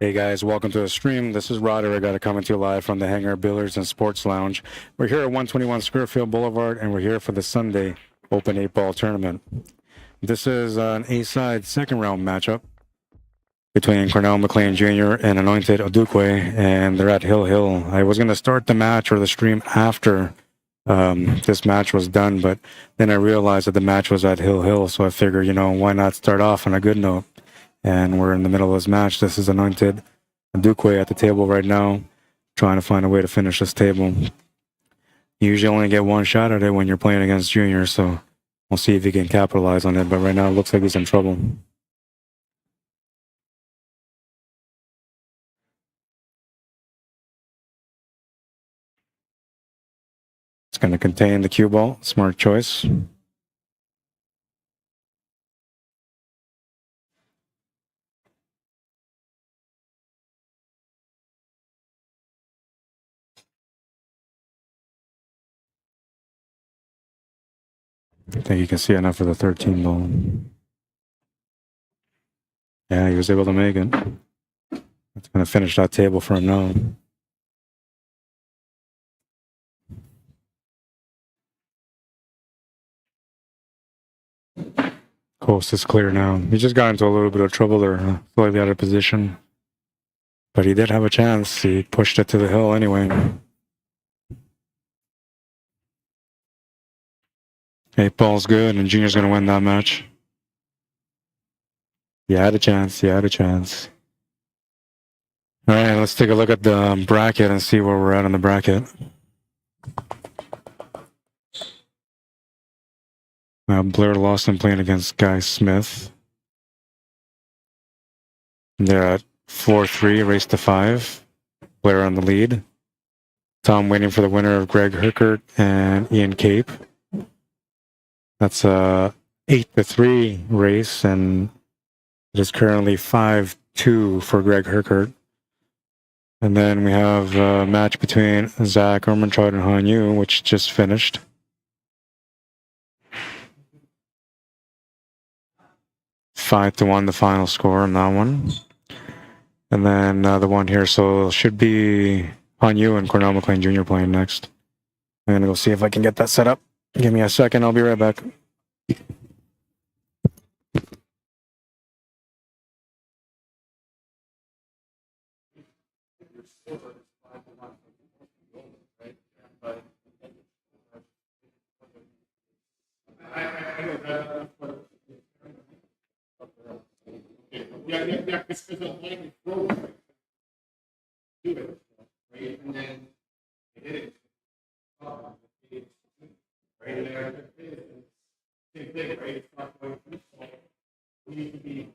Hey guys, welcome to the stream. This is Arriagada coming to you live from the Hangar Billiards and Sports Lounge. We're here at 121 Scurfield Blvd, and we're here for the Sunday Open 8-Ball Tournament. This is an A-side second round matchup between Cornell Jr. and Anointed Duane, and they're at Hill Hill. I was going to start the match or the stream after this match was done, but then I realized that the match was at Hill Hill, so I figured, you know, why not start off on a good note? And we're in the middle of this match. This is Anointed Duane at the table right now, trying to find a way to finish this table. You usually only get one shot at it when you're playing against Junior, so we'll see if he can capitalize on it. But right now, it looks like he's in trouble. It's going to contain the cue ball. Smart choice. I think you can see enough for the 13 ball. Yeah, he was able to make it. That's going to finish that table for him now. Coast is clear now. He just got into a little bit of trouble there, slightly out of position. But he did have a chance. He pushed it to the hill anyway. 8-ball's good, and Junior's going to win that match. He had a chance. He had a chance. All right, let's take a look at the bracket and see where we're at on the bracket. Blair Lawson playing against Guy Smith. They're at 4-3, race to 5. Blair on the lead. Tom waiting for the winner of Greg Herkert and Ian Cape. That's a 8-3 race, and it is currently 5-2 for Greg Herkert. And then we have a match between Zach Ermentrout and Han Yu, which just finished. Five to 1, the final score on that one. And then the one here, so it should be Han Yu and Cornell Jr. playing next. I'm going to go see if I can get that set up. Give me a second, I'll be right back. Yeah, it's because of like throw it. Do it, right? And then they did it. Right there. Same thing, right? It's not going to we need to be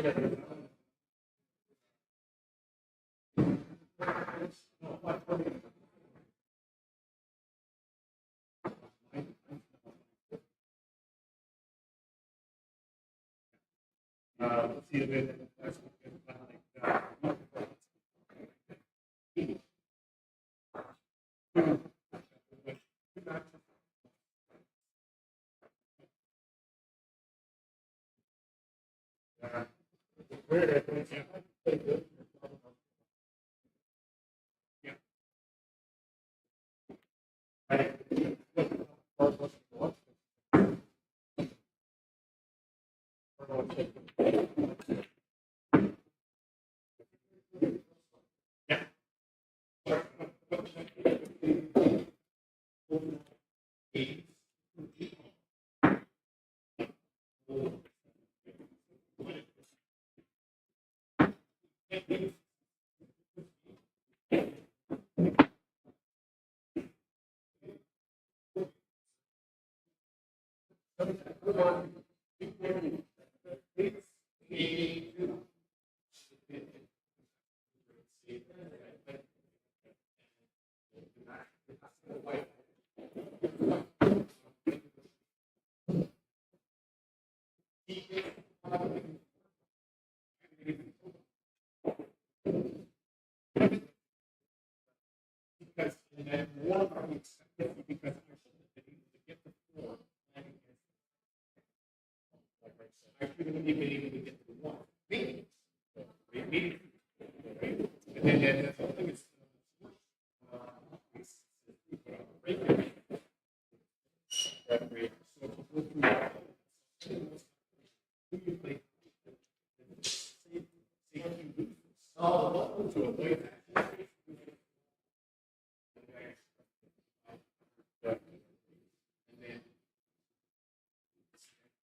Let's see if that's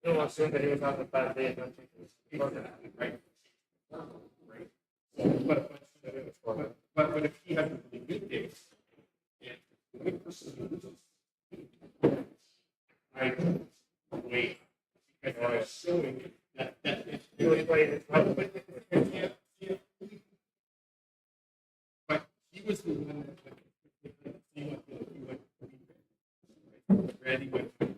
don't assume that he was having a bad day. Don't take it. Right. But if he has a really good day, and the person loses, I wait because I was showing that it's really playing his right. But he was the one that he went ready with showing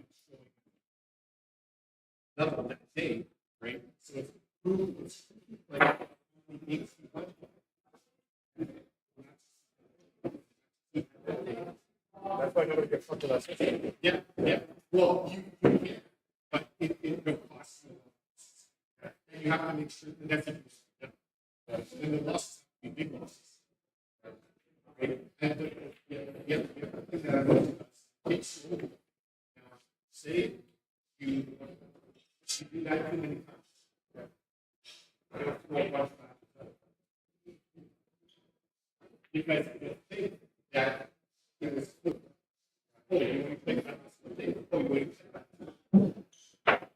level that day, right? So it's improved. Like he thinks he went. That's why nobody gets fucked with us. Yeah, yeah. Well, you can, but it will cost you. And you have to make sure that that's interesting. Yeah. And the losses have to be big losses. Right? And it's say you do that too many times. Because the thing that it was oh, you want to play that? Oh, you want to play that?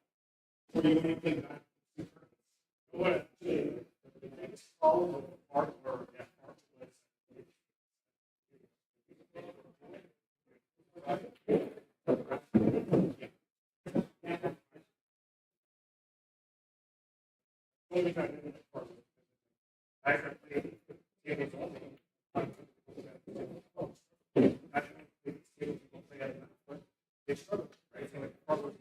Or you want to play that? What? All of FARGO, yeah, they struggle, right? So like FARGO,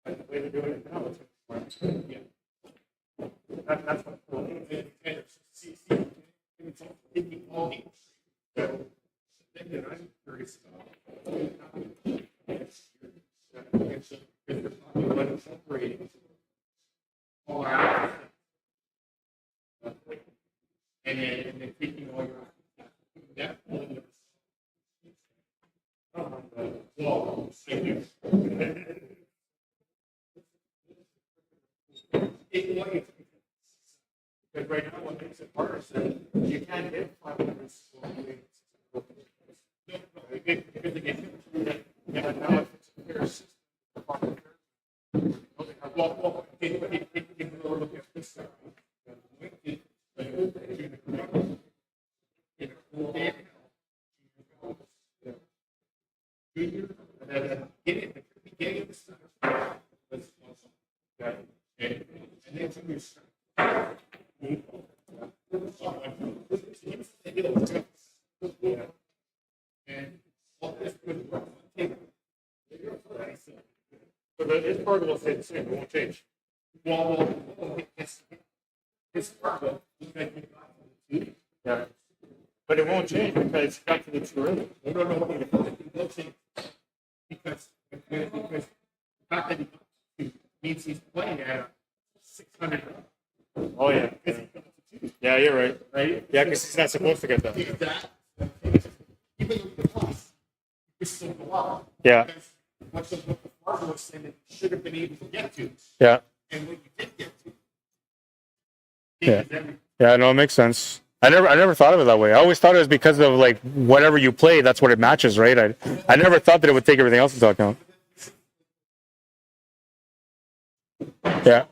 the way they're doing it now, it's yeah. That's what see, it's taking all the so the thing that I'm curious about is if you're talking about incorporating all our and then taking all your that well, because right now, what makes it harder is that you can't get 500 because again, now it's a fair system. Well, if we look at this side, junior, and then the beginning of the stuff was awesome. Okay. And then junior stuff. So this FARGO will stay the same, it won't change. Well, it's FARGO. Yeah. But it won't change because it got to the two early. No, it won't change. Because the fact that he means he's playing at 600. Oh, yeah. Yeah, you're right. Right? Yeah, because he's not supposed to get that. Even with the plus, it's still go up. Yeah. What the FARGO was saying that you should have been able to get to. Yeah. And what you did get to. Yeah. Yeah, no, it makes sense. I never thought of it that way. I always thought it was because of like whatever you play, that's what it matches, right? I never thought that it would take everything else into account. Yeah.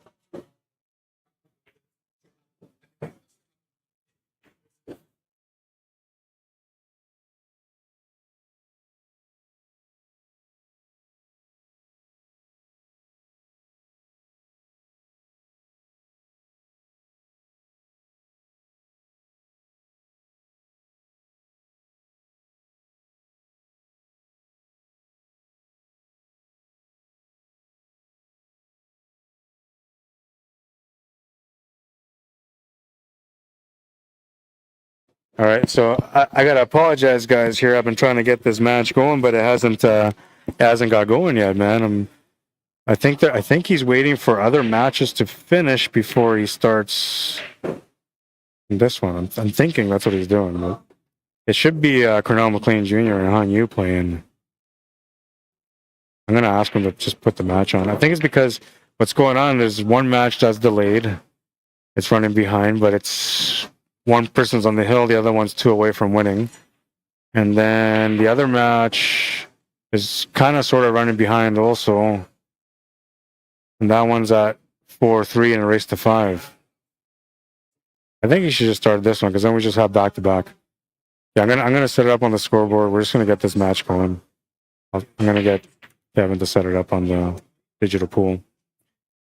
All right, so I gotta apologize, guys. Here, I've been trying to get this match going, but it hasn't got going yet, man. I think he's waiting for other matches to finish before he starts this one. I'm thinking that's what he's doing. But it should be Cornell Jr. and Han Yu playing. I'm gonna ask him to just put the match on. I think it's because what's going on is one match that's delayed. It's running behind, but it's one person's on the hill, the other one's 2 away from winning. And then the other match is kind of sort of running behind also. And that one's at 4-3 in a race to 5. I think you should just start this one because then we just have back-to-back. Yeah, I'm gonna set it up on the scoreboard. We're just gonna get this match going. I'm gonna get Kevin to set it up on the digital pool.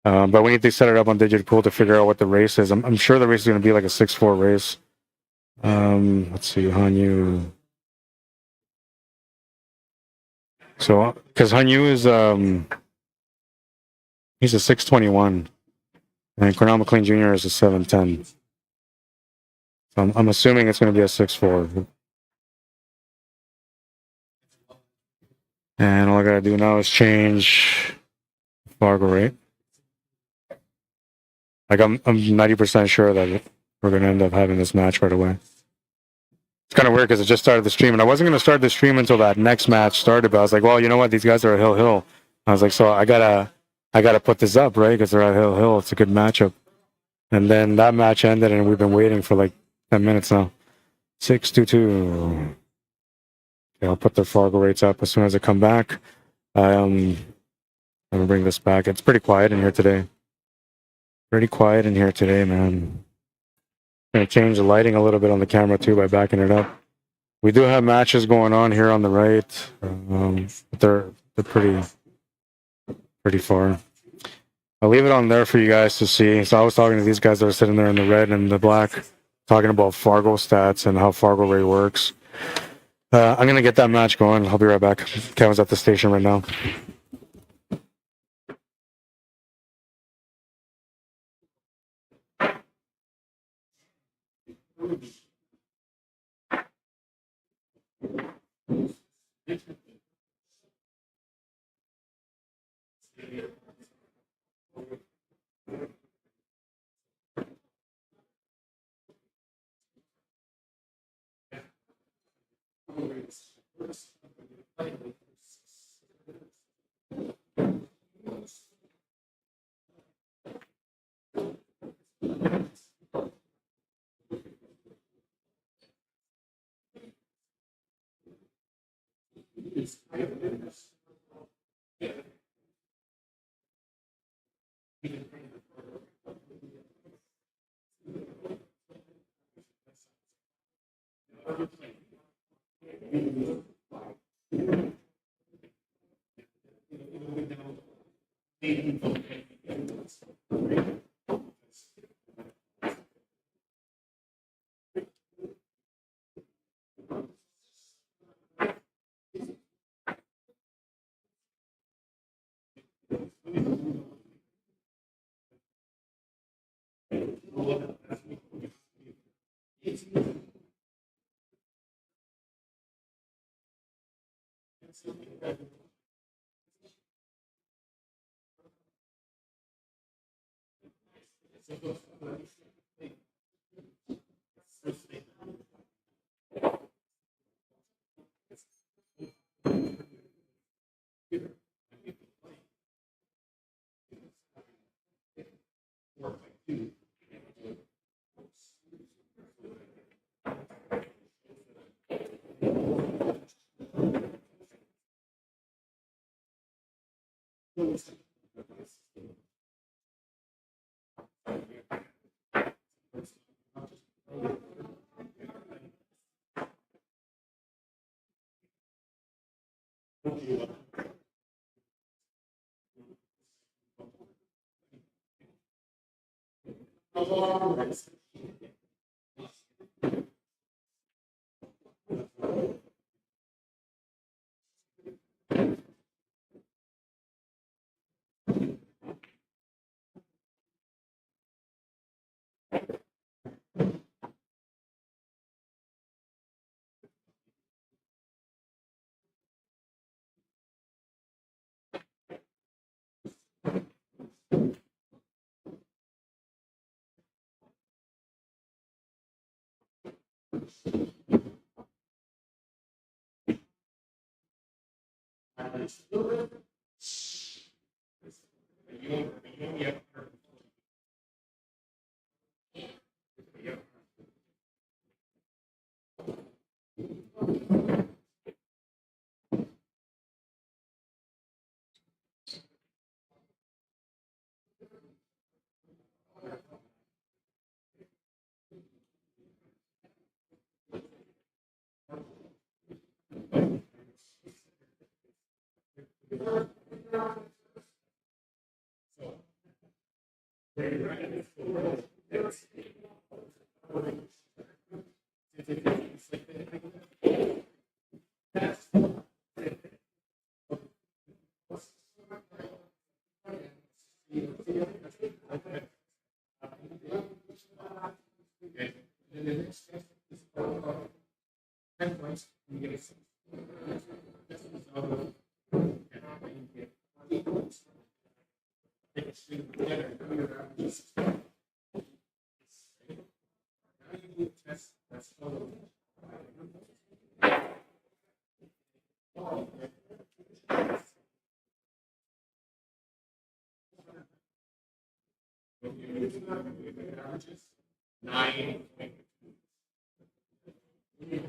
But we need to set it up on digital pool to figure out what the race is. I'm sure the race is going to be like a 6-4 race. Let's see, Hanyu. So, because Hanyu is he's a 621, and Cornell Jr. is a 710. So I'm assuming it's going to be a 6-4. And all I got to do now is change FargoRate. Like I'm 90% sure that we're going to end up having this match right away. It's kind of weird because it just started the stream, and I wasn't going to start the stream until that next match started. But I was like, well, you know what? These guys are at Hill. I was like, so I gotta put this up, right? Because they're at Hill. It's a good matchup. And then that match ended, and we've been waiting for like 10 minutes now. 6-2-2. Okay, I'll put the FARGO rates up as soon as I come back. I'm gonna bring this back. It's pretty quiet in here today. Pretty quiet in here today, man. Gonna change the lighting a little bit on the camera too by backing it up. We do have matches going on here on the right, but they're pretty far. I'll leave it on there for you guys to see. So I was talking to these guys that are sitting there in the red and the black, talking about FARGO stats and how FargoRate works. I'm gonna get that match going. I'll be right back. Kevin's at the station right now.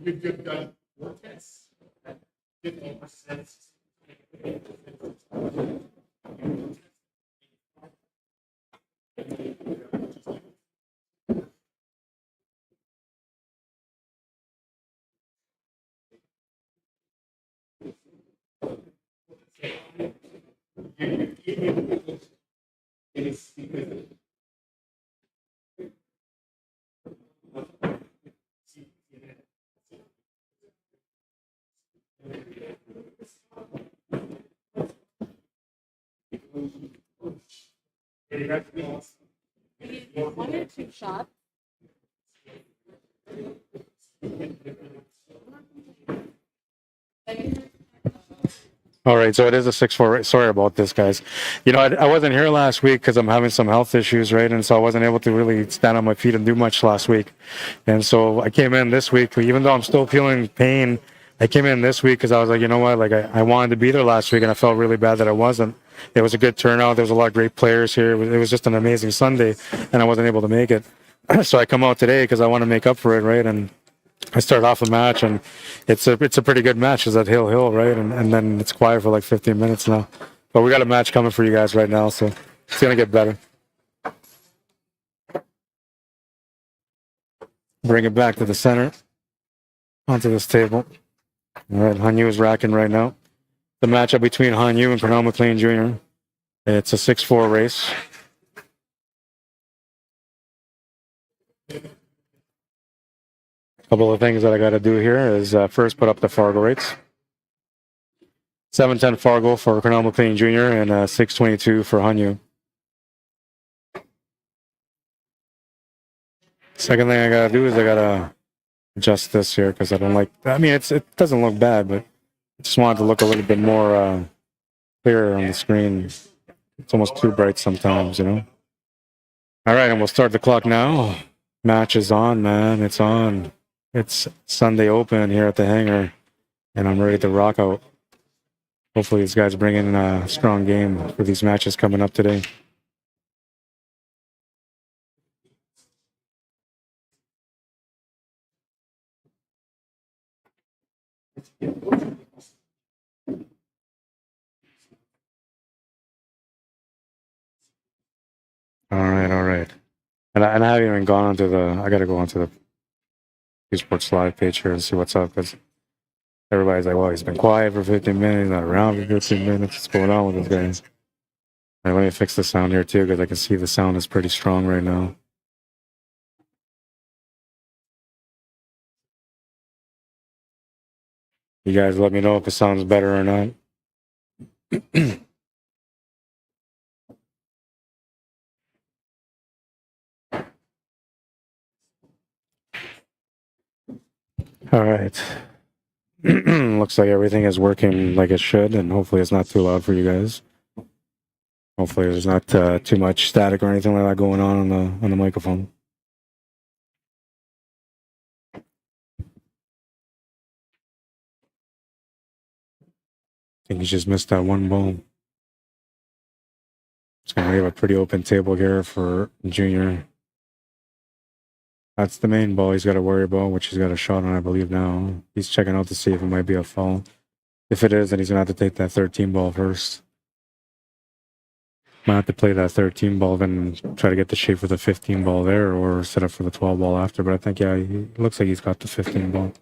You've done 4 tests, 50%. One or two shots. All right, so it is a 6-4. Sorry about this, guys. You know, I wasn't here last week because I'm having some health issues, right? And so I wasn't able to really stand on my feet and do much last week. And so I came in this week, even though I'm still feeling pain. I came in this week because I was like, you know what? Like, I wanted to be there last week, and I felt really bad that I wasn't. It was a good turnout. There was a lot of great players here. It was just an amazing Sunday, and I wasn't able to make it. So I come out today because I want to make up for it, right? And I start off a match, and it's a pretty good match. It's at Hill, right? And then it's quiet for like 15 minutes now. But we got a match coming for you guys right now, so it's gonna get better. Bring it back to the center, onto this table. All right, Hanyu is racking right now. The matchup between Hanyu and Cornell Jr. It's a 6-4 race. Couple of things that I got to do here is first put up the FARGO rates. 710 FARGO for Cornell Jr. and 622 for Hanyu. Second thing I got to do is I got to adjust this here because I don't like. I mean, it doesn't look bad, but Just wanted to look a little bit more clearer on the screen. It's almost too bright sometimes, you know. All right, and we'll start the clock now. Match is on, man. It's on. It's Sunday Open here at the Hangar, and I'm ready to rock out. Hopefully these guys bring in a strong game for these matches coming up today. All right. And I haven't even gone onto the, I got to go onto the QUESPORTS live page here and see what's up, because everybody's like, well, he's been quiet for 15 minutes, not around for 15 minutes. What's going on with this guy? All right, let me fix the sound here too, because I can see the sound is pretty strong right now. You guys let me know if it sounds better or not. All right. Looks like everything is working like it should, and hopefully it's not too loud for you guys. Hopefully there's not too much static or anything like that going on the microphone. I think he just missed that one ball. It's going to have a pretty open table here for Junior. That's the main ball he's got to worry about, which he's got a shot on, I believe, now. He's checking out to see if it might be a foul. If it is, then he's going to have to take that 13 ball first. Might have to play that 13 ball, then try to get the shape for the 15 ball there, or set up for the 12 ball after. But I think, yeah, he looks like he's got the 15 ball.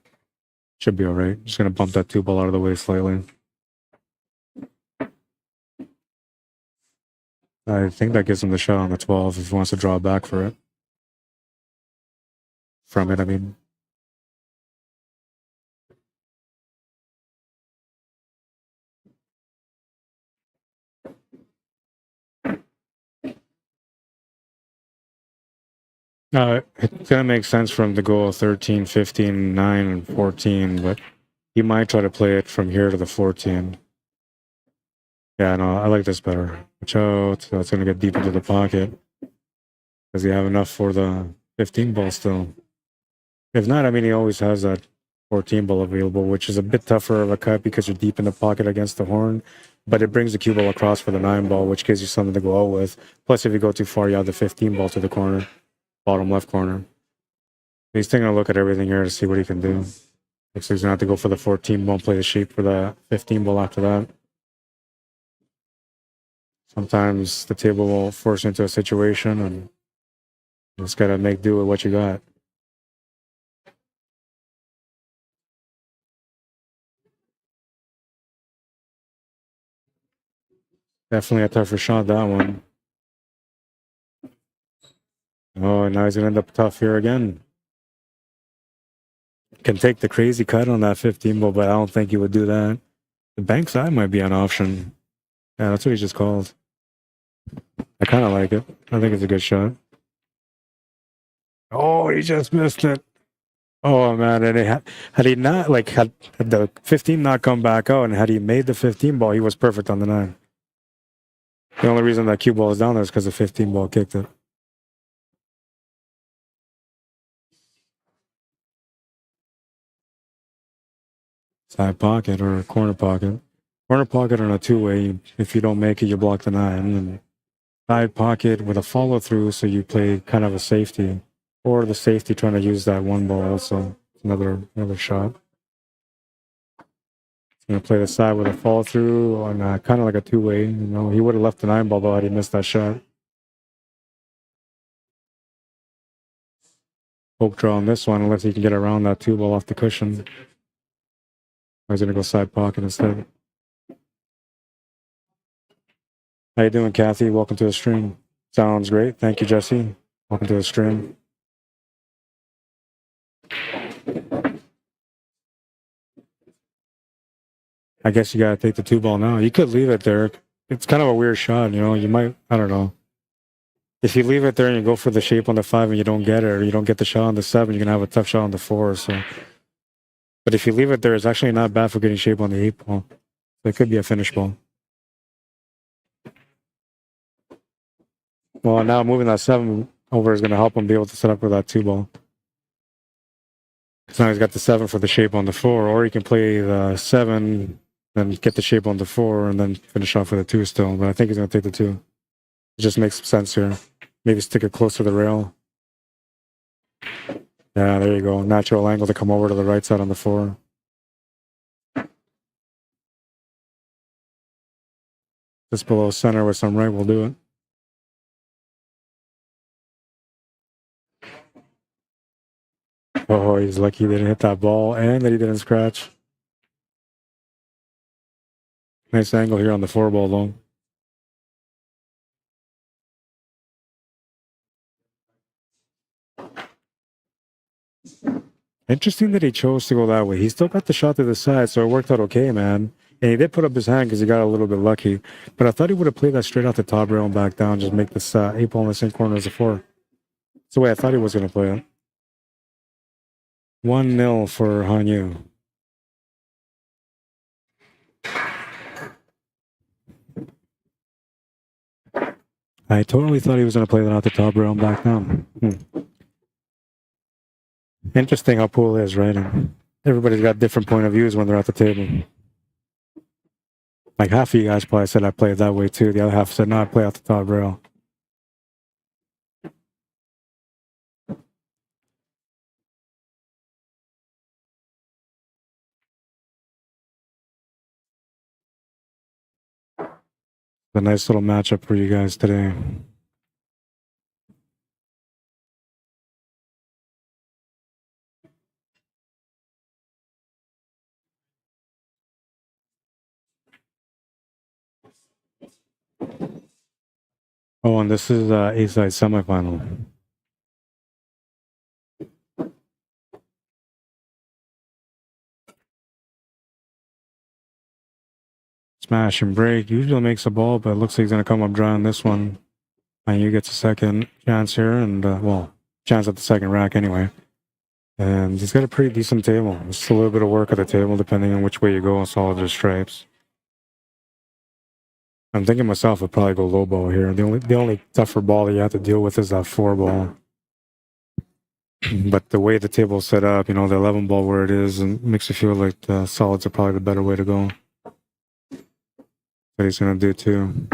Should be all right. Just going to bump that 2 ball out of the way slightly. I think that gives him the shot on the 12 if he wants to draw back for it. From it, I mean. It's going to make sense for him to go 13, 15, 9, and 14, but he might try to play it from here to the 14. Yeah, no, I like this better. Watch out. That's going to get deep into the pocket. Does he have enough for the 15 ball still? If not, I mean, he always has that 14 ball available, which is a bit tougher of a cut because you're deep in the pocket against the horn, but it brings the cue ball across for the 9 ball, which gives you something to go out with. Plus, if you go too far, you have the 15 ball to the corner, bottom left corner. He's taking a look at everything here to see what he can do. Looks like he's going to have to go for the 14 ball, play the shape for the 15 ball after that. Sometimes the table will force you into a situation, and you just got to make do with what you got. Definitely a tougher shot, that one. Oh, now he's going to end up tough here again. Can take the crazy cut on that 15 ball, but I don't think he would do that. The bank side might be an option. Yeah, that's what he just called. I kind of like it. I think it's a good shot. Oh, he just missed it. Oh, man. And had he not, like, had the 15 not come back out, and had he made the 15 ball, he was perfect on the 9. The only reason that cue ball is down there is because the 15 ball kicked it. Side pocket or corner pocket. Corner pocket on a 2-way. If you don't make it, you block the 9. And side pocket with a follow through, so you play kind of a safety. Or the safety trying to use that 1 ball also. Another shot. Gonna play the side with a fall through on kind of like a 2-way. You know, he would have left the 9 ball though had he missed that shot. Poke draw on this one unless he can get around that 2 ball off the cushion. Or he's gonna go side pocket instead. How you doing, Kathy? Welcome to the stream. Sounds great. Thank you, Jesse. Welcome to the stream. I guess you gotta take the 2 ball now. You could leave it there. It's kind of a weird shot, you know. You might, I don't know. If you leave it there and you go for the shape on the 5 and you don't get it, or you don't get the shot on the 7, you're gonna have a tough shot on the 4. So But if you leave it there, it's actually not bad for getting shape on the 8 ball. So it could be a finish ball. Well, now moving that 7 over is going to help him be able to set up with that 2 ball. So now he's got the 7 for the shape on the 4, or he can play the 7 and get the shape on the 4 and then finish off with a 2 still. But I think he's going to take the 2. It just makes sense here. Maybe stick it close to the rail. Yeah, there you go. Natural angle to come over to the right side on the 4. Just below center with some right will do it. Oh, he's lucky he didn't hit that ball and that he didn't scratch. Nice angle here on the 4 ball though. Interesting that he chose to go that way. He still got the shot to the side, so it worked out okay, man. And he did put up his hand because he got a little bit lucky. But I thought he would have played that straight out the top rail and back down, just make this 8 ball in the same corner as a 4. That's the way I thought he was going to play it. 1-0 for Hanyu. I totally thought he was going to play that out the top rail and back down. Interesting how pool is, right? And everybody's got different point of views when they're at the table. Like half of you guys probably said I play it that way too. The other half said, no, I play out the top rail. A nice little matchup for you guys today. Oh, and this is A-side semifinal. Smash and break. Usually makes a ball, but it looks like he's going to come up dry on this one. And you gets a second chance here, and well, chance at the second rack anyway. And he's got a pretty decent table. Just a little bit of work at the table, depending on which way you go, solid or stripes. I'm thinking myself I'd probably go low ball here. The only tougher ball that you have to deal with is that 4 ball. But the way the table's set up, you know, the 11 ball where it is, and makes you feel like the solids are probably the better way to go. But he's gonna do too.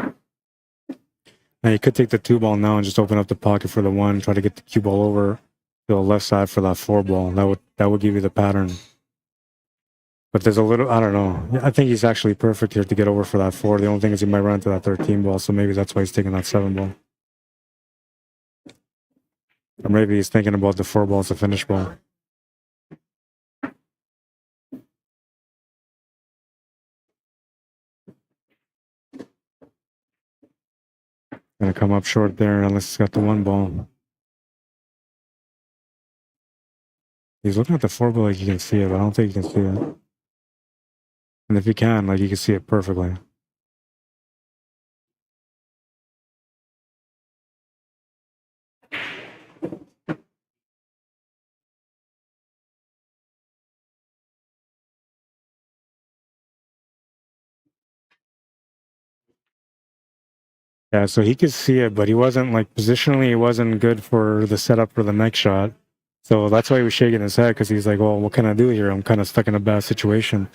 Now you could take the 2 ball now and just open up the pocket for the 1, try to get the cue ball over to the left side for that 4 ball. That would give you the pattern. But there's a little, I don't know. I think he's actually perfect here to get over for that 4. The only thing is he might run into that 13 ball, so maybe that's why he's taking that 7 ball. Or maybe he's thinking about the 4 ball as a finish ball. Gonna come up short there unless he's got the 1 ball. He's looking at the 4 ball like you can see it, but I don't think you can see it. And if you can, like you can see it perfectly. Yeah, so he could see it, but he wasn't like positionally, he wasn't good for the setup for the next shot. So that's why he was shaking his head, because he's like, well, what can I do here? I'm kind of stuck in a bad situation.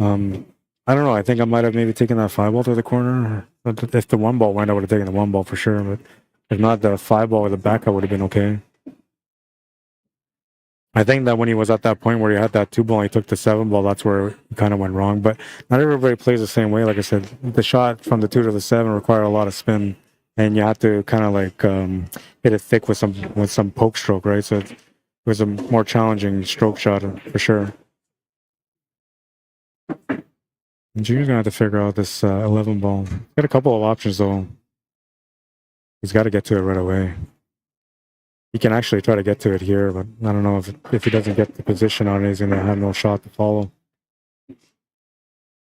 I don't know. I think I might have maybe taken that 5 ball to the corner. If the 1 ball went, I would have taken the 1 ball for sure. But if not, the 5 ball with the backup would have been okay. I think that when he was at that point where he had that 2 ball, he took the 7 ball, that's where it kind of went wrong. But not everybody plays the same way. Like I said, the shot from the 2 to the 7 required a lot of spin, and you have to kind of like hit it thick with some poke stroke, right? So it was a more challenging stroke shot for sure. Junior's gonna have to figure out this 11 ball. Got a couple of options though. He's got to get to it right away. He can actually try to get to it here, but I don't know if he doesn't get the position on it, he's gonna have no shot to follow.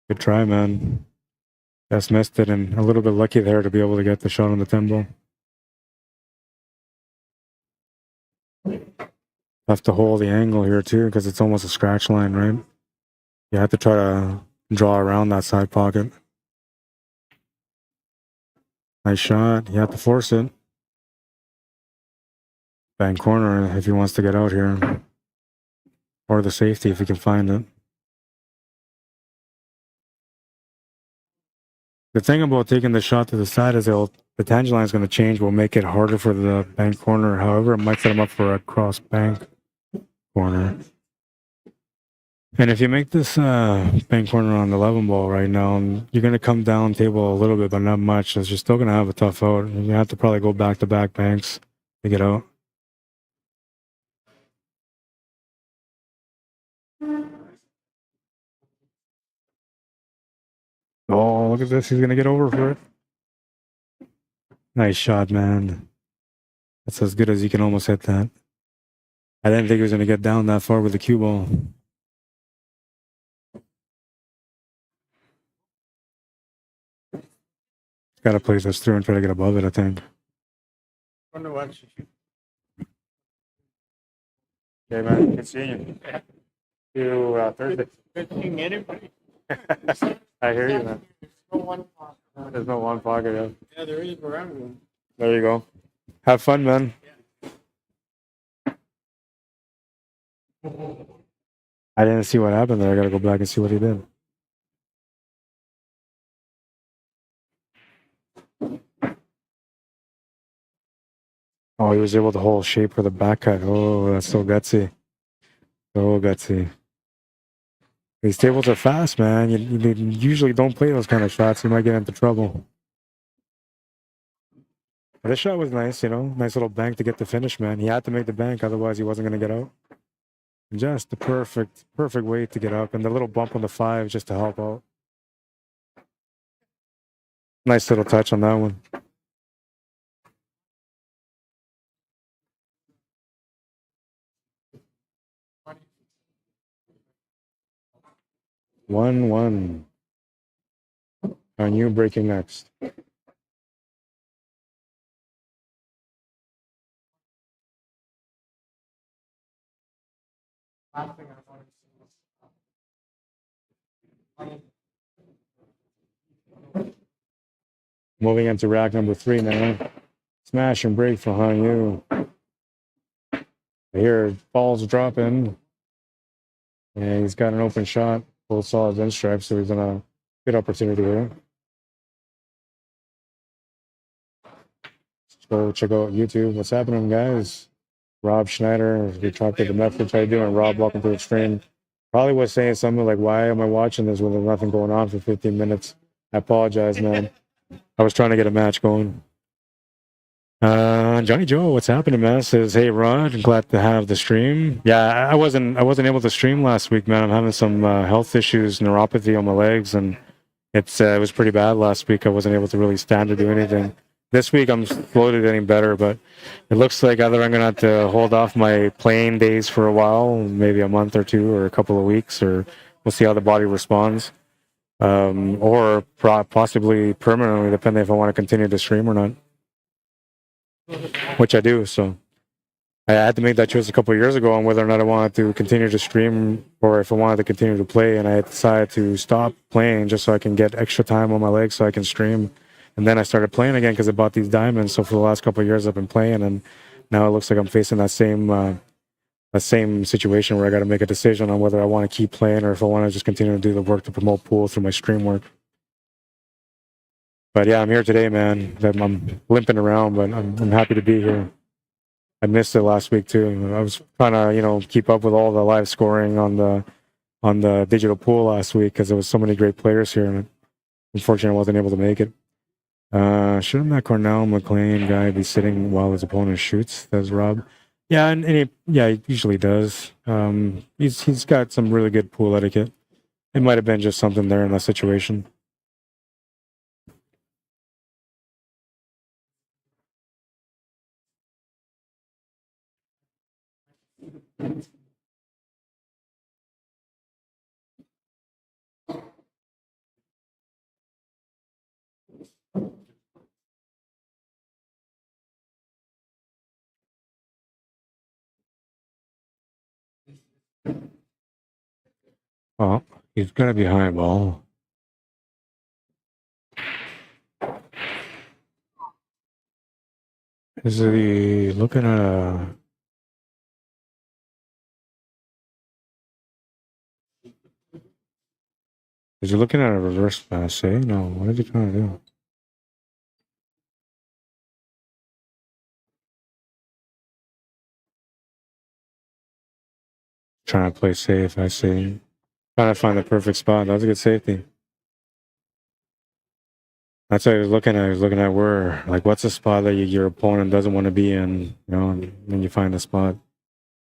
Good try, man. Just missed it, and a little bit lucky there to be able to get the shot on the 10 ball. Have to hold the angle here too because it's almost a scratch line, right? You have to try to draw around that side pocket. Nice shot. You have to force it. Bank corner if he wants to get out here. Or the safety if he can find it. The thing about taking the shot to the side is the tangent line is going to change. Will make it harder for the bank corner. However, it might set him up for a cross bank corner. And if you make this bank corner on the 11 ball right now, you're going to come down table a little bit, but not much. So you're still going to have a tough out. You're going to have to probably go back-to-back banks to get out. Oh, look at this. He's going to get over for it. Nice shot, man. That's as good as you can almost hit that. I didn't think he was going to get down that far with the cue ball. Got to play this through and try to get above it, I think. Wonder what she should. Okay, man. Good seeing you. See you Thursday. Good seeing anybody. I hear you, man. There's no one pocket. There's no one pocket yet. Yeah, there is around one. There you go. Have fun, man. I didn't see what happened there. I got to go back and see what he did. Oh, he was able to hold shape for the back cut. Oh, that's so gutsy. So gutsy. These tables are fast, man. You usually don't play those kind of shots. You might get into trouble. But this shot was nice, you know. Nice little bank to get the finish, man. He had to make the bank, otherwise he wasn't going to get out. Just the perfect way to get up. And the little bump on the 5 just to help out. Nice little touch on that one. One. On you breaking next. Last thing I wanted to see was Moving into rack number 3 now. Smash and break for Han Yu. Here, ball's dropping. And he's got an open shot. Full solids and stripes, so he's in a good opportunity here. So check out YouTube. What's happening, guys? Rob Schneider, we talked to the message. How you doing? Rob, welcome to the stream. Probably was saying something like, why am I watching this when there's nothing going on for 15 minutes? I apologize, man. I was trying to get a match going. Johnny Joe, what's happening, man? Says, hey, Rod, glad to have the stream. Yeah, I wasn't able to stream last week, man. I'm having some health issues, neuropathy on my legs, and it was pretty bad last week. I wasn't able to really stand or do anything. This week, I'm slowly getting better, but it looks like either I'm going to have to hold off my playing days for a while, maybe a month or two or a couple of weeks, or we'll see how the body responds. Or possibly permanently, depending if I want to continue to stream or not. Which I do, so I had to make that choice a couple of years ago on whether or not I wanted to continue to stream or if I wanted to continue to play, and I decided to stop playing just so I can get extra time on my legs so I can stream. And then I started playing again because I bought these diamonds. So for the last couple of years I've been playing, and now it looks like I'm facing that same situation where I got to make a decision on whether I want to keep playing or if I want to just continue to do the work to promote pool through my stream work. But yeah, I'm here today, man. I'm limping around, but I'm happy to be here. I missed it last week too. I was trying to, keep up with all the live scoring on the digital pool last week because there was so many great players here, and unfortunately, I wasn't able to make it. Shouldn't that Cornell McLean guy be sitting while his opponent shoots? Says Rob. Yeah, and he usually does. He's got some really good pool etiquette. It might have been just something there in that situation. Oh, he's gonna be high ball. Is he looking at a... Is he looking at a reverse pass, eh? No, what is he trying to do? Trying to play safe, I see. Trying to find the perfect spot. That's a good safety. That's what he was looking at. He was looking at where, like, what's the spot that your opponent doesn't want to be in, you know, and then you find the spot.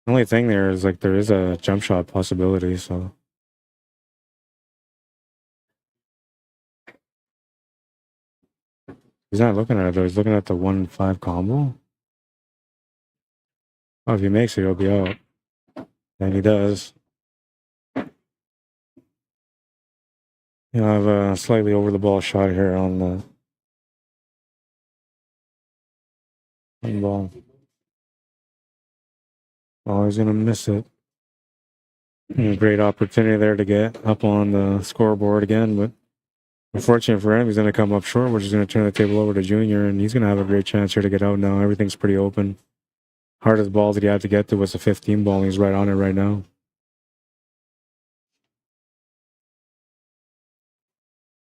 The only thing there is, like, there is a jump shot possibility, so. He's not looking at it, though. He's looking at the 1-5 combo. Oh, if he makes it, he'll be out. And he does. You know, I have a slightly over the ball shot here on the ball. Oh, he's going to miss it. Great opportunity there to get up on the scoreboard again, but unfortunate for him, he's going to come up short, which is going to turn the table over to Junior, and he's going to have a great chance here to get out now. Everything's pretty open. Hardest ball that he had to get to was a 15 ball, and he's right on it right now.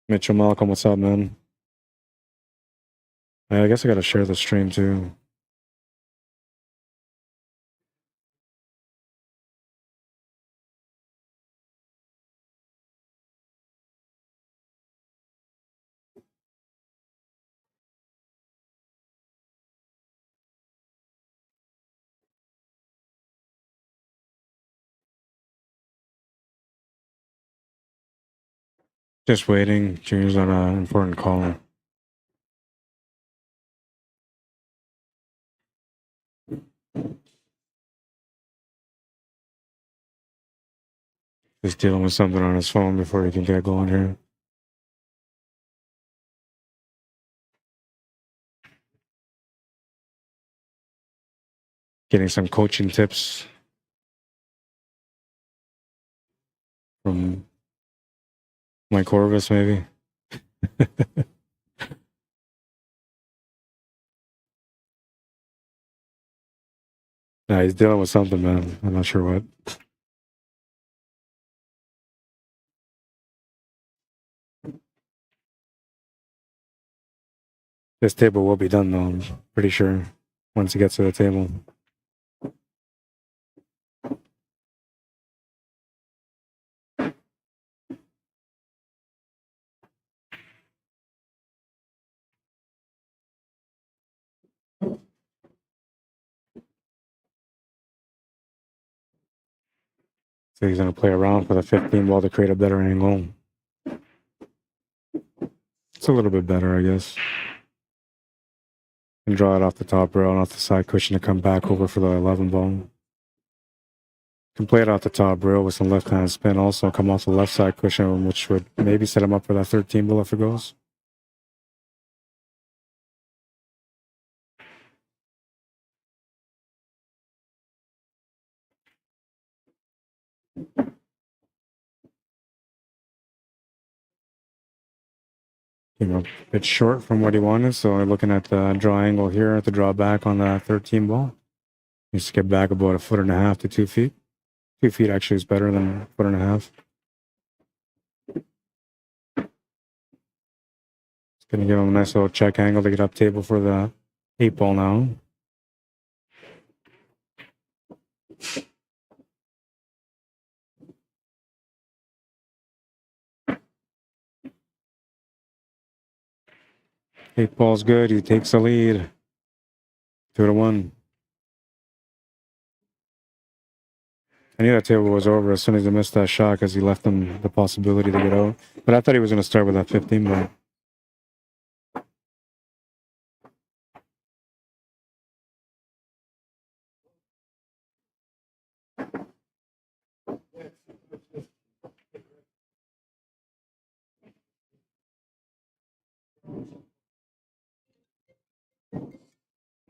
Mitchell Malcolm, what's up, man? I guess I got to share the stream too. Just waiting. Junior's on an important call. Just dealing with something on his phone before he can get going here. Getting some coaching tips from Mike Corvus, maybe. Nah, he's dealing with something, man. I'm not sure what. This table will be done, though, I'm pretty sure, once he gets to the table. So he's going to play around for the 15 ball to create a better angle. It's a little bit better, I guess. And draw it off the top rail and off the side cushion to come back over for the 11 ball. Can play it off the top rail with some left-hand spin. Also come off the left side cushion, which would maybe set him up for that 13 ball if it goes. You know, a bit short from what he wanted, so we're looking at the draw angle here to draw back on the 13 ball. Needs to get back about 1.5 to 2 feet. 2 feet actually is better than 1.5. It's going to give him a nice little check angle to get up table for the 8 ball now. Eight ball's good. He takes the lead. 2-1. I knew that table was over as soon as he missed that shot because he left him the possibility to get out. But I thought he was going to start with that 15 ball.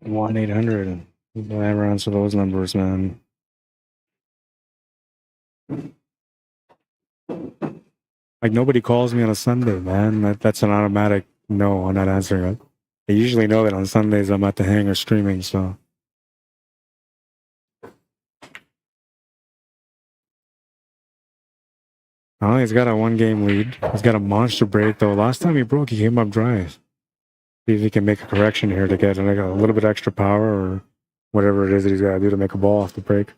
One 800. Never answer those numbers, man. Like, nobody calls me on a Sunday, man. That's an automatic no. I'm not answering it. They usually know that on Sundays I'm at the hangar streaming, so. Oh, he's got a 1-game lead. He's got a monster break, though. Last time he broke, he came up dry. See if he can make a correction here to get like a little bit extra power or whatever it is that he's got to do to make a ball off the break.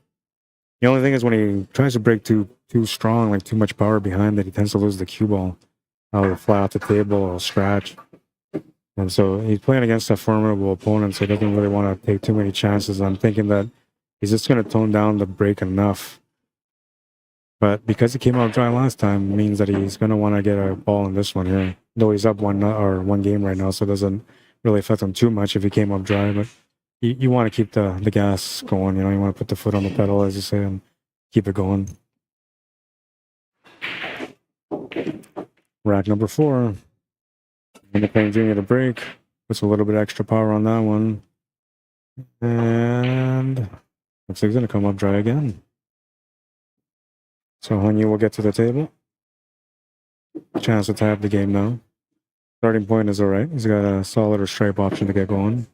The only thing is when he tries to break too strong, like too much power behind it, he tends to lose the cue ball. It'll fly off the table, it'll scratch. And so he's playing against a formidable opponent, so he doesn't really want to take too many chances. I'm thinking that he's just going to tone down the break enough. But because he came out dry last time, means that he's going to want to get a ball in this one here. Though he's up 1 game right now, so it doesn't really affect him too much if he came up dry. But you want to keep the gas going. You know, you want to put the foot on the pedal, as you say, and keep it going. Rack number 4. Winnipeg Jr. to break. Puts a little bit extra power on that one. And looks like he's going to come up dry again. So Hanyu will get to the table. Chance to tie up the game now. Starting point is all right. He's got a solid or stripe option to get going.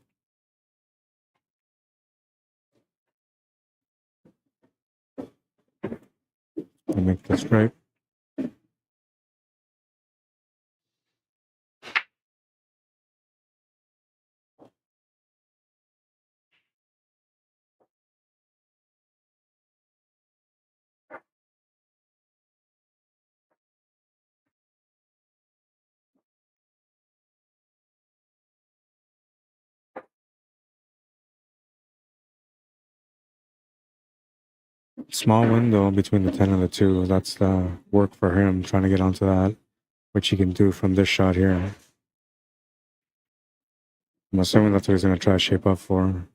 I'll make the stripe. Small window between the 10 and the 2. That's the work for him, trying to get onto that, which he can do from this shot here. I'm assuming that's what he's going to try to shape up for.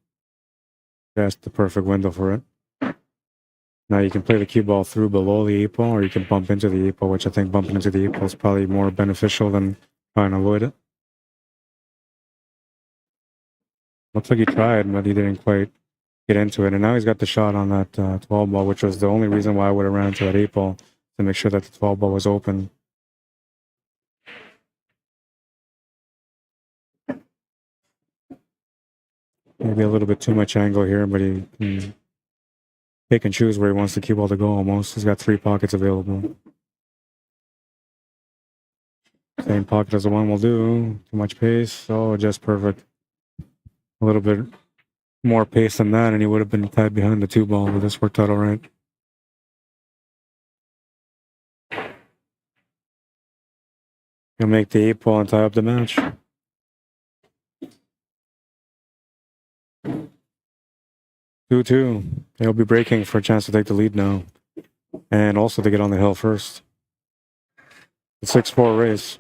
That's the perfect window for it. Now you can play the cue ball through below the 8 ball, or you can bump into the 8 ball, which I think bumping into the 8 ball is probably more beneficial than trying to avoid it. Looks like he tried, but he didn't quite get into it. And now he's got the shot on that 12 ball, which was the only reason why I would have ran into that 8 ball, to make sure that the 12 ball was open. Maybe a little bit too much angle here, but he can pick and choose where he wants the cue ball to go almost. He's got 3 pockets available. Same pocket as the one will do. Too much pace. Oh, just perfect. A little bit more pace than that, and he would have been tied behind the 2 ball, but this worked out all right. He'll make the 8 ball and tie up the match. 2-2. He'll be breaking for a chance to take the lead now, and also to get on the hill first. The 6-4 race.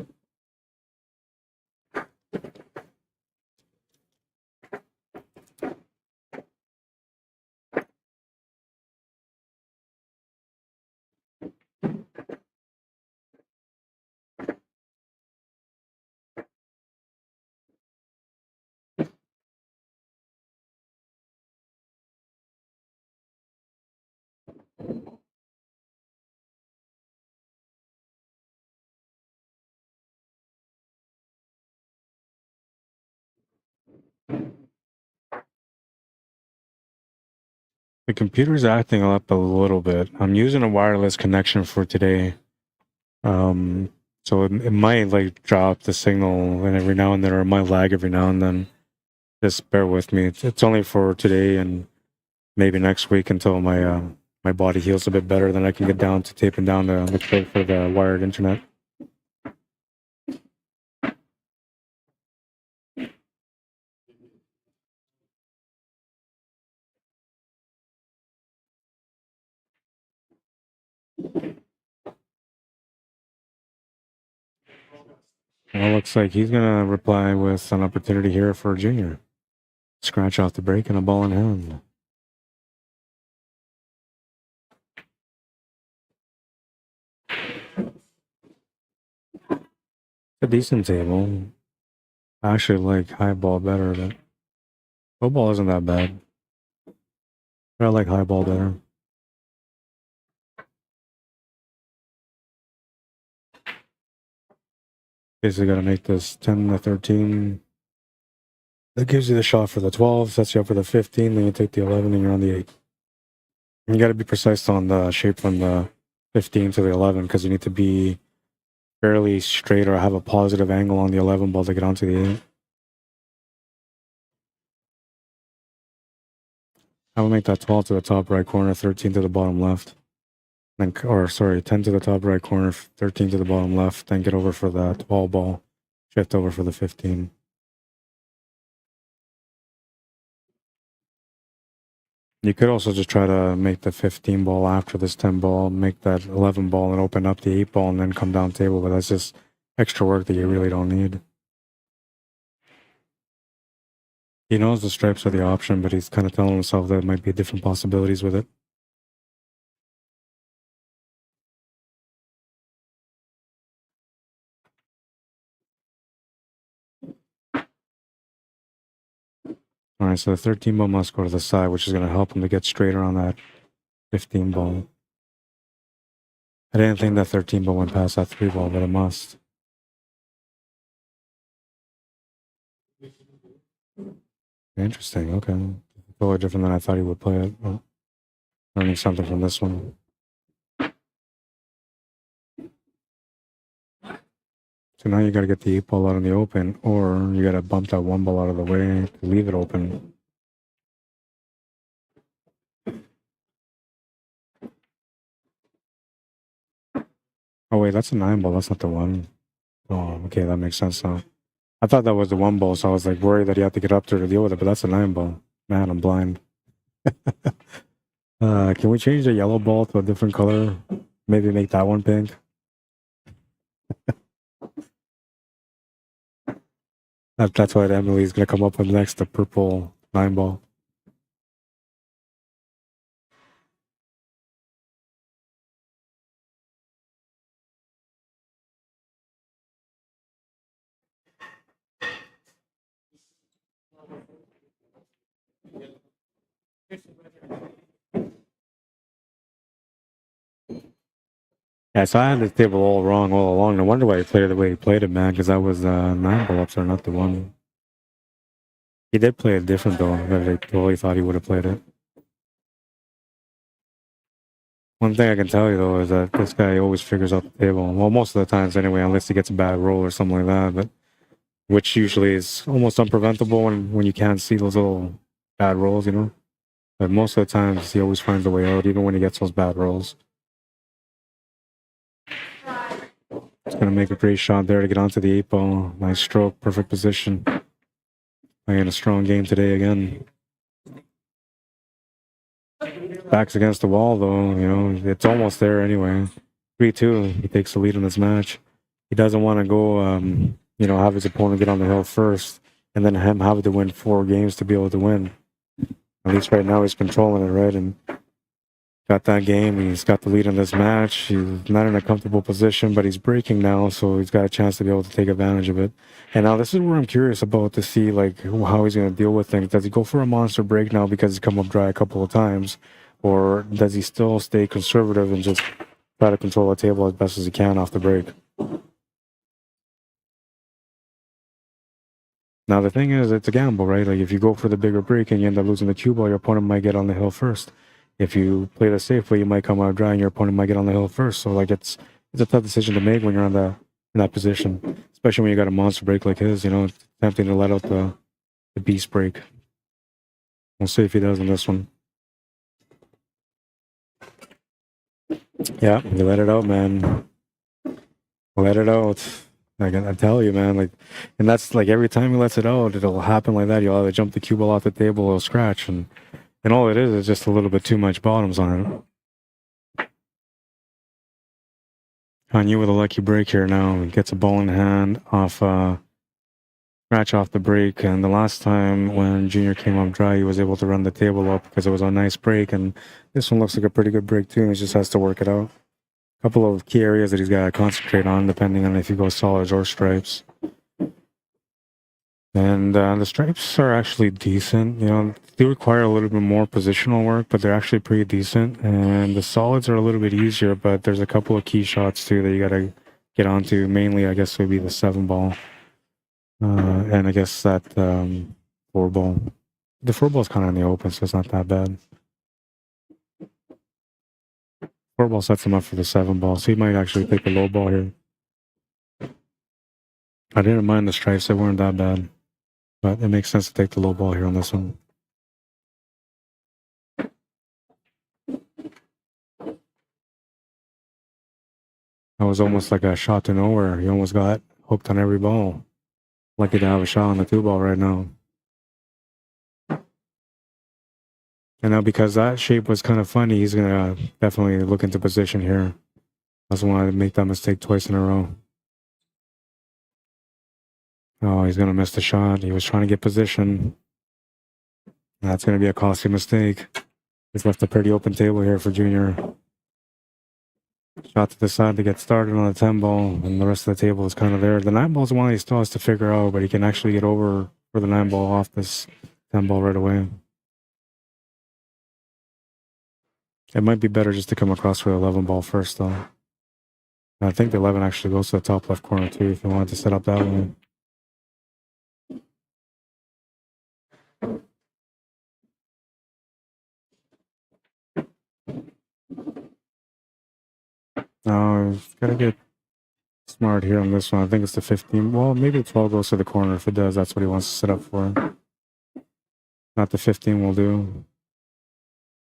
The computer's acting up a little bit. I'm using a wireless connection for today. So it might like drop the signal and every now and then, or it might lag every now and then. Just bear with me. It's only for today and maybe next week until my my body heals a bit better. Then I can get down to taping down the code for the wired internet. Well, looks like he's gonna reply with an opportunity here for Junior. Scratch off the break and a ball in hand. A decent table. I actually like high ball better, but low ball isn't that bad. But I like high ball better. Basically got to make this 10 to 13. That gives you the shot for the 12, sets you up for the 15, then you take the 11, and you're on the 8. And you got to be precise on the shape from the 15 to the 11 because you need to be fairly straight or have a positive angle on the 11 ball to get onto the 8. I will make that 12 to the top right corner, 13 to the bottom left. Then, or sorry, 10 to the top right corner, 13 to the bottom left. Then get over for the 12 ball, shift over for the 15. You could also just try to make the 15 ball after this 10 ball, make that 11 ball and open up the 8 ball and then come down table, but that's just extra work that you really don't need. He knows the stripes are the option, but he's kind of telling himself that it might be different possibilities with it. All right, so the 13 ball must go to the side, which is going to help him to get straighter on that 15 ball. I didn't think that 13 ball went past that 3 ball, but it must. Interesting, okay. Totally different than I thought he would play it. Well, learning something from this one. So now you got to get the 8 ball out in the open, or you got to bump that 1 ball out of the way to leave it open. Oh wait, that's a 9 ball. That's not the 1. Oh, okay, that makes sense now. I thought that was the 1 ball, so I was like worried that you have to get up there to deal with it, but that's a 9 ball. Man, I'm blind. Can we change the yellow ball to a different color? Maybe make that one pink. That's what Emily's gonna come up with next, the purple 9 ball. Yeah, so I had this table all wrong all along. No wonder why he played it the way he played it, man, because that was 9 ball ups, or not the 1. He did play it different, though. I totally thought he would have played it. One thing I can tell you, though, is that this guy always figures out the table. Well, most of the times anyway, unless he gets a bad roll or something like that, but which usually is almost unpreventable when you can't see those little bad rolls, you know? But most of the times, he always finds a way out, even when he gets those bad rolls. He's going to make a great shot there to get onto the 8 ball. Nice stroke, perfect position. Playing a strong game today again. Back's against the wall, though. You know, it's almost there anyway. 3-2. He takes the lead in this match. He doesn't want to go, you know, have his opponent get on the hill first and then him have to win 4 games to be able to win. At least right now he's controlling it, right? And got that game. He's got the lead in this match. He's not in a comfortable position, but he's breaking now, so he's got a chance to be able to take advantage of it. And now this is where I'm curious about to see like how he's going to deal with things. Does he go for a monster break now because he's come up dry a couple of times, or does he still stay conservative and just try to control the table as best as he can off the break? Now the thing is, it's a gamble, right? Like if you go for the bigger break and you end up losing the cue ball, your opponent might get on the hill first. If you play the safe way, you might come out dry and your opponent might get on the hill first. So like it's a tough decision to make when you're in that position, especially when you got a monster break like his. You know, it's tempting to let out the beast break. We'll see if he does in this one. Yeah, you let it out, man. Let it out. I tell you, man. Like, and that's like every time he lets it out, it'll happen like that. You'll either jump the cue ball off the table or scratch, and all it is just a little bit too much bottoms on it. On you with a lucky break here now. He gets a ball in hand off scratch off the break, and the last time when Junior came up dry, he was able to run the table up because it was a nice break, and this one looks like a pretty good break too. He just has to work it out. A couple of key areas that he's got to concentrate on, depending on if he goes solids or stripes. And the stripes are actually decent. You know, they require a little bit more positional work, but they're actually pretty decent. And the solids are a little bit easier, but there's a couple of key shots too that you got to get onto. Mainly, I guess, would be the 7 ball. And I guess that 4 ball. The 4 ball is kind of in the open, so it's not that bad. 4 ball sets him up for the 7 ball, so he might actually take the low ball here. I didn't mind the stripes, they weren't that bad. But it makes sense to take the low ball here on this one. That was almost like a shot to nowhere. He almost got hooked on every ball. Lucky to have a shot on the 2 ball right now. And now because that shape was kind of funny, he's going to definitely look into position here. Doesn't want to make that mistake twice in a row. Oh, he's going to miss the shot. He was trying to get position. That's going to be a costly mistake. He's left a pretty open table here for Junior. Shot to the side to get started on the 10 ball, and the rest of the table is kind of there. The 9 ball is one he still has to figure out, but he can actually get over for the 9 ball off this 10 ball right away. It might be better just to come across for the 11 ball first, though. I think the 11 actually goes to the top left corner, too, if you wanted to set up that way. No, gotta get smart here on this one. I think it's the 15. Well, maybe the 12 goes to the corner. If it does, that's what he wants to set up for. Not the 15 will do.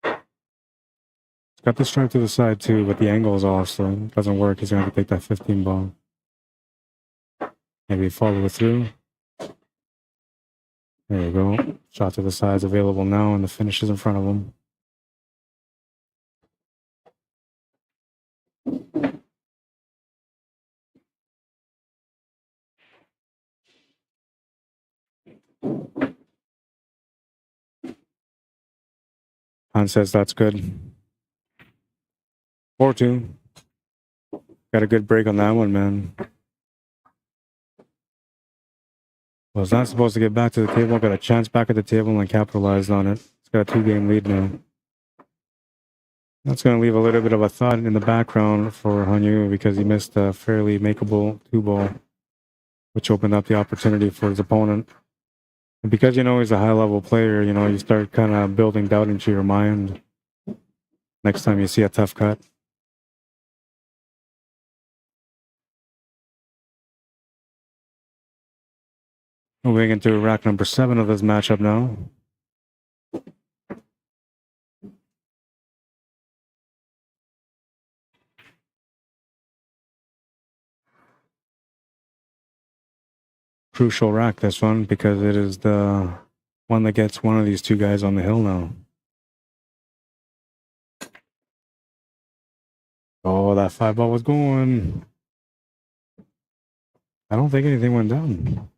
It's got the stripe to the side too, but the angle is off, so it doesn't work. He's gonna have to take that 15 ball. Maybe follow it through. There you go. Shot to the side is available now, and the finish is in front of him. Han says that's good. 4-2. Got a good break on that one, man. Was not supposed to get back to the table. Got a chance back at the table and capitalized on it. It's got a 2-game lead now. That's going to leave a little bit of a thought in the background for Hanyu because he missed a fairly makeable 2 ball, which opened up the opportunity for his opponent. And because you know he's a high-level player, you know, you start kind of building doubt into your mind next time you see a tough cut. Moving into rack number 7 of this matchup now. Crucial rack, this one, because it is the one that gets one of these 2 guys on the hill now. Oh, that 5 ball was going. I don't think anything went down.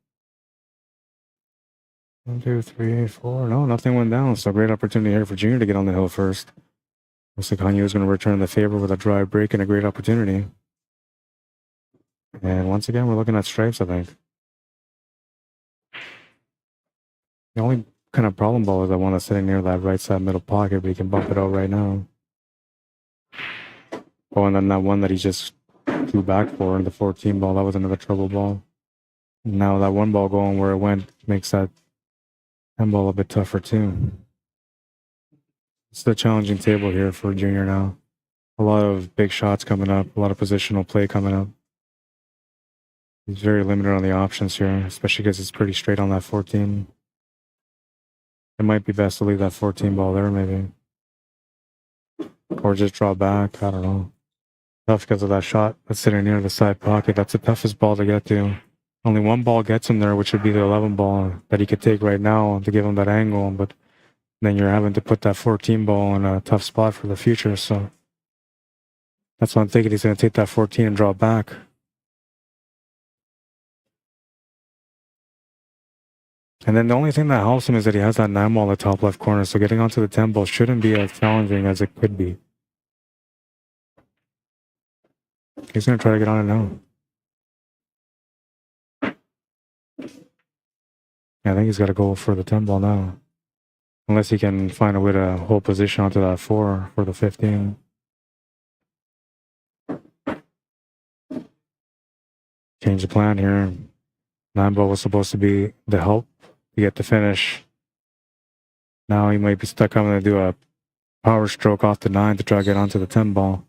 1, 2, 3, 4. No, nothing went down. So great opportunity here for Junior to get on the hill first. Looks like Hanyu is going to return the favor with a drive break and a great opportunity. And once again, we're looking at stripes, I think. The only kind of problem ball is the one that's sitting near that right side middle pocket, but he can bump it out right now. Oh, and then that one that he just drew back for, the 14 ball, that was another trouble ball. Now that 1 ball going where it went makes that 10 ball a bit tougher too. It's the challenging table here for Junior now. A lot of big shots coming up, a lot of positional play coming up. He's very limited on the options here, especially because it's pretty straight on that 14. It might be best to leave that 14 ball there, maybe. Or just draw back, I don't know. Tough because of that shot that's sitting near the side pocket. That's the toughest ball to get to. Only 1 ball gets him there, which would be the 11 ball that he could take right now to give him that angle. But then you're having to put that 14 ball in a tough spot for the future. So that's why I'm thinking he's going to take that 14 and draw back. And then the only thing that helps him is that he has that 9 ball in the top left corner. So getting onto the 10 ball shouldn't be as challenging as it could be. He's going to try to get on it now. Yeah, I think he's got to go for the 10 ball now. Unless he can find a way to hold position onto that 4 for the 15. Change the plan here. 9-ball was supposed to be the help to get the finish. Now he might be stuck having to do a power stroke off the 9 to try to get onto the 10-ball.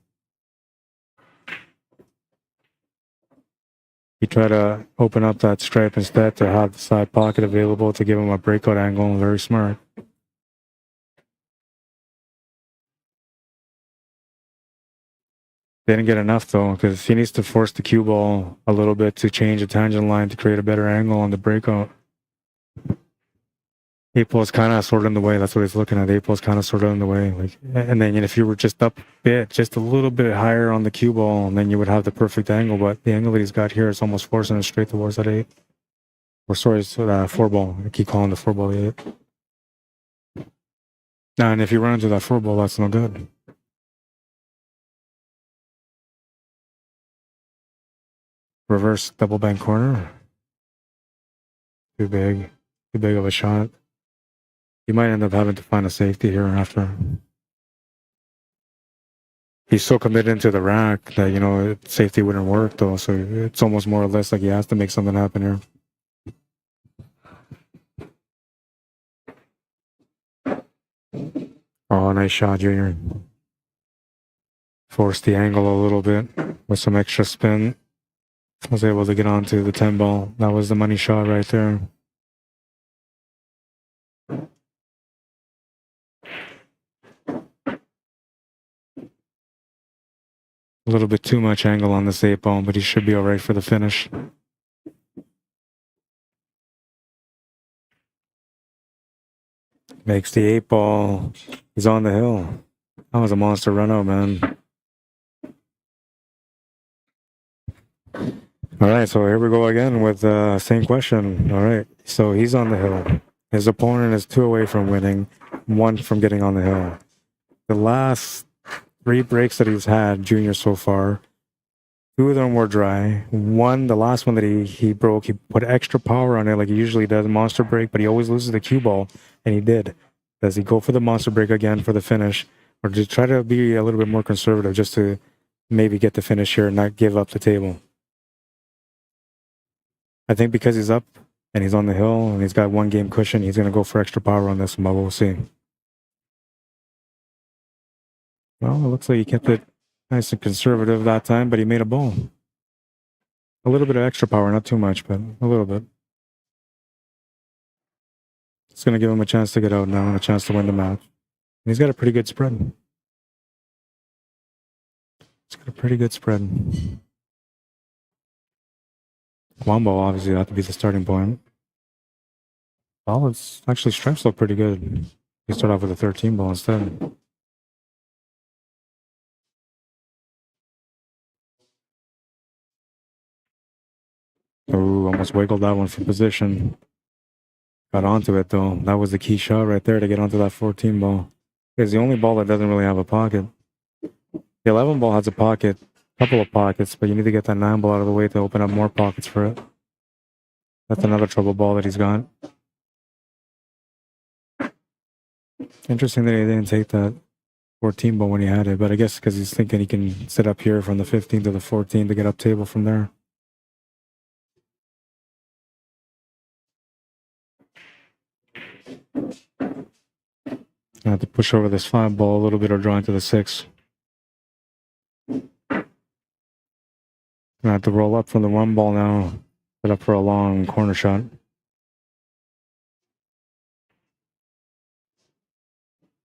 He tried to open up that stripe instead to have the side pocket available to give him a breakout angle. Very smart. Didn't get enough though, because he needs to force the cue ball a little bit to change the tangent line to create a better angle on the breakout. 8-ball is kind of sort of in the way. That's what he's looking at. 8-ball is kind of sort of in the way. Like, and then if you were just up a bit, just a little bit higher on the cue ball, and then you would have the perfect angle. But the angle that he's got here is almost forcing it straight towards that 8. Or sorry, it's 4-ball. I keep calling the 4-ball the 8. Now, and if you run into that 4-ball, that's no good. Reverse double bank corner. Too big of a shot. You might end up having to find a safety here after. He's so committed to the rack that, you know, safety wouldn't work though. So it's almost more or less like he has to make something happen here. Oh, nice shot, Junior. Forced the angle a little bit with some extra spin. Was able to get onto the 10-ball. That was the money shot right there. A little bit too much angle on this 8-ball, but he should be all right for the finish. Makes the 8-ball. He's on the hill. That was a monster run out, man. All right, so here we go again with the same question. All right, so he's on the hill. His opponent is 2 away from winning, 1 from getting on the hill. The last 3 breaks that he's had, Junior, so far, 2 of them were dry. One, the last one that he broke, he put extra power on it like he usually does, monster break, but he always loses the cue ball, and he did. Does he go for the monster break again for the finish, or to try to be a little bit more conservative just to maybe get the finish here and not give up the table? I think because he's up and he's on the hill and he's got 1 game cushion, he's going to go for extra power on this one, but we'll see. Well, it looks like he kept it nice and conservative that time, but he made a ball. A little bit of extra power, not too much, but a little bit. It's going to give him a chance to get out now and a chance to win the match. And he's got a pretty good spread. He's got a pretty good spread. Wombo obviously have to be the starting point. Well, it's actually stripes look pretty good. You start off with a 13 ball instead. Oh, almost wiggled that one for position. Got onto it though. That was the key shot right there to get onto that 14 ball. It's the only ball that doesn't really have a pocket. The 11 ball has a pocket. Couple of pockets, but you need to get that 9 ball out of the way to open up more pockets for it. That's another trouble ball that he's got. Interesting that he didn't take that 14 ball when he had it, but I guess because he's thinking he can sit up here from the 15 to the 14 to get up table from there. I have to push over this 5 ball a little bit or draw into the 6. I have to roll up from the 1 ball now. Set up for a long corner shot.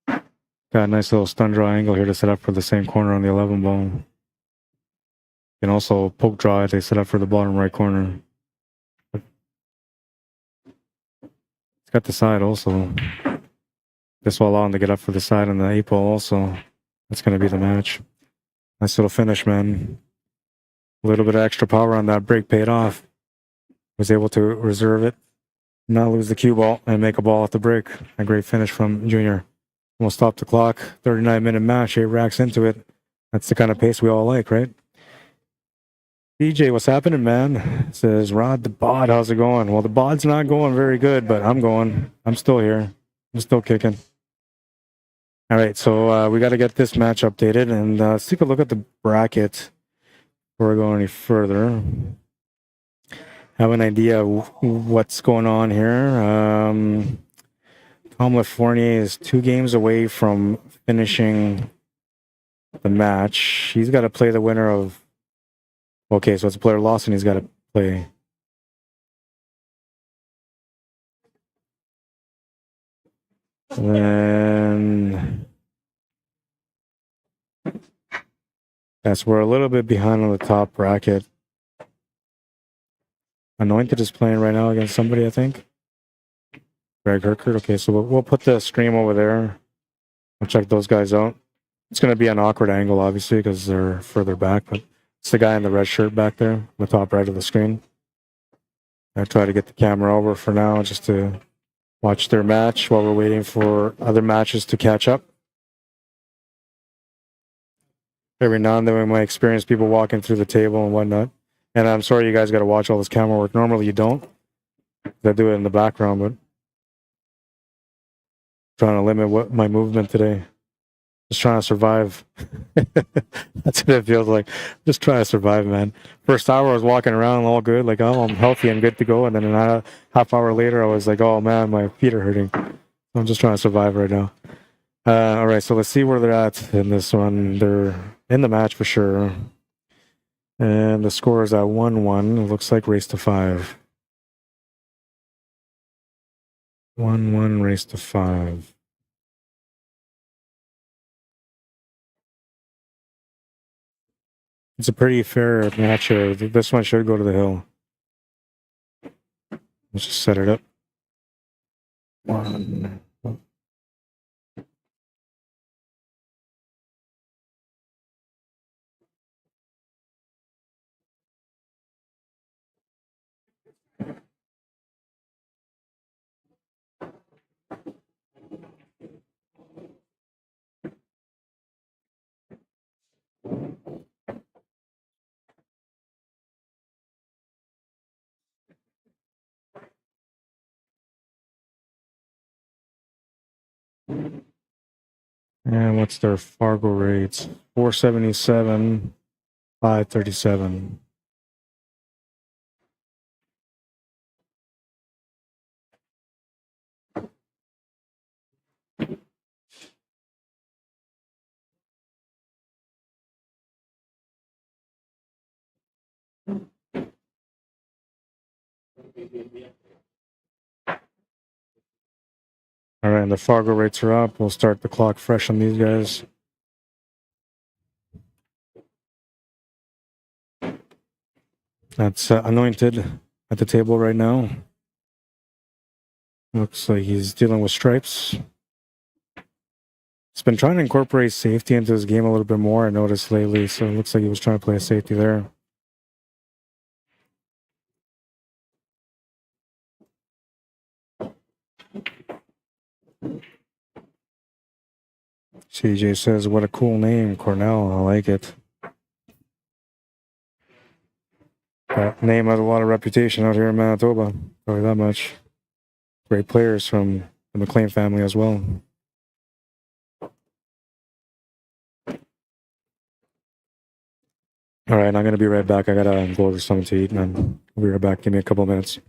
Got a nice little stun draw angle here to set up for the same corner on the 11 ball. You can also poke draw it. They set up for the bottom right corner. It's got the side also. This will allow him to get up for the side on the 8 ball also. That's going to be the match. Nice little finish, man. A little bit of extra power on that break paid off. Was able to reserve it, not lose the cue ball, and make a ball off the break. A great finish from Junior. We'll stop the clock. 39-minute match. 8 racks into it. That's the kind of pace we all like, right? DJ, what's happening, man? Says, Rod the bod, how's it going? Well, the bod's not going very good, but I'm going. I'm still here. I'm still kicking. All right, so we got to get this match updated, and let's take a look at the bracket before we go any further. have an idea what's going on here. Tom Lefornier is 2 games away from finishing the match. He's got to play the winner of. Okay, so it's player Lawson. He's got to play. And yes, we're a little bit behind on the top bracket. Anointed is playing right now against somebody, I think. Greg Herkert. Okay, so we'll put the stream over there. I'll check those guys out. It's going to be an awkward angle, obviously, because they're further back, but it's the guy in the red shirt back there, on the top right of the screen. I try to get the camera over for now just to watch their match while we're waiting for other matches to catch up. Every now and then we might experience people walking through the table and whatnot. And I'm sorry you guys got to watch all this camera work. Normally you don't. I do it in the background, but trying to limit my movement today. Just trying to survive. That's what it feels like. Just trying to survive, man. First hour I was walking around all good, like, oh, I'm healthy and good to go. And then a half hour later I was like, oh man, my feet are hurting. I'm just trying to survive right now. All right, so let's see where they're at in this one. They're in the match for sure. And the score is at 1-1. It looks like race to 5. 1-1 race to 5. It's a pretty fair match here. This one should go to the hill. Let's just set it up. 1. And what's their FARGO rates? 477, 537. All right, and the FARGO rates are up. We'll start the clock fresh on these guys. That's Anointed at the table right now. Looks like he's dealing with stripes. He's been trying to incorporate safety into his game a little bit more, I noticed lately, so it looks like he was trying to play a safety there. CJ says, what a cool name, Cornell. I like it. That name has a lot of reputation out here in Manitoba. Probably that much. Great players from the McLean family as well. All right, I'm going to be right back. I got to go over something to eat, and I'll be right back. Give me a couple of minutes.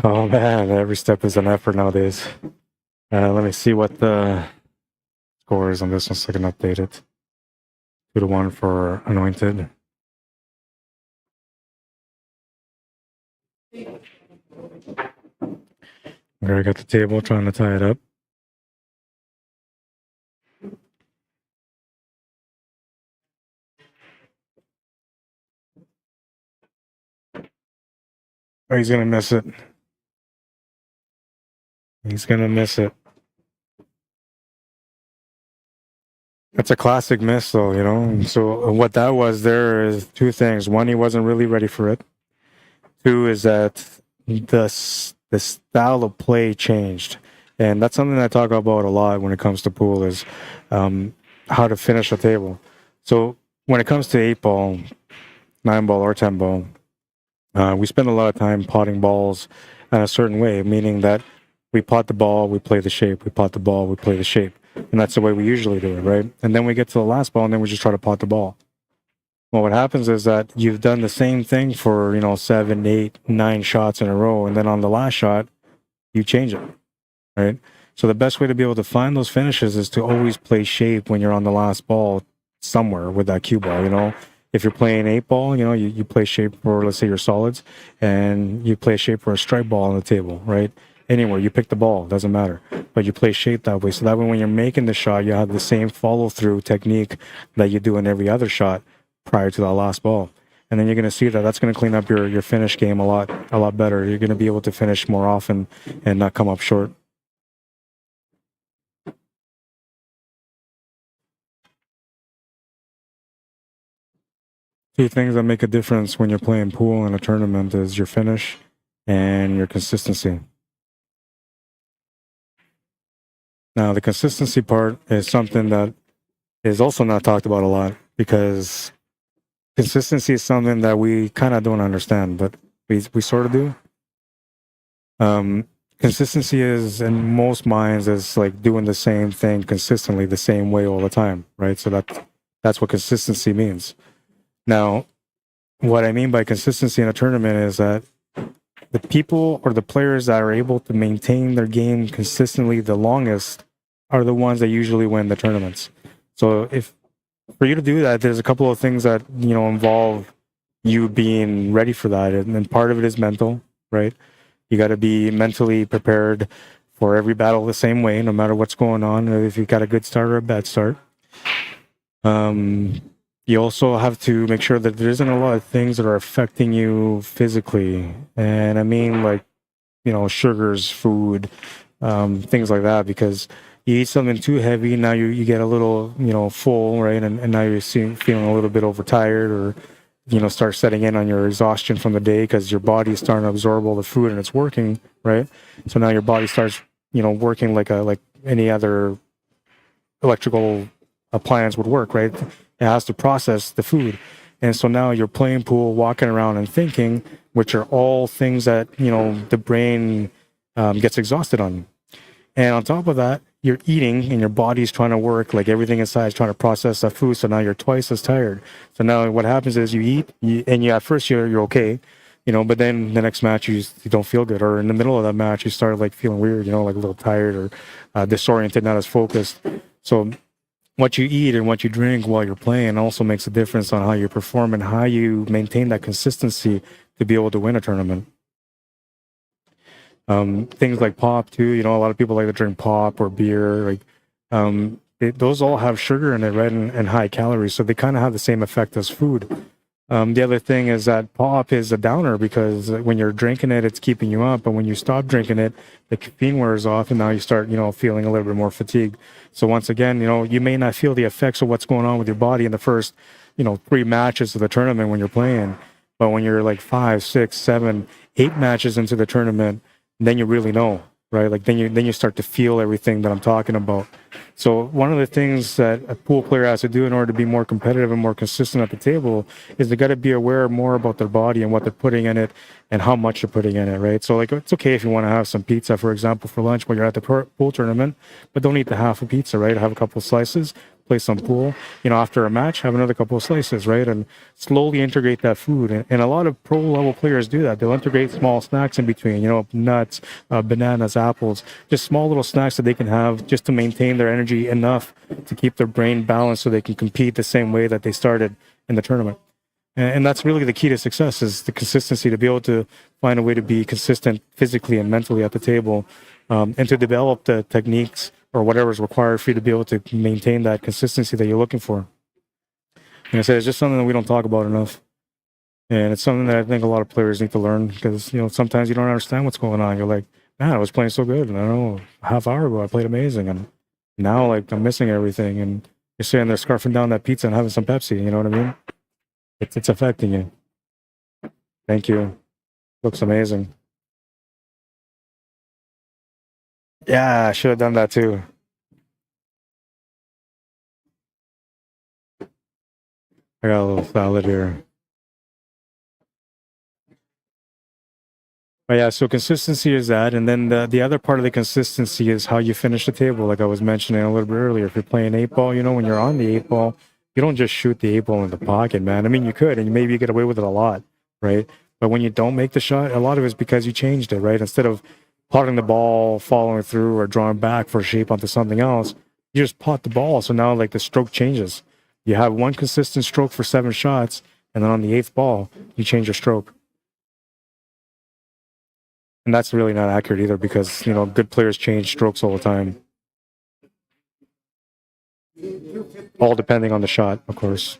Oh man, every step is an effort nowadays. Let me see what the score is on this one so I can update it. 2-1 for Anointed. Gary got the table trying to tie it up. Oh, he's gonna miss it. He's gonna miss it. That's a classic miss, though, you know. So what that was there is two things. One, he wasn't really ready for it. Two is that the style of play changed, and that's something I talk about a lot when it comes to pool is how to finish a table. So when it comes to 8-ball, 9-ball, or 10-ball, we spend a lot of time potting balls in a certain way, meaning that we pot the ball, we play the shape. We pot the ball, we play the shape. And that's the way we usually do it, right? And then we get to the last ball, and then we just try to pot the ball. Well, what happens is that you've done the same thing for, 7, 8, 9 shots in a row, and then on the last shot, you change it, right? So the best way to be able to find those finishes is to always play shape when you're on the last ball somewhere with that cue ball, If you're playing 8-ball, you play shape for, let's say, your solids, and you play shape for a strike ball on the table, right? Anywhere, you pick the ball, doesn't matter. But you play shape that way. So that way when you're making the shot, you have the same follow-through technique that you do in every other shot prior to that last ball. And then you're going to see that that's going to clean up your finish game a lot better. You're going to be able to finish more often and not come up short. Two things that make a difference when you're playing pool in a tournament is your finish and your consistency. Now, the consistency part is something that is also not talked about a lot because consistency is something that we kind of don't understand, but we sort of do. Consistency is, in most minds, is like doing the same thing consistently, the same way all the time, right? So that's what consistency means. Now, what I mean by consistency in a tournament is that the people or the players that are able to maintain their game consistently the longest are the ones that usually win the tournaments. So if for you to do that, there's a couple of things that, you know, involve you being ready for that. And then part of it is mental, right? You got to be mentally prepared for every battle the same way, no matter what's going on, if you've got a good start or a bad start. You also have to make sure that there isn't a lot of things that are affecting you physically. And I mean, like, you know, sugars, food, things like that, because you eat something too heavy, now you get a little, you know, full, right? And now you're feeling a little bit overtired, or, you know, start setting in on your exhaustion from the day because your body is starting to absorb all the food and it's working, right? So now your body starts, you know, working like any other electrical appliance would work, right? It has to process the food. And so now you're playing pool, walking around and thinking, which are all things that, you know, the brain gets exhausted on. And on top of that, you're eating and your body's trying to work, like everything inside is trying to process that food. So now you're twice as tired. So now what happens is you eat and at first you're okay, you know, but then the next match you don't feel good. Or in the middle of that match, you start like feeling weird, you know, like a little tired or disoriented, not as focused. So what you eat and what you drink while you're playing also makes a difference on how you perform and how you maintain that consistency to be able to win a tournament. Things like pop too, you know, a lot of people like to drink pop or beer, like those all have sugar in it, right, and high calories, so they kind of have the same effect as food. The other thing is that pop is a downer because when you're drinking it, it's keeping you up, but when you stop drinking it, the caffeine wears off, and now you start, you know, feeling a little bit more fatigued. So once again, you know, you may not feel the effects of what's going on with your body in the first, you know, 3 matches of the tournament when you're playing, but when you're like 5, 6, 7, 8 matches into the tournament, then you really know, right? Like then you start to feel everything that I'm talking about. So one of the things that a pool player has to do in order to be more competitive and more consistent at the table is they got to be aware more about their body and what they're putting in it and how much you're putting in it, right? So like it's okay if you want to have some pizza, for example, for lunch while you're at the pool tournament, but don't eat the half a pizza, right? Have a couple of slices, play some pool, you know, after a match, have another couple of slices, right? And slowly integrate that food. And a lot of pro level players do that. They'll integrate small snacks in between, you know, nuts, bananas, apples, just small little snacks that they can have just to maintain their energy enough to keep their brain balanced so they can compete the same way that they started in the tournament. And that's really the key to success, is the consistency, to be able to find a way to be consistent physically and mentally at the table, and to develop the techniques or whatever is required for you to be able to maintain that consistency that you're looking for. Like I said, it's just something that we don't talk about enough. And it's something that I think a lot of players need to learn, because, you know, sometimes you don't understand what's going on. You're like, man, I was playing so good, and I don't know, a half hour ago I played amazing, and now like I'm missing everything, and you're sitting there scarfing down that pizza and having some Pepsi, you know what I mean? It's affecting you. Thank you. Looks amazing. Yeah, I should have done that too. I got a little salad here. But yeah, so consistency is that. And then the other part of the consistency is how you finish the table, like I was mentioning a little bit earlier. If you're playing 8-ball, you know, when you're on the 8-ball, you don't just shoot the 8-ball in the pocket, man. I mean, you could, and maybe you get away with it a lot, right? But when you don't make the shot, a lot of it is because you changed it, right? Instead of potting the ball, following through, or drawing back for shape onto something else, you just pot the ball. So now, like, the stroke changes. You have one consistent stroke for 7 shots, and then on the 8th ball, you change your stroke. And that's really not accurate either, because, you know, good players change strokes all the time. All depending on the shot, of course.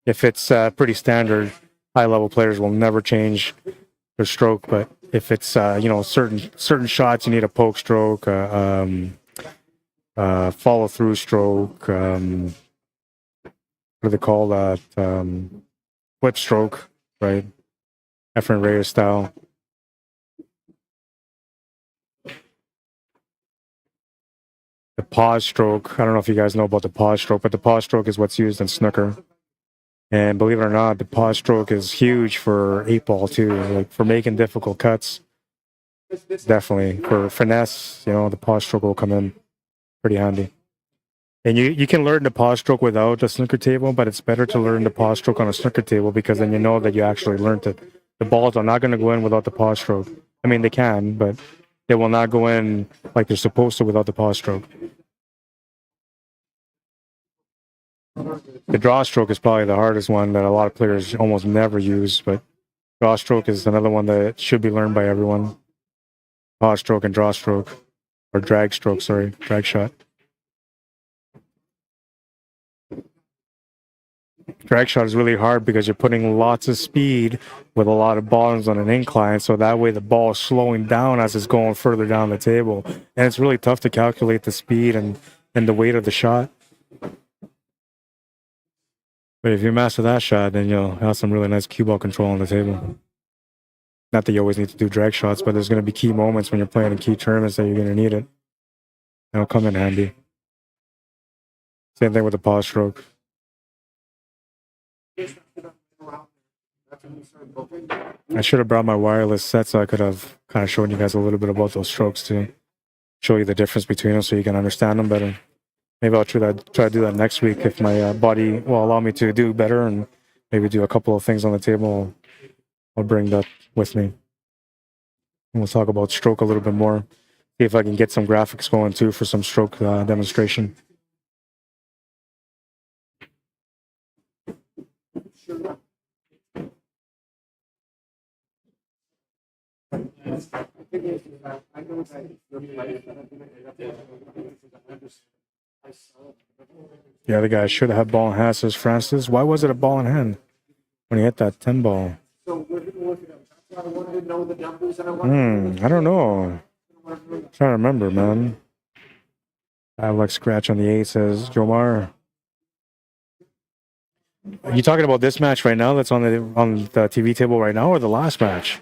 If it's pretty standard, high-level players will never change their stroke. But if it's you know, certain shots, you need a poke stroke, follow-through stroke. What do they call that? Flip stroke, right? Efren Reyes style. The pause stroke, I don't know if you guys know about the pause stroke, but the pause stroke is what's used in snooker. And believe it or not, the pause stroke is huge for 8-ball too, like for making difficult cuts. Definitely. For finesse, you know, the pause stroke will come in pretty handy. And you can learn the pause stroke without a snooker table, but it's better to learn the pause stroke on a snooker table, because then you know that you actually learned it. The balls are not going to go in without the pause stroke. I mean, they can, but they will not go in like they're supposed to without the pause stroke. The draw stroke is probably the hardest one that a lot of players almost never use, but draw stroke is another one that should be learned by everyone. Pause stroke and draw stroke, or drag stroke, sorry, drag shot. Drag shot is really hard because you're putting lots of speed with a lot of bottoms on an incline, so that way the ball is slowing down as it's going further down the table. And it's really tough to calculate the speed and the weight of the shot. But if you master that shot, then you'll have some really nice cue ball control on the table. Not that you always need to do drag shots, but there's going to be key moments when you're playing in key tournaments that you're going to need it. It'll come in handy. Same thing with the pause stroke. I should have brought my wireless set so I could have kind of shown you guys a little bit about those strokes too. Show you the difference between them so you can understand them better. Maybe I'll try to do that next week if my body will allow me to do better and maybe do a couple of things on the table. I'll bring that with me. And we'll talk about stroke a little bit more. See if I can get some graphics going too for some stroke demonstration. Yeah, the guy should have had ball in hand, says Francis. Why was it a ball in hand when he hit that 10 ball? I wanted to know the numbers and I don't know. I'm trying to remember, man. I have like scratch on the 8, says Jomar. Are you talking about this match right now that's on the TV table right now, or the last match?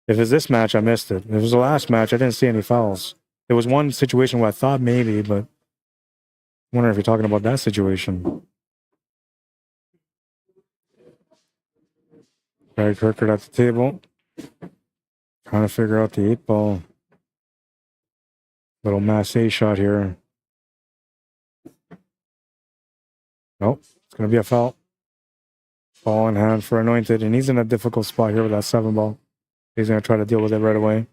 If it's this match, I missed it. If it was the last match, I didn't see any fouls. There was one situation where I thought maybe, but I wonder if you're talking about that situation. Right, Herkert at the table. Trying to figure out the 8 ball. Little masse shot here. Nope, it's going to be a foul. Ball in hand for Anointed, and he's in a difficult spot here with that 7 ball. He's going to try to deal with it right away.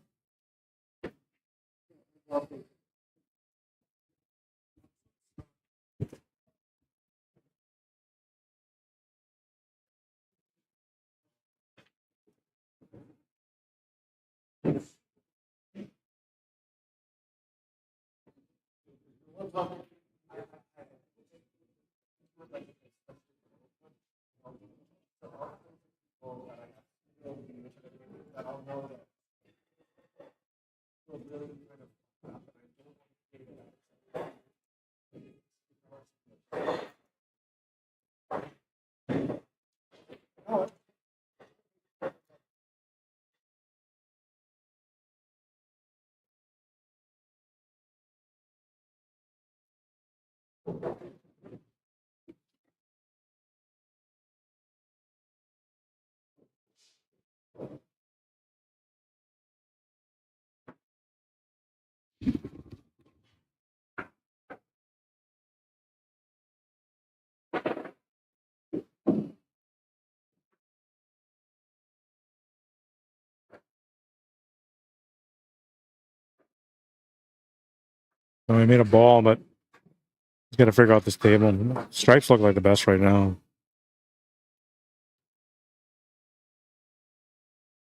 So he made a ball, but he's got to figure out this table. Stripes look like the best right now.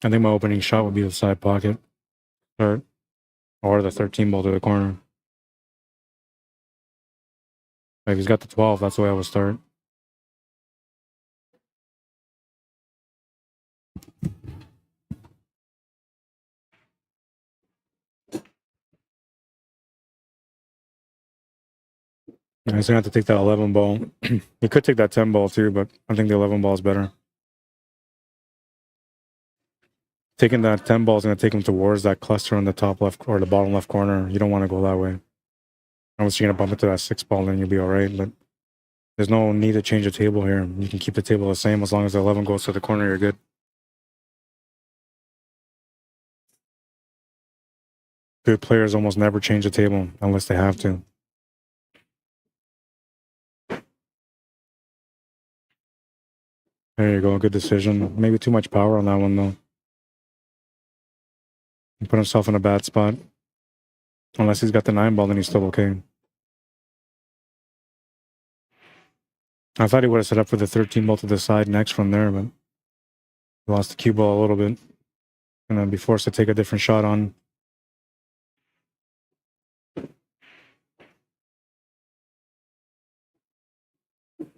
I think my opening shot would be the side pocket. Or the 13 ball to the corner. If he's got the 12, that's the way I would start. He's gonna have to take that 11 ball. He could take that 10 ball too, but I think the 11 ball is better. Taking that 10 ball is gonna take him towards that cluster on the top left or the bottom left corner. You don't want to go that way. Unless you're gonna bump into that 6 ball, then you'll be all right. But there's no need to change the table here. You can keep the table the same as long as the 11 goes to the corner. You're good. Good players almost never change the table unless they have to. There you go. Good decision. Maybe too much power on that one, though. He put himself in a bad spot. Unless he's got the 9 ball, then he's still okay. I thought he would have set up for the 13 ball to the side next from there, but he lost the cue ball a little bit. And then be forced to take a different shot on.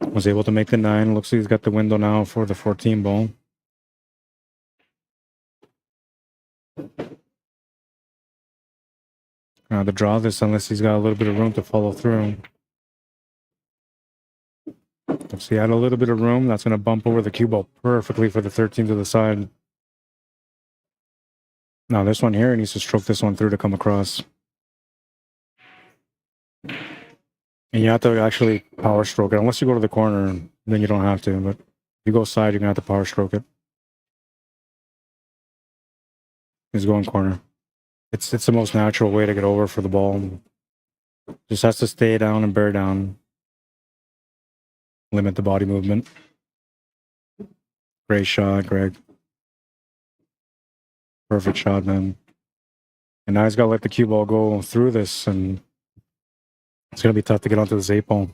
Was able to make the 9. Looks like he's got the window now for the 14 ball. The draw this unless he's got a little bit of room to follow through. If he had a little bit of room, that's going to bump over the cue ball perfectly for the 13 to the side. Now this one here, he needs to stroke this one through to come across. And you have to actually power stroke it. Unless you go to the corner, then you don't have to. But if you go side, you're going to have to power stroke it. He's going corner. It's the most natural way to get over for the ball. Just has to stay down and bear down. Limit the body movement. Great shot, Greg. Perfect shot, man. And now he's got to let the cue ball go through this, and it's going to be tough to get onto this 8 ball.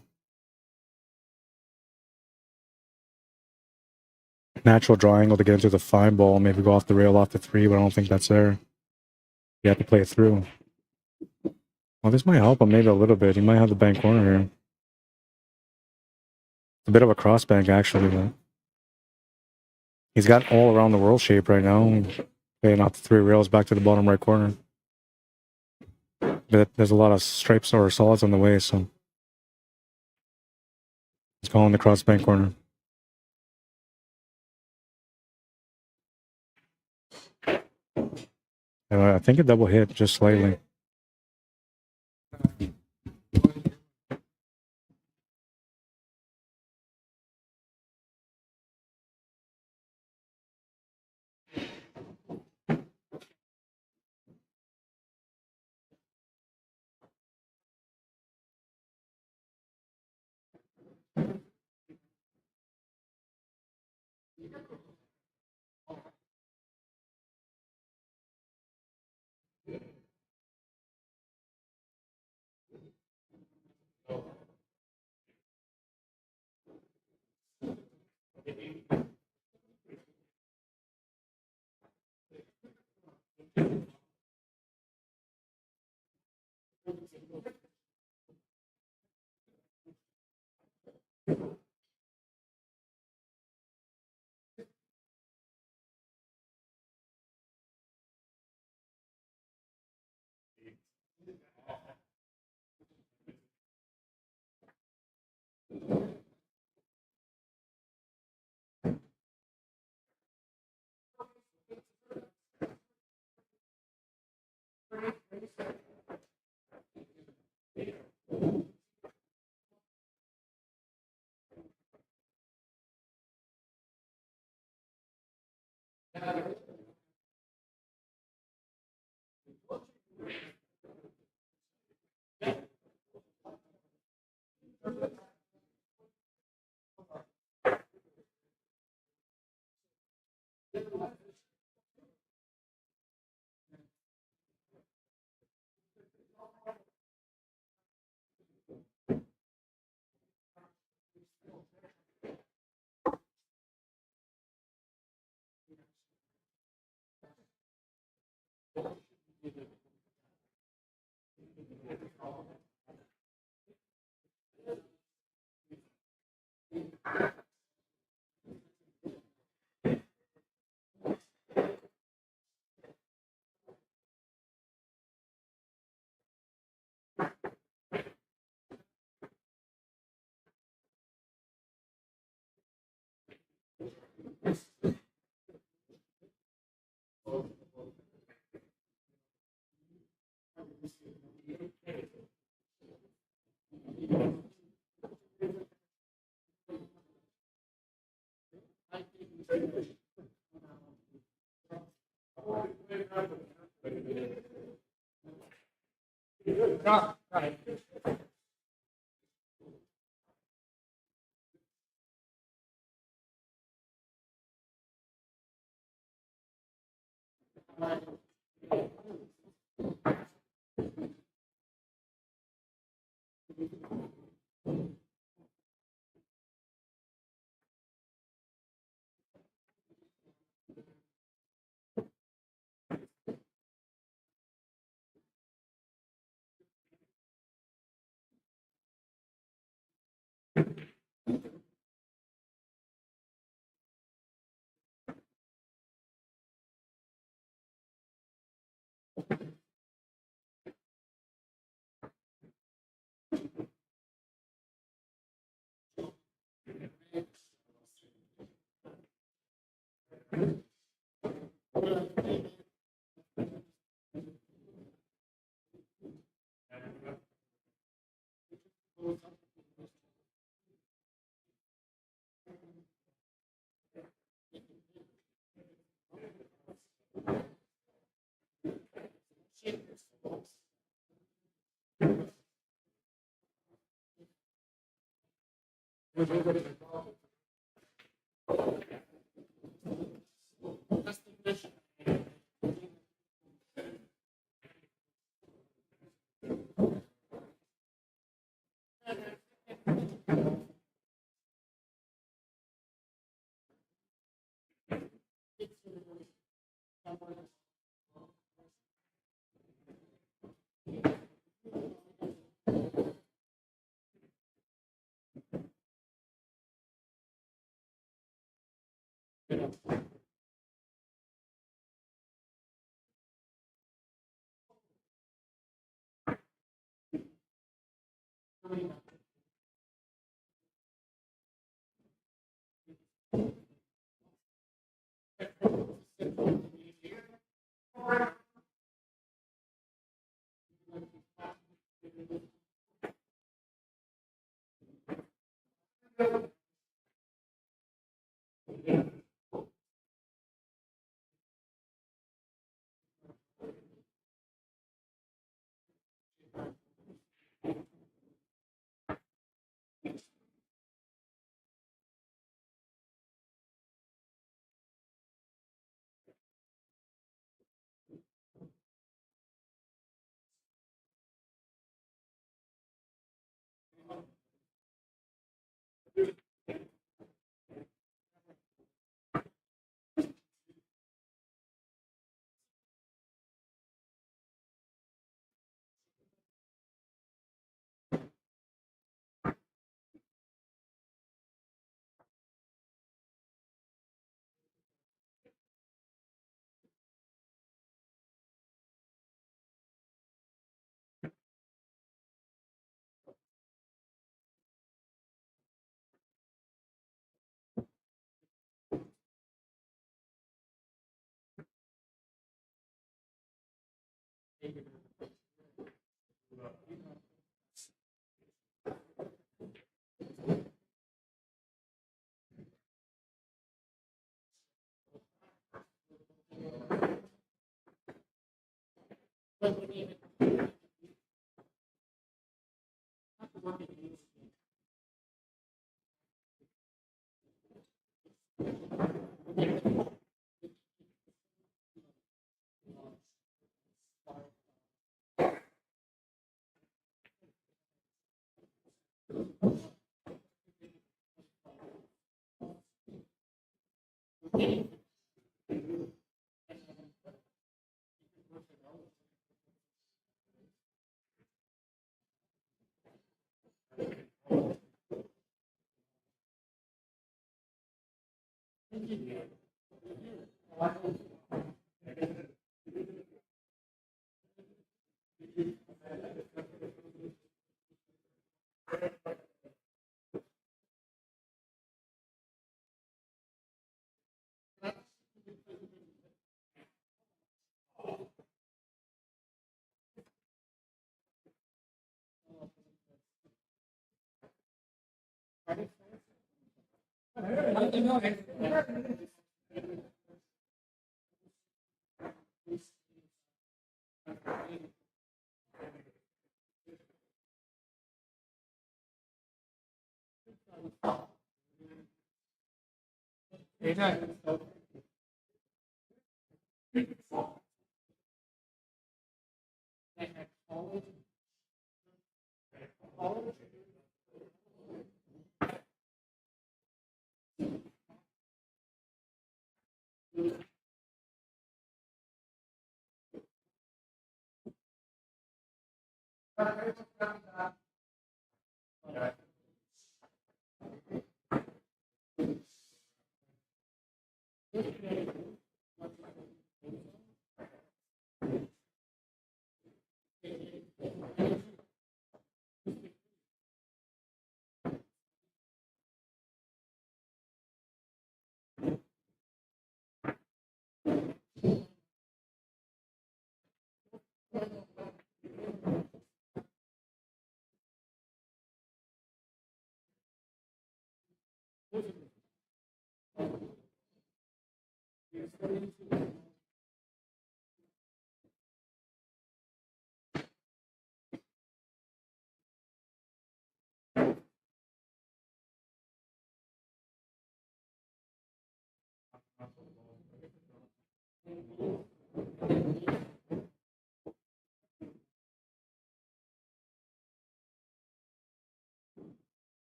Natural draw angle to get into the 5 ball, maybe go off the rail off the 3, but I don't think that's there. You have to play it through. Well, this might help him maybe a little bit. He might have the bank corner here. It's a bit of a cross bank, actually, but he's got all around the world shape right now. Playing off the 3 rails back to the bottom right corner. But there's a lot of stripes or solids on the way, so he's calling the cross bank corner. I think a double hit just slightly.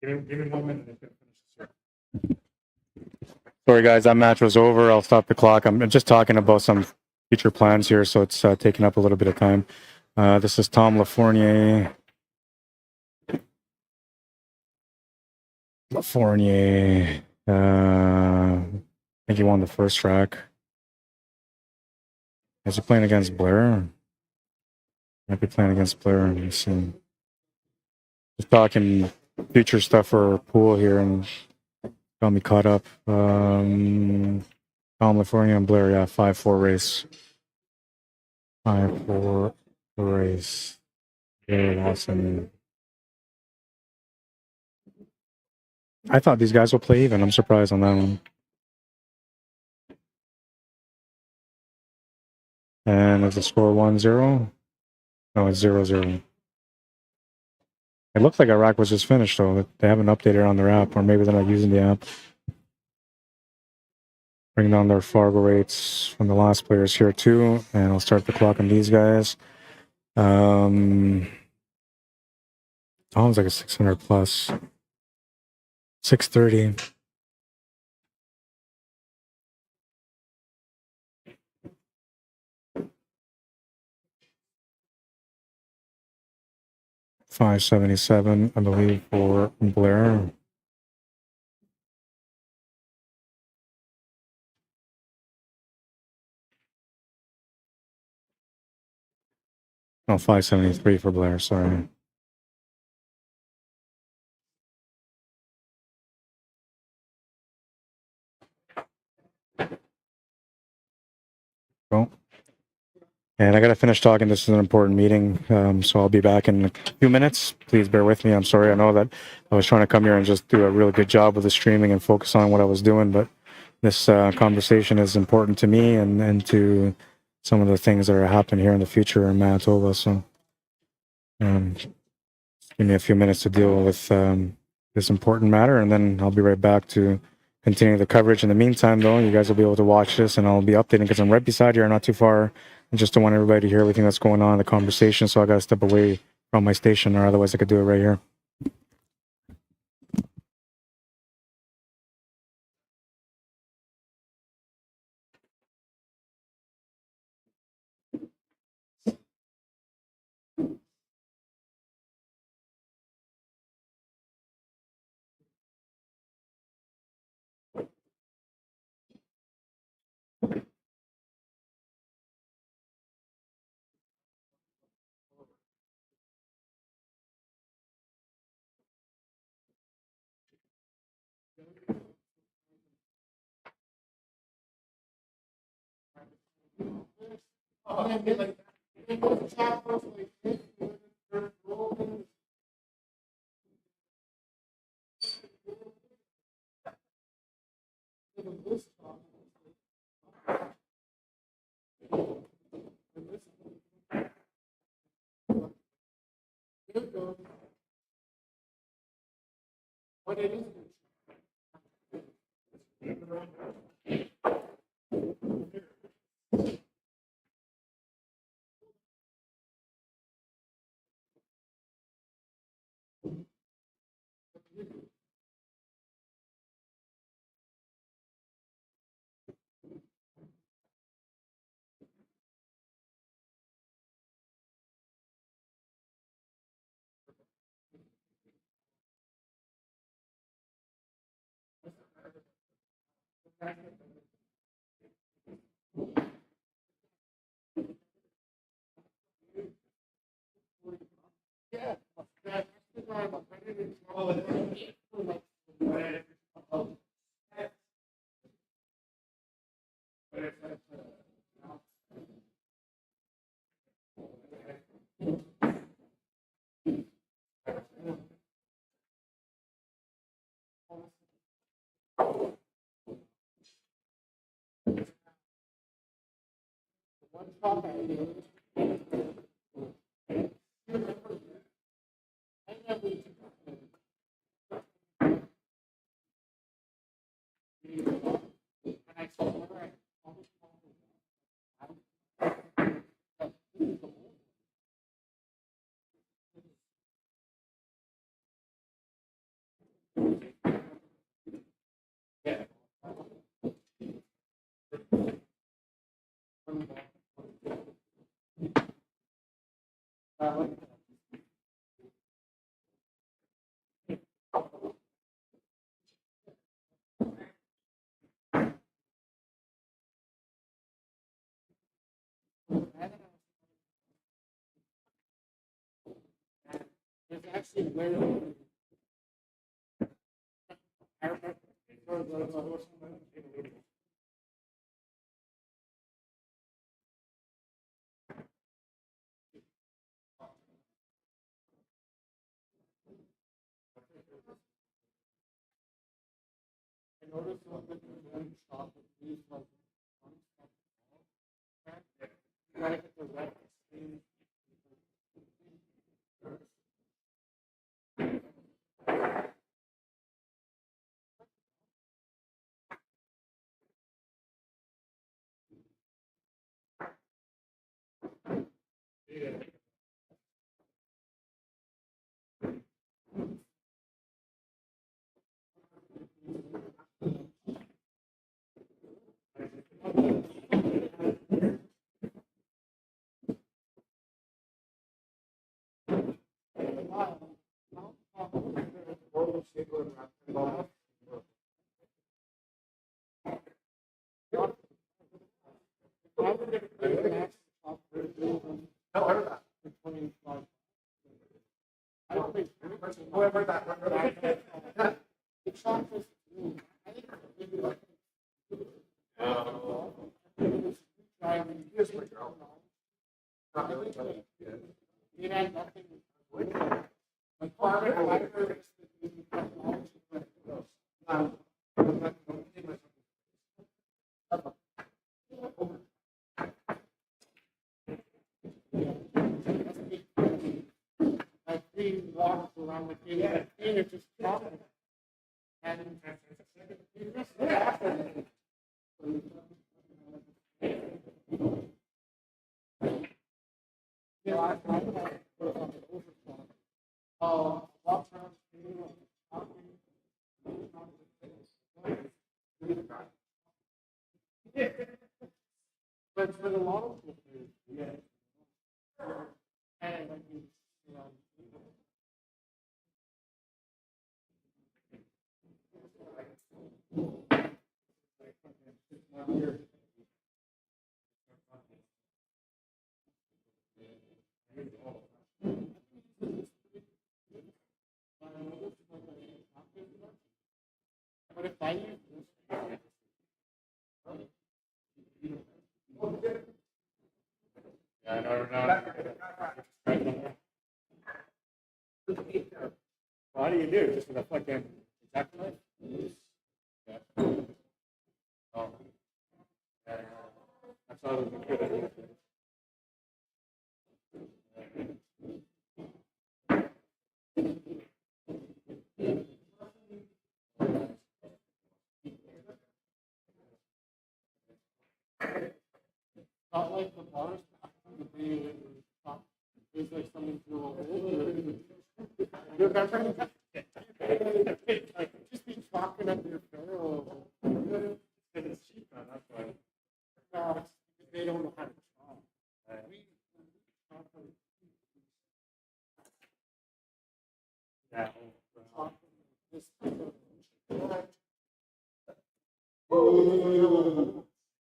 Give me 1 minute. I'm gonna finish this here. Sorry, guys, that match was over. I'll stop the clock. I'm just talking about some future plans here, so it's taking up a little bit of time. This is Tom Lafournier. I think he won the first track. Is he playing against Blair? Might be playing against Blair. Just talking future stuff for pool here, and got me caught up. California and Blair, yeah, 5-4 race. 5-4 race. Very Lawson. I thought these guys will play even. I'm surprised on that one. And is the score 1-0? No, it's 0-0. It looks like Iraq was just finished, though. They haven't updated on their app, or maybe they're not using the app. Bring down their FARGO rates from the last players here, too. And I'll start the clock on these guys. Tom's like a 600 plus. 630. $577, I believe, for Blair. No, 573 for Blair, sorry. Well, and I got to finish talking. This is an important meeting, so I'll be back in a few minutes. Please bear with me. I'm sorry. I know that I was trying to come here and just do a really good job with the streaming and focus on what I was doing, but this conversation is important to me and to some of the things that are happening here in the future in Manitoba. So give me a few minutes to deal with this important matter, and then I'll be right back to continue the coverage. In the meantime, though, you guys will be able to watch this, and I'll be updating because I'm right beside here, not too far. I just don't want everybody to hear everything that's going on in the conversation, so I got to step away from my station, or otherwise I could do it right here. noticed that the shot that used like you gotta get the right extreme. Whoever that walks around the game, it's just talking. And but for the long yeah. And you know, but if I use this, yeah, I know, what do you do? Just with a fucking exact knife? Yeah. Oh. Yeah. That's all we can do. Not like the bars back in the day that were top. There's like something to roll over. You remember? Just be chalking up your barrel. It's cheap, man. That's why. No, it's because they don't know how to chalk. Yeah.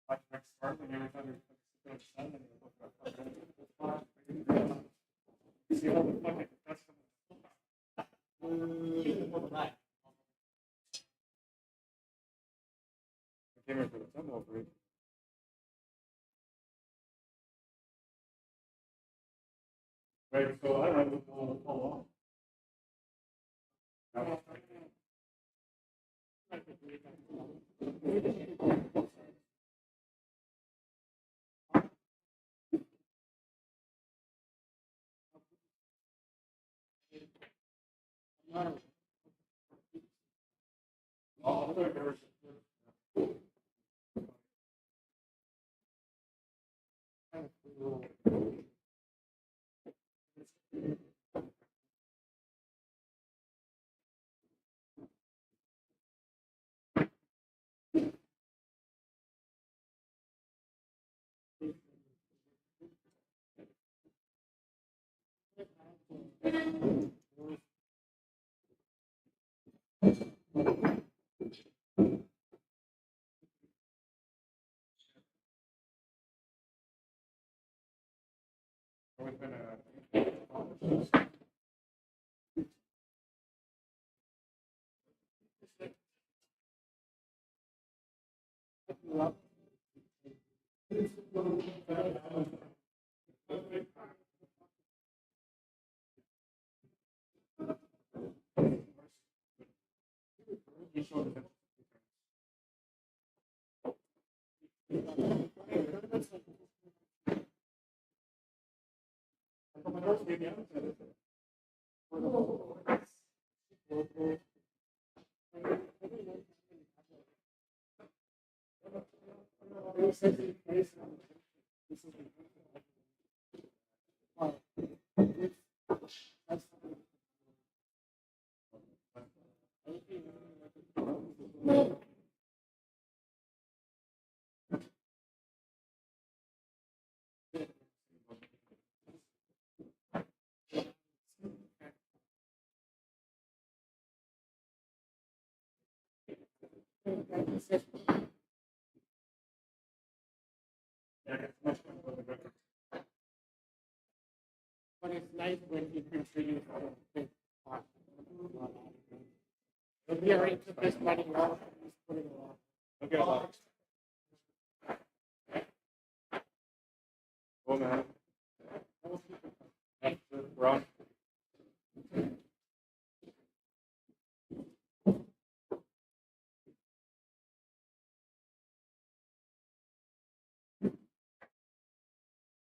Like next start, when every time you're see all the fucking right. I came here for the tumble break. Right, so I don't know how long. But it's nice when you can see you big pot. We already took this money off and just put it off. Okay. Oh, man. We're on.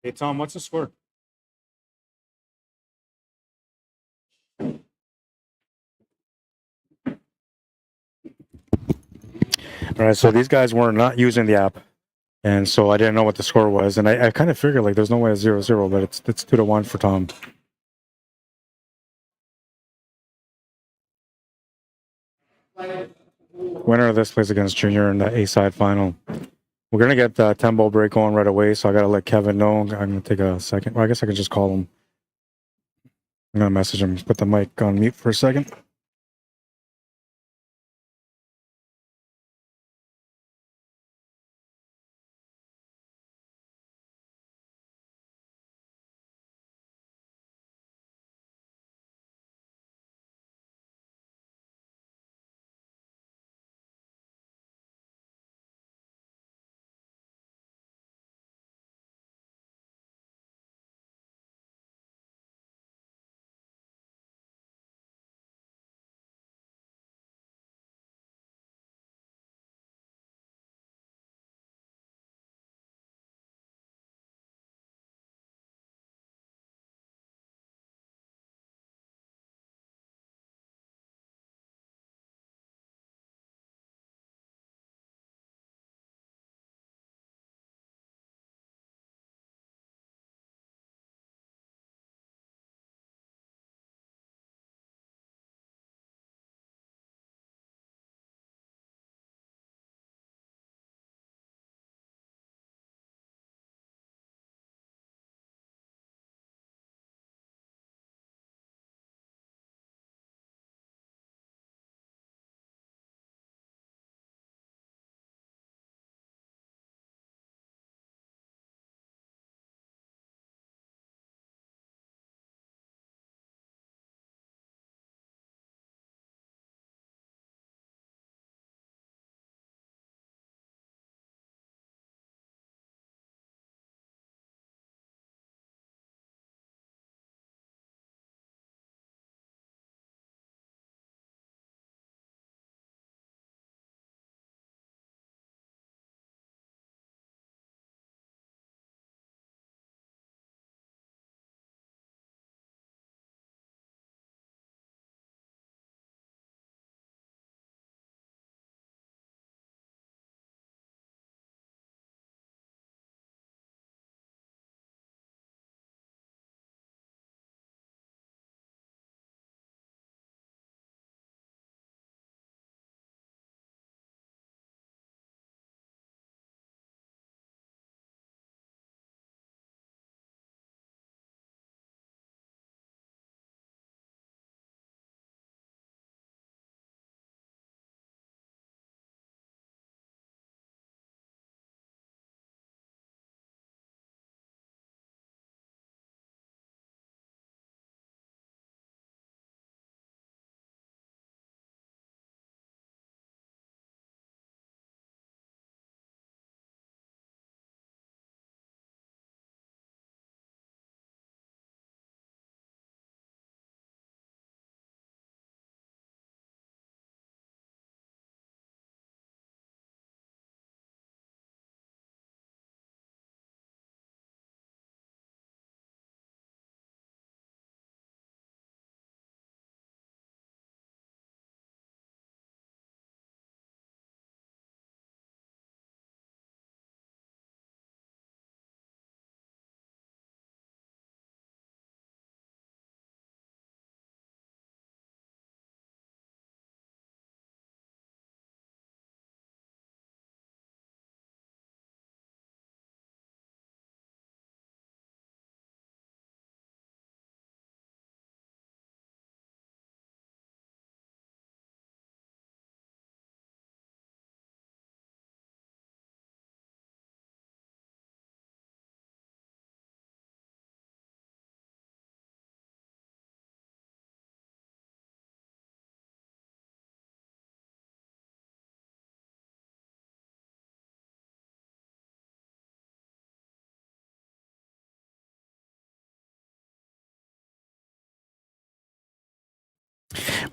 Hey, Tom, what's the score? All right, so these guys were not using the app, and so I didn't know what the score was, and I kind of figured like there's no way it's 0-0, but it's 2-1 for Tom. Winner of this plays against Junior in the A-side final. We're gonna get the 10-ball break going right away, so I gotta let Kevin know. I'm gonna take a second. Well, I guess I could just call him. I'm gonna message him. Put the mic on mute for a second.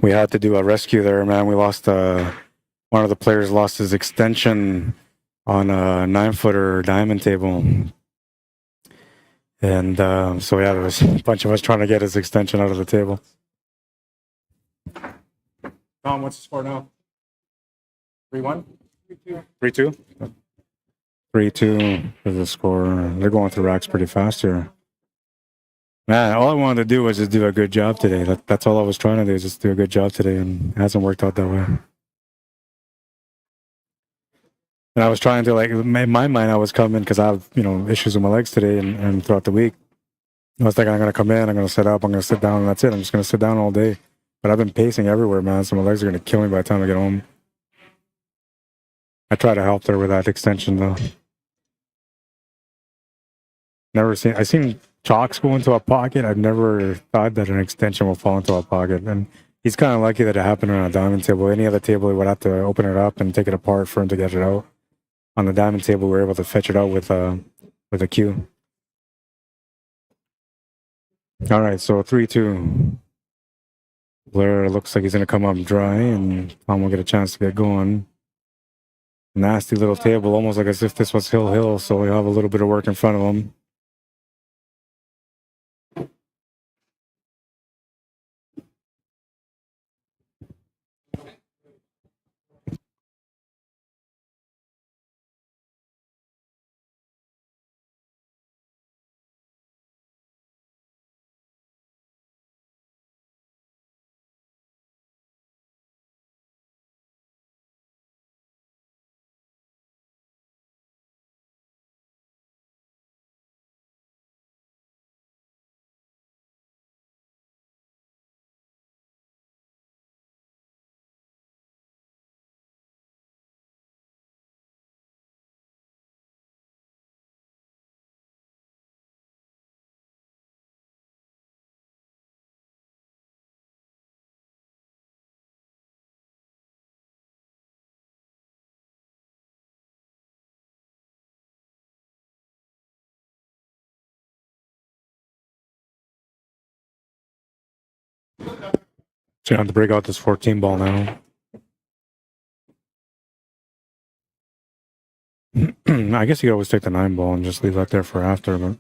We had to do a rescue there, man. We lost one of the players lost his extension on a 9-footer diamond table. And so yeah, there was a bunch of us trying to get his extension out of the table. Tom, what's the score now? 3-1? 3-2? 3-2 is the score. They're going through racks pretty fast here. Man, all I wanted to do was just do a good job today. That's all I was trying to do, is just do a good job today, and it hasn't worked out that way. And I was trying to, like, in my mind, I was coming because I have, you know, issues with my legs today and throughout the week. I was thinking I'm going to come in, I'm going to set up, I'm going to sit down, and that's it. I'm just going to sit down all day. But I've been pacing everywhere, man, so my legs are going to kill me by the time I get home. I try to help there with that extension, though. I've seen chalks go into a pocket. I've never thought that an extension will fall into a pocket. And he's kind of lucky that it happened on a diamond table. Any other table, he would have to open it up and take it apart for him to get it out. On the diamond table, we were able to fetch it out with a cue. All right, so 3-2. Blair looks like he's going to come up dry, and Tom will get a chance to get going. Nasty little table, almost like as if this was hill, so he'll have a little bit of work in front of him. So you have to break out this 14 ball now. I guess you could always take the 9 ball and just leave that there for after, but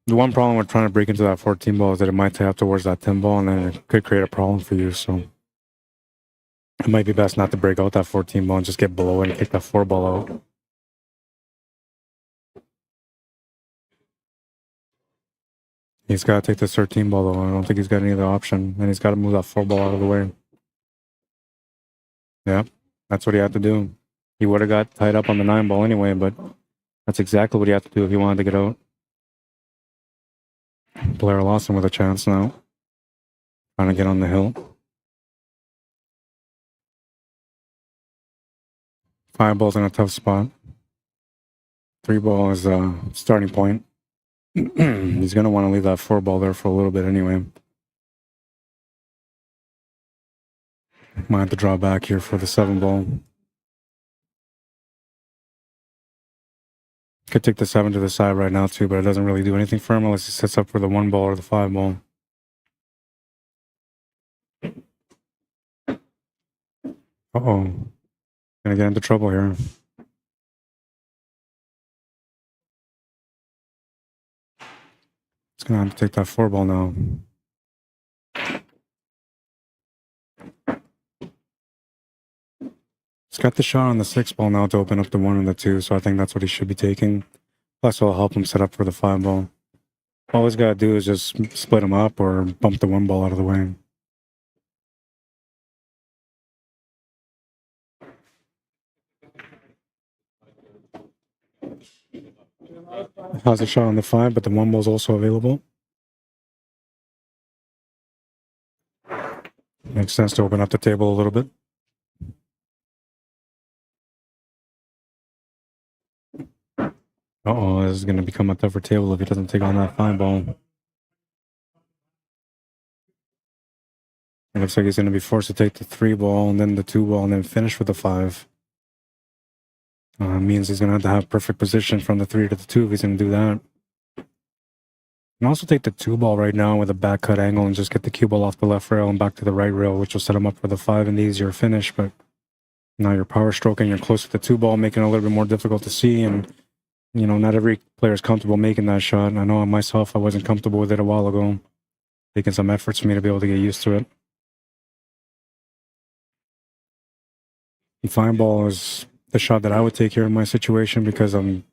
the one problem with trying to break into that 14 ball is that it might tap towards that 10 ball, and then it could create a problem for you. So it might be best not to break out that 14 ball and just get below it and kick that 4 ball out. He's got to take this 13 ball, though. I don't think he's got any other option. And he's got to move that 4 ball out of the way. Yeah, that's what he had to do. He would have got tied up on the 9 ball anyway, but that's exactly what he had to do if he wanted to get out. Blair Lawson with a chance now. Trying to get on the hill. 5 ball's in a tough spot. 3 ball is a starting point. He's going to want to leave that 4 ball there for a little bit anyway. Might have to draw back here for the 7 ball. Could take the 7 to the side right now too, but it doesn't really do anything for him unless he sets up for the 1 ball or the 5 ball. Uh-oh. Gonna get into trouble here. It's gonna have to take that 4 ball now. He's got the shot on the 6 ball now to open up the 1 and the 2, so I think that's what he should be taking. Plus, it'll help him set up for the 5 ball. All he's got to do is just split him up or bump the 1 ball out of the way. Has a shot on the 5, but the 1 ball's also available. Makes sense to open up the table a little bit. Uh-oh, this is going to become a tougher table if he doesn't take on that 5 ball. It looks like he's going to be forced to take the 3 ball and then the 2 ball and then finish with the 5. Means he's going to have perfect position from the 3 to the 2 if he's going to do that. can also take the 2-ball right now with a back cut angle and just get the cue ball off the left rail and back to the right rail, which will set him up for the 5 and the easier finish. But now you're power stroking, you're close to the 2-ball, making it a little bit more difficult to see. And, you know, not every player is comfortable making that shot. I know myself, I wasn't comfortable with it a while ago. Taking some efforts for me to be able to get used to it. The 5-ball is the shot that I would take here in my situation because I'm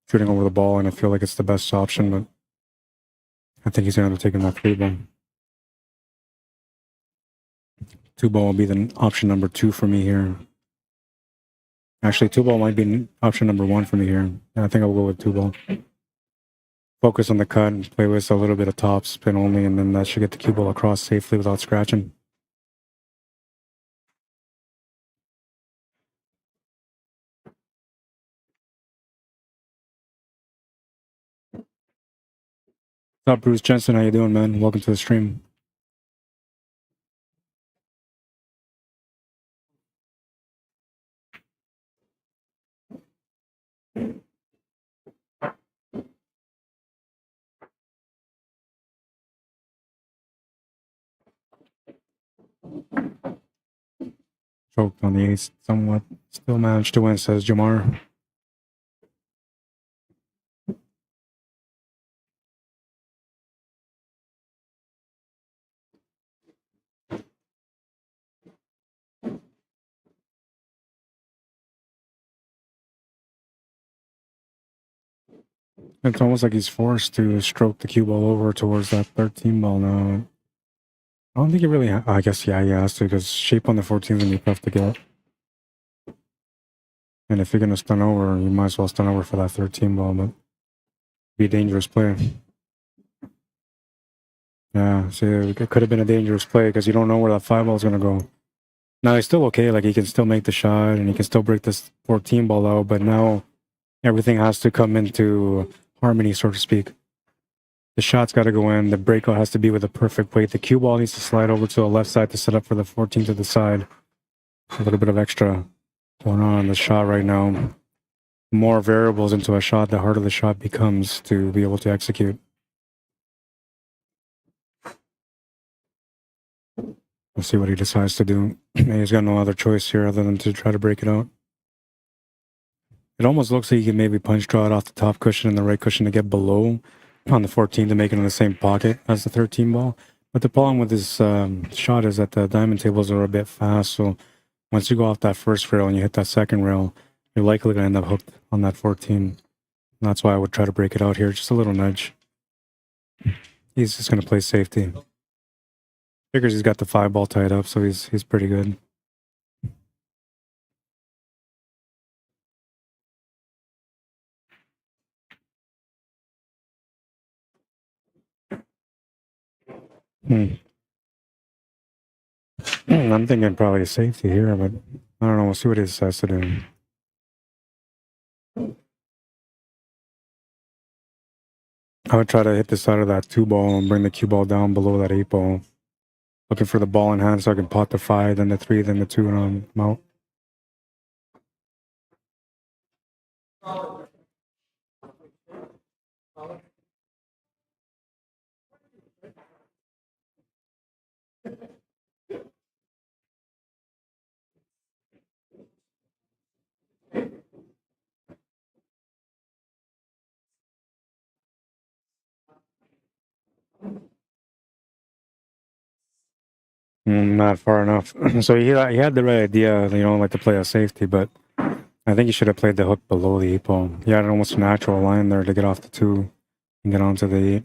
shooting over the ball and I feel like it's the best option, but I think he's going to end up taking that 3-ball. 2-ball will be the option number 2 for me here. Actually, 2-ball might be option number 1 for me here. And I think I'll go with 2-ball. Focus on the cut and play with a little bit of top spin only, and then that should get the cue ball across safely without scratching. What's up, Bruce Jensen? How you doing, man? Welcome to the stream. Choked on the ace somewhat. Still managed to win, says Jamar. It's almost like he's forced to stroke the cue ball over towards that 13 ball now. I don't think he really, I guess, yeah, he has to, because shape on the 14 is going to be tough to get. And if you're going to stun over, you might as well stun over for that 13 ball, but be a dangerous play. Yeah, see, it could have been a dangerous play because you don't know where that 5 ball is going to go. Now, he's still okay, like he can still make the shot and he can still break this 14 ball out, but now everything has to come into harmony, so to speak. The shot's got to go in. The breakout has to be with a perfect weight. The cue ball needs to slide over to the left side to set up for the 14 to the side. A little bit of extra going on the shot right now. More variables into a shot, the harder the shot becomes to be able to execute. We'll see what he decides to do. He's got no other choice here other than to try to break it out. It almost looks like he can maybe punch draw it off the top cushion and the right cushion to get below on the 14 to make it in the same pocket as the 13 ball. But the problem with this shot is that the diamond tables are a bit fast. So once you go off that first rail and you hit that second rail, you're likely going to end up hooked on that 14. And that's why I would try to break it out here. Just a little nudge. He's just going to play safety. Figures he's got the 5 ball tied up, so he's pretty good. I'm thinking probably safety here, but I don't know. We'll see what he decides to do. I would try to hit the side of that 2 ball and bring the cue ball down below that 8 ball. Looking for the ball in hand so I can pot the 5, then the 3, then the 2, and I'm out. Not far enough. So he had the right idea, you know, like to play a safety, but I think he should have played the hook below the 8 ball. He had almost a natural line there to get off the 2 and get onto the 8.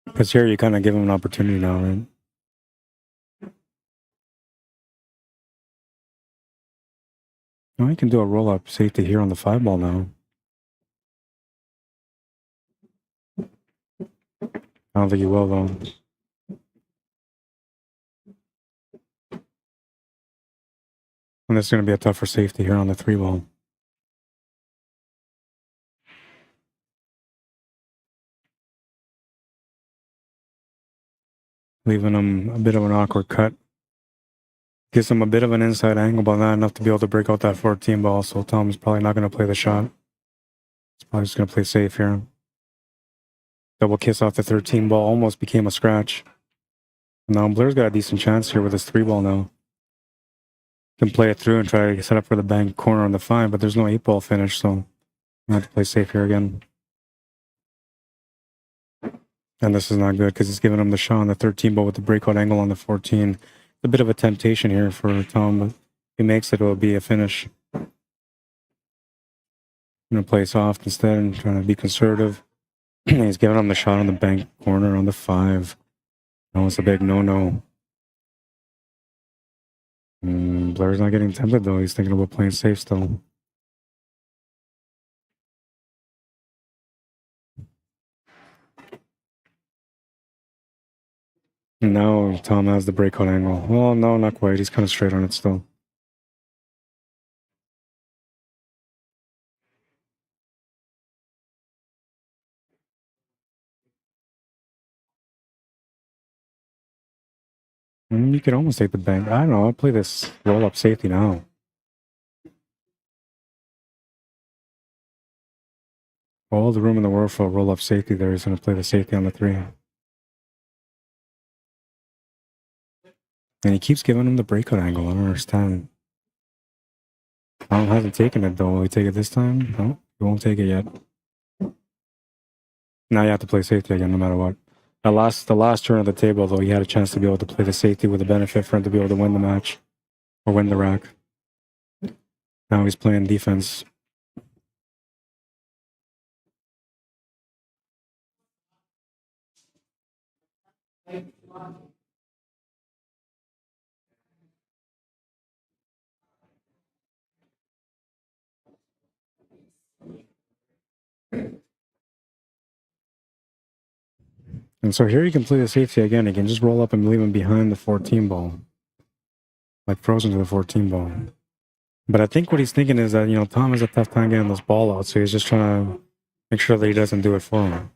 Because here you kind of give him an opportunity now, right? Oh, he can do a roll-up safety here on the 5 ball now. I don't think he will, though. And this is going to be a tougher safety here on the 3 ball. Leaving him a bit of an awkward cut. Gives him a bit of an inside angle, but not enough to be able to break out that 14 ball. So Tom's probably not going to play the shot. He's probably just going to play safe here. Double kiss off the 13 ball, almost became a scratch. Now Blair's got a decent chance here with his 3 ball now. Can play it through and try to set up for the bank corner on the 5, but there's no 8 ball finish, so I have to play safe here again. And this is not good because he's giving him the shot on the 13 ball with the breakout angle on the 14. It's a bit of a temptation here for Tom, but if he makes it, it'll be a finish. I'm going to play soft instead and trying to be conservative. He's giving him the shot on the bank corner on the 5. That was a big no-no. Blair's not getting tempted, though. He's thinking about playing safe still. Now Tom has the breakout angle. Well, no, not quite. He's kind of straight on it still. You could almost take the bank. I don't know. I'll play this roll-up safety now. All the room in the world for a roll-up safety there. He's going to play the safety on the 3. And he keeps giving him the breakout angle. I don't understand. Tom hasn't taken it, though. Will he take it this time? No, he won't take it yet. Now you have to play safety again, no matter what. The last turn of the table, though, he had a chance to be able to play the safety with a benefit for him to be able to win the match or win the rack. Now he's playing defense. And so here you can play the safety again. You can just roll up and leave him behind the 14 ball. Like frozen to the 14 ball. But I think what he's thinking is that, Tom has a tough time getting this ball out, so he's just trying to make sure that he doesn't do it for him.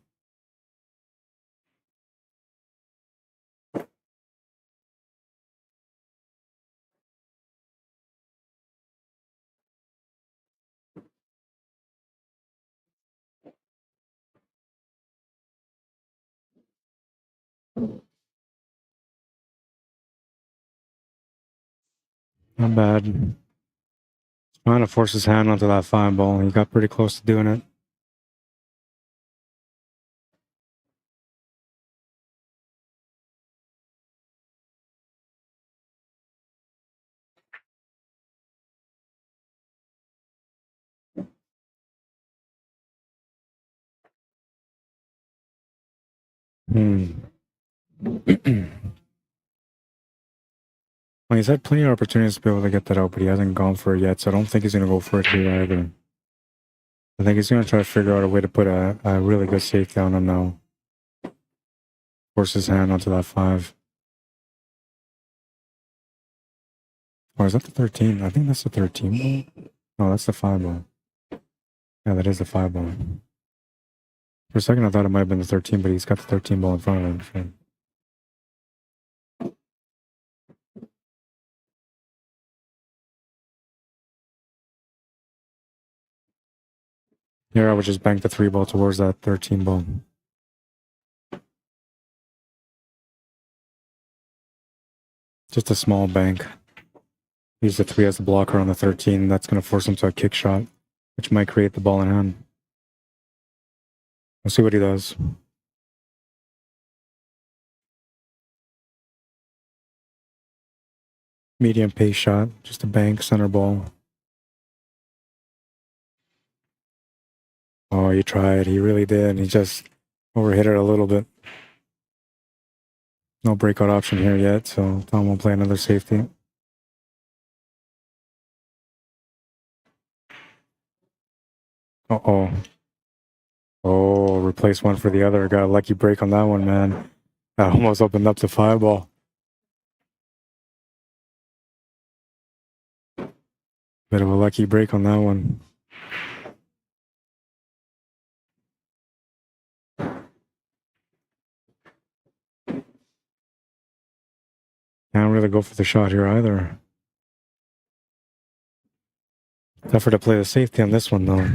Not bad. Trying to force his hand onto that 5 ball. He got pretty close to doing it. Well, he's had plenty of opportunities to be able to get that out, but he hasn't gone for it yet, so I don't think he's going to go for it here either. I think he's going to try to figure out a way to put a really good safety on him now. Force his hand onto that 5. Or is that the 13? I think that's the 13 ball. No, that's the 5 ball. Yeah, that is the 5 ball. For a second, I thought it might have been the 13, but he's got the 13 ball in front of him. Here, I would just bank the 3 ball towards that 13 ball. Just a small bank. Use the 3 as the blocker on the 13. That's going to force him to a kick shot, which might create the ball in hand. We'll see what he does. Medium pace shot, just a bank, center ball. Oh, he tried. He really did. He just overhit it a little bit. No breakout option here yet, so Tom will play another safety. Uh-oh. Oh, replace one for the other. Got a lucky break on that one, man. That almost opened up the 5 ball. Bit of a lucky break on that one. Can't really go for the shot here either. Tougher to play the safety on this one, though.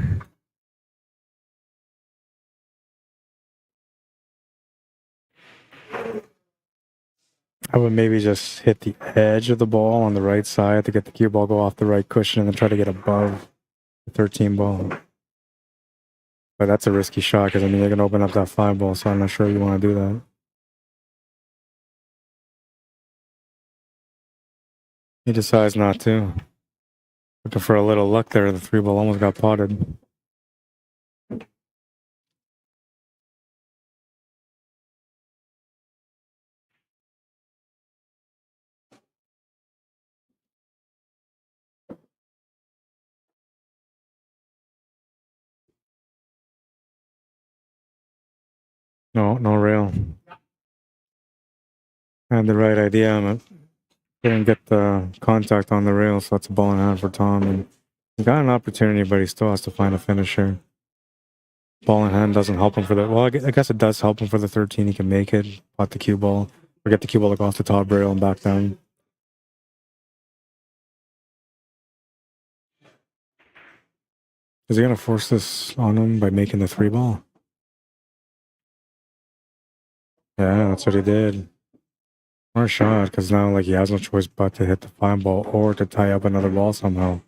I would maybe just hit the edge of the ball on the right side to get the cue ball go off the right cushion and then try to get above the 13 ball. But that's a risky shot because I mean, you're going to open up that 5 ball, so I'm not sure you want to do that. He decides not to. Looking for a little luck there. The 3 ball almost got potted. No, no rail. I had the right idea. I didn't get the contact on the rail, so that's a ball in hand for Tom. And he got an opportunity, but he still has to find a finisher. Ball in hand doesn't help him for the... Well, I guess it does help him for the 13. He can make it, pot the cue ball, or get the cue ball to go off the top rail and back down. Is he going to force this on him by making the 3 ball? Yeah, that's what he did. Or a shot, because now like he has no choice but to hit the 5 ball or to tie up another ball somehow.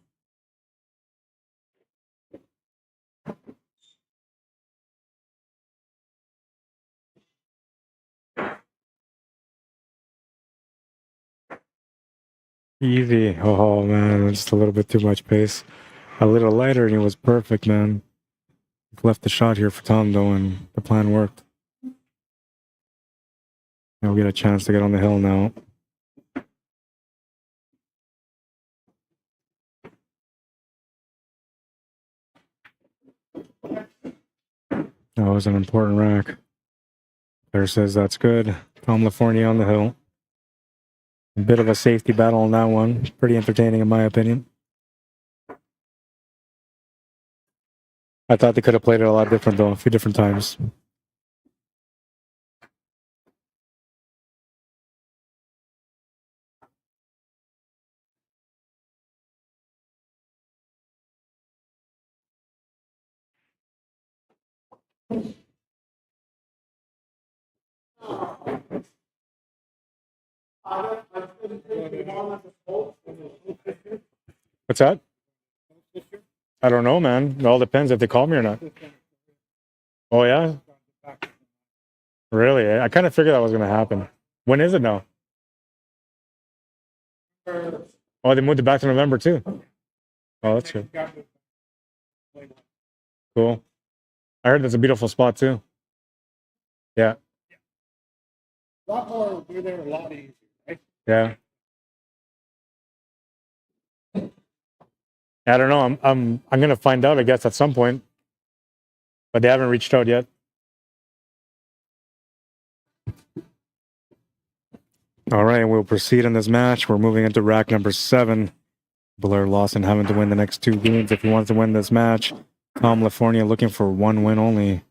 Easy. Oh man, just a little bit too much pace. A little lighter and he was perfect, man. Left the shot here for Tom though, and the plan worked. He'll get a chance to get on the hill now. That was an important rack. Player says that's good. Tom Lefor on the hill. A bit of a safety battle on that one. Pretty entertaining in my opinion. I thought they could have played it a lot different though, a few different times. What's that? I don't know, man. It all depends if they call me or not. Oh, yeah? Really? I kind of figured that was going to happen. When is it now? Oh, they moved it back to November too. Oh, that's good. Cool. I heard that's a beautiful spot too. Yeah. A lot more, we're there a lot easier, right? Yeah. I don't know. I'm gonna find out, I guess, at some point. But they haven't reached out yet. All right, we'll proceed in this match. We're moving into rack number 7. Blair Lawson having to win the next 2 games if he wants to win this match. Tom Lefor looking for 1 win only.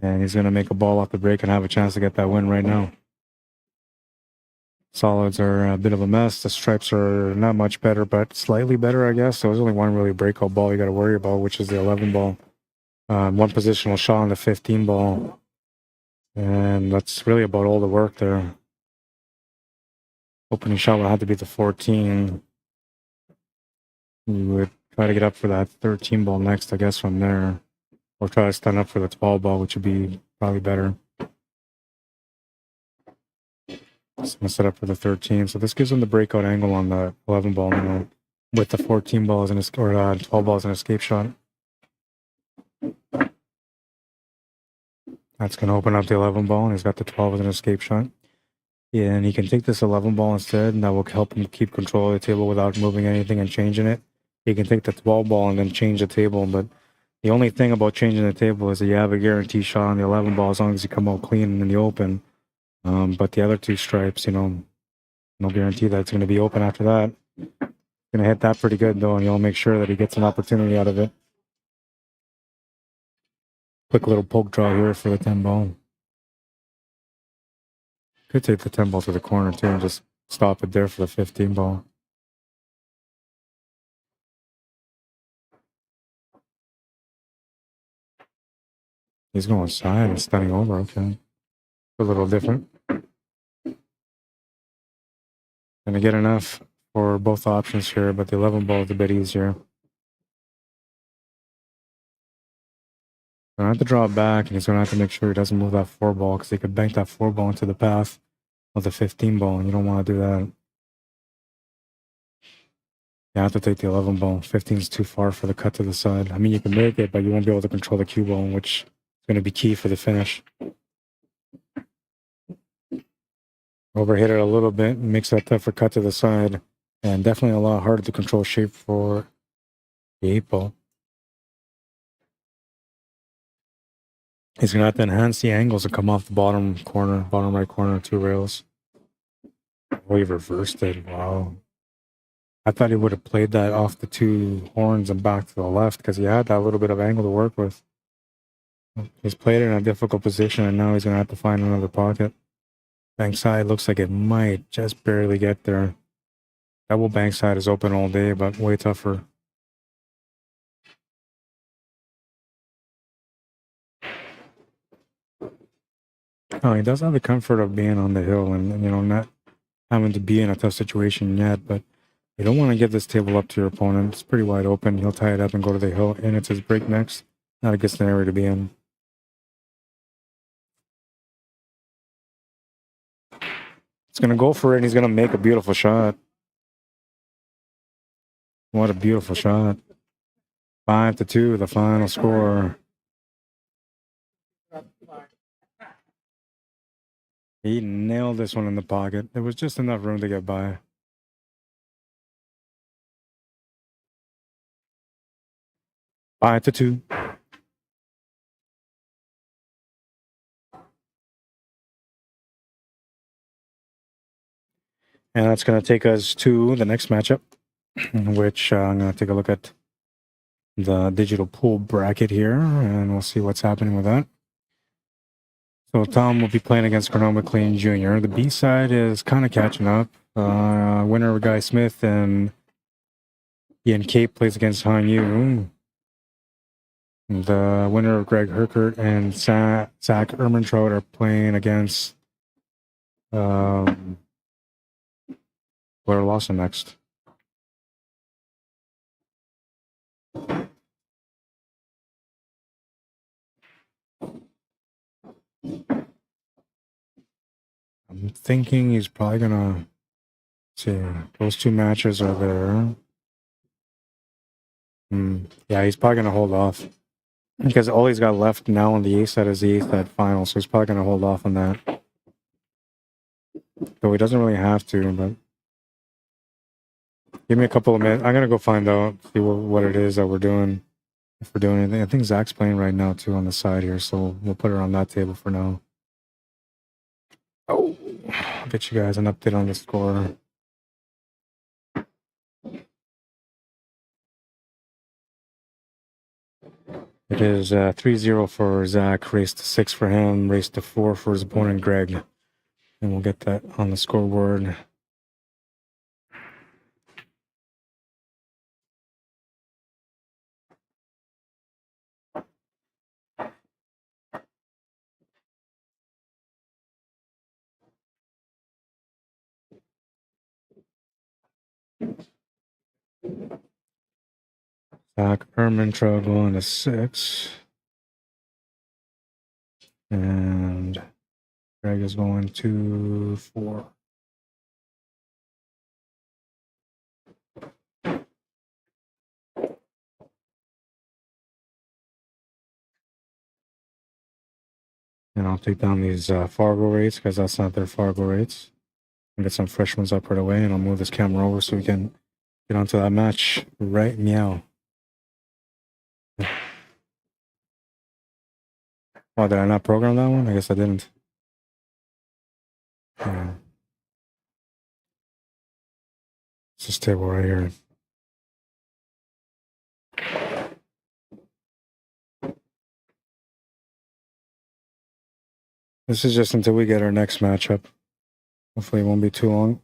And he's gonna make a ball off the break and have a chance to get that win right now. Solids are a bit of a mess. The stripes are not much better, but slightly better, I guess. So there's only one really breakout ball you got to worry about, which is the 11 ball. 1 positional shot on the 15 ball. And that's really about all the work there. Opening shot would have to be the 14. We would try to get up for that 13 ball next, I guess, from there. Or try to stand up for the 12 ball, which would be probably better. Just gonna set up for the 13. So this gives him the breakout angle on the 11 ball now, with the 14 ball as an 12 ball as an escape shot. That's gonna open up the 11 ball, and he's got the 12 as an escape shot. Yeah, and he can take this 11 ball instead, and that will help him keep control of the table without moving anything and changing it. He can take the 12 ball and then change the table, but the only thing about changing the table is that you have a guarantee shot on the 11 ball as long as you come out clean in the open. But the other 2 stripes, you know, no guarantee that it's going to be open after that. Going to hit that pretty good, though, and you'll make sure that he gets an opportunity out of it. Quick little poke draw here for the 10 ball. Could take the 10 ball to the corner, too, and just stop it there for the 15 ball. He's going side and standing over, okay. A little different. Gonna get enough for both options here, but the 11 ball is a bit easier. Gonna have to draw it back, and he's gonna have to make sure he doesn't move that 4 ball, because he could bank that 4 ball into the path of the 15 ball, and you don't want to do that. You have to take the 11 ball. 15 is too far for the cut to the side. I mean, you can make it, but you won't be able to control the cue ball, which is going to be key for the finish. Overhit it a little bit, makes that tougher cut to the side, and definitely a lot harder to control shape for the 8 ball. He's going to have to enhance the angles and come off the bottom corner, bottom right corner, 2 rails. Oh, he reversed it. Wow. I thought he would have played that off the 2 horns and back to the left, because he had that little bit of angle to work with. He's played it in a difficult position, and now he's going to have to find another pocket. Bank side looks like it might just barely get there. Double bank side is open all day, but way tougher. Oh, he does have the comfort of being on the hill and you know, not having to be in a tough situation yet, but you don't want to give this table up to your opponent. It's pretty wide open. He'll tie it up and go to the hill, and it's his break next. Not a good scenario to be in. He's going to go for it, and he's going to make a beautiful shot. What a beautiful shot. 5-2, the final score. He nailed this one in the pocket. There was just enough room to get by. Five to 2. And that's going to take us to the next matchup, which I'm going to take a look at the digital pool bracket here, and we'll see what's happening with that. So Tom will be playing against Cornell Jr. The B side is kind of catching up. Winner Guy Smith and Ian Cape plays against Han Yu. The winner of Greg Herkert and Zach Ermentrout are playing against Blair Lawson next. I'm thinking he's probably gonna see. Those 2 matches are there. Yeah, he's probably gonna hold off because all he's got left now on the A side is the A side final, so he's probably gonna hold off on that. Though he doesn't really have to, but give me a couple of minutes. I'm gonna go find out, see what it is that we're doing. If we're doing anything, I think Zach's playing right now too on the side here, so we'll put it on that table for now. Oh, I'll get you guys an update on the score. It is 3-0 for Zach, race to 6 for him, race to 4 for his opponent Greg. And we'll get that on the scoreboard. Zach Ermentrout going to 6. And Greg is going to 4. And I'll take down these FARGO rates because that's not their FARGO rates. And get some fresh ones up right away, and I'll move this camera over so we can get onto that match right meow. Oh, did I not program that one? I guess I didn't. Yeah. It's this table right here. This is just until we get our next matchup. Hopefully it won't be too long.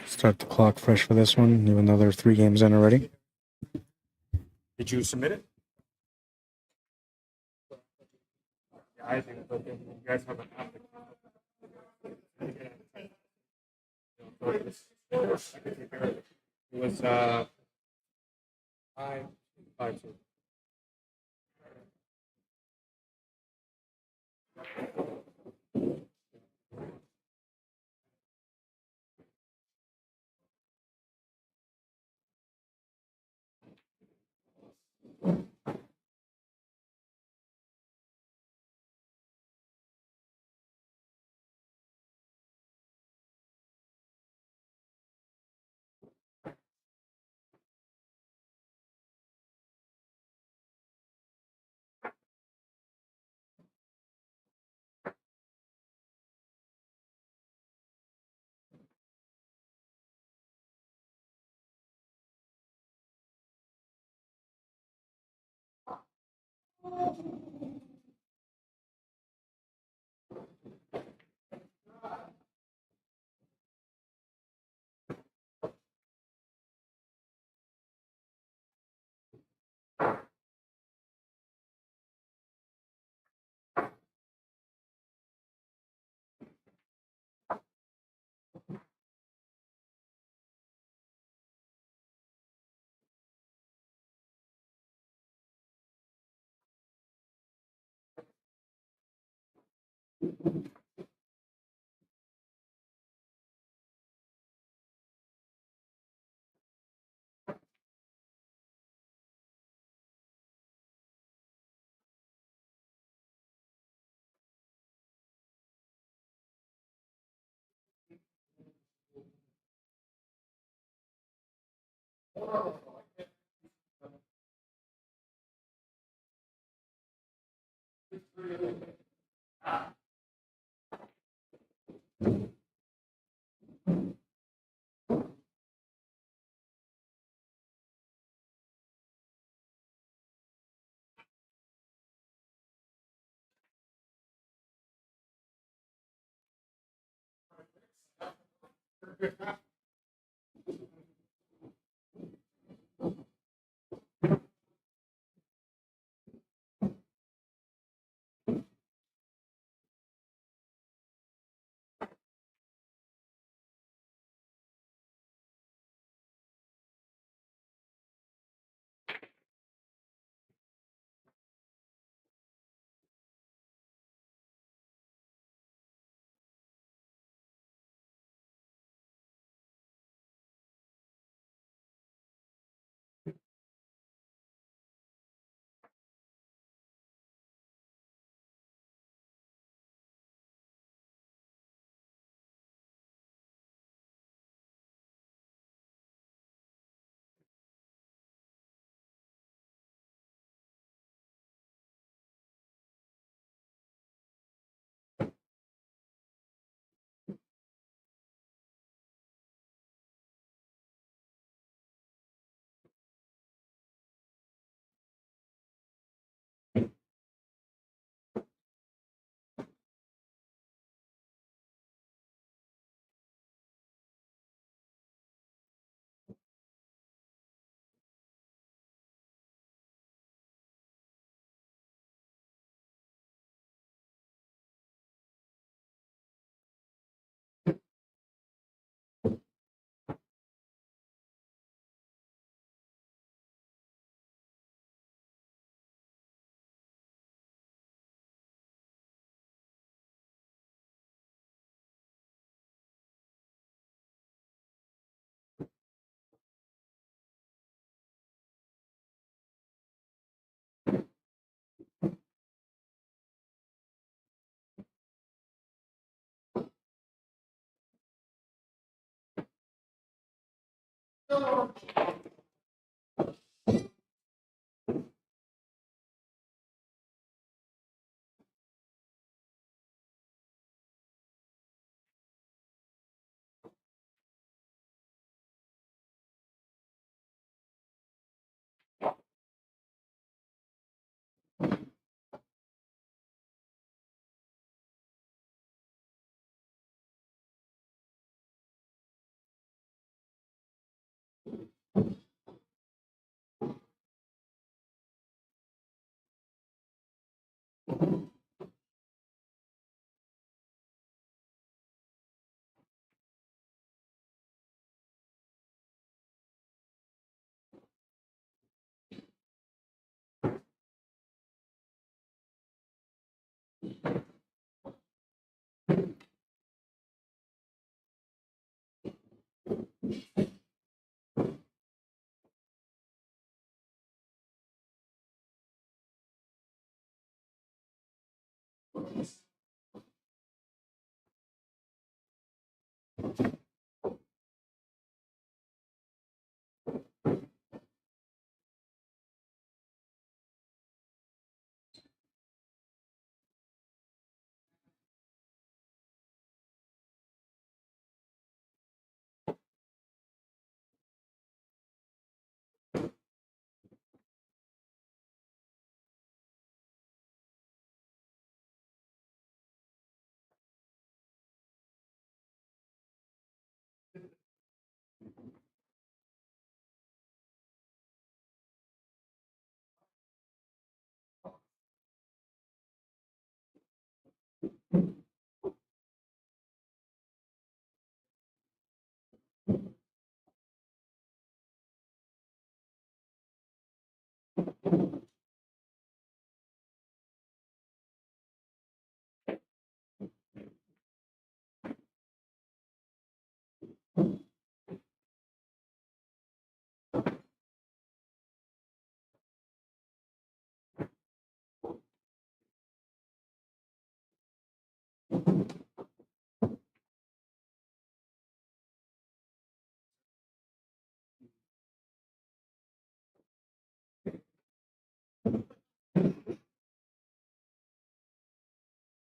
Start the clock fresh for this one, even though there are 3 games in already. Did you submit it? guising, but then you guys have an app that it was 5-2.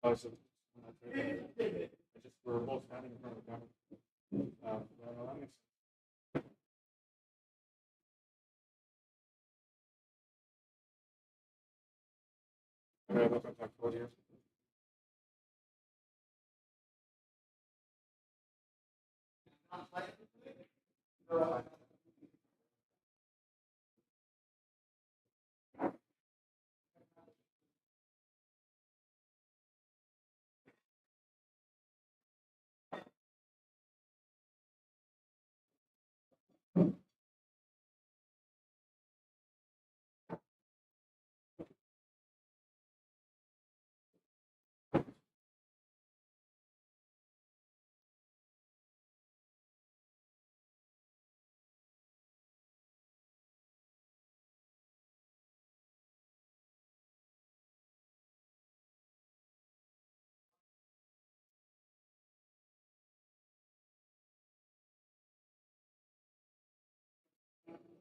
Oh, so I just we're both standing in front of the camera. Well, that makes sense. Okay, look at that code here.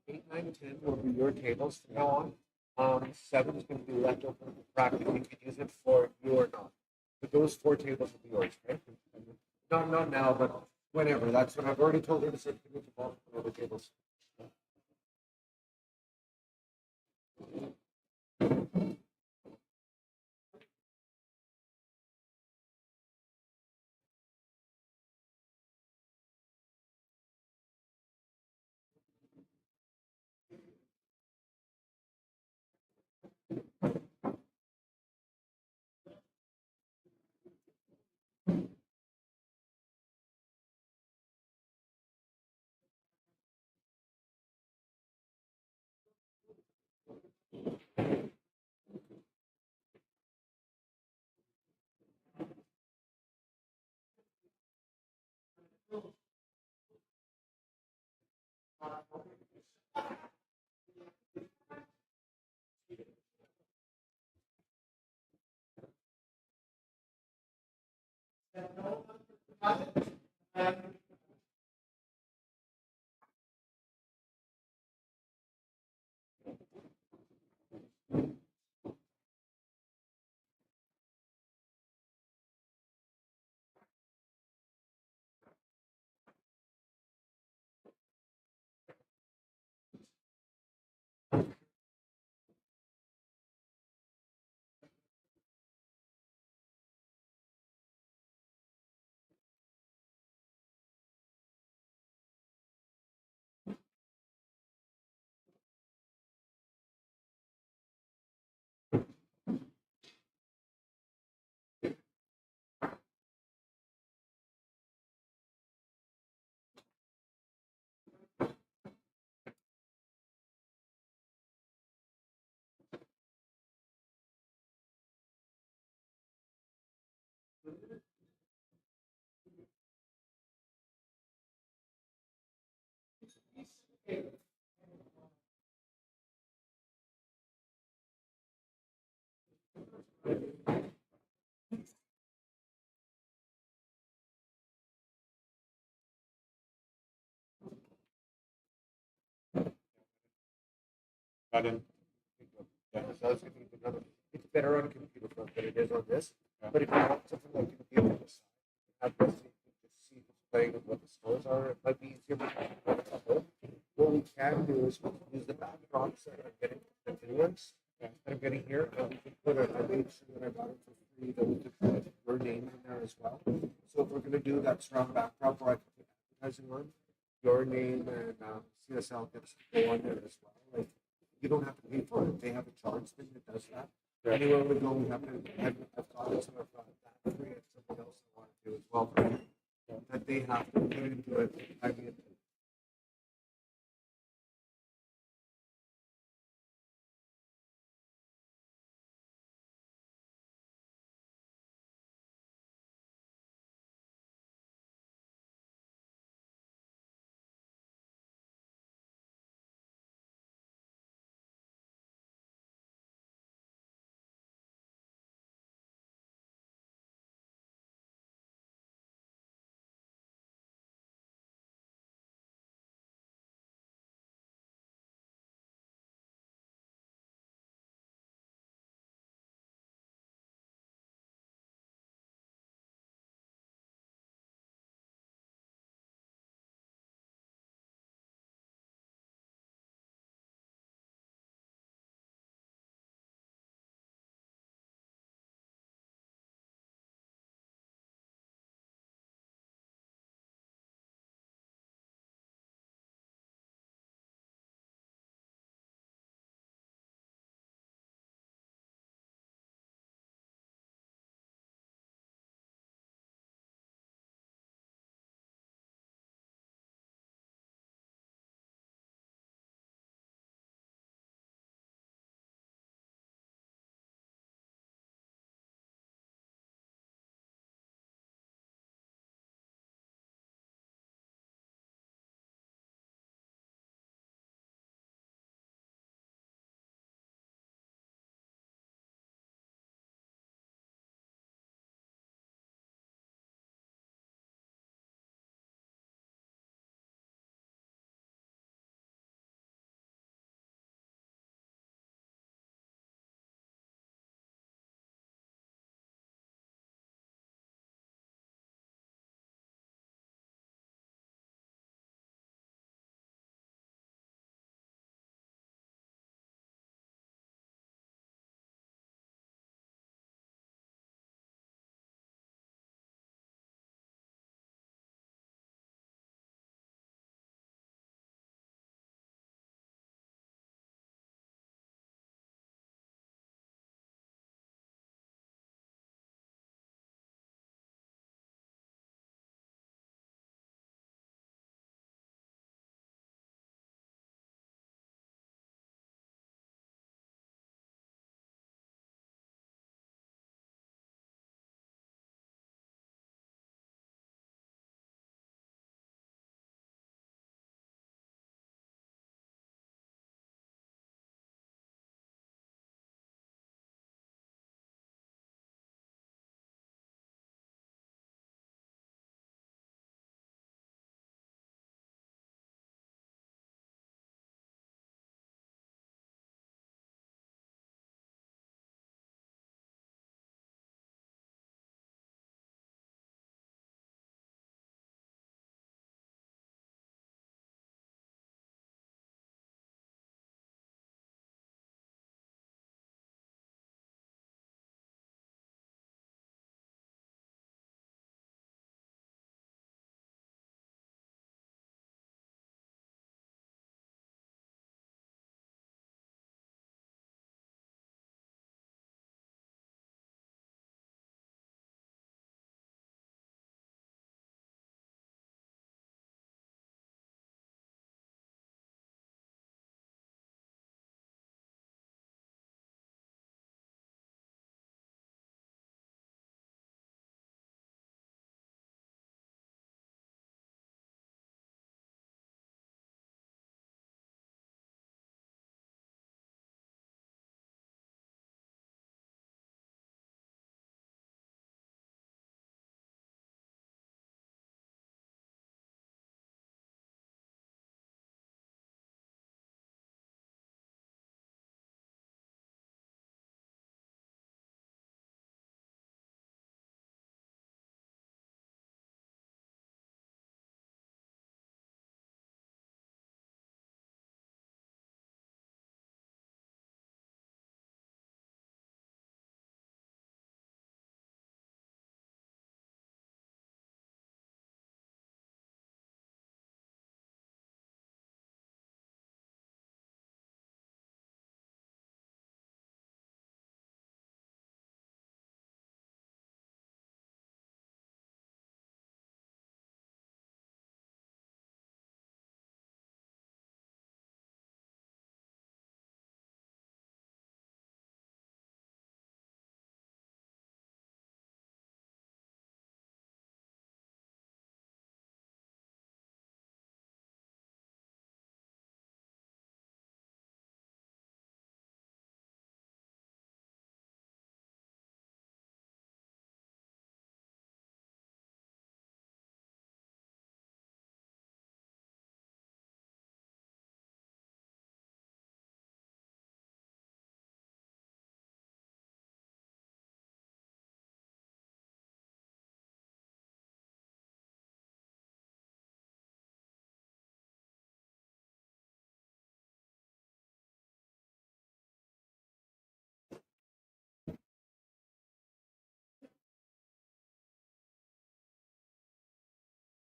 Eight, nine, 10 will be your tables from now on. 7 is going to be left open for practice. You can use it for you or not. But those 4 tables will be yours, right? Not now, but whenever. That's when I've already told her to sit the ball for the tables. I didn't. So I was thinking another. It's better on a computer phone than it is on this. But if you want something like to be able to have this, so you can just see who's playing and what the scores are, it might be easier. What we can do is we can use the backdrops that I'm getting the new ones that I'm getting here, and we can put a link that I got it for free that we could put your name in there as well. So if we're going to do that strong backdrop where I can put advertising on, your name and CSL gets to go on there as well. Like, you don't have to pay for it. They have a charge thing that does that. Anywhere we go, we have to have got it sort of that free and something else I want to do as well for you. That they have to put into it. I mean,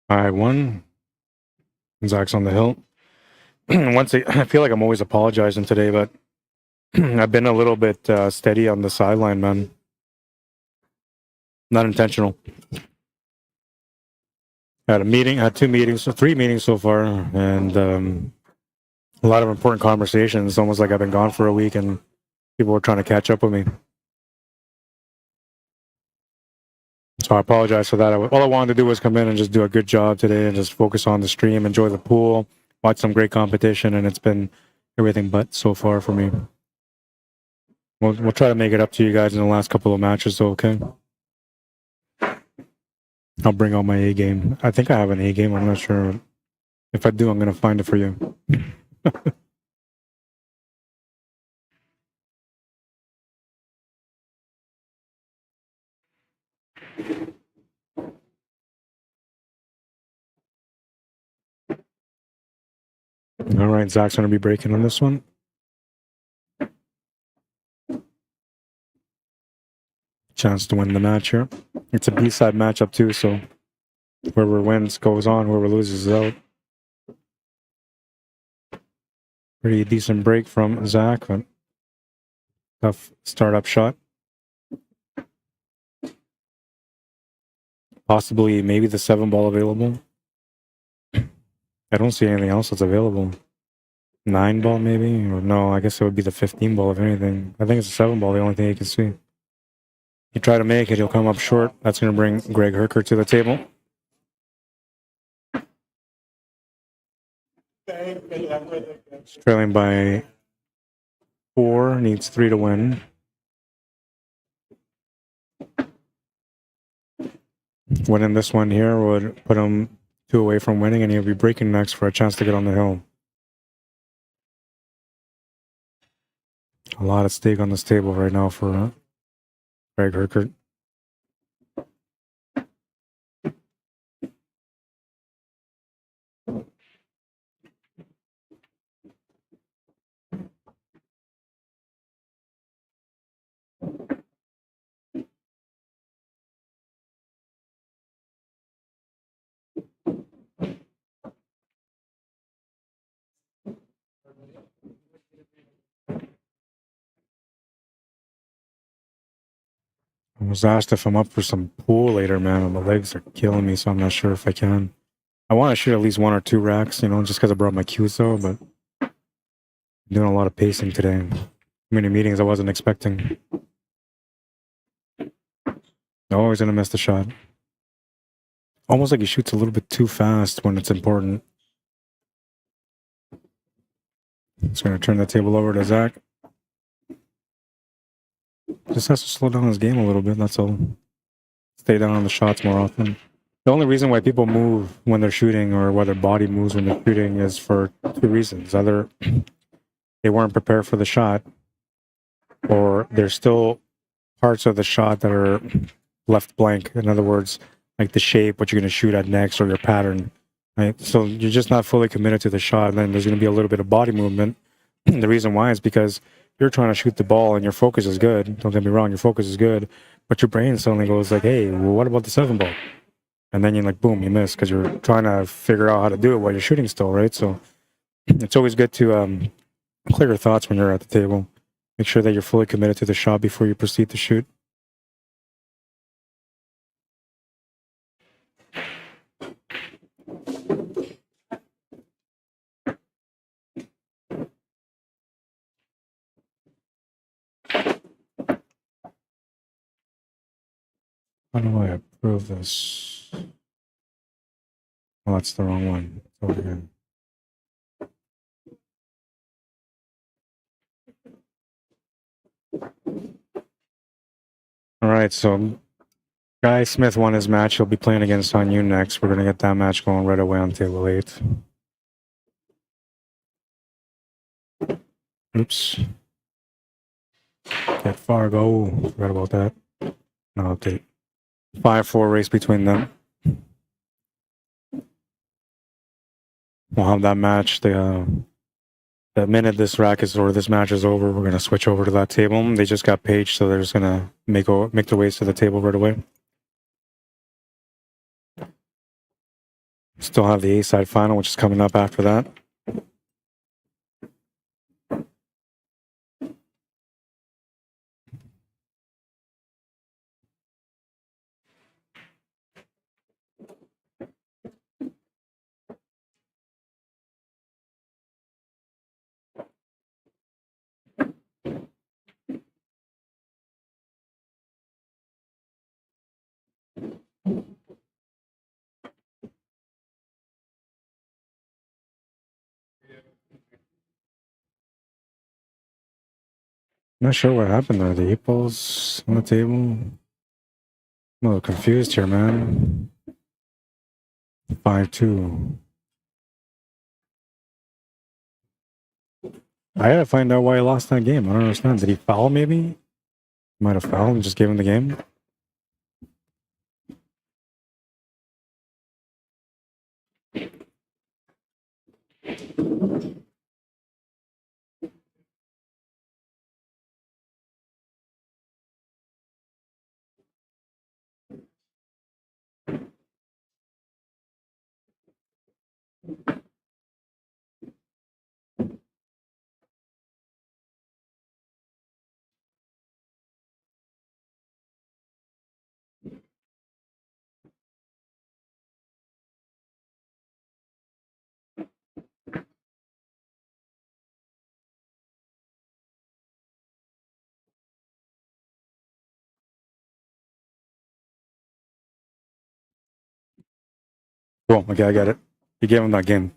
I1. Zach's on the hill. I feel like I'm always apologizing today, but I've been a little bit steady on the sideline, man. Not intentional. Had a meeting, had 2 meetings, so 3 meetings so far, and a lot of important conversations. It's almost like I've been gone for a week and people were trying to catch up with me. So I apologize for that. All I wanted to do was come in and just do a good job today and just focus on the stream, enjoy the pool, watch some great competition, and it's been everything but so far for me. We'll try to make it up to you guys in the last couple of matches, though, okay? I'll bring out my A game. I think I have an A game. I'm not sure. If I do, I'm going to find it for you. All right, Zach's going to be breaking on this one. Chance to win the match here. It's a B-side matchup too, so whoever wins goes on, whoever loses is out. Pretty decent break from Zach, but tough startup shot. Possibly maybe the 7 ball available. I don't see anything else that's available. 9 ball maybe? Or no, I guess it would be the 15 ball if anything. I think it's a 7 ball, the only thing you can see. You try to make it, he'll come up short. That's going to bring Greg Herkert to the table. Trailing by 4, needs 3 to win. Winning this one here would put him 2 away from winning, and he'll be breaking next for a chance to get on the hill. A lot at stake on this table right now for Greg Herkert. I was asked if I'm up for some pool later, man, and my legs are killing me, so I'm not sure if I can. I want to shoot at least 1 or 2 racks, you know, just because I brought my cues though, but I'm doing a lot of pacing today. Many meetings I wasn't expecting. Always gonna miss the shot. Almost like he shoots a little bit too fast when it's important. Just gonna turn the table over to Zach. Just has to slow down his game a little bit, that's all. Stay down on the shots more often. The only reason why people move when they're shooting or why their body moves when they're shooting is for 2 reasons. Either they weren't prepared for the shot, or there's still parts of the shot that are left blank. In other words, like the shape, what you're going to shoot at next, or your pattern. Right? So you're just not fully committed to the shot, and then there's going to be a little bit of body movement. The reason why is because you're trying to shoot the ball and your focus is good. Don't get me wrong, your focus is good, but your brain suddenly goes like, hey, well, what about the 7 ball? And then you're like, boom, you miss because you're trying to figure out how to do it while you're shooting still, right? So it's always good to clear your thoughts when you're at the table. Make sure that you're fully committed to the shot before you proceed to shoot. How do I approve this? Oh, that's the wrong one. Over here. All right, so Guy Smith won his match. He'll be playing against On You next. We're going to get that match going right away on table 8. Oops. Get Fargo. Forgot about that. No update. 5-4 race between them. We'll have that match. The minute this this match is over, we're gonna switch over to that table. They just got paged, so they're just gonna make their ways to the table right away. Still have the A-side final, which is coming up after that. Not sure what happened there. The 8 balls on the table. I'm a little confused here, man. 5-2. I gotta find out why he lost that game. I don't understand. Did he foul maybe? Might have fouled and just gave him the game. Cool. Okay, I got it. He gave him that game.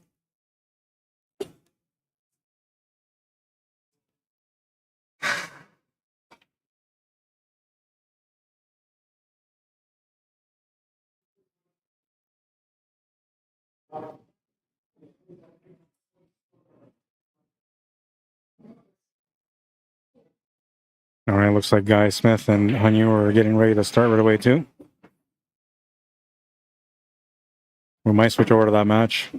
All right, looks like Guy Smith and Hanyu are getting ready to start right away too. We might switch over to that match.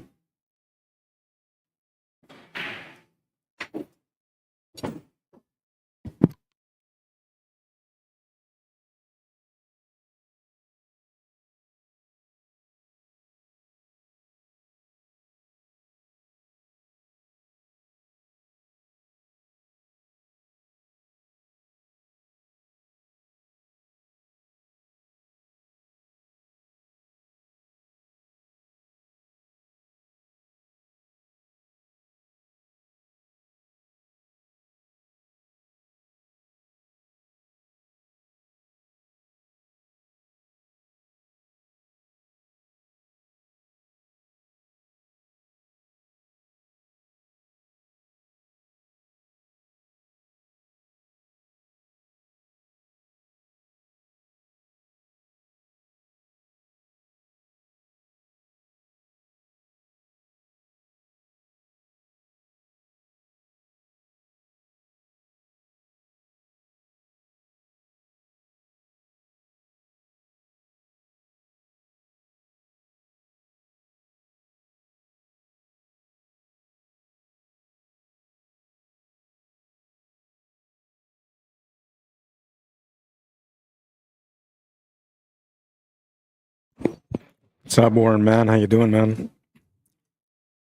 What's up, Warren, man? How you doing, man?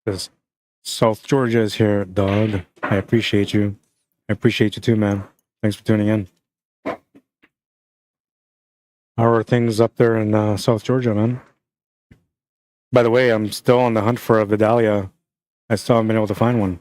This South Georgia is here, dog. I appreciate you. I appreciate you too, man. Thanks for tuning in. How are things up there in South Georgia, man? By the way, I'm still on the hunt for a Vidalia. I still haven't been able to find one.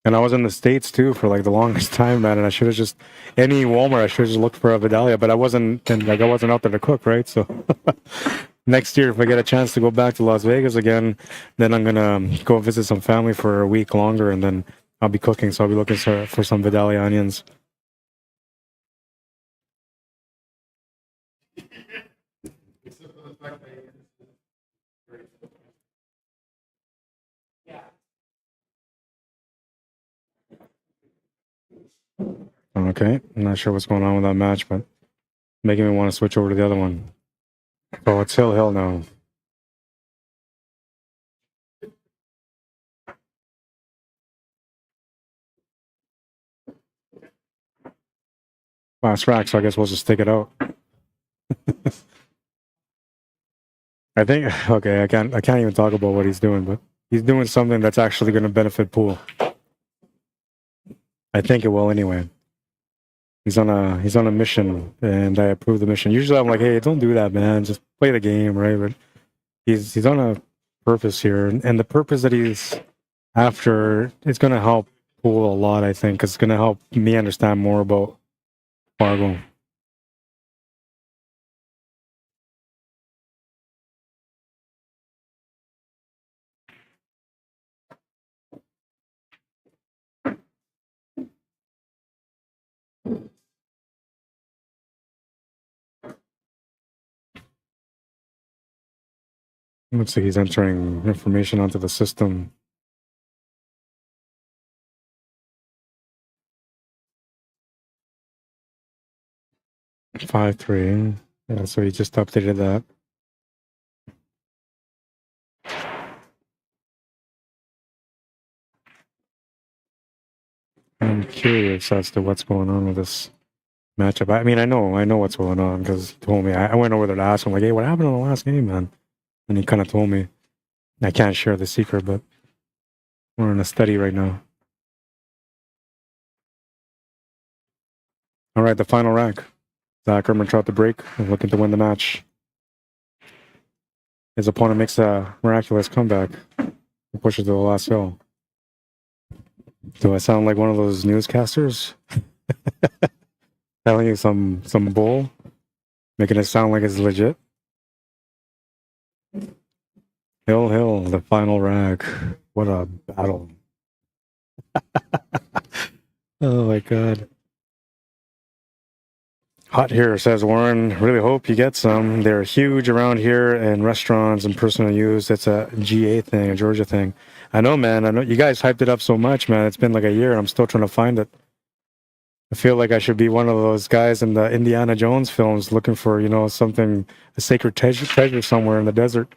And I was in the States too for like the longest time, man. And I should have just any Walmart. I should have just looked for a Vidalia, but I wasn't. And like I wasn't out there to cook, right? So next year, if I get a chance to go back to Las Vegas again, then I'm gonna go visit some family for a week longer, and then I'll be cooking. So I'll be looking for some Vidalia onions. Okay, I'm not sure what's going on with that match, but making me want to switch over to the other one. Oh, it's Hill now. last rack, so I guess we'll just take it out. I think okay, I can't even talk about what he's doing, but he's doing something that's actually going to benefit pool. I think it will anyway. He's on a mission, and I approve the mission. Usually I'm like, hey, don't do that, man. Just play the game, right? But he's on a purpose here, and the purpose that he's after is going to help pool a lot. I think it's going to help me understand more about Fargo. Looks like he's entering information onto the system. Five three. Yeah, so he just updated that. I'm curious as to what's going on with this matchup. I mean, I know what's going on because he told me. I went over there to ask him, like, hey, what happened in the last game, man? And he kind of told me. I can't share the secret, but we're in a study right now. All right, the final rack. Zach Erman tried to break and looking to win the match. His opponent makes a miraculous comeback and pushes to the last hill. Do I sound like one of those newscasters? Telling you some bull? Making it sound like it's legit? Hill, the final rack. What a battle. Oh my god. Hot here, says Warren. Really hope you get some. They're huge around here in restaurants and personal use. It's a GA thing, a Georgia thing. I know, man. I know you guys hyped it up so much, man. It's been like a year and I'm still trying to find it. I feel like I should be one of those guys in the Indiana Jones films looking for, you know, something, a sacred treasure somewhere in the desert.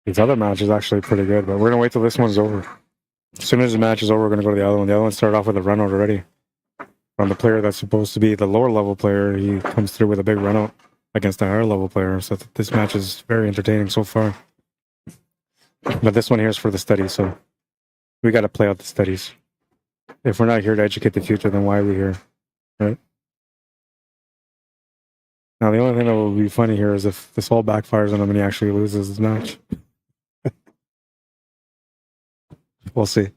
These other matches actually pretty good, but we're going to wait till this one's over. As soon as the match is over, we're going to go to the other one. The other one started off with a run out already. From the player that's supposed to be the lower level player, he comes through with a big run out against a higher level player. So this match is very entertaining so far. But this one here is for the study, so we got to play out the studies. If we're not here to educate the future, then why are we here, right? Now, the only thing that will be funny here is if this all backfires on him and he actually loses this match. We'll see.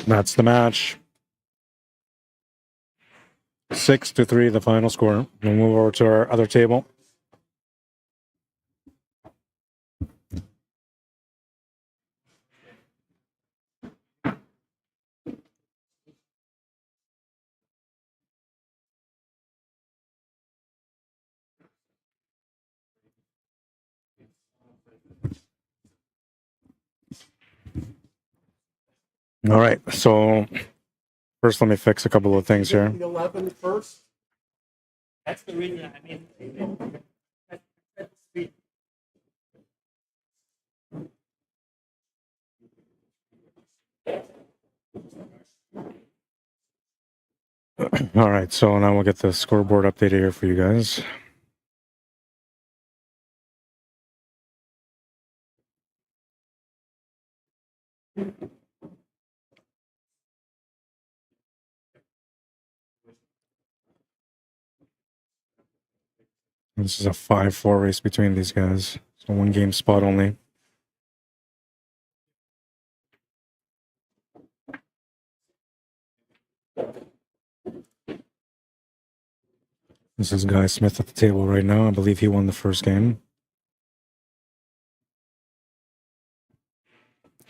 That's the match. 6-3, the final score. We'll move over to our other table. All right, so first let me fix a couple of things here. The 11 first. That's the reason. I mean, that's the All right, so now we'll get the scoreboard updated here for you guys. This is a 5-4 race between these guys. So one game spot only. This is Guy Smith at the table right now. I believe he won the first game.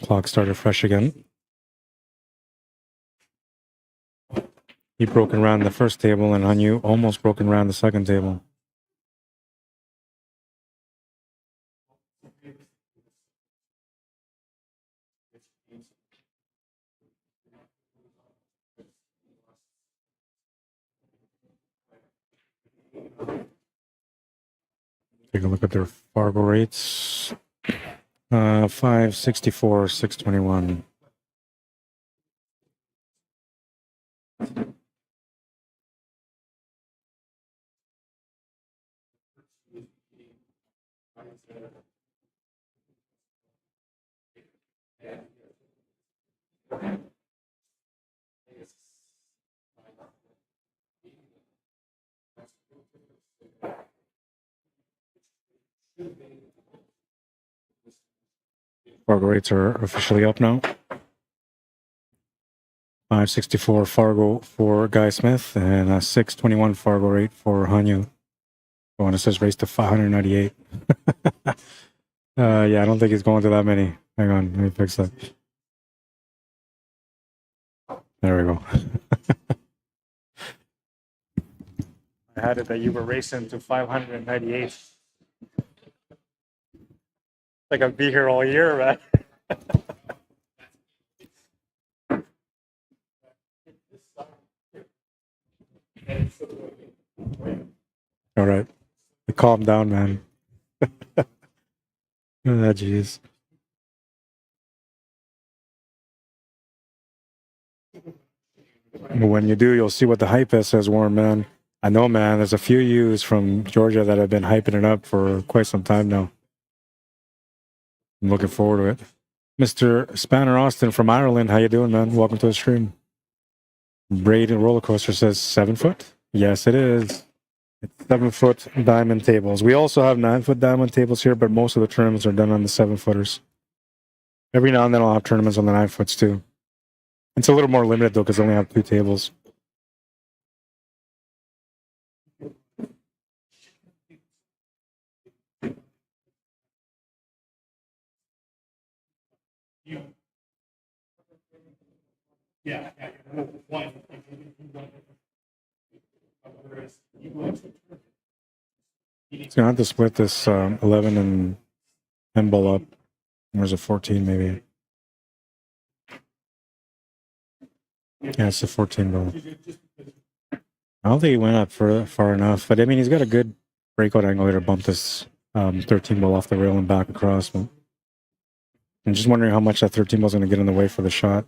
Clock started fresh again. He broke around the first table, and Hanyu almost broke around the second table. Take a look at their FARGO rates. 564, 621. FARGO rates are officially up now. 564 FARGO for Guy Smith and a 621 FARGO rate for Hanyu. Oh, and it says race to 598. Yeah, I don't think he's going to that many. Hang on, let me fix that. There we go. I had it that you were racing to 598. Like I'd be here all year, man. All right. Calm down, man. Oh, jeez. When you do, you'll see what the hype is, says Warren, man. I know, man. There's a few U's from Georgia that have been hyping it up for quite some time now. I'm looking forward to it. Mr. Spanner Austin from Ireland, how you doing, man? Welcome to the stream. Braden Roller Coaster says 7 foot. Yes, it is. It's 7 foot diamond tables. We also have 9 foot diamond tables here, but most of the tournaments are done on the 7 footers. Every now and then I'll have tournaments on the 9 foots too. It's a little more limited though because I only have 2 tables. yeah. One. It's gonna have to split this 11 and 10 ball up. There's a 14 maybe. Yeah, it's a 14 ball. I don't think he went up far enough, but I mean he's got a good breakout angle here to bump this 13 ball off the rail and back across. But I'm just wondering how much that 13 ball is going to get in the way for the shot.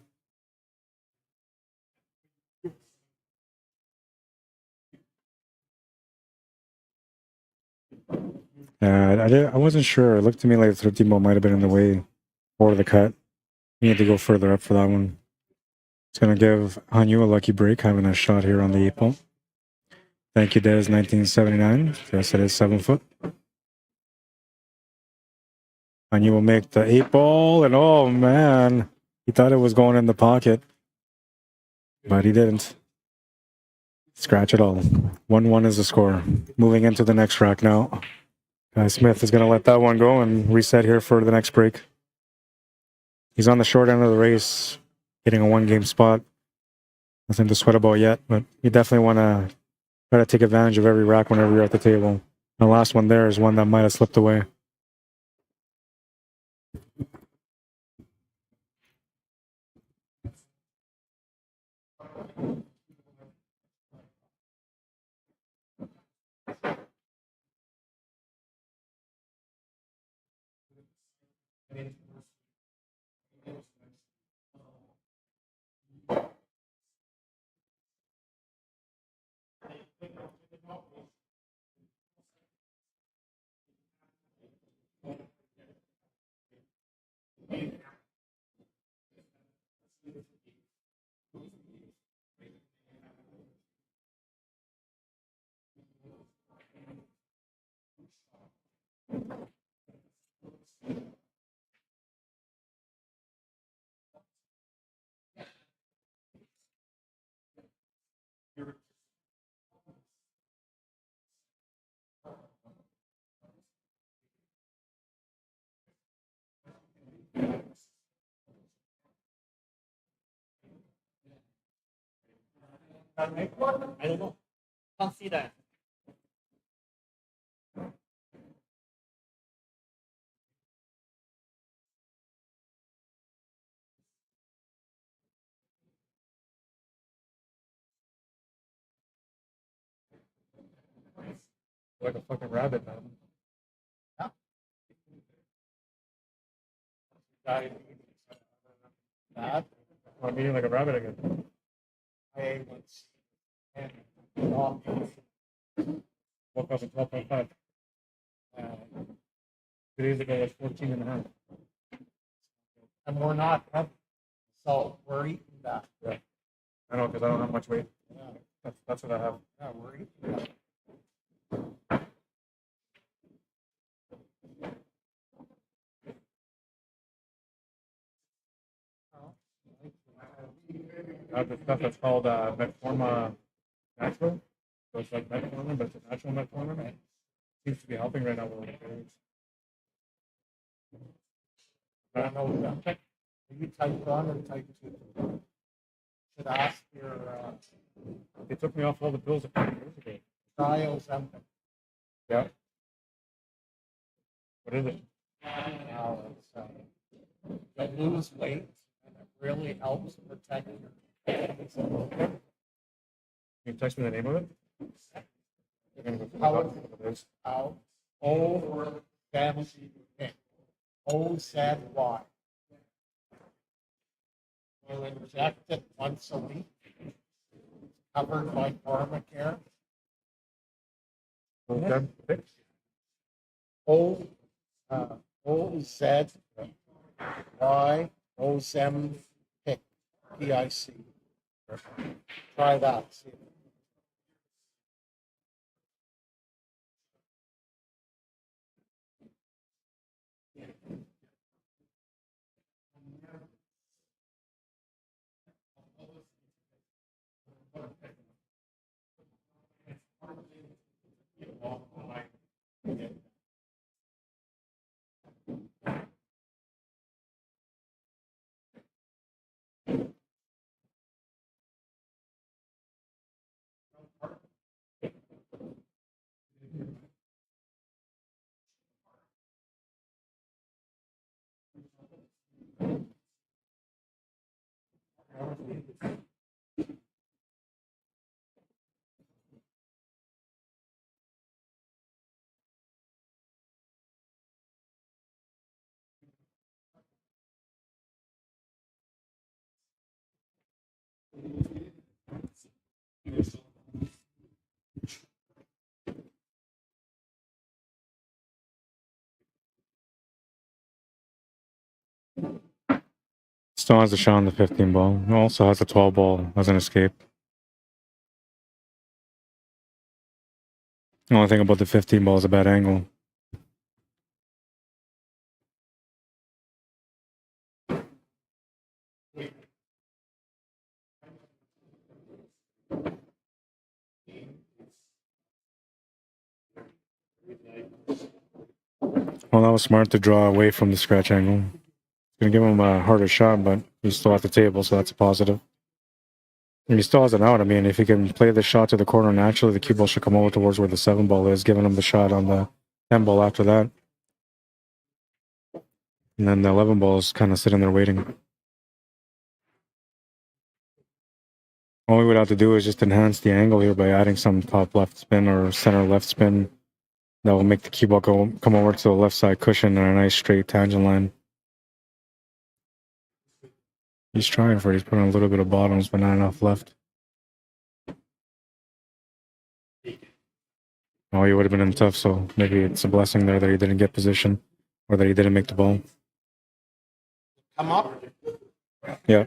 I wasn't sure. It looked to me like the 13 ball might have been in the way for the cut. You need to go further up for that one. It's going to give Hanyu a lucky break having a shot here on the 8 ball. Thank you, Des, 1979. Yes, it is 7 foot. Hanyu will make the 8 ball, and oh man, he thought it was going in the pocket. but he didn't. Scratch it all. 1-1 is the score. Moving into the next rack now. Guy Smith is going to let that one go and reset here for the next break. He's on the short end of the race, hitting a one-game spot. Nothing to sweat about yet, but you definitely want to try to take advantage of every rack whenever you're at the table. The last one there is one that might have slipped away. I don't know. Can't see that. Like a fucking rabbit, man. That I'm eating like a rabbit again. I would see. And not Woke up at 12.5. 2 days ago, it was 14 and a half. and we're not heavy. So we're eating that. Yeah. I know, because I don't have much weight. Yeah, That's what I have. yeah, we're eating that. I have this stuff that's called Metforma Natural. So it's like metformin, but it's a natural metformin. It seems to be helping right now with the periods. I know that. Are you type 1 or type 2? Should ask your They took me off all the pills a few years ago. trials and Yeah. What is it? now it's, you lose weight and it really helps protect your Can you text me the name of it? I'm gonna go How look up what it is. out over them OZY. You inject it once a week, covered by pharmacare. Okay. Fix. O OZY OZEM PIC. PIC. Try that. See. Still has a shot on the 15 ball. It also has a 12 ball as an escape. The only thing about the 15 ball is a bad angle. Well, that was smart to draw away from the scratch angle. It's going to give him a harder shot, but he's still at the table, so that's a positive. And he still has an out. I mean, if he can play the shot to the corner naturally, the cue ball should come over towards where the 7 ball is, giving him the shot on the 10 ball after that. And then the 11 ball is kind of sitting there waiting. All we would have to do is just enhance the angle here by adding some top left spin or center left spin. That will make the cue ball come over to the left side cushion and a nice straight tangent line. He's trying for it. He's putting a little bit of bottoms, but not enough left. Oh, he would have been in tough, so maybe it's a blessing there that he didn't get position or that he didn't make the ball. Come up. Yeah.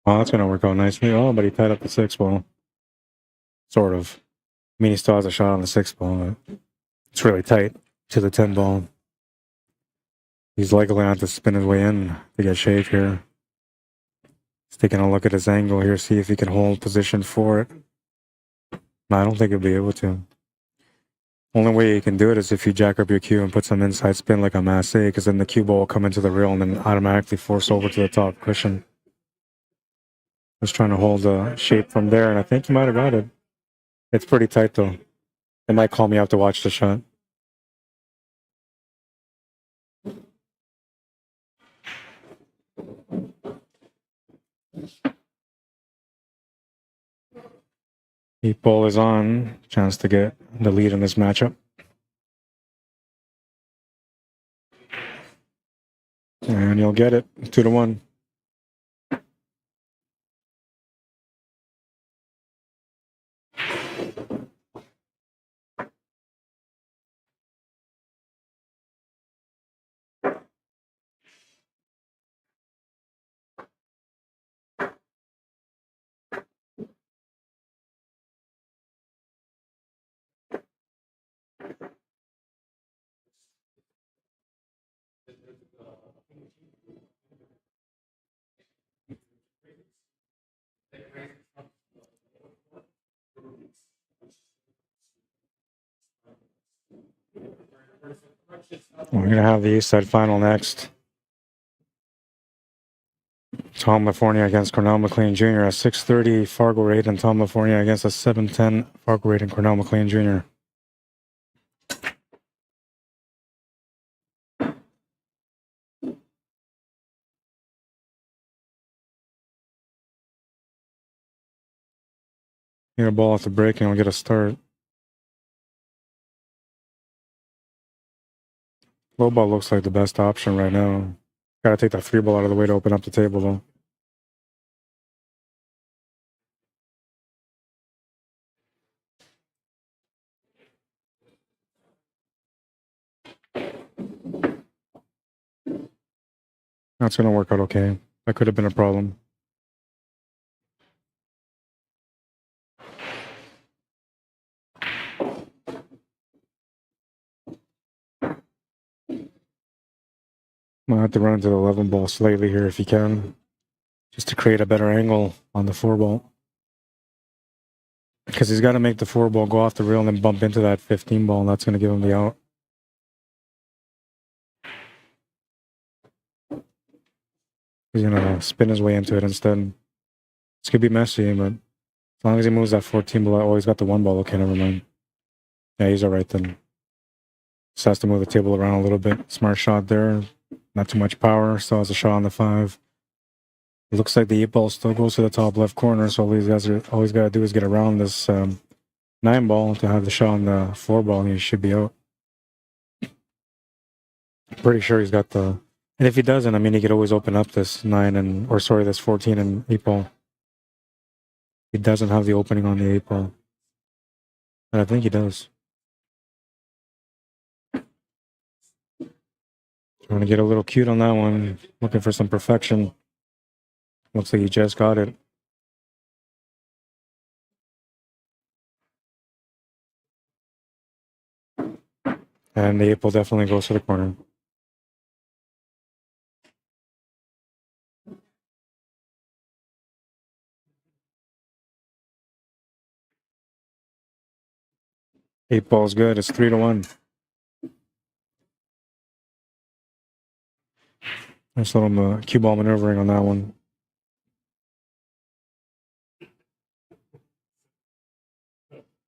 Oh, that's going to work out nicely. Oh, but he tied up the 6 ball. Sort of. I mean, he still has a shot on the 6 ball, but it's really tight to the 10 ball. He's likely going to have to spin his way in to get shaved here. He's taking a look at his angle here, see if he can hold position for it. No, I don't think he'll be able to. Only way you can do it is if you jack up your cue and put some inside spin like a Masse, because then the cue ball will come into the reel and then automatically force over to the top cushion. Just trying to hold the shape from there, and I think he might have got it. It's pretty tight, though. They might call me out to watch the shot. Eight ball is on. Chance to get the lead in this matchup. And you'll get it. 2-1. We're going to have the East Side final next. Tom LaFornia against Cornell McLean Jr. at 6:30 FargoRate, and Tom LaFornia against a 7:10 FargoRate and Cornell McLean Jr. Get a ball at the break and we'll get a start. Low ball looks like the best option right now. Gotta take that 3 ball out of the way to open up the table, though. That's gonna work out okay. That could have been a problem. Might have to run into the 11 ball slightly here if you can, just to create a better angle on the 4 ball. Because he's got to make the 4 ball go off the reel and then bump into that 15 ball, and that's going to give him the out. He's going to spin his way into it instead. It's going to be messy, but as long as he moves that 14 ball, oh, he's got the 1 ball. Okay, never mind. Yeah, he's all right then. Just has to move the table around a little bit. Smart shot there. Not too much power. Still has a shot on the 5. It looks like the 8 ball still goes to the top left corner. So all these guys are all he's got to do is get around this 9 ball to have the shot on the 4 ball, and he should be out. Pretty sure he's got the. And if he doesn't, I mean, he could always open up this 9 and, or sorry, this 14 and 8 ball. He doesn't have the opening on the 8 ball. And I think he does. Trying to get a little cute on that one. Looking for some perfection. Looks like he just got it. And the 8 ball definitely goes to the corner. Eight ball's good. It's 3-1. Nice little cue ball maneuvering on that one.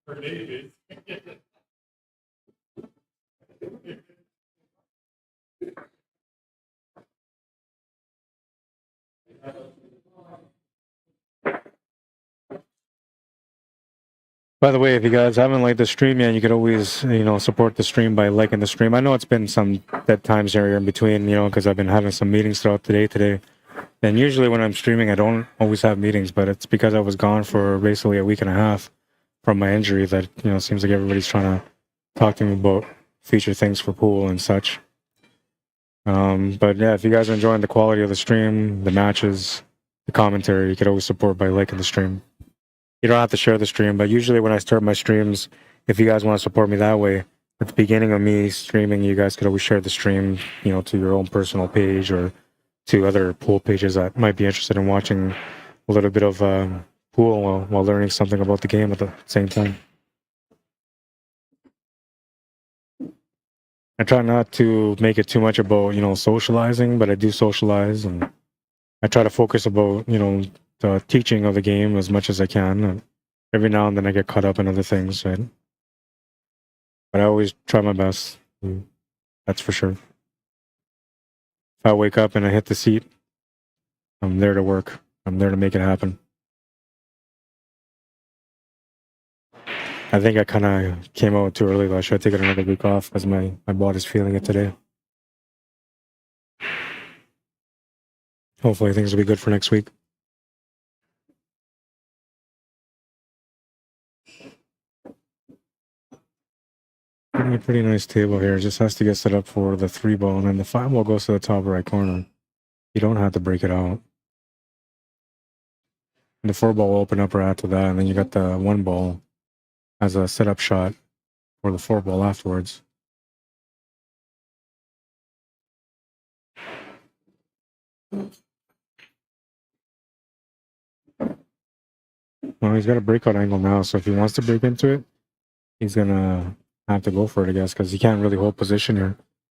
For David. By the way, if you guys haven't liked the stream yet, you could always, support the stream by liking the stream. I know it's been some dead times here in between, because I've been having some meetings throughout the day today. And usually when I'm streaming, I don't always have meetings, but it's because I was gone for basically a week and a half from my injury that, seems like everybody's trying to talk to me about future things for pool and such. But yeah, if you guys are enjoying the quality of the stream, the matches, the commentary, you could always support by liking the stream. You don't have to share the stream, but usually when I start my streams, if you guys want to support me that way, at the beginning of me streaming, you guys could always share the stream, to your own personal page or to other pool pages that might be interested in watching a little bit of pool while learning something about the game at the same time. I try not to make it too much about, socializing, but I do socialize, and I try to focus about, the teaching of the game as much as I can. And every now and then I get caught up in other things, right? But I always try my best. That's for sure. If I wake up and I hit the seat, I'm there to work. I'm there to make it happen. I think I kind of came out too early, though. I should have taken another week off because my body's feeling it today. Hopefully things will be good for next week. A pretty nice table here. Just has to get set up for the 3 ball, and then the 5 ball goes to the top right corner. You don't have to break it out. And the 4 ball will open up right after that, and then you got the 1 ball as a setup shot for the 4 ball afterwards. Well, he's got a breakout angle now, so if he wants to break into it, he's gonna have to go for it, I guess, because he can't really hold position here.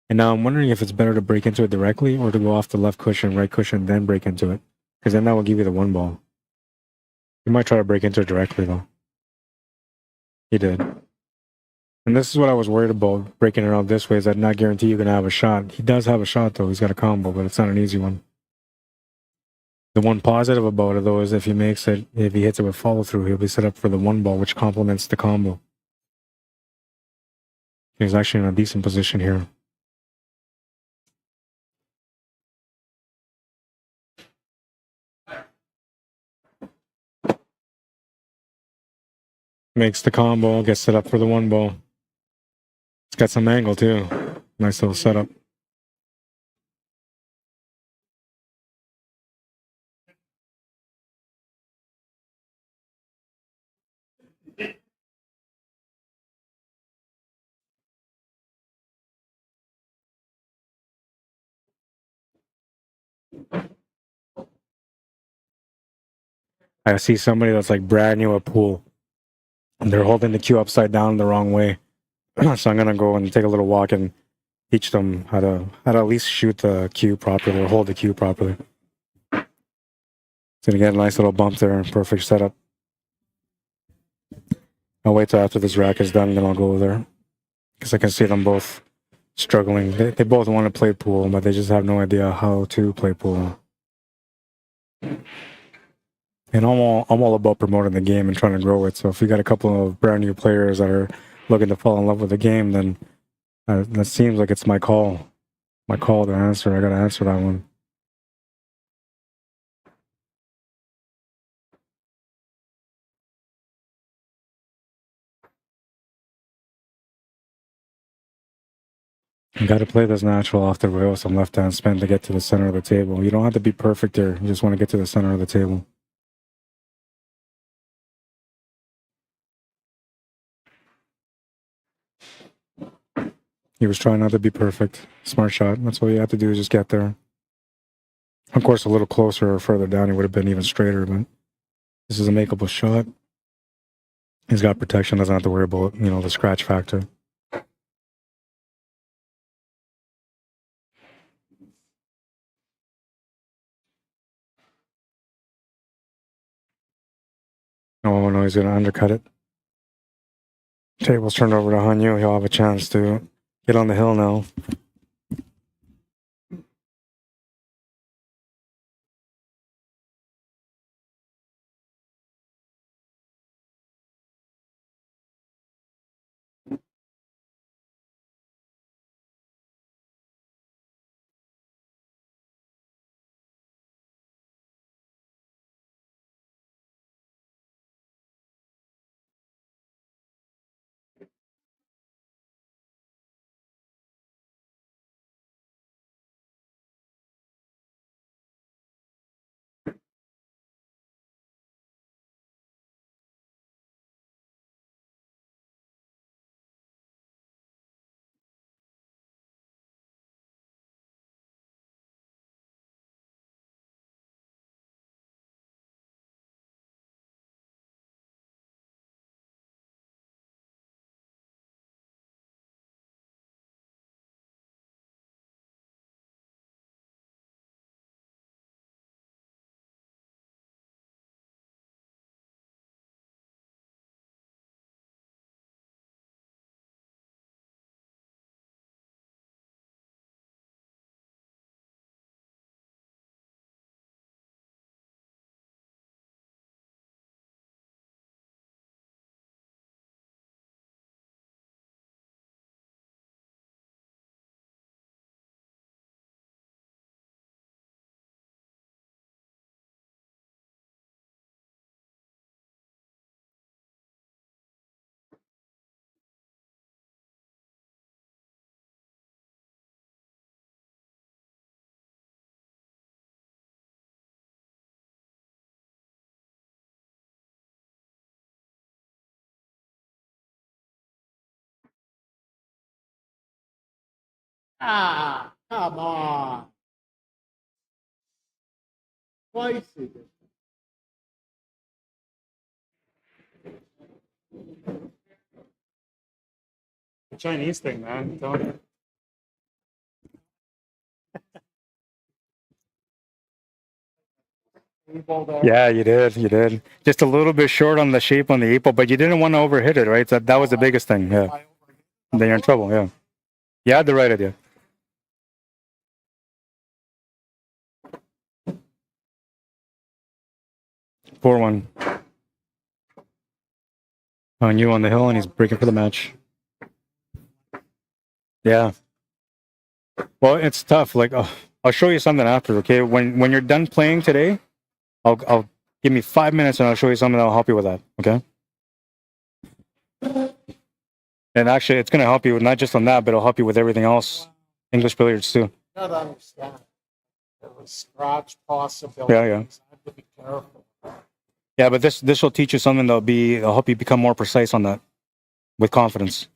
And now I'm wondering if it's better to break into it directly or to go off the left cushion, right cushion, then break into it. Because then that will give you the 1 ball. You might try to break into it directly, though. He did. And this is what I was worried about, breaking it out this way, is that not guarantee you're going to have a shot. He does have a shot, though. He's got a combo, but it's not an easy one. The one positive about it, though, is if he makes it, if he hits it with follow-through, he'll be set up for the 1 ball, which complements the combo. He's actually in a decent position here. Makes the combo, gets set up for the 1 ball. It's got some angle too. Nice little setup. I see somebody that's like brand new at pool, and they're holding the cue upside down the wrong way. So I'm gonna go and take a little walk and teach them how to at least shoot the cue properly or hold the cue properly. It's gonna get a nice little bump there, perfect setup. I'll wait till after this rack is done, then I'll go there, because I can see them both struggling. They both want to play pool, but they just have no idea how to play pool. And I'm all about promoting the game and trying to grow it. So if you got a couple of brand new players that are looking to fall in love with the game, then that seems like it's my call. My call to answer. I got to answer that one. You got to play this natural off the rail, some left-hand spin to get to the center of the table. You don't have to be perfect there. You just want to get to the center of the table. He was trying not to be perfect. Smart shot. That's all you have to do is just get there. Of course, a little closer or further down, he would have been even straighter, but this is a makeable shot. He's got protection, doesn't have to worry about, you know, the scratch factor. Oh no, he's going to undercut it. Table's turned over to Hanyu. He'll have a chance to get on the hill now. Ah, come on. Twice he did. The Chinese thing, man. Don't. Yeah, you did. You did. Just a little bit short on the shape on the 8 ball, but you didn't want to overhit it, right? That was the biggest thing. Yeah. Then you're in trouble. Yeah. You had the right idea. Four one. On you on the hill, and he's breaking for the match. Yeah. Well, it's tough. Like, I'll show you something after. Okay, when you're done playing today, I'll give me 5 minutes, and I'll show you something that'll help you with that. Okay. And actually, it's going to help you not just on that, but it'll help you with everything else. English billiards too. You gotta understand. There was scratch possibilities. Yeah, yeah. I have to be careful. Yeah, but this will teach you something that'll help you become more precise on that with confidence.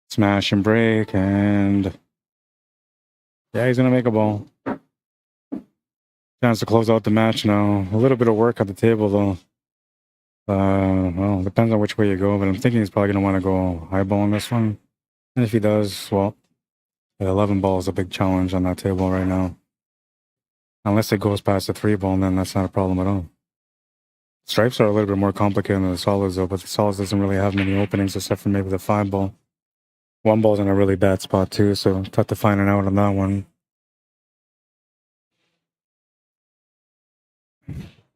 Smash and break, and yeah, he's gonna make a ball. Chance to close out the match now. A little bit of work at the table though. Well, depends on which way you go, but I'm thinking he's probably gonna want to go high ball on this one. And if he does, well, 11 ball is a big challenge on that table right now. Unless it goes past the 3 ball, then that's not a problem at all. Stripes are a little bit more complicated than the solids though, but the solids doesn't really have many openings except for maybe the 5 ball. 1 ball's in a really bad spot too, so tough to find it out on that one.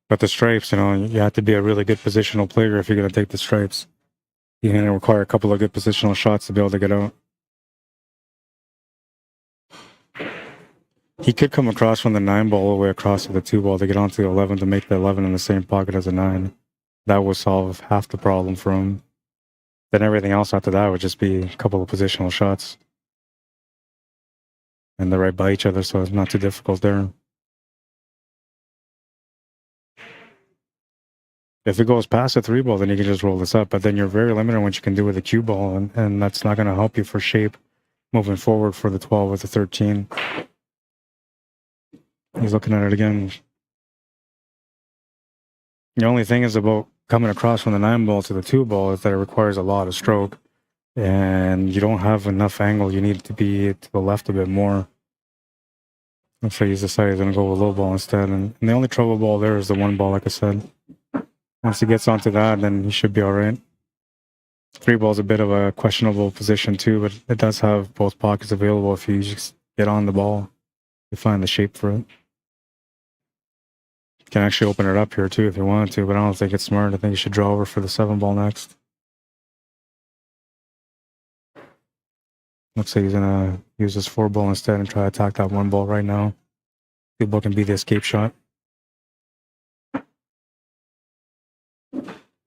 But the stripes, you know, you have to be a really good positional player if you're going to take the stripes. You're going to require a couple of good positional shots to be able to get out. He could come across from the 9 ball all the way across to the 2 ball to get onto the 11 to make the 11 in the same pocket as a 9. That would solve half the problem for him. Then everything else after that would just be a couple of positional shots. And they're right by each other, so it's not too difficult there. If it goes past the 3 ball, then you can just roll this up. But then you're very limited on what you can do with the cue ball, and that's not going to help you for shape moving forward for the 12 with the 13. He's looking at it again. The only thing is about coming across from the 9 ball to the 2 ball is that it requires a lot of stroke, and you don't have enough angle. You need to be to the left a bit more. Looks like he's decided he's going to go with low ball instead. And the only trouble ball there is the 1 ball, like I said. Once he gets onto that, then he should be all right. 3 ball's a bit of a questionable position too, but it does have both pockets available if you just get on the ball. You find the shape for it. You can actually open it up here too if you wanted to, but I don't think it's smart. I think you should draw over for the 7 ball next. Looks like he's gonna use this 4 ball instead and try to attack that 1 ball right now. 2 ball can be the escape shot.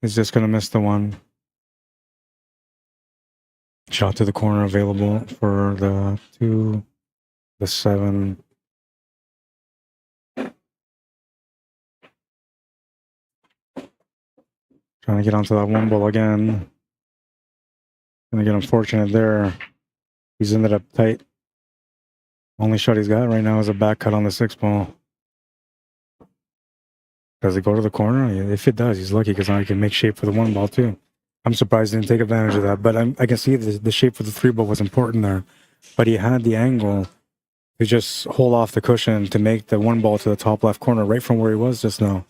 He's just gonna miss the 1. Shot to the corner available for the 2, the 7. Trying to get onto that 1 ball again. Gonna get unfortunate there. He's ended up tight. Only shot he's got right now is a back cut on the 6 ball. Does it go to the corner? If it does, he's lucky because now he can make shape for the 1 ball too. I'm surprised he didn't take advantage of that, but I can see the shape for the 3 ball was important there. But he had the angle to just hold off the cushion to make the 1 ball to the top left corner right from where he was just now.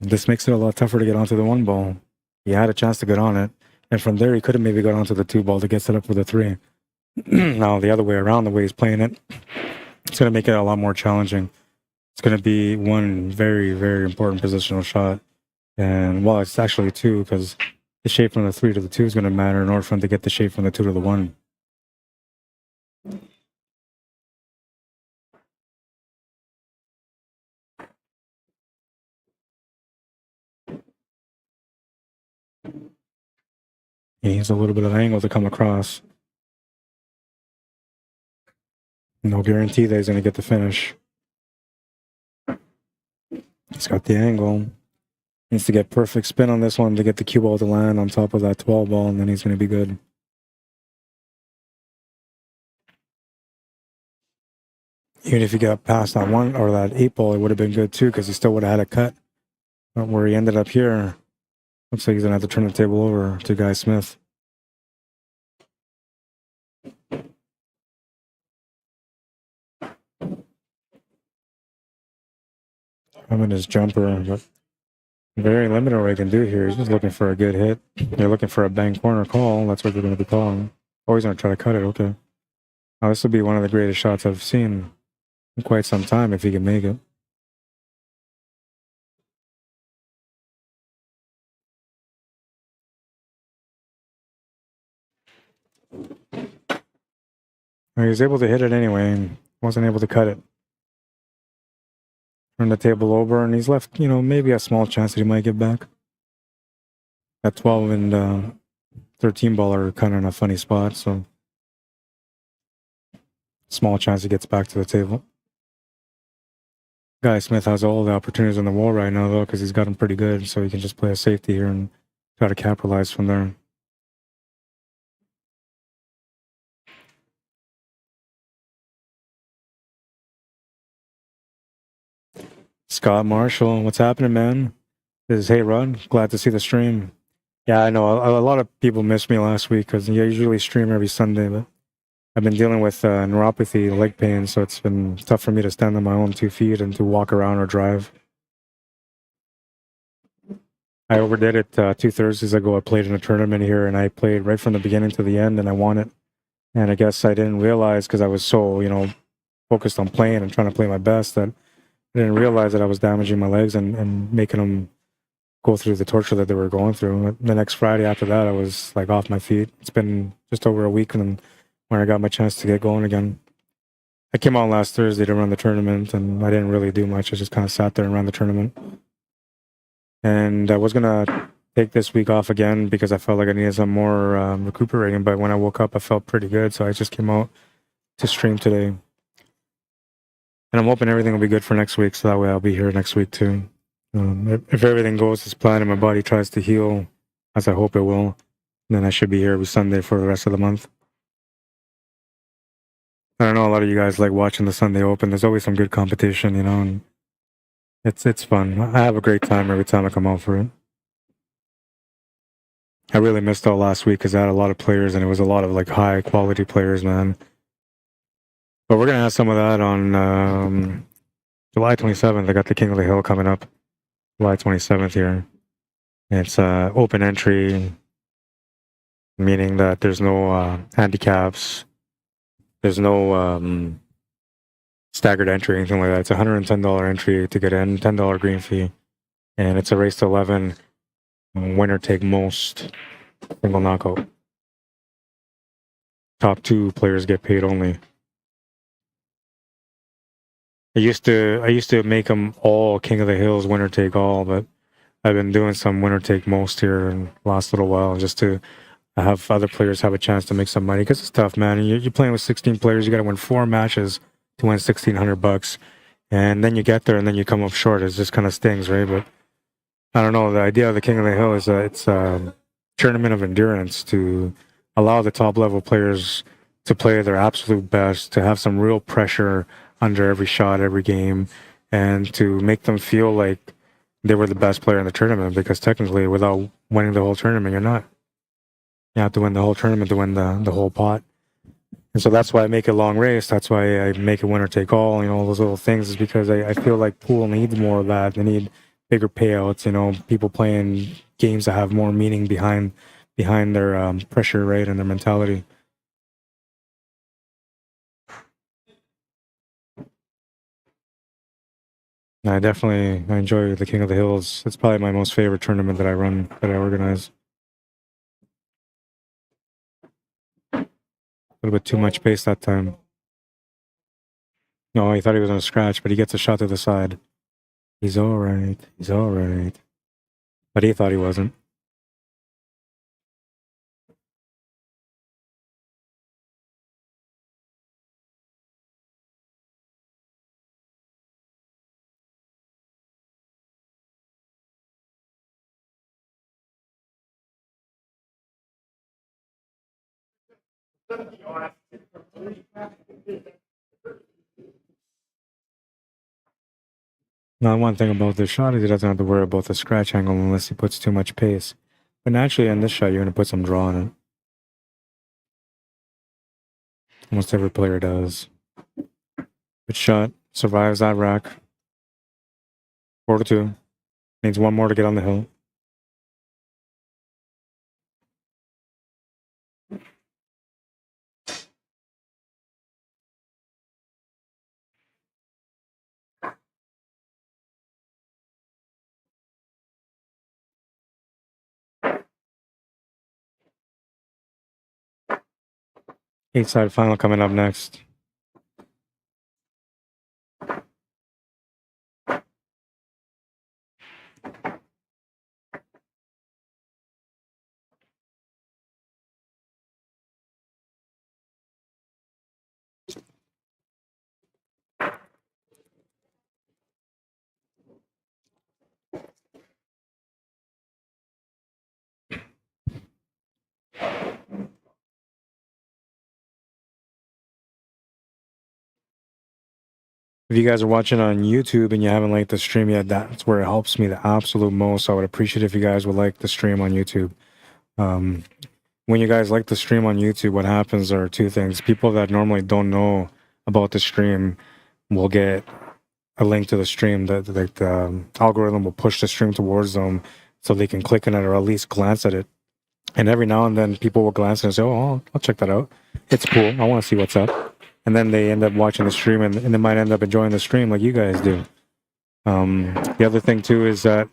This makes it a lot tougher to get onto the 1 ball. He had a chance to get on it, and from there he could have maybe got onto the 2 ball to get set up for the 3. Now the other way around, the way he's playing it, it's going to make it a lot more challenging. It's going to be 1 very, very important positional shot. And, well, it's actually 2 because the shape from the 3 to the 2 is going to matter in order for him to get the shape from the 2 to the 1. He needs a little bit of angle to come across. No guarantee that he's going to get the finish. He's got the angle. Needs to get perfect spin on this one to get the cue ball to land on top of that 12 ball, and then he's going to be good. Even if he got past that 1 or that 8 ball, it would have been good too because he still would have had a cut. But where he ended up here, looks like he's going to have to turn the table over to Guy Smith. I'm in his jumper, but very limited what he can do here. He's just looking for a good hit. You're looking for a bang corner call. That's what they're going to be calling. Oh, he's going to try to cut it. Okay. Now, this will be one of the greatest shots I've seen in quite some time if he can make it. He was able to hit it anyway. Wasn't able to cut it. Turn the table over, and he's left, you know, maybe a small chance that he might get back. That 12 and 13 ball are kind of in a funny spot, so small chance he gets back to the table. Guy Smith has all the opportunities on the wall right now, though, because he's got them pretty good, so he can just play a safety here and try to capitalize from there. Scott Marshall, what's happening, man? This is Hey Rod, glad to see the stream. Yeah, I know a lot of people missed me last week because I usually stream every Sunday, but I've been dealing with neuropathy, leg pain, so it's been tough for me to stand on my own 2 feet and to walk around or drive. I overdid it 2 Thursdays ago. I played in a tournament here, and I played right from the beginning to the end, and I won it. And I guess I didn't realize, because I was so, focused on playing and trying to play my best, that I didn't realize that I was damaging my legs and making them go through the torture that they were going through. The next Friday after that, I was like off my feet. It's been just over a week when I got my chance to get going again. I came out last Thursday to run the tournament, and I didn't really do much. I just kind of sat there and ran the tournament. And I was gonna take this week off again because I felt like I needed some more recuperating. But when I woke up, I felt pretty good, so I just came out to stream today. And I'm hoping everything will be good for next week, so that way I'll be here next week too. If everything goes as planned and my body tries to heal, as I hope it will, then I should be here every Sunday for the rest of the month. I know a lot of you guys like watching the Sunday Open. There's always some good competition, and it's fun. I have a great time every time I come out for it. I really missed out last week because I had a lot of players, and it was a lot of like high quality players, man. But we're gonna have some of that on July 27th. I got the King of the Hill coming up, July 27th here. It's open entry, meaning that there's no handicaps. There's no staggered entry or anything like that. It's a $110 entry to get in, $10 green fee. And it's a race to 11. Winner take most, single knockout. Top 2 players get paid only. I used to make them all King of the Hills, winner take all, but I've been doing some winner take most here in the last little while just to have other players have a chance to make some money, because it's tough, man. You're playing with 16 players. You got to win 4 matches to win $1,600, and then you get there and then you come up short. It just kind of stings, right? But I don't know. The idea of the King of the Hill is it's a tournament of endurance to allow the top level players to play their absolute best, to have some real pressure under every shot, every game, and to make them feel like they were the best player in the tournament, because technically without winning the whole tournament, you're not. You have to win the whole tournament to win the whole pot. And so that's why I make it a long race. That's why I make it winner take all, all those little things, is because I feel like pool needs more of that. They need bigger payouts, people playing games that have more meaning behind their pressure, right, and their mentality. I enjoy the King of the Hills. It's probably my most favorite tournament that I run, that I organize. A little bit too much pace that time. No, he thought he was on a scratch, but he gets a shot to the side. He's all right. He's all right. But he thought he wasn't. Now, one thing about this shot is he doesn't have to worry about the scratch angle unless he puts too much pace. But naturally, in this shot, you're going to put some draw on it. Almost every player does. Good shot. Survives that rack. 4-2. Needs one more to get on the hill. Eight-side final coming up next. If you guys are watching on YouTube and you haven't liked the stream yet, that's where it helps me the absolute most. I would appreciate if you guys would like the stream on YouTube. when you guys like the stream on YouTube, what happens are two things. People that normally don't know about the stream will get a link to the stream. That the algorithm will push the stream towards them so they can click on it or at least glance at it. And every now and then people will glance and say, oh, I'll check that out. It's cool. I want to see what's up. And then they end up watching the stream and they might end up enjoying the stream like you guys do. The other thing too is that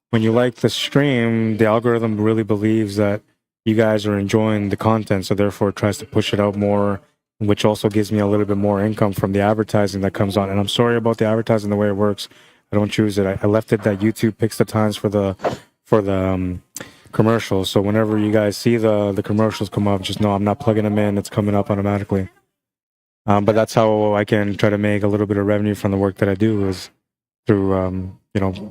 when you like the stream, the algorithm really believes that you guys are enjoying the content, so therefore it tries to push it out more, which also gives me a little bit more income from the advertising that comes on. And I'm sorry about the advertising, the way it works. I don't choose it. I left it that YouTube picks the times for the commercials. So whenever you guys see the commercials come up, just know I'm not plugging them in. It's coming up automatically. But that's how I can try to make a little bit of revenue from the work that I do, is through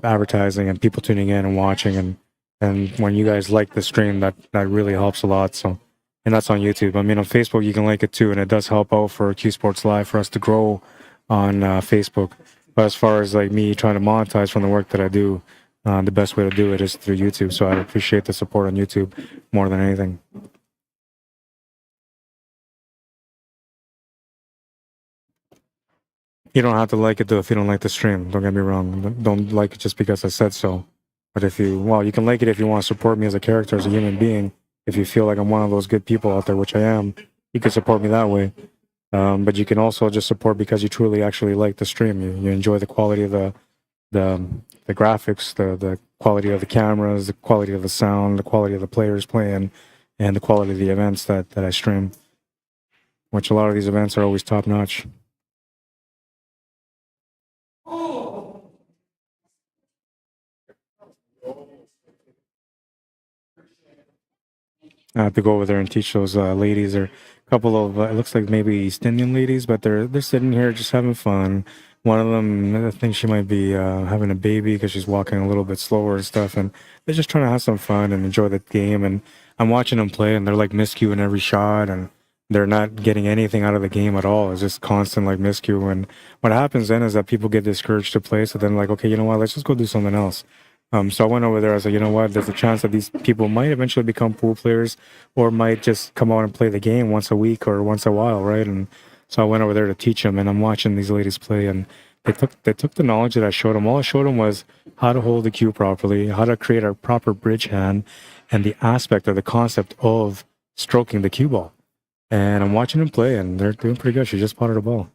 advertising and people tuning in and watching, and when you guys like the stream, that really helps a lot. So, and that's on YouTube. I mean, on Facebook you can like it too, and it does help out for Q Sports Live for us to grow on Facebook. But as far as like me trying to monetize from the work that I do, the best way to do it is through YouTube. So I appreciate the support on YouTube more than anything. You don't have to like it though if you don't like the stream. Don't get me wrong. Don't like it just because I said so. But if you can like it if you want to support me as a character, as a human being. If you feel like I'm one of those good people out there, which I am, you can support me that way. But you can also just support because you truly actually like the stream. You enjoy the quality of the graphics, the quality of the cameras, the quality of the sound, the quality of the players playing, and the quality of the events that I stream. Which a lot of these events are always top notch. I have to go over there and teach those ladies, or a couple of it looks like maybe East Indian ladies, but they're sitting here just having fun. One of them, I think she might be having a baby because she's walking a little bit slower and stuff, and they're just trying to have some fun and enjoy the game. And I'm watching them play, and they're like miscue in every shot, and they're not getting anything out of the game at all. It's just constant like miscue. And what happens then is that people get discouraged to play, so then like, okay, you know what, let's just go do something else. So I went over there. I was like, you know what? There's a chance that these people might eventually become pool players, or might just come out and play the game once a week or once a while, right? And so I went over there to teach them, and I'm watching these ladies play, and they took the knowledge that I showed them. All I showed them was how to hold the cue properly, how to create a proper bridge hand, and the aspect or the concept of stroking the cue ball. And I'm watching them play, and they're doing pretty good. She just potted a ball.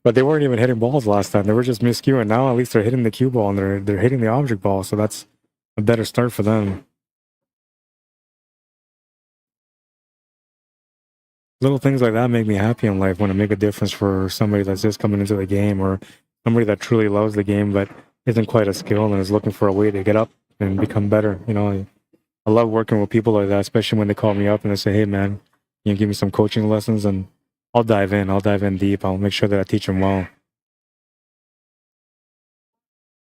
But they weren't even hitting balls last time. They were just miscuing. Now at least they're hitting the cue ball, and they're hitting the object ball. So that's a better start for them. Little things like that make me happy in life, when it make a difference for somebody that's just coming into the game, or somebody that truly loves the game but isn't quite as skilled and is looking for a way to get up and become better. You know, I love working with people like that, especially when they call me up and they say, hey man, you give me some coaching lessons, and I'll dive in deep. I'll make sure that I teach them well.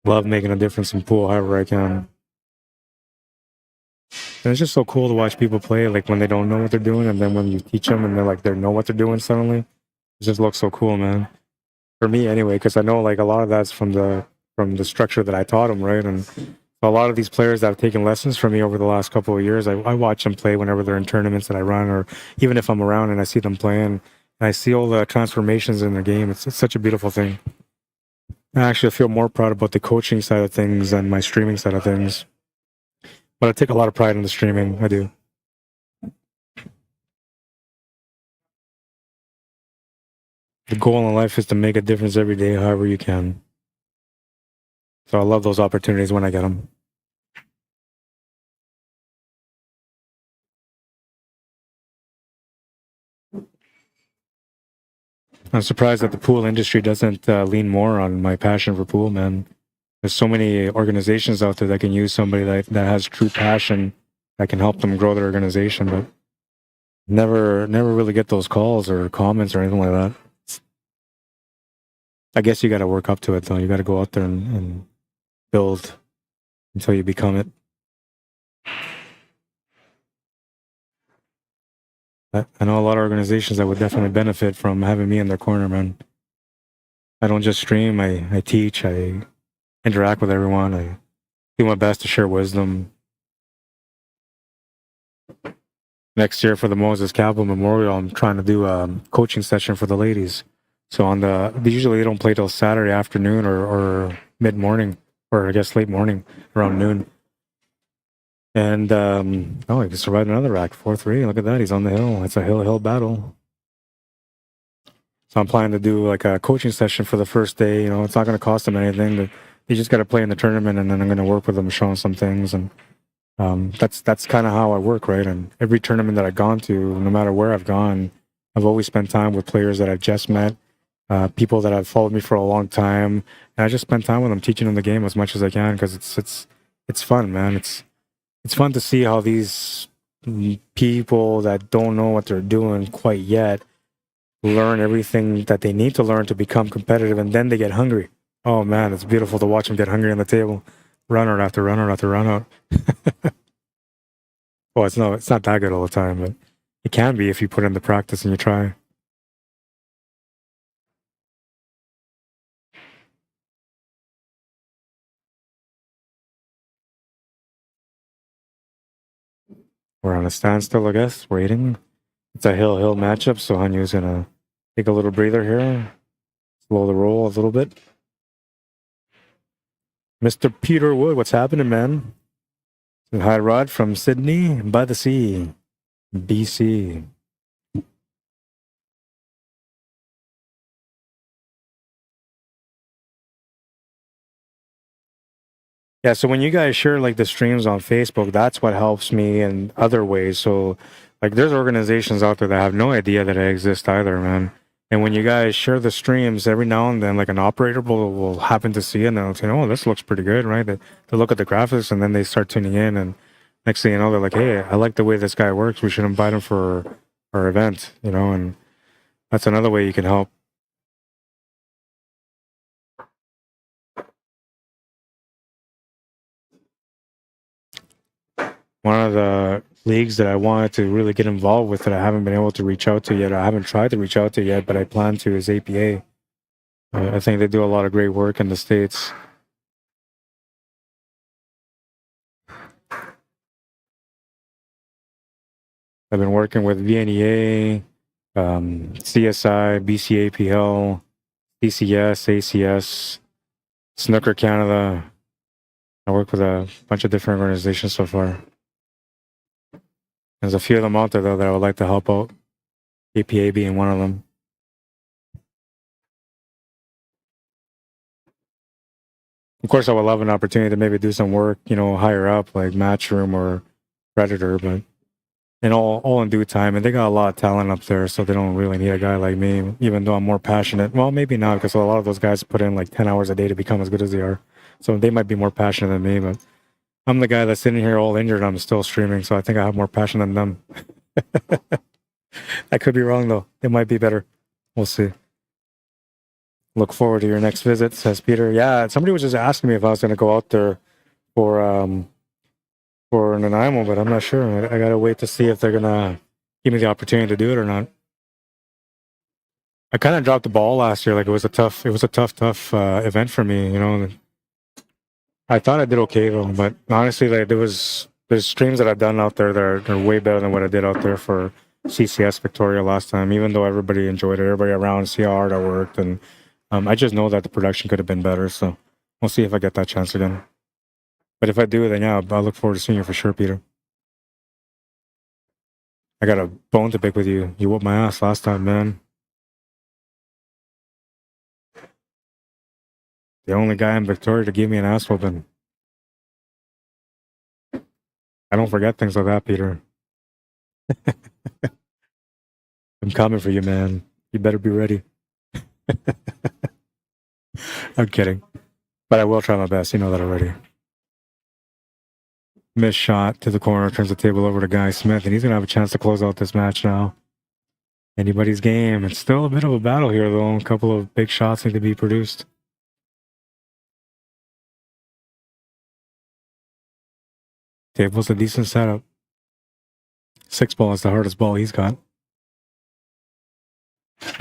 Love making a difference in pool however I can. And it's just so cool to watch people play, like when they don't know what they're doing, and then when you teach them and they're like, they know what they're doing suddenly. It just looks so cool, man. For me anyway, because I know like a lot of that's from the structure that I taught them, right? And a lot of these players that have taken lessons from me over the last couple of years, I watch them play whenever they're in tournaments that I run, or even if I'm around and I see them playing, and I see all the transformations in their game. It's such a beautiful thing. I actually feel more proud about the coaching side of things than my streaming side of things. But I take a lot of pride in the streaming. I do. The goal in life is to make a difference every day, however you can. So I love those opportunities when I get them. I'm surprised that the pool industry doesn't lean more on my passion for pool, man. There's so many organizations out there that can use somebody that has true passion that can help them grow their organization, but never really get those calls or comments or anything like that. I guess you got to work up to it, though. You got to go out there and build until you become it. I know a lot of organizations that would definitely benefit from having me in their corner, man. I don't just stream, I teach, I interact with everyone, I do my best to share wisdom. Next year for the Moses Campbell Memorial, I'm trying to do a coaching session for the ladies. So on they usually don't play till Saturday afternoon or mid morning, or I guess late morning, around noon. And oh, he just survived another rack, 4-3. Look at that, he's on the hill. It's a hill battle. So I'm planning to do like a coaching session for the first day. You know, it's not going to cost him anything. But you just got to play in the tournament, and then I'm going to work with him, show him some things, and that's kind of how I work, right? And every tournament that I've gone to, no matter where I've gone, I've always spent time with players that I've just met, people that have followed me for a long time, and I just spend time with them, teaching them the game as much as I can, because it's fun, man. It's fun to see how these people that don't know what they're doing quite yet learn everything that they need to learn to become competitive, and then they get hungry. Oh man, it's beautiful to watch them get hungry on the table, run out after run out after run out. Well, it's not that good all the time, but it can be if you put in the practice and you try. We're on a standstill, I guess, waiting. It's a hill matchup, so Hanyu's gonna take a little breather here, slow the roll a little bit. Mr. Peter Wood, what's happening, man? Hi, Rod from Sydney by the sea, BC. Yeah, so when you guys share like the streams on Facebook, that's what helps me in other ways. So like there's organizations out there that have no idea that I exist either, man. And when you guys share the streams, every now and then like an operator will happen to see it and they'll say, oh, this looks pretty good, right? They look at the graphics and then they start tuning in, and next thing you know, they're like, hey, I like the way this guy works. We should invite him for our event, you know, and that's another way you can help. One of the leagues that I wanted to really get involved with that I haven't been able to reach out to yet, I haven't tried to reach out to yet, but I plan to, is APA. I think they do a lot of great work in the States. I've been working with VNEA, CSI, BCAPL, DCS, ACS, Snooker Canada. I work with a bunch of different organizations so far. There's a few of them out there, though, that I would like to help out. APA being one of them. Of course, I would love an opportunity to maybe do some work, you know, higher up, like Matchroom or Predator, but in all in due time. And they got a lot of talent up there, so they don't really need a guy like me, even though I'm more passionate. Well, maybe not, because a lot of those guys put in like 10 hours a day to become as good as they are. So they might be more passionate than me, but I'm the guy that's sitting here all injured and I'm still streaming, so I think I have more passion than them. I could be wrong, though. It might be better. We'll see. Look forward to your next visit, says Peter. Yeah, somebody was just asking me if I was going to go out there for Nanaimo, but I'm not sure. I got to wait to see if they're going to give me the opportunity to do it or not. I kind of dropped the ball last year. Like it was a tough event for me, you know. I thought I did okay though, but honestly, like there's streams that I've done out there that are way better than what I did out there for CCS Victoria last time. Even though everybody enjoyed it, everybody around see how hard I worked, and I just know that the production could have been better. So we'll see if I get that chance again. But if I do, then yeah, I look forward to seeing you for sure, Peter. I got a bone to pick with you. You whooped my ass last time, man. The only guy in Victoria to give me an ass whooping. I don't forget things like that, Peter. I'm coming for you, man. You better be ready. I'm kidding. But I will try my best. You know that already. Missed shot to the corner, turns the table over to Guy Smith, and he's going to have a chance to close out this match now. Anybody's game. It's still a bit of a battle here, though. A couple of big shots need to be produced. Table's a decent setup. 6-ball is the hardest ball he's got.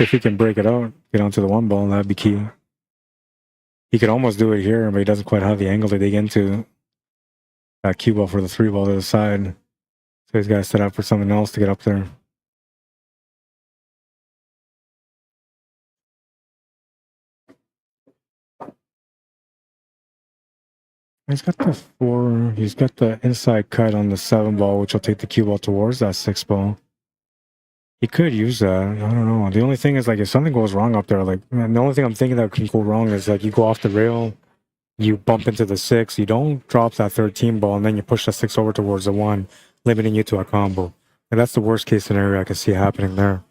If he can break it out, get onto the 1-ball, that'd be key. He could almost do it here, but he doesn't quite have the angle to dig into that cue ball for the 3-ball to the side. So he's got to set up for something else to get up there. He's got the 4. He's got the inside cut on the 7 ball, which will take the cue ball towards that 6 ball. He could use that. I don't know. The only thing is, like, if something goes wrong up there, like, man, the only thing I'm thinking that can go wrong is, like, you go off the rail, you bump into the 6, you don't drop that 13 ball, and then you push the 6 over towards the 1, limiting you to a combo. And that's the worst case scenario I can see happening there.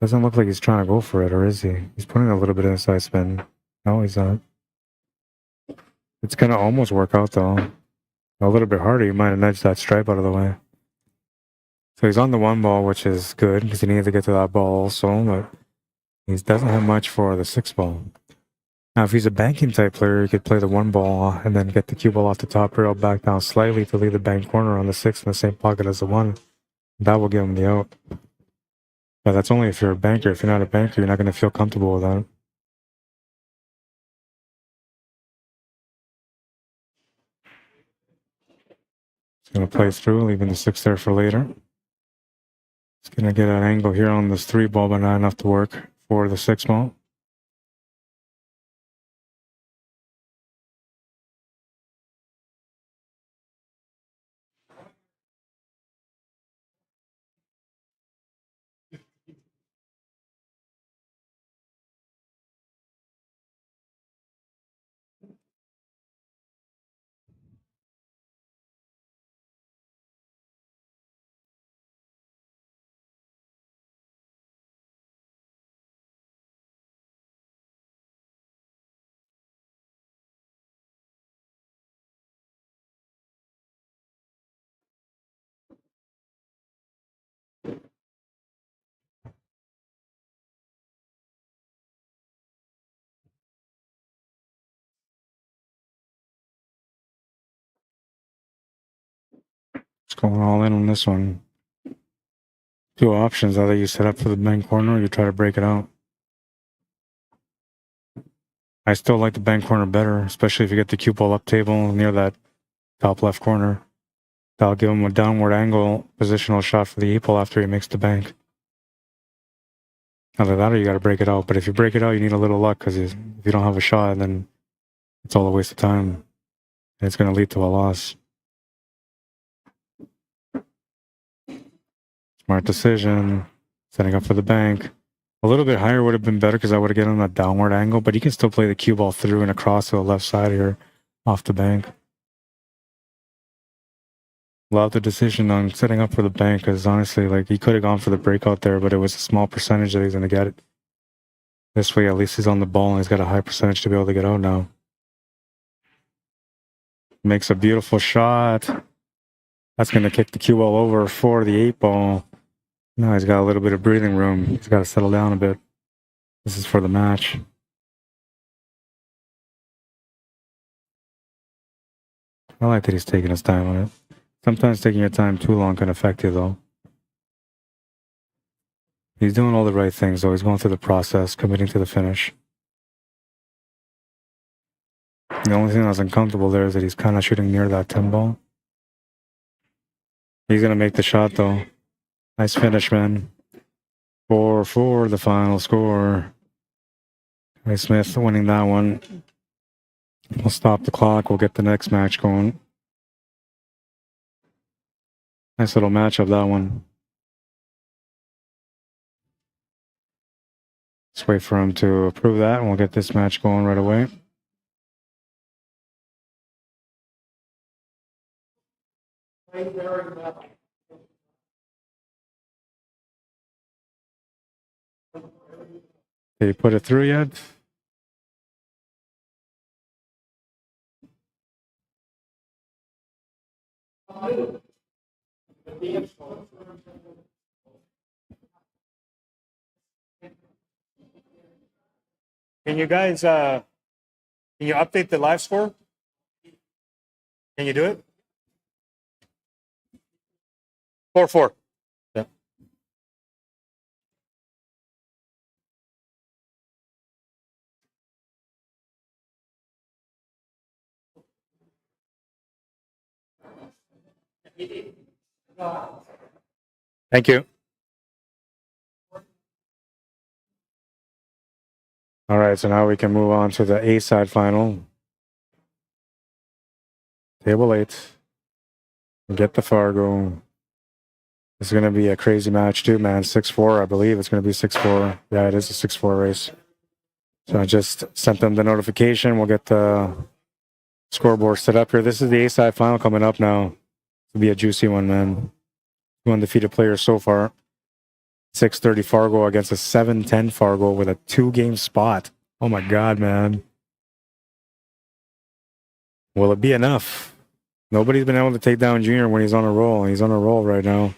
Doesn't look like he's trying to go for it, or is he? He's putting a little bit of inside spin. No, he's not. It's going to almost work out, though. A little bit harder, you might have nudged that stripe out of the way. So he's on the 1 ball, which is good, because he needs to get to that ball also, but he doesn't have much for the 6 ball. Now, if he's a banking type player, he could play the 1 ball and then get the cue ball off the top rail back down slightly to leave the bank corner on the 6 in the same pocket as the 1. That will give him the out. But that's only if you're a banker. If you're not a banker, you're not going to feel comfortable with that. He's going to play through, leaving the 6 there for later. He's going to get an angle here on this 3 ball, but not enough to work for the 6 ball. It's going all in on this one. 2 options. Either you set up for the bank corner or you try to break it out. I still like the bank corner better, especially if you get the cue ball up table near that top left corner. That'll give him a downward angle positional shot for the 8 ball after he makes the bank. Either that or you got to break it out. But if you break it out, you need a little luck, because if you don't have a shot, then it's all a waste of time. And it's going to lead to a loss. Smart decision. Setting up for the bank. A little bit higher would have been better, because I would have gotten a downward angle, but you can still play the cue ball through and across to the left side here off the bank. Love the decision on setting up for the bank, because honestly, like, he could have gone for the breakout there, but it was a small percentage that he's going to get it. This way, at least he's on the ball and he's got a high percentage to be able to get out now. Makes a beautiful shot. That's going to kick the cue ball over for the 8 ball. Now he's got a little bit of breathing room. He's got to settle down a bit. This is for the match. I like that he's taking his time on it. Sometimes taking your time too long can affect you, though. He's doing all the right things, though. He's going through the process, committing to the finish. The only thing that's uncomfortable there is that he's kind of shooting near that 10 ball. He's going to make the shot, though. Nice finish, man. 4-4, the final score. Ray Smith winning that one. We'll stop the clock. We'll get the next match going. Nice little matchup, that one. Let's wait for him to approve that, and we'll get this match going right away. Did he put it through yet? Can you guys, can you update the live score? Can you do it? 4-4. Yeah. Thank you. All right, so now we can move on to the A side final. Table 8. Get the Fargo. It's going to be a crazy match too, man. 6-4, I believe it's going to be 6-4. Yeah, it is a 6-4 race. So I just sent them the notification. We'll get the scoreboard set up here. This is the A side final coming up now. It'll be a juicy one, man. 2 undefeated players so far. 6:30 Fargo against a 7:10 Fargo with a 2-game spot. Oh my God, man. Will it be enough? Nobody's been able to take down Junior when he's on a roll. He's on a roll right now.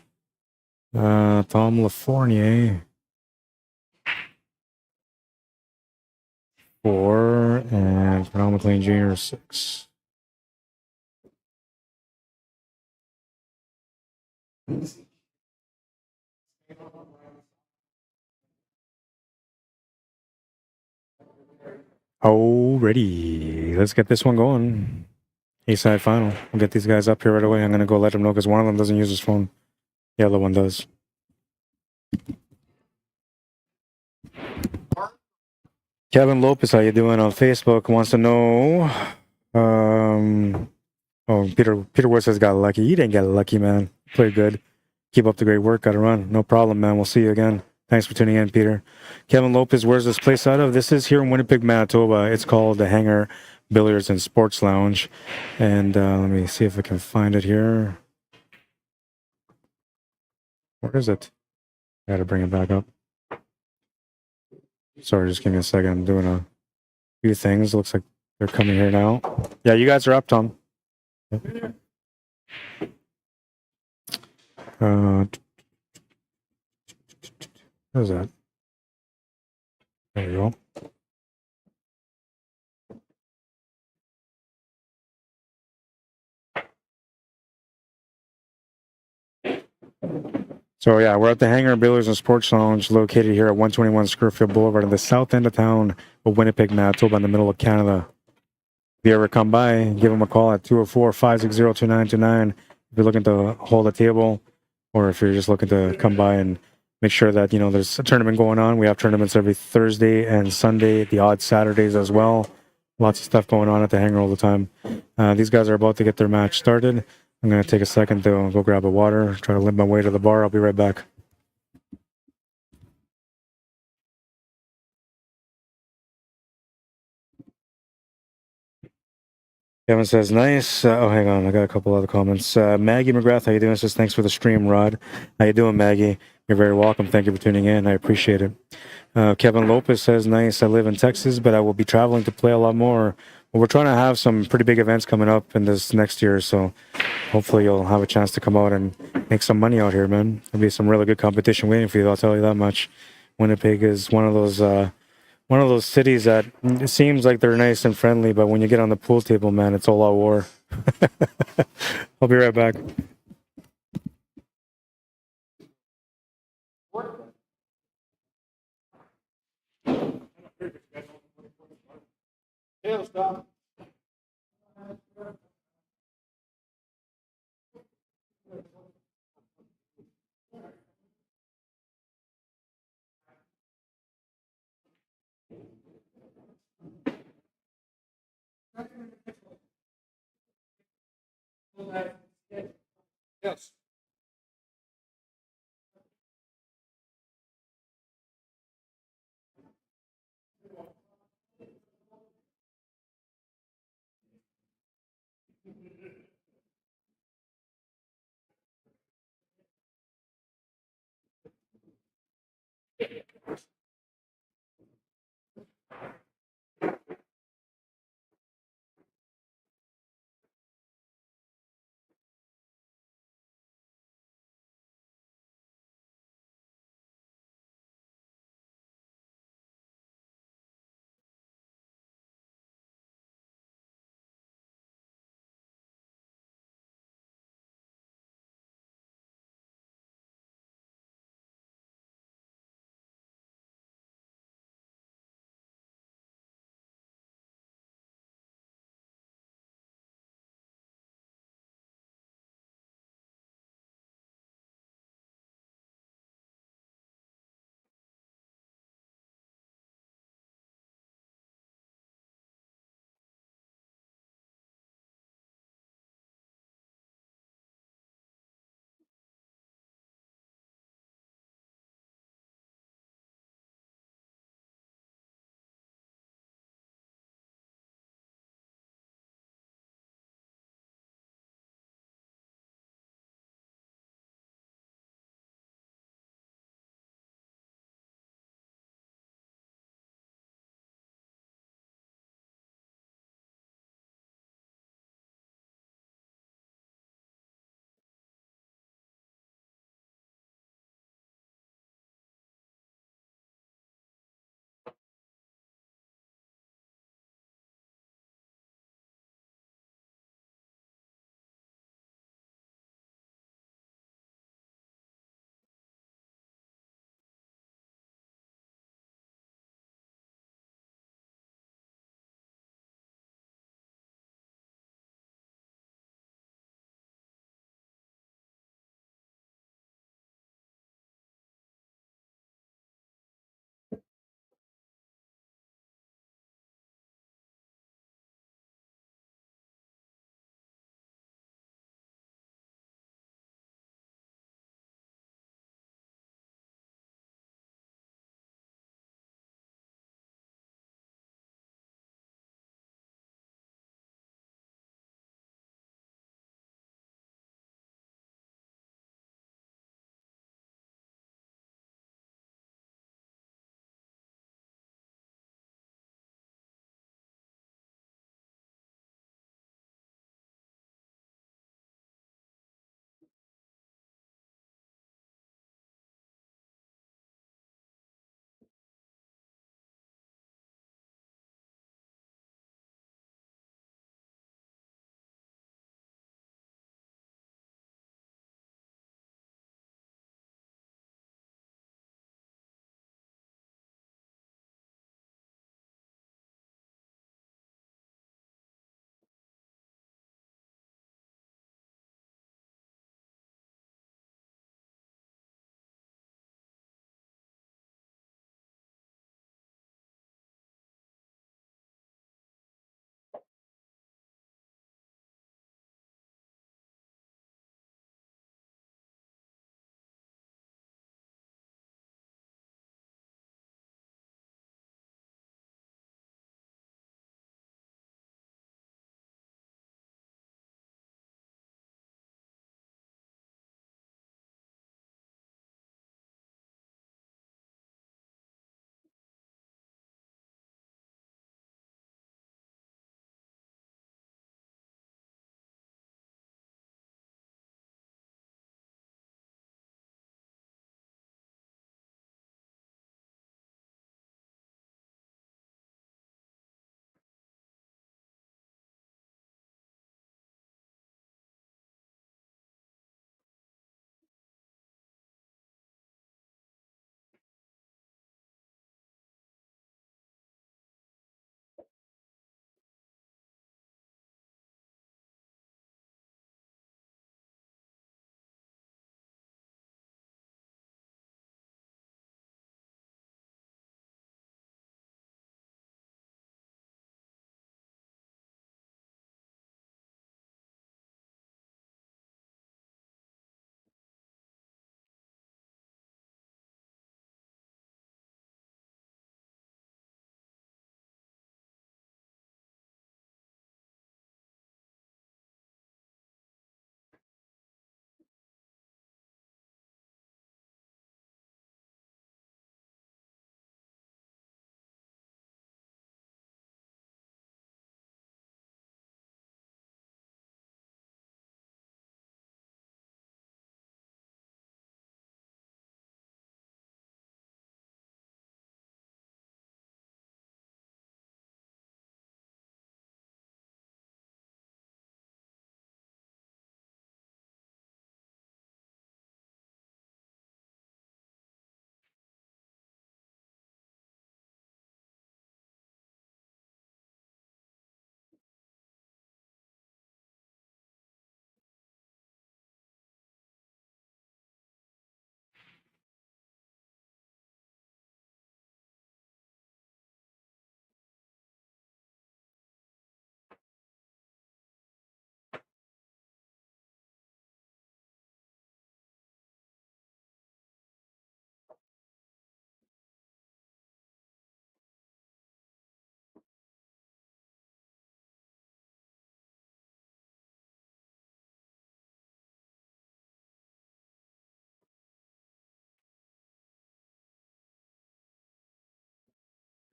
Tom LaFournier. 4 and Cornell McLean Jr. 6. Alrighty, let's get this one going. A-side final. We'll get these guys up here right away. I'm gonna go let them know because one of them doesn't use his phone. The other one does. Kevin Lopez, how you doing on Facebook? Wants to know. Oh, Peter Wood says got lucky. You didn't get lucky, man. Played good. Keep up the great work. Got to run. No problem, man. We'll see you again. Thanks for tuning in, Peter. Kevin Lopez, where's this place out of? This is here in Winnipeg, Manitoba. It's called the Hangar Billiards and Sports Lounge. And let me see if I can find it here. Where is it? I got to bring it back up. Sorry, just give me a second. I'm doing a few things. Looks like they're coming here now. Yeah, you guys are up, Tom. What is that? There we go. So yeah, we're at the Hangar Billiards and Sports Lounge located here at 121 Scurfield Blvd in the south end of town of Winnipeg, Manitoba in the middle of Canada. If you ever come by, give them a call at 204-560-2929 if you're looking to hold a table or if you're just looking to come by and make sure that, you know, there's a tournament going on. We have tournaments every Thursday and Sunday, the odd Saturdays as well. Lots of stuff going on at the Hangar all the time. These guys are about to get their match started. I'm going to take a second to go grab a water, try to limp my way to the bar. I'll be right back. Kevin says, nice. Oh, hang on. I got a couple other comments. Maggie McGrath, how you doing? Says, thanks for the stream, Rod. How you doing, Maggie? You're very welcome. Thank you for tuning in. I appreciate it. Kevin Lopez says, nice. I live in Texas, but I will be traveling to play a lot more. Well, we're trying to have some pretty big events coming up in this next year, so hopefully you'll have a chance to come out and make some money out here, man. There'll be some really good competition waiting for you, I'll tell you that much. Winnipeg is one of those cities that it seems like they're nice and friendly, but when you get on the pool table, man, it's all out war. I'll be right back. Yes.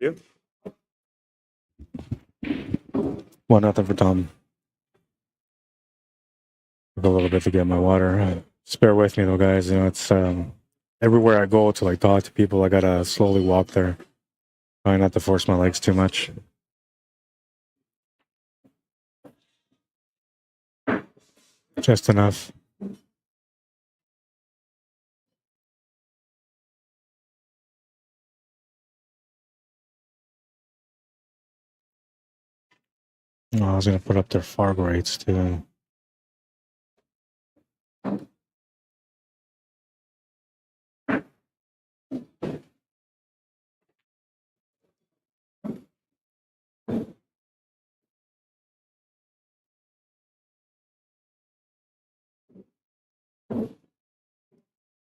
You? 1-0 for Tom. Took a little bit to get my water. Just bear with me though, guys. You know, it's everywhere I go to like talk to people, I gotta slowly walk there. Try not to force my legs too much. Just enough. Oh, I was gonna put up their FARGO rates too.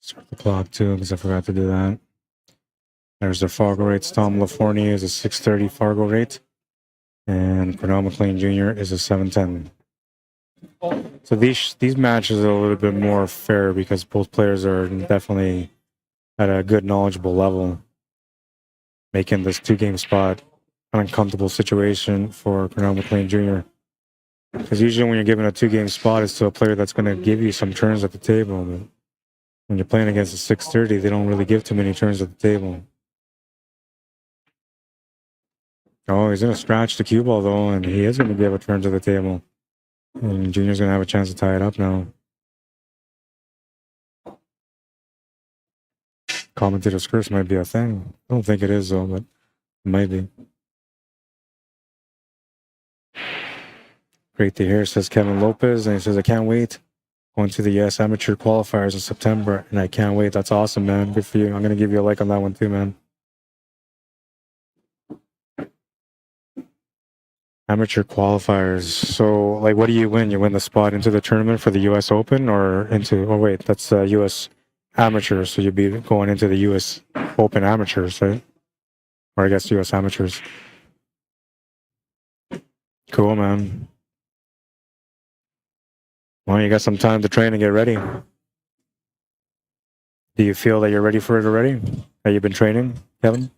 Start the clock too, because I forgot to do that. There's their FARGO rates. Tom LaForney is a 630 FARGO rate, and Cornell Jr is a 710. So these matches are a little bit more fair because both players are definitely at a good knowledgeable level, making this 2-game spot an uncomfortable situation for Cornell Jr. Because usually when you're given a 2-game spot, it's to a player that's going to give you some turns at the table. But when you're playing against a 630, they don't really give too many turns at the table. Oh, he's going to scratch the cue ball though, and he is going to give a turn to the table. And Junior's going to have a chance to tie it up now. Commentator's curse might be a thing. I don't think it is though, but it might be. Great to hear, says Kevin Lopez, and he says, I can't wait. Going to the US Amateur Qualifiers in September, and I can't wait. That's awesome, man. Good for you. I'm going to give you a like on that one too, man. Amateur qualifiers. So, like, what do you win? You win the spot into the tournament for the US Open or into, oh, wait, that's US Amateurs. So you'd be going into the US Open Amateurs, right? Or I guess US Amateurs. Cool, man. Well, you got some time to train and get ready. Do you feel that you're ready for it already? Have you been training, Kevin?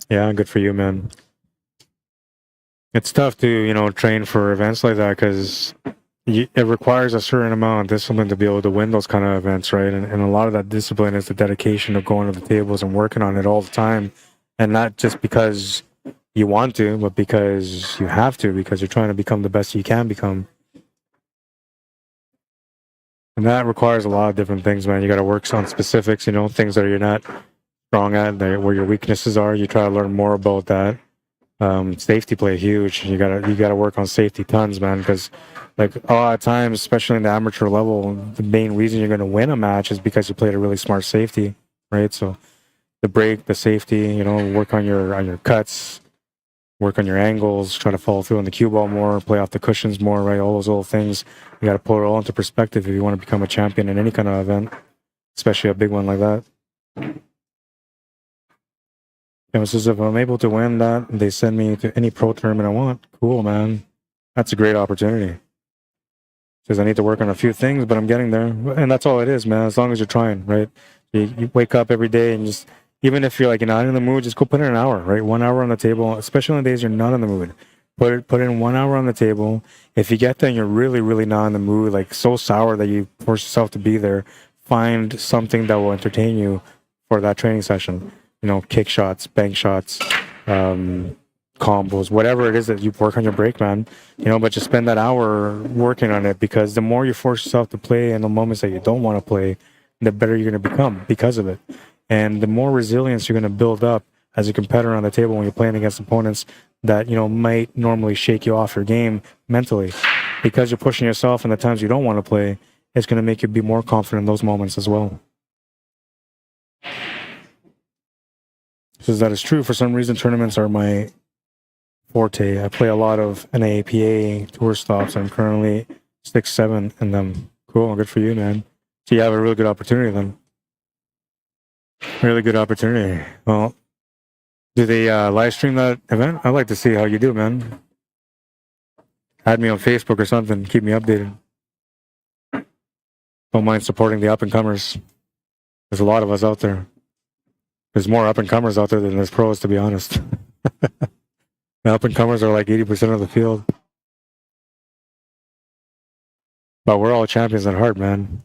Yeah, good for you, man. It's tough to, you know, train for events like that because it requires a certain amount of discipline to be able to win those kind of events, right? And a lot of that discipline is the dedication of going to the tables and working on it all the time. And not just because you want to, but because you have to, because you're trying to become the best you can become. And that requires a lot of different things, man. You got to work on specifics, you know, things that you're not strong at, where your weaknesses are. You try to learn more about that. Safety play huge. You gotta work on safety tons, man, because like a lot of times, especially in the amateur level, the main reason you're gonna win a match is because you played a really smart safety, right? So the break, the safety, you know, work on your cuts, work on your angles, try to follow through on the cue ball more, play off the cushions more, right? All those little things. You gotta put it all into perspective if you want to become a champion in any kind of event, especially a big one like that. It was as if I'm able to win that, they send me to any pro tournament I want. Cool, man. That's a great opportunity. Says I need to work on a few things, but I'm getting there. And that's all it is, man, as long as you're trying, right? You wake up every day and just, even if you're like, you're not in the mood, just go put in an hour, right? 1 hour on the table, especially on the days you're not in the mood. Put in 1 hour on the table. If you get there and you're really, really not in the mood, like so sour that you force yourself to be there, find something that will entertain you for that training session. You know, kick shots, bank shots, combos, whatever it is that you work on your break, man. You know, but just spend that hour working on it, because the more you force yourself to play in the moments that you don't want to play, the better you're going to become because of it. And the more resilience you're going to build up as a competitor on the table when you're playing against opponents that, you know, might normally shake you off your game mentally. Because you're pushing yourself in the times you don't want to play, it's going to make you be more confident in those moments as well. Says that is true. For some reason, tournaments are my forte. I play a lot of NAAPA tour stops. I'm currently 6-7 in them. Cool, good for you, man. So you have a really good opportunity then. Really good opportunity. Well, do they live stream that event? I'd like to see how you do, man. Add me on Facebook or something. Keep me updated. Don't mind supporting the up-and-comers. There's a lot of us out there. There's more up-and-comers out there than there's pros, to be honest. The up-and-comers are like 80% of the field. But we're all champions at heart, man.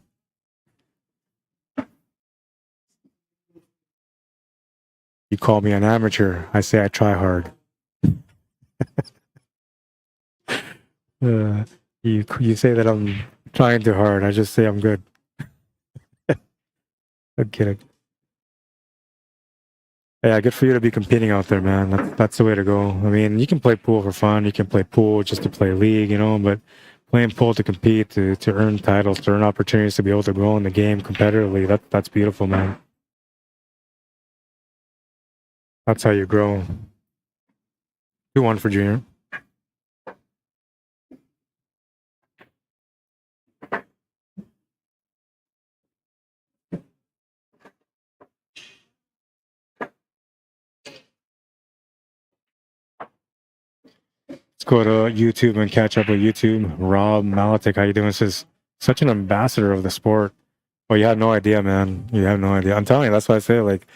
You call me an amateur. I say I try hard. You say that I'm trying too hard. I just say I'm good. I'm kidding. Yeah, good for you to be competing out there, man. That's the way to go. I mean, you can play pool for fun. You can play pool just to play league, you know, but playing pool to compete, to earn titles, to earn opportunities, to be able to grow in the game competitively, that's beautiful, man. That's how you grow. 2-1 for Junior. Let's go to YouTube and catch up with YouTube. Rob Malatik, how you doing? This is such an ambassador of the sport. Well, you have no idea, man. You have no idea. I'm telling you, that's why I say, like,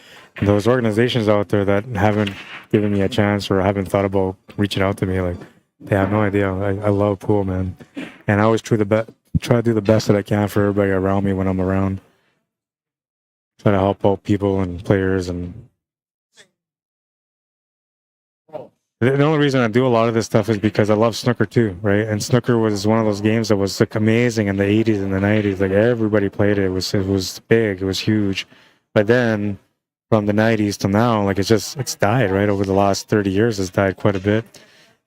those organizations out there that haven't given me a chance or haven't thought about reaching out to me, like, they have no idea. I love pool, man. And I always try to do the best that I can for everybody around me when I'm around. Try to help out people and players. And the only reason I do a lot of this stuff is because I love snooker too, right? And snooker was one of those games that was like amazing in the 80s and the 90s. Like everybody played it. It was big. It was huge. But then from the 90s till now, like it's died, right? Over the last 30 years, it's died quite a bit.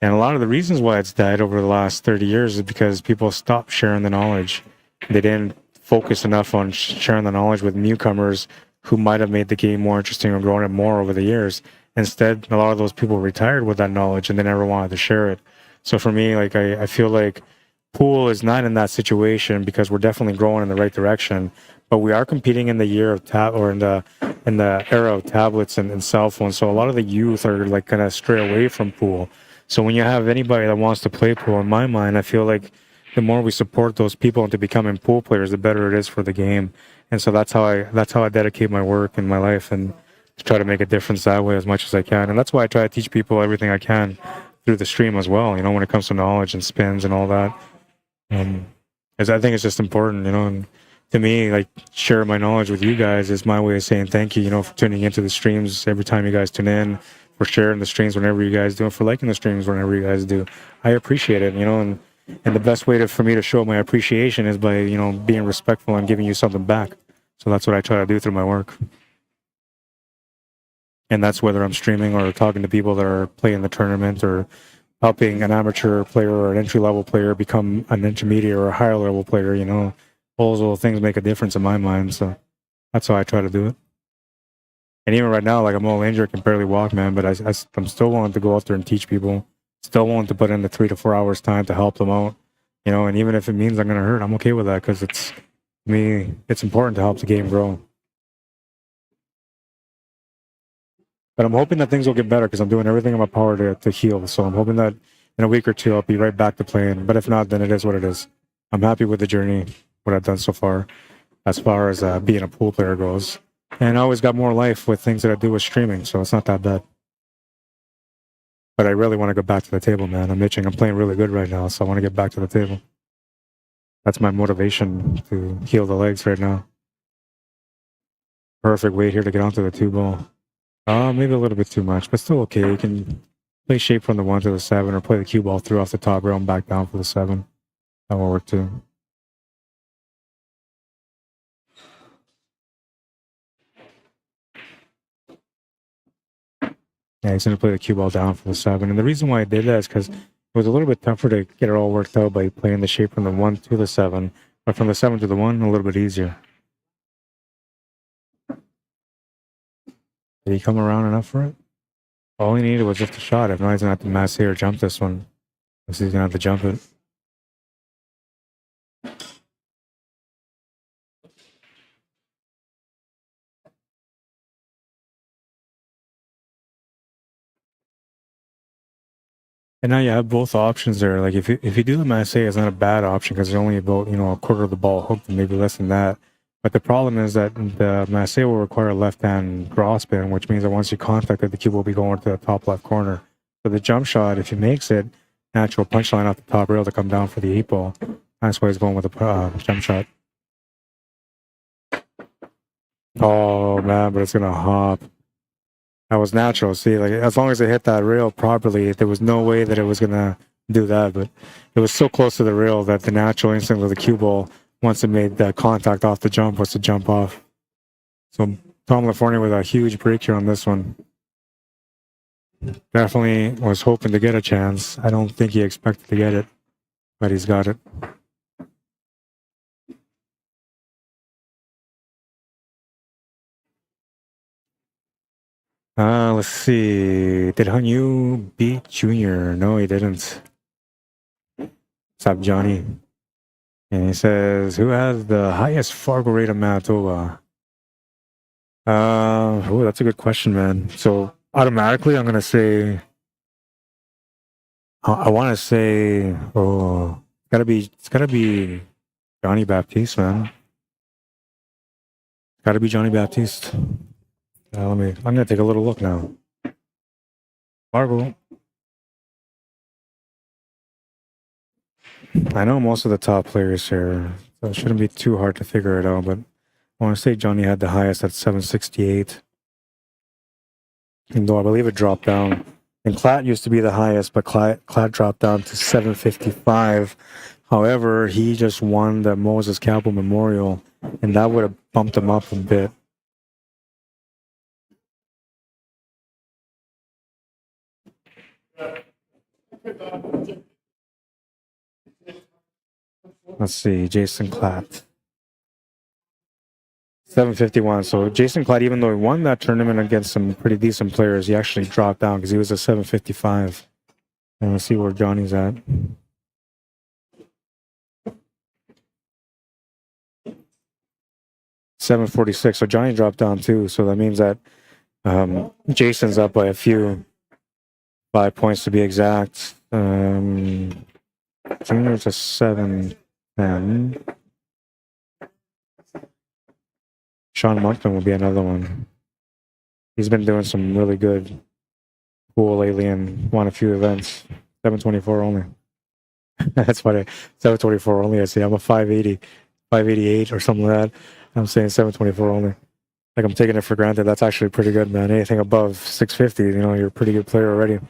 And a lot of the reasons why it's died over the last 30 years is because people stopped sharing the knowledge. They didn't focus enough on sharing the knowledge with newcomers who might have made the game more interesting or grown it more over the years. Instead, a lot of those people retired with that knowledge and they never wanted to share it. So for me, like I feel like pool is not in that situation because we're definitely growing in the right direction. But we are competing in the year of in the era of tablets and cell phones. So a lot of the youth are like kind of stray away from pool. So when you have anybody that wants to play pool, in my mind, I feel like the more we support those people into becoming pool players, the better it is for the game. And so that's how I dedicate my work and my life and to try to make a difference that way as much as I can. And that's why I try to teach people everything I can through the stream as well, you know, when it comes to knowledge and spins and all that. As I think it's just important, you know, and to me, like share my knowledge with you guys is my way of saying thank you, you know, for tuning into the streams every time you guys tune in, for sharing the streams whenever you guys do, and for liking the streams whenever you guys do. I appreciate it, you know, and the best way for me to show my appreciation is by, you know, being respectful and giving you something back. So that's what I try to do through my work. And that's whether I'm streaming or talking to people that are playing the tournament or helping an amateur player or an entry-level player become an intermediate or a higher-level player, you know. All those little things make a difference in my mind, so that's how I try to do it. And even right now, like I'm all injured, I can barely walk, man, but I'm still willing to go out there and teach people, still willing to put in the 3 to 4 hours time to help them out, you know, and even if it means I'm going to hurt, I'm okay with that because it's important to help the game grow. But I'm hoping that things will get better because I'm doing everything in my power to heal. So I'm hoping that in a week or two, I'll be right back to playing. But if not, then it is what it is. I'm happy with the journey, what I've done so far as being a pool player goes. And I always got more life with things that I do with streaming, so it's not that bad. But I really want to go back to the table, man. I'm itching. I'm playing really good right now, so I want to get back to the table. That's my motivation to heal the legs right now. Perfect weight here to get onto the 2-ball. Maybe a little bit too much, but still okay. You can play shape from the 1 to the 7 or play the cue ball through off the top rail and back down for the 7. That will work too. Yeah, he's going to play the cue ball down for the 7. And the reason why I did that is because it was a little bit tougher to get it all worked out by playing the shape from the 1 to the 7. But from the 7 to the 1, a little bit easier. Did he come around enough for it? All he needed was just a shot. If not, he's going to have to mass here or jump this one. He's going to have to jump it. And now you have both options there. Like if you do the masse, it's not a bad option because it's only about a quarter of the ball hooked, and maybe less than that. But the problem is that the masse will require a left-hand draw spin, which means that once you contact it, the cube will be going to the top left corner. So the jump shot, if he makes it, natural punch line off the top rail to come down for the 8-ball. That's why he's going with the jump shot. Oh man, but it's gonna hop. That was natural. See, like as long as it hit that rail properly, there was no way that it was gonna do that. But it was so close to the rail that the natural instinct of the cue ball, once it made that contact off the jump, was to jump off. So Tom Lefor with a huge break here on this one. Definitely was hoping to get a chance. I don't think he expected to get it, but he's got it. Let's see. Did Hanyu beat Junior? No, he didn't. What's up, Johnny? And he says, who has the highest FARGO rate in Manitoba? Oh, that's a good question, man. So automatically, I'm gonna say, I want to say, it's gotta be Johnny Baptiste, man. Gotta be Johnny Baptiste. I'm gonna take a little look now. FARGO. I know most of the top players here, so it shouldn't be too hard to figure it out, but I want to say Johnny had the highest at 768. And though I believe it dropped down. And Klatt used to be the highest, but Klatt dropped down to 755. However, he just won the Moses Campbell Memorial, and that would have bumped him up a bit. Let's see, Jason Klatt. 751. So Jason Klatt, even though he won that tournament against some pretty decent players, he actually dropped down because he was at 755. And let's see where Johnny's at. $746. So Johnny dropped down too. So that means that Jason's up by a few, 5 points to be exact. Junior's a 710. Sean Monkman will be another one. He's been doing some really good pool lately and won a few events. 724 only. That's funny. 724 only. I see. I'm a 580, 588 or something like that. I'm saying 724 only. Like I'm taking it for granted. That's actually pretty good, man. Anything above 650, you're a pretty good player already.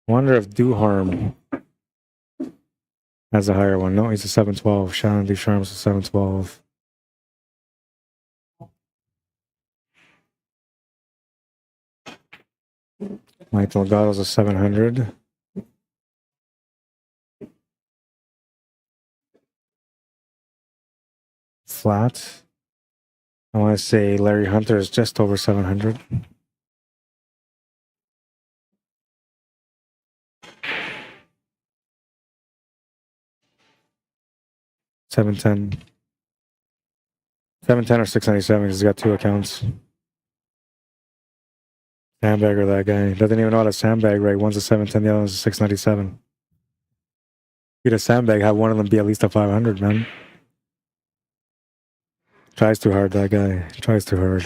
Wonder if Duharm has a higher one. No, he's a 712. Shannon Ducharme's a 712. Mike Delgado's a 700. Flat. I want to say Larry Hunter is just over 700. $710 or 697 because he's got two accounts. Sandbagger, that guy. Doesn't even know how to sandbag right. One's a 710, the other one's a 697. Get a sandbag, have one of them be at least a 500, man. Tries too hard, that guy. Tries too hard.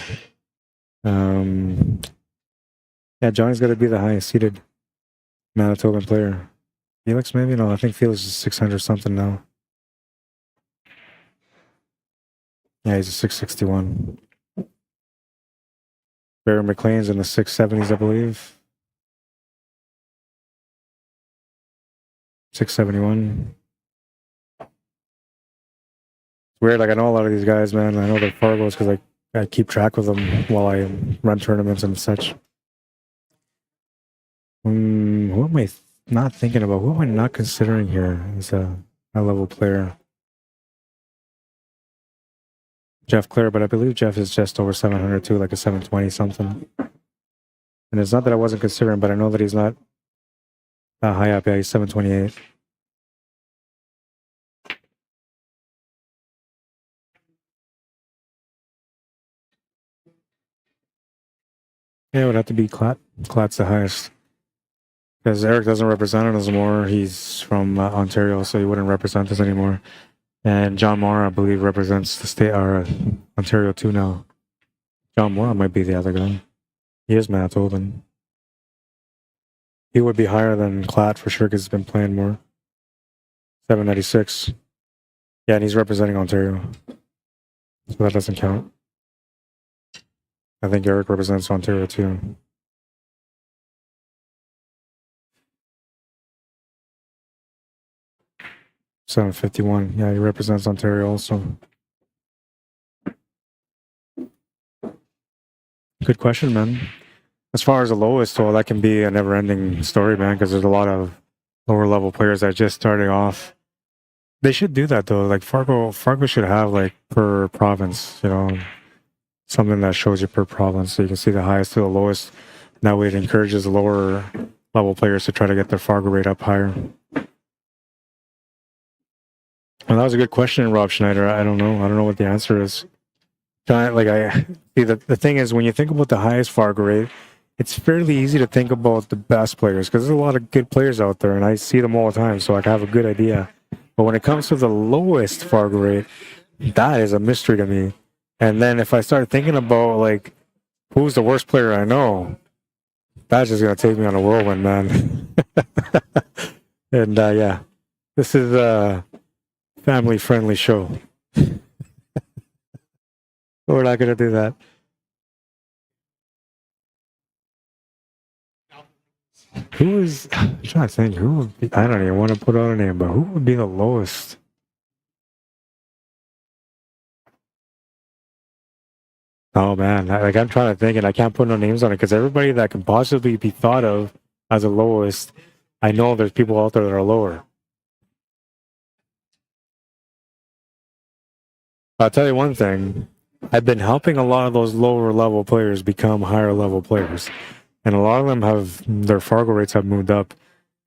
Yeah, Johnny's got to be the highest seeded Manitoban player. Felix, maybe? No, I think Felix is 600 something now. Yeah, he's a 661. Barry McLean's in the 670s, I believe. 671. It's weird, like I know a lot of these guys, man. I know they're FARGOs because I keep track of them while I run tournaments and such. Who am I not thinking about? Who am I not considering here as a high-level player? Jeff Clare, but I believe Jeff is just over 700 too, like a 720 something. And it's not that I wasn't considering, but I know that he's not that high up. Yeah, he's 728. Yeah, it would have to be Clat. Clat's the highest. Because Eric doesn't represent us anymore. He's from Ontario, so he wouldn't represent us anymore. And John Moore, I believe, represents the state or Ontario too now. John Moore might be the other guy. He is Manitoban. He would be higher than Clat for sure because he's been playing more. 796. Yeah, and he's representing Ontario. So that doesn't count. I think Eric represents Ontario too. $751. Yeah, he represents Ontario also. Good question, man. As far as the lowest, well, that can be a never-ending story, man, because there's a lot of lower-level players that just starting off. They should do that, though. Like, Fargo should have, like, per province, you know, something that shows you per province so you can see the highest to the lowest. And that way it encourages the lower-level players to try to get their Fargo rate up higher. Well, that was a good question, Rob Schneider. I don't know what the answer is. See, the thing is, when you think about the highest Fargo rate, it's fairly easy to think about the best players because there's a lot of good players out there, and I see them all the time, so I have a good idea. But when it comes to the lowest Fargo rate, that is a mystery to me. And then if I start thinking about, like, who's the worst player I know, that's just going to take me on a whirlwind, man. And, yeah, this is a family-friendly show. We're not going to do that. Who is, I'm trying to think, who would be, I don't even want to put out a name, but who would be the lowest? Oh man, I'm trying to think and I can't put no names on it because everybody that can possibly be thought of as the lowest, I know there's people out there that are lower. I'll tell you one thing, I've been helping a lot of those lower level players become higher level players. And a lot of them have, their Fargo rates have moved up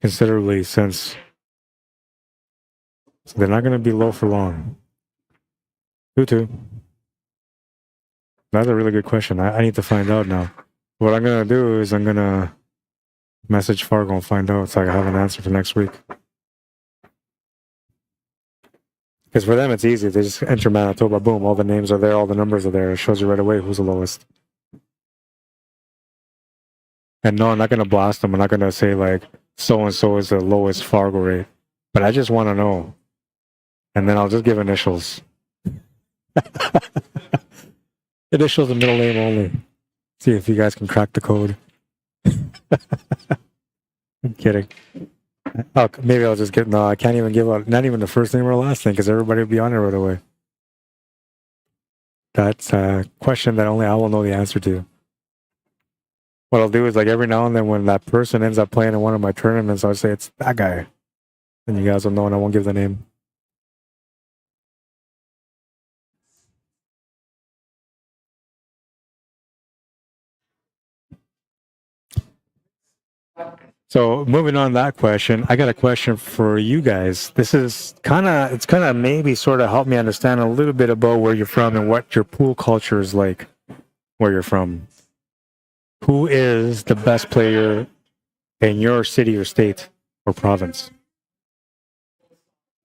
considerably since. So they're not going to be low for long. Who to? That's a really good question. I need to find out now. What I'm going to do is I'm going to message Fargo and find out so I have an answer for next week. Because for them, it's easy. They just enter Manitoba, boom, all the names are there, all the numbers are there. It shows you right away who's the lowest. And no, I'm not going to blast them. I'm not going to say, like, so-and-so is the lowest Fargo rate. But I just want to know. And then I'll just give initials. Initials and middle name only. See if you guys can crack the code. I'm kidding. Oh, maybe I'll just get, no, I can't even give out, not even the first name or last name because everybody will be on it right away. That's a question that only I will know the answer to. What I'll do is, like, every now and then when that person ends up playing in one of my tournaments, I'll say it's that guy. And you guys will know and I won't give the name. So moving on that question, I got a question for you guys. This is it's kind of maybe sort of help me understand a little bit about where you're from and what your pool culture is like where you're from. Who is the best player in your city or state or province?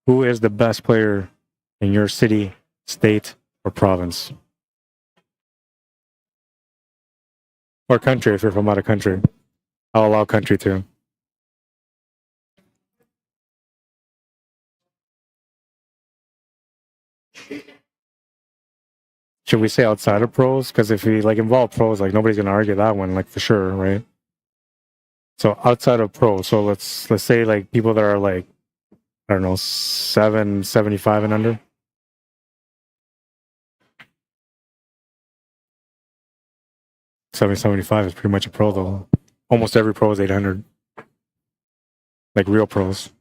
Who is the best player in your city, state, or province? Or country if you're from out of country. I'll allow country too. Should we say outside of pros? Because if we like involve pros, like nobody's gonna argue that one, like for sure, right? So outside of pros, so let's say like people that are like, I don't know, 775 and under. $775 is pretty much a pro though. Almost every pro is 800. Like real pros.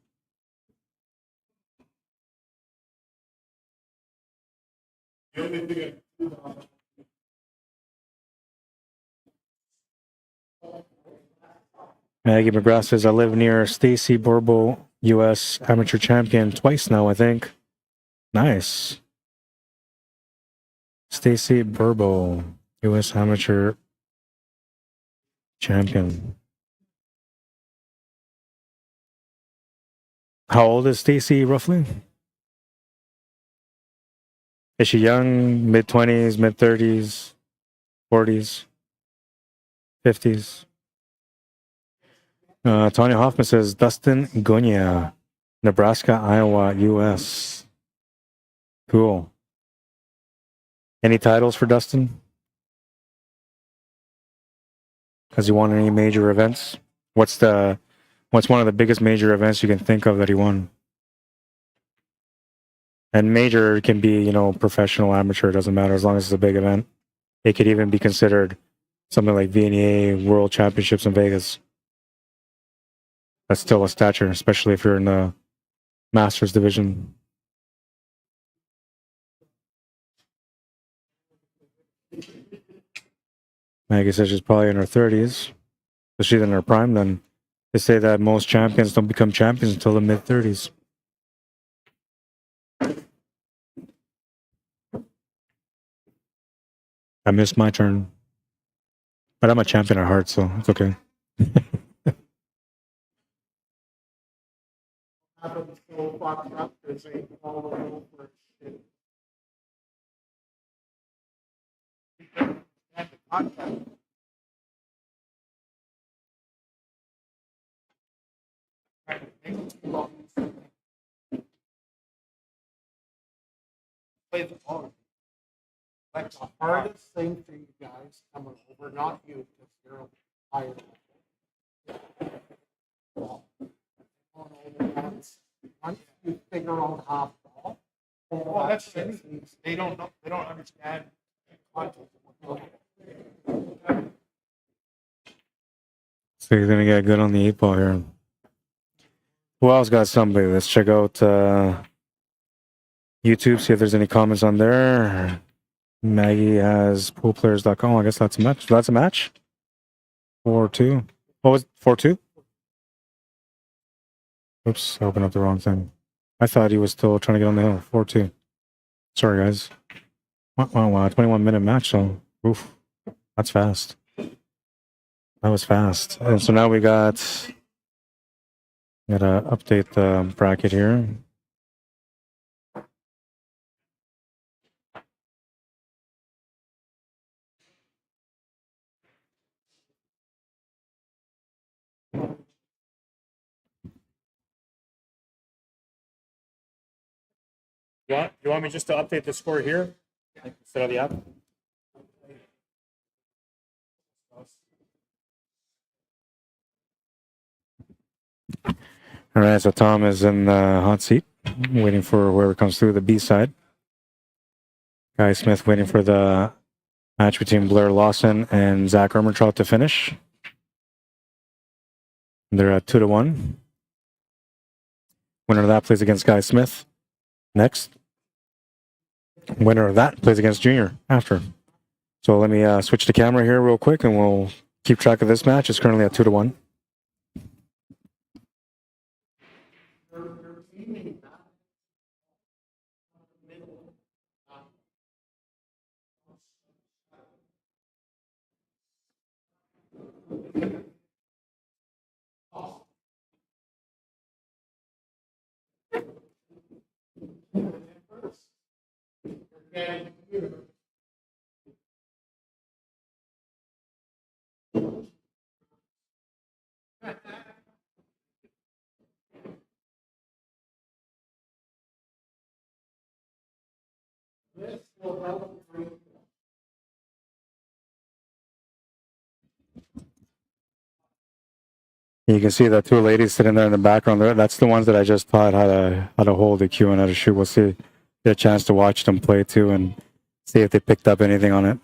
Maggie McGrath says, I live near Stacy Burbo, U.S. amateur champion twice now, I think. Nice. Stacy Burbo, U.S. amateur champion. How old is Stacy roughly? Is she young, mid-20s, mid-30s, 40s, 50s? Tanya Hoffman says Dustin Gunya, Nebraska, Iowa, US. Cool. Any titles for Dustin? Has he won any major events? What's one of the biggest major events you can think of that he won? And major can be, you know, professional, amateur, doesn't matter as long as it's a big event. It could even be considered something like VNEA World Championships in Vegas. That's still a stature, especially if you're in the Masters division. Maggie says she's probably in her 30s. If she's in her prime, then they say that most champions don't become champions until the mid-30s. I missed my turn. But I'm a champion at heart, so it's okay. Happens to fuck up, there's a all over shit. And the contact. Play the ball. Like the hardest thing for you guys coming over, not you, because you're higher level. Once you figure out how to ball, well, that's it. They don't know, they don't understand content. So you're going to get good on the 8 ball here. Who else got somebody? Let's check out YouTube, see if there's any comments on there. Maggie has poolplayers.com. I guess that's a match. That's a match? 4-2. What was it? 4-2? Oops, I opened up the wrong thing. I thought he was still trying to get on the hill. 4-2. Sorry, guys. Wow, 21-minute match, so oof. That's fast. That was fast. And so now we gotta update the bracket here. You want me just to update the score here instead of the app? All right, so Tom is in the hot seat, waiting for whoever comes through the B side. Guy Smith waiting for the match between Blair Lawson and Zach Ermentrout to finish. They're at 2-1. Winner of that plays against Guy Smith next. Winner of that plays against Junior after. So let me switch the camera here real quick and we'll keep track of this match. It's currently at 2-1. You can see the two ladies sitting there in the background there. That's the ones that I just taught how to hold the cue and how to shoot. We'll see, get a chance to watch them play too and see if they picked up anything on it.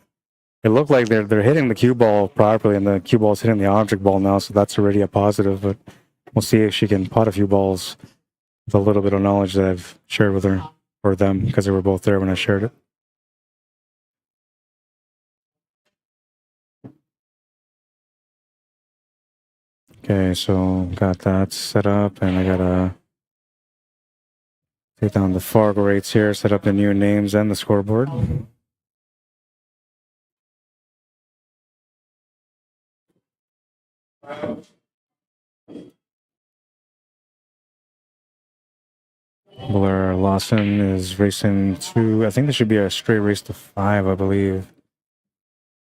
It looked like they're hitting the cue ball properly, and the cue ball is hitting the object ball now, so that's already a positive. But we'll see if she can pot a few balls with a little bit of knowledge that I've shared with her or them, because they were both there when I shared it. Okay, so got that set up, and I gotta take down the FARGO rates here, set up the new names and the scoreboard. Blair Lawson is racing to, I think there should be a straight race to 5, I believe.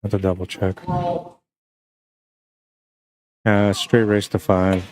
I have to double check. Straight race to 5.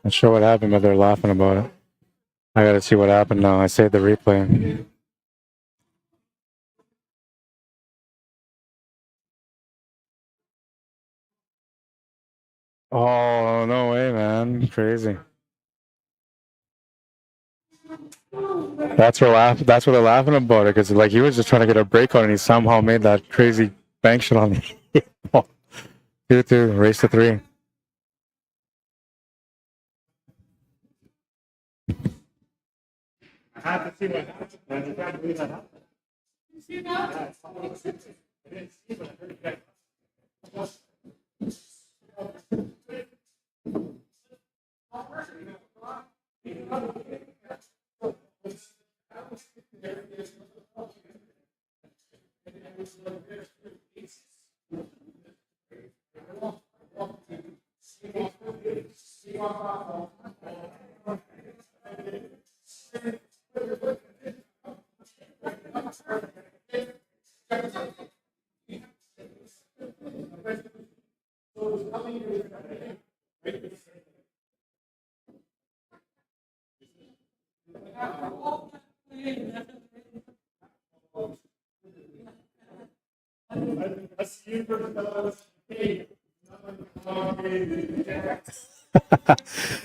Not sure what happened, but they're laughing about it. I gotta see what happened now. I saved the replay. Oh, no way, man. Crazy. That's what they're laughing about it, because like he was just trying to get a break on it and he somehow made that crazy bank shot on the 2-2, race to 3. I had to see what happened. I can't believe that happened. You see that? I didn't see, but I heard it.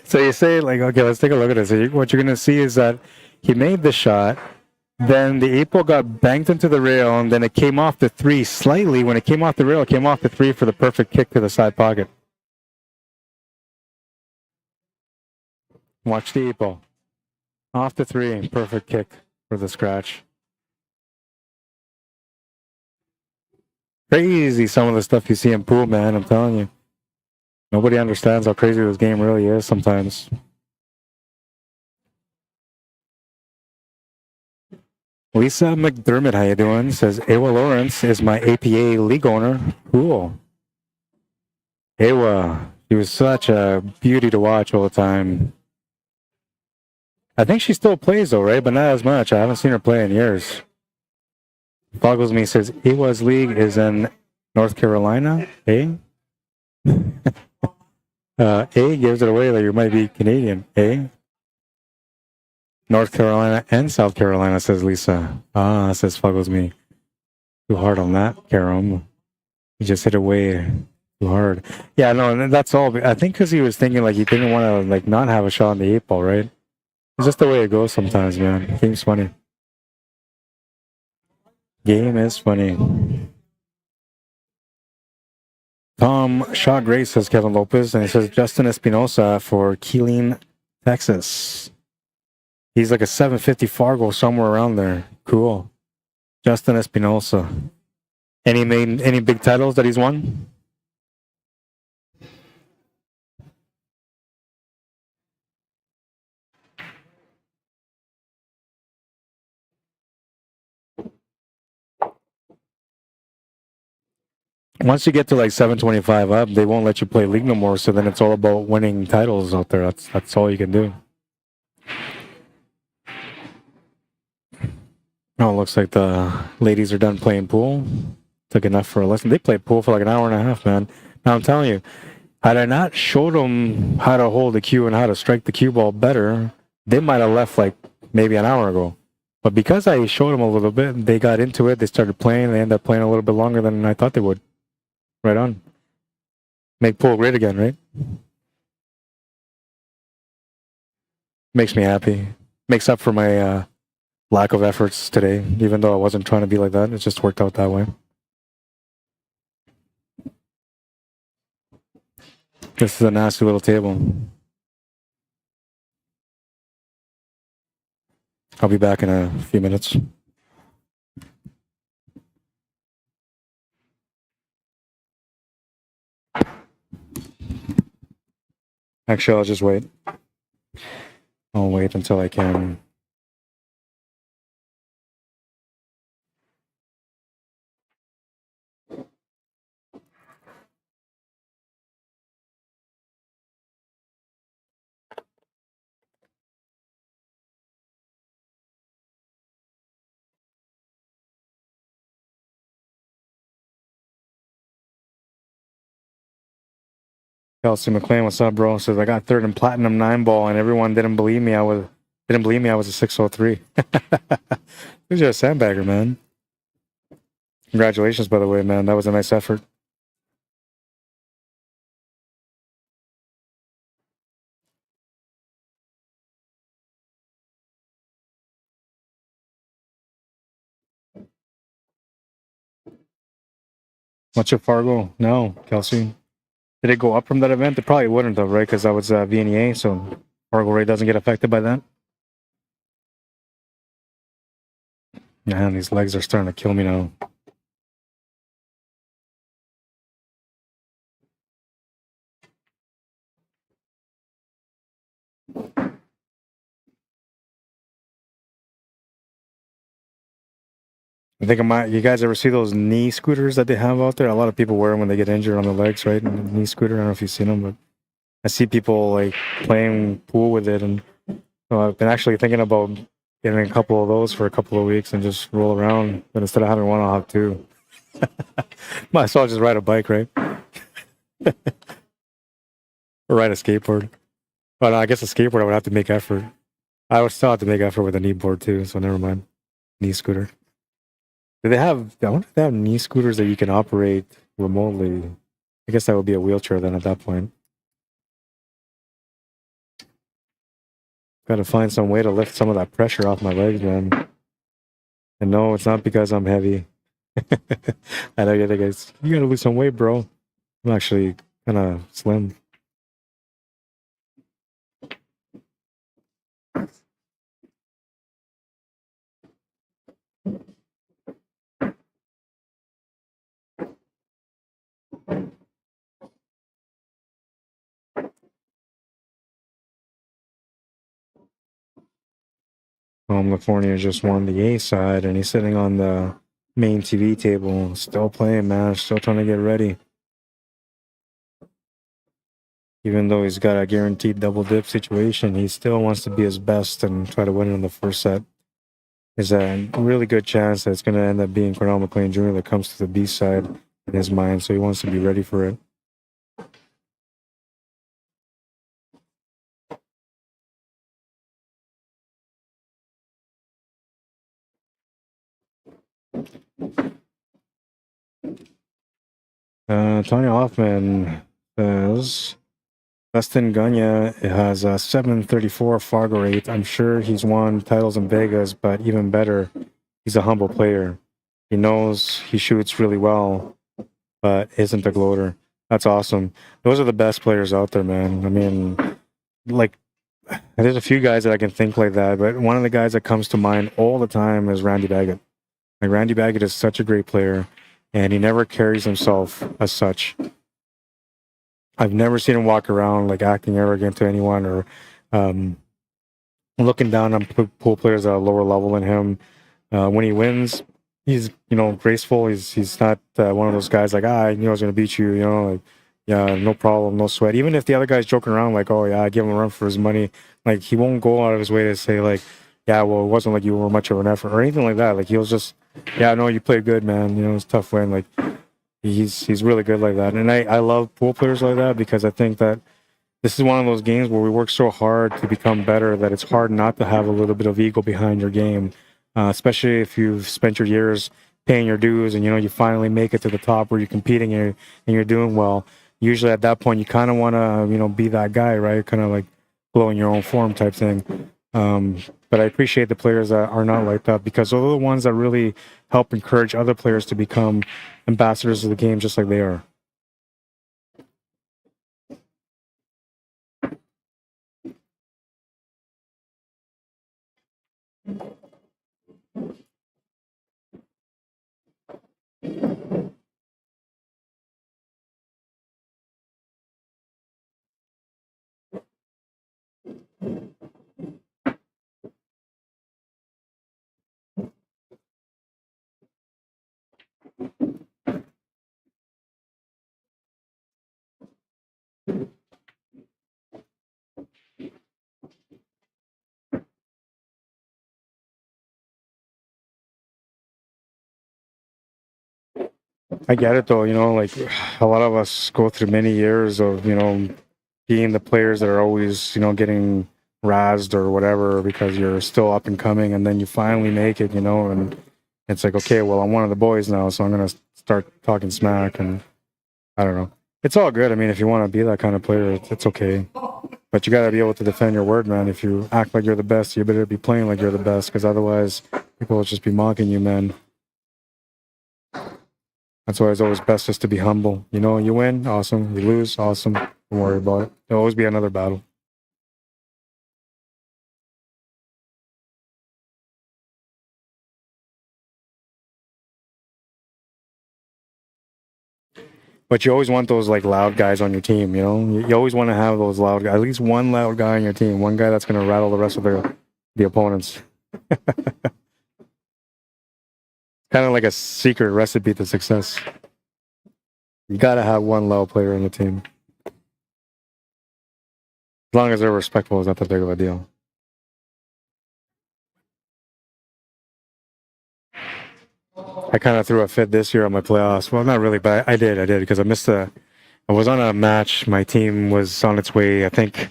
So you say, like, okay, let's take a look at this. So what you're going to see is that he made the shot, then the 8 ball got banked into the rail, and then it came off the 3 slightly. When it came off the rail, it came off the 3 for the perfect kick to the side pocket. Watch the 8 ball. Off the 3, perfect kick for the scratch. Crazy some of the stuff you see in pool, man, I'm telling you. Nobody understands how crazy this game really is sometimes. Lisa McDermott, how you doing? Says, Ewa Lawrence is my APA league owner. Cool. Ewa, she was such a beauty to watch all the time. I think she still plays though, right? But not as much. I haven't seen her play in years. Boggles me, says, Ewa's league is in North Carolina, eh? A gives it away that you might be Canadian, eh? North Carolina and South Carolina, says Lisa. Ah, says Fuggles me. Too hard on that, Karam. You just hit it way too hard. Yeah, no, that's all. I think because he was thinking like he didn't want to like not have a shot on the 8 ball, right? It's just the way it goes sometimes, man. Game's funny. Game is funny. Tom shot great, says Kevin Lopez, and he says Justin Espinosa for Keeling, Texas. He's like a 750 Fargo somewhere around there. Cool. Justin Espinosa. Any big titles that he's won? Once you get to like 725 up, they won't let you play league no more. So then it's all about winning titles out there. That's all you can do. Oh, it looks like the ladies are done playing pool. Took enough for a lesson. They played pool for like an hour and a half, man. Now I'm telling you, had I not showed them how to hold the cue and how to strike the cue ball better, they might have left like maybe an hour ago. But because I showed them a little bit, they got into it. They started playing. They ended up playing a little bit longer than I thought they would. Right on. Make pool great again, right? Makes me happy. Makes up for my lack of efforts today, even though I wasn't trying to be like that. It just worked out that way. This is a nasty little table. I'll be back in a few minutes. Actually, I'll just wait. I'll wait until I can. Kelsey McLean, what's up, bro? Says I got third in platinum 9-ball, and everyone didn't believe me. I was a 603. Who's your sandbagger, man? Congratulations, by the way, man. That was a nice effort. What's your Fargo? No, Kelsey. Did it go up from that event? It probably wouldn't have, right? Because that was VNEA, so FargoRate doesn't get affected by that. Man, these legs are starting to kill me now. I think you guys ever see those knee scooters that they have out there? A lot of people wear them when they get injured on the legs, right? And knee scooter. I don't know if you've seen them, but I see people like playing pool with it, and I've been actually thinking about getting a couple of those for a couple of weeks and just roll around. But instead of having one, I'll have two. Might as well just ride a bike, right? Or ride a skateboard. But I guess a skateboard I would have to make effort. I would still have to make effort with a knee board too, so never mind. Knee scooter. Do they have? I wonder if they have knee scooters that you can operate remotely. I guess that would be a wheelchair then at that point. Got to find some way to lift some of that pressure off my legs, man. And no, it's not because I'm heavy. I know you guys. You gotta lose some weight, bro. I'm actually kind of slim. California just won the A side, and he's sitting on the main TV table, still playing, man. Still trying to get ready. Even though he's got a guaranteed double dip situation, he still wants to be his best and try to win it in the first set. There's a really good chance that it's going to end up being Cornell Jr. that comes to the B side in his mind, so he wants to be ready for it. Tanya Hoffman says Dustin Gagne has a 734 FargoRate. I'm sure he's won titles in Vegas, but even better, he's a humble player. He knows he shoots really well, but isn't a gloater. That's awesome. Those are the best players out there, man. I mean, like, there's a few guys that I can think like that, but one of the guys that comes to mind all the time is Randy Baggett. Like, Randy Baggett is such a great player, and he never carries himself as such. I've never seen him walk around like acting arrogant to anyone or looking down on pool players at a lower level than him. When he wins, he's graceful. He's not one of those guys like I was gonna beat you. Like, yeah, no problem, no sweat. Even if the other guy's joking around like, oh yeah, I give him a run for his money, like he won't go out of his way to say like, yeah, well it wasn't like you were much of an effort or anything like that. Like he'll just, yeah, no, you played good, man. It's a tough win. Like. He's really good like that. And I love pool players like that because I think that this is one of those games where we work so hard to become better that it's hard not to have a little bit of ego behind your game, especially if you've spent your years paying your dues and, you finally make it to the top where you're competing and you're doing well. Usually at that point, you kind of want to, be that guy, right? Kind of like blowing your own form type thing. But I appreciate the players that are not like that, because those are the ones that really help encourage other players to become ambassadors of the game just like they are. I get it though, you know, like a lot of us go through many years of, you know, being the players that are always, you know, getting razzed or whatever because you're still up and coming, and then you finally make it, you know, and it's like, okay, well, I'm one of the boys now, so I'm going to start talking smack, and I don't know. It's all good. I mean, if you want to be that kind of player, it's okay. But you got to be able to defend your word, man. If you act like you're the best, you better be playing like you're the best, because otherwise people will just be mocking you, man. That's why it's always best just to be humble. You know, you win, awesome. You lose, awesome. Don't worry about it. There'll always be another battle. But you always want those like loud guys on your team, you know? You always want to have those loud guys. At least one loud guy on your team. One guy that's going to rattle the rest of the opponents. Kind of like a secret recipe to success. You got to have one loud player on your team. As long as they're respectful, it's not that big of a deal. I kind of threw a fit this year on my playoffs. Well, not really, but I did because I missed I was on a match. My team was on its way. I think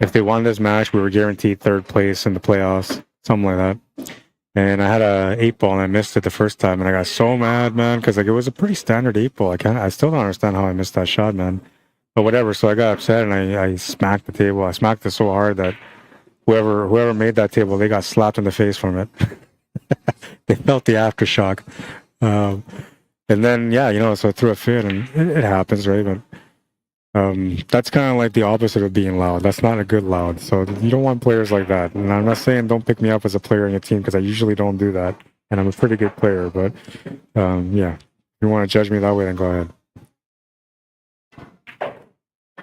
if they won this match, we were guaranteed third place in the playoffs, something like that. And I had a 8-ball and I missed it the first time, and I got so mad, man, because like it was a pretty standard 8-ball. I still don't understand how I missed that shot, man. But whatever. So I got upset and I smacked the table. I smacked it so hard that whoever made that table, they got slapped in the face from it. They felt the aftershock. And then, yeah, you know, so I threw a fit, and it happens, right? But that's kind of like the opposite of being loud. That's not a good loud. So you don't want players like that. And I'm not saying don't pick me up as a player in your team, because I usually don't do that. And I'm a pretty good player. But yeah, if you want to judge me that way, then go ahead.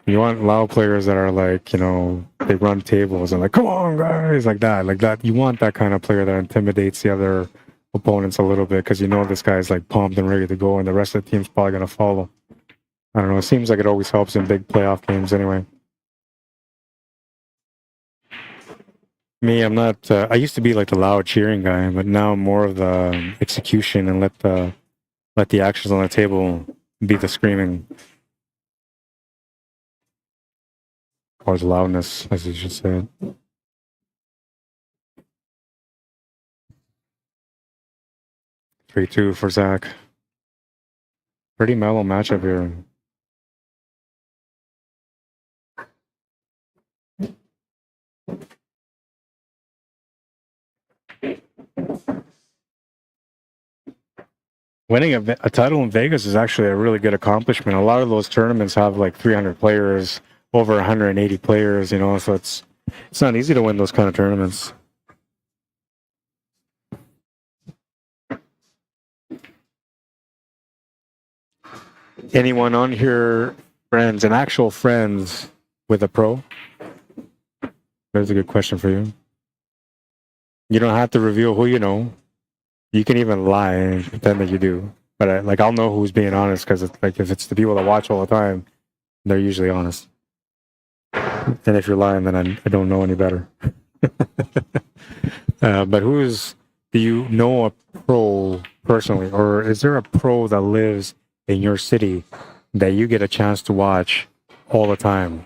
You want loud players that are like, you know, they run tables and like, come on, guys, like that, like that. You want that kind of player that intimidates the other opponents a little bit, because you know this guy's like pumped and ready to go, and the rest of the team's probably going to follow. I don't know. It seems like it always helps in big playoff games anyway. Me, I'm not, I used to be like the loud cheering guy, but now I'm more of the execution and let the actions on the table be the screaming. Or the loudness, as you should say. 3-2 for Zach. Pretty mellow matchup here. Winning a title in Vegas is actually a really good accomplishment. A lot of those tournaments have like 300 players, over 180 players, you know, so it's not easy to win those kind of tournaments. Anyone on here, friends, and actual friends with a pro? There's a good question for you. You don't have to reveal who you know. You can even lie and pretend that you do. But I'll know who's being honest, because it's like if it's the people that watch all the time, they're usually honest. And if you're lying, then I don't know any better. But do you know a pro personally, or is there a pro that lives in your city that you get a chance to watch all the time?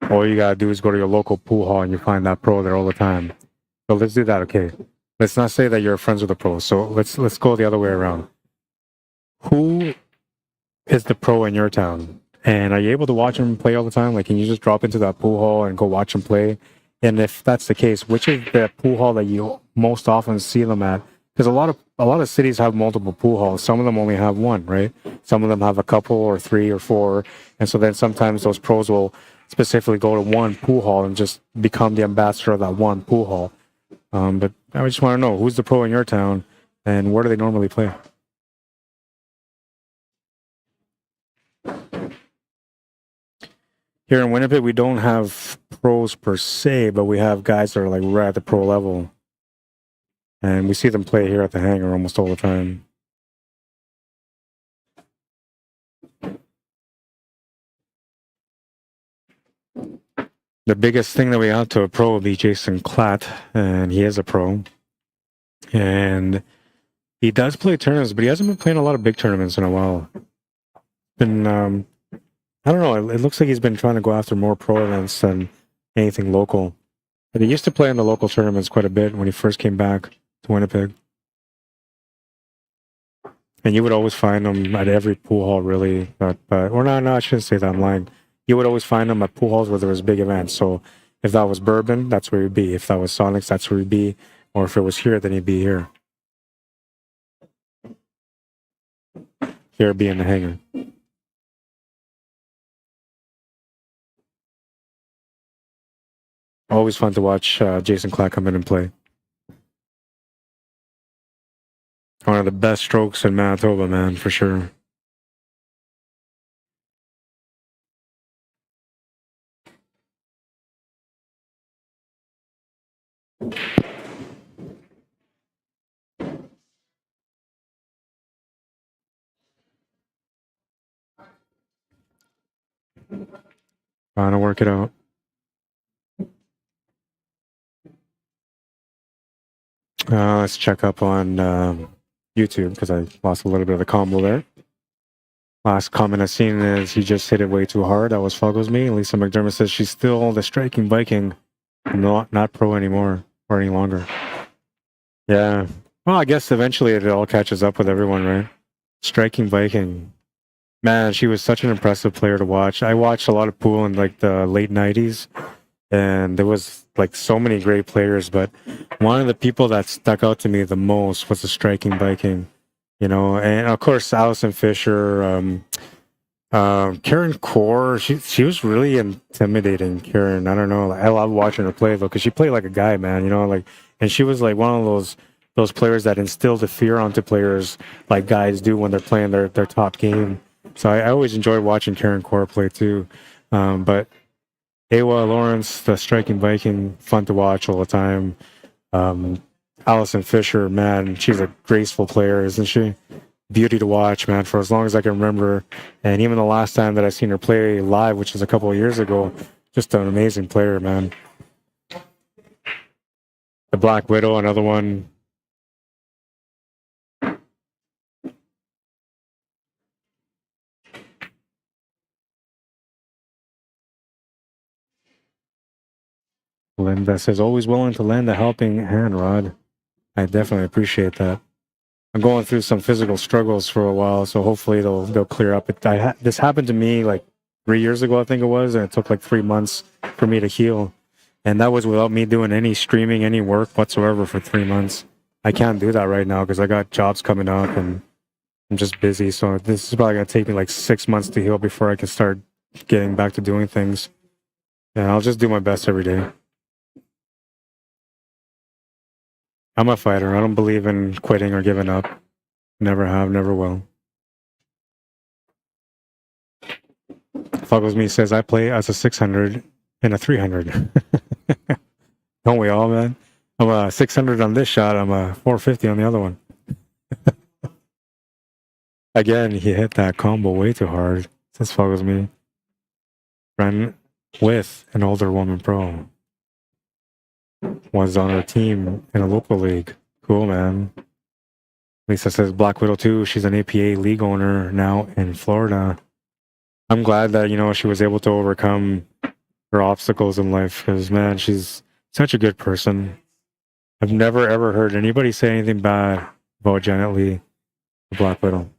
All you gotta do is go to your local pool hall and you find that pro there all the time. So let's do that, okay? Let's not say that you're friends with a pro. So let's go the other way around. Who is the pro in your town? And are you able to watch him play all the time? Like, can you just drop into that pool hall and go watch him play? And if that's the case, which is the pool hall that you most often see them at? Because a lot of cities have multiple pool halls. Some of them only have one, right? Some of them have a couple or three or four. And so then sometimes those pros will specifically go to one pool hall and just become the ambassador of that one pool hall. But I just want to know, who's the pro in your town and where do they normally play? Here in Winnipeg, we don't have pros per se, but we have guys that are like right at the pro level. And we see them play here at the hangar almost all the time. The biggest thing that we have to a pro would be Jason Klatt, and he is a pro. And he does play tournaments, but he hasn't been playing a lot of big tournaments in a while. Been, I don't know, it looks like he's been trying to go after more pro events than anything local. But he used to play in the local tournaments quite a bit when he first came back to Winnipeg. And you would always find him at every pool hall, really. Or no, I shouldn't say that, I'm lying. You would always find him at pool halls where there was big events. So if that was Bourbon, that's where he'd be. If that was Sonics, that's where he'd be. Or if it was here, then he'd be here. Here being the hangar. Always fun to watch Jason Klatt come in and play. One of the best strokes in Manitoba, man, for sure. Trying to work it out. Let's check up on YouTube because I lost a little bit of the combo there. Last comment I've seen is he just hit it way too hard. That was Fuggles me. Lisa McDermott says she's still the striking Viking, not pro anymore or any longer. Yeah. Well, I guess eventually it all catches up with everyone, right? Striking Viking. Man, she was such an impressive player to watch. I watched a lot of pool in like the late 90s, and there was like so many great players, but one of the people that stuck out to me the most was the striking Viking, you know, and of course Allison Fisher, Karen Core. She was really intimidating, Karen. I don't know. I love watching her play though, because she played like a guy, man, you know, like, and she was like one of those players that instilled the fear onto players like guys do when they're playing their top game. So I always enjoyed watching Karen Core play too. But Awa Lawrence, the striking Viking, fun to watch all the time. Allison Fisher, man, she's a graceful player, isn't she? Beauty to watch, man, for as long as I can remember. And even the last time that I seen her play live, which was a couple of years ago, just an amazing player, man. The Black Widow, another one. Linda says, always willing to lend a helping hand, Rod. I definitely appreciate that. I'm going through some physical struggles for a while, so hopefully they'll clear up. This happened to me like 3 years ago, I think it was, and it took like 3 months for me to heal. And that was without me doing any streaming, any work whatsoever for 3 months. I can't do that right now because I got jobs coming up and I'm just busy. So this is probably going to take me like 6 months to heal before I can start getting back to doing things. And I'll just do my best every day. I'm a fighter. I don't believe in quitting or giving up. Never have, never will. Fuggles me says, I play as a 600 and a 300. Don't we all, man? I'm a 600 on this shot. I'm a 450 on the other one. Again, he hit that combo way too hard. Says Fuggles me. Friend with an older woman pro. Was on our team in a local league. Cool, man. Lisa says Black Widow too. She's an APA league owner now in Florida. I'm glad that, you know, she was able to overcome her obstacles in life because, man, she's such a good person. I've never, ever heard anybody say anything bad about Janet Lee, the Black Widow.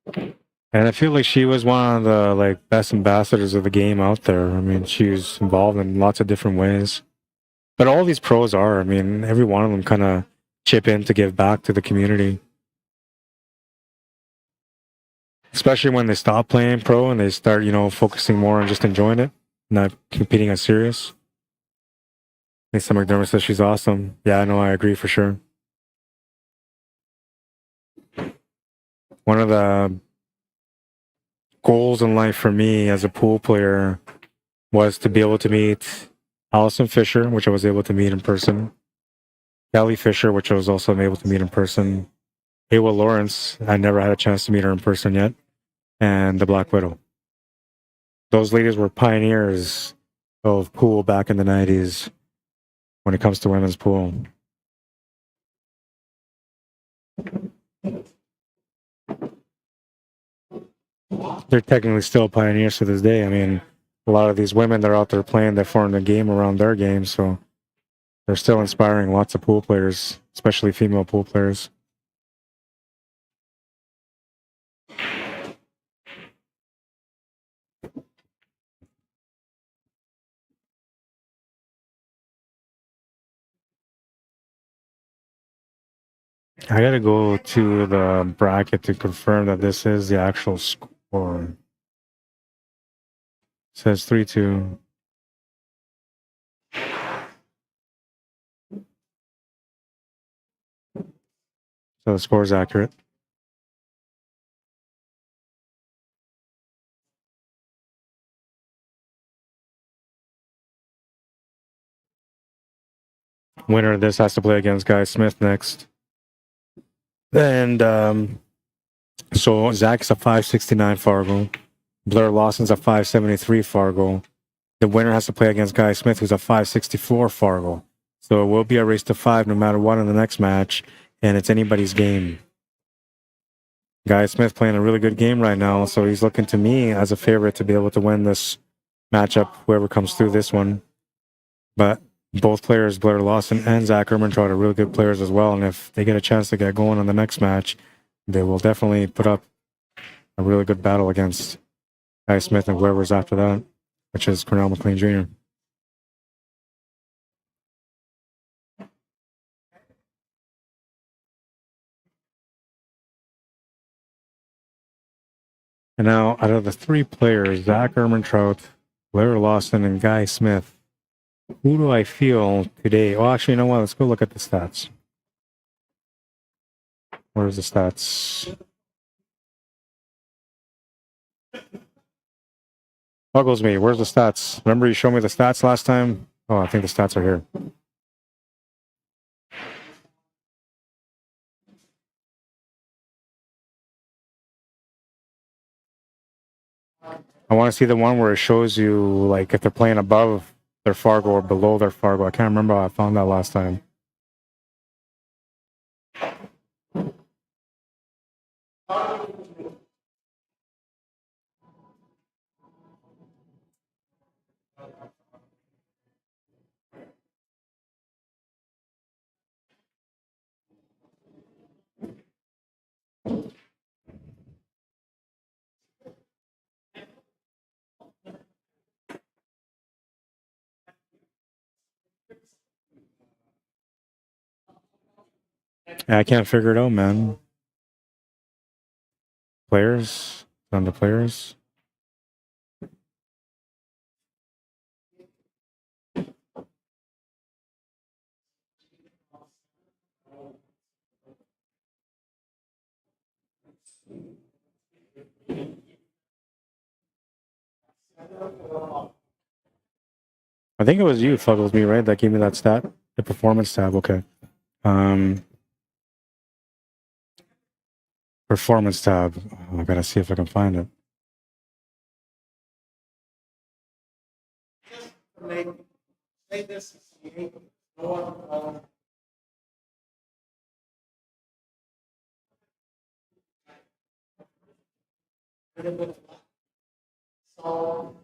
And I feel like she was one of the like best ambassadors of the game out there. I mean, she was involved in lots of different ways. But all these pros are. I mean, every one of them kind of chip in to give back to the community. Especially when they stop playing pro and they start, you know, focusing more on just enjoying it, not competing as serious. Lisa McDermott says she's awesome. Yeah, I know, I agree for sure. One of the goals in life for me as a pool player was to be able to meet Allison Fisher, which I was able to meet in person. Kelly Fisher, which I was also able to meet in person. Awa Lawrence, I never had a chance to meet her in person yet. And the Black Widow. Those ladies were pioneers of pool back in the 90s when it comes to women's pool. They're technically still pioneers to this day. I mean, a lot of these women that are out there playing, they form the game around their game, so they're still inspiring lots of pool players, especially female pool players. I gotta go to the bracket to confirm that this is the actual score. It says 3-2. So the score is accurate. Winner of this has to play against Guy Smith next. And so Zach's a 569 Fargo. Blair Lawson's a 573 Fargo. The winner has to play against Guy Smith, who's a 564 Fargo. So it will be a race to 5 no matter what in the next match, and it's anybody's game. Guy Smith playing a really good game right now, so he's looking to me as a favorite to be able to win this matchup, whoever comes through this one. But both players, Blair Lawson and Zach Ermentrout, are really good players as well, and if they get a chance to get going on the next match, they will definitely put up a really good battle against Guy Smith and whoever's after that, which is Cornell Jr. And now, out of the three players, Zach Ermentrout, Blair Lawson, and Guy Smith, who do I feel today? Oh, actually, you know what? Let's go look at the stats. Where's the stats? Buggles me. Where's the stats? Remember you showed me the stats last time? Oh, I think the stats are here. I want to see the one where it shows you, like, if they're playing above their Fargo or below their Fargo. I can't remember how I found that last time. Yeah, I can't figure it out, man. Players? On the players? I think it was you, Fuggles me, right? That gave me that stat? The performance tab, okay. Performance tab. I gotta see if I can find it. Say this. So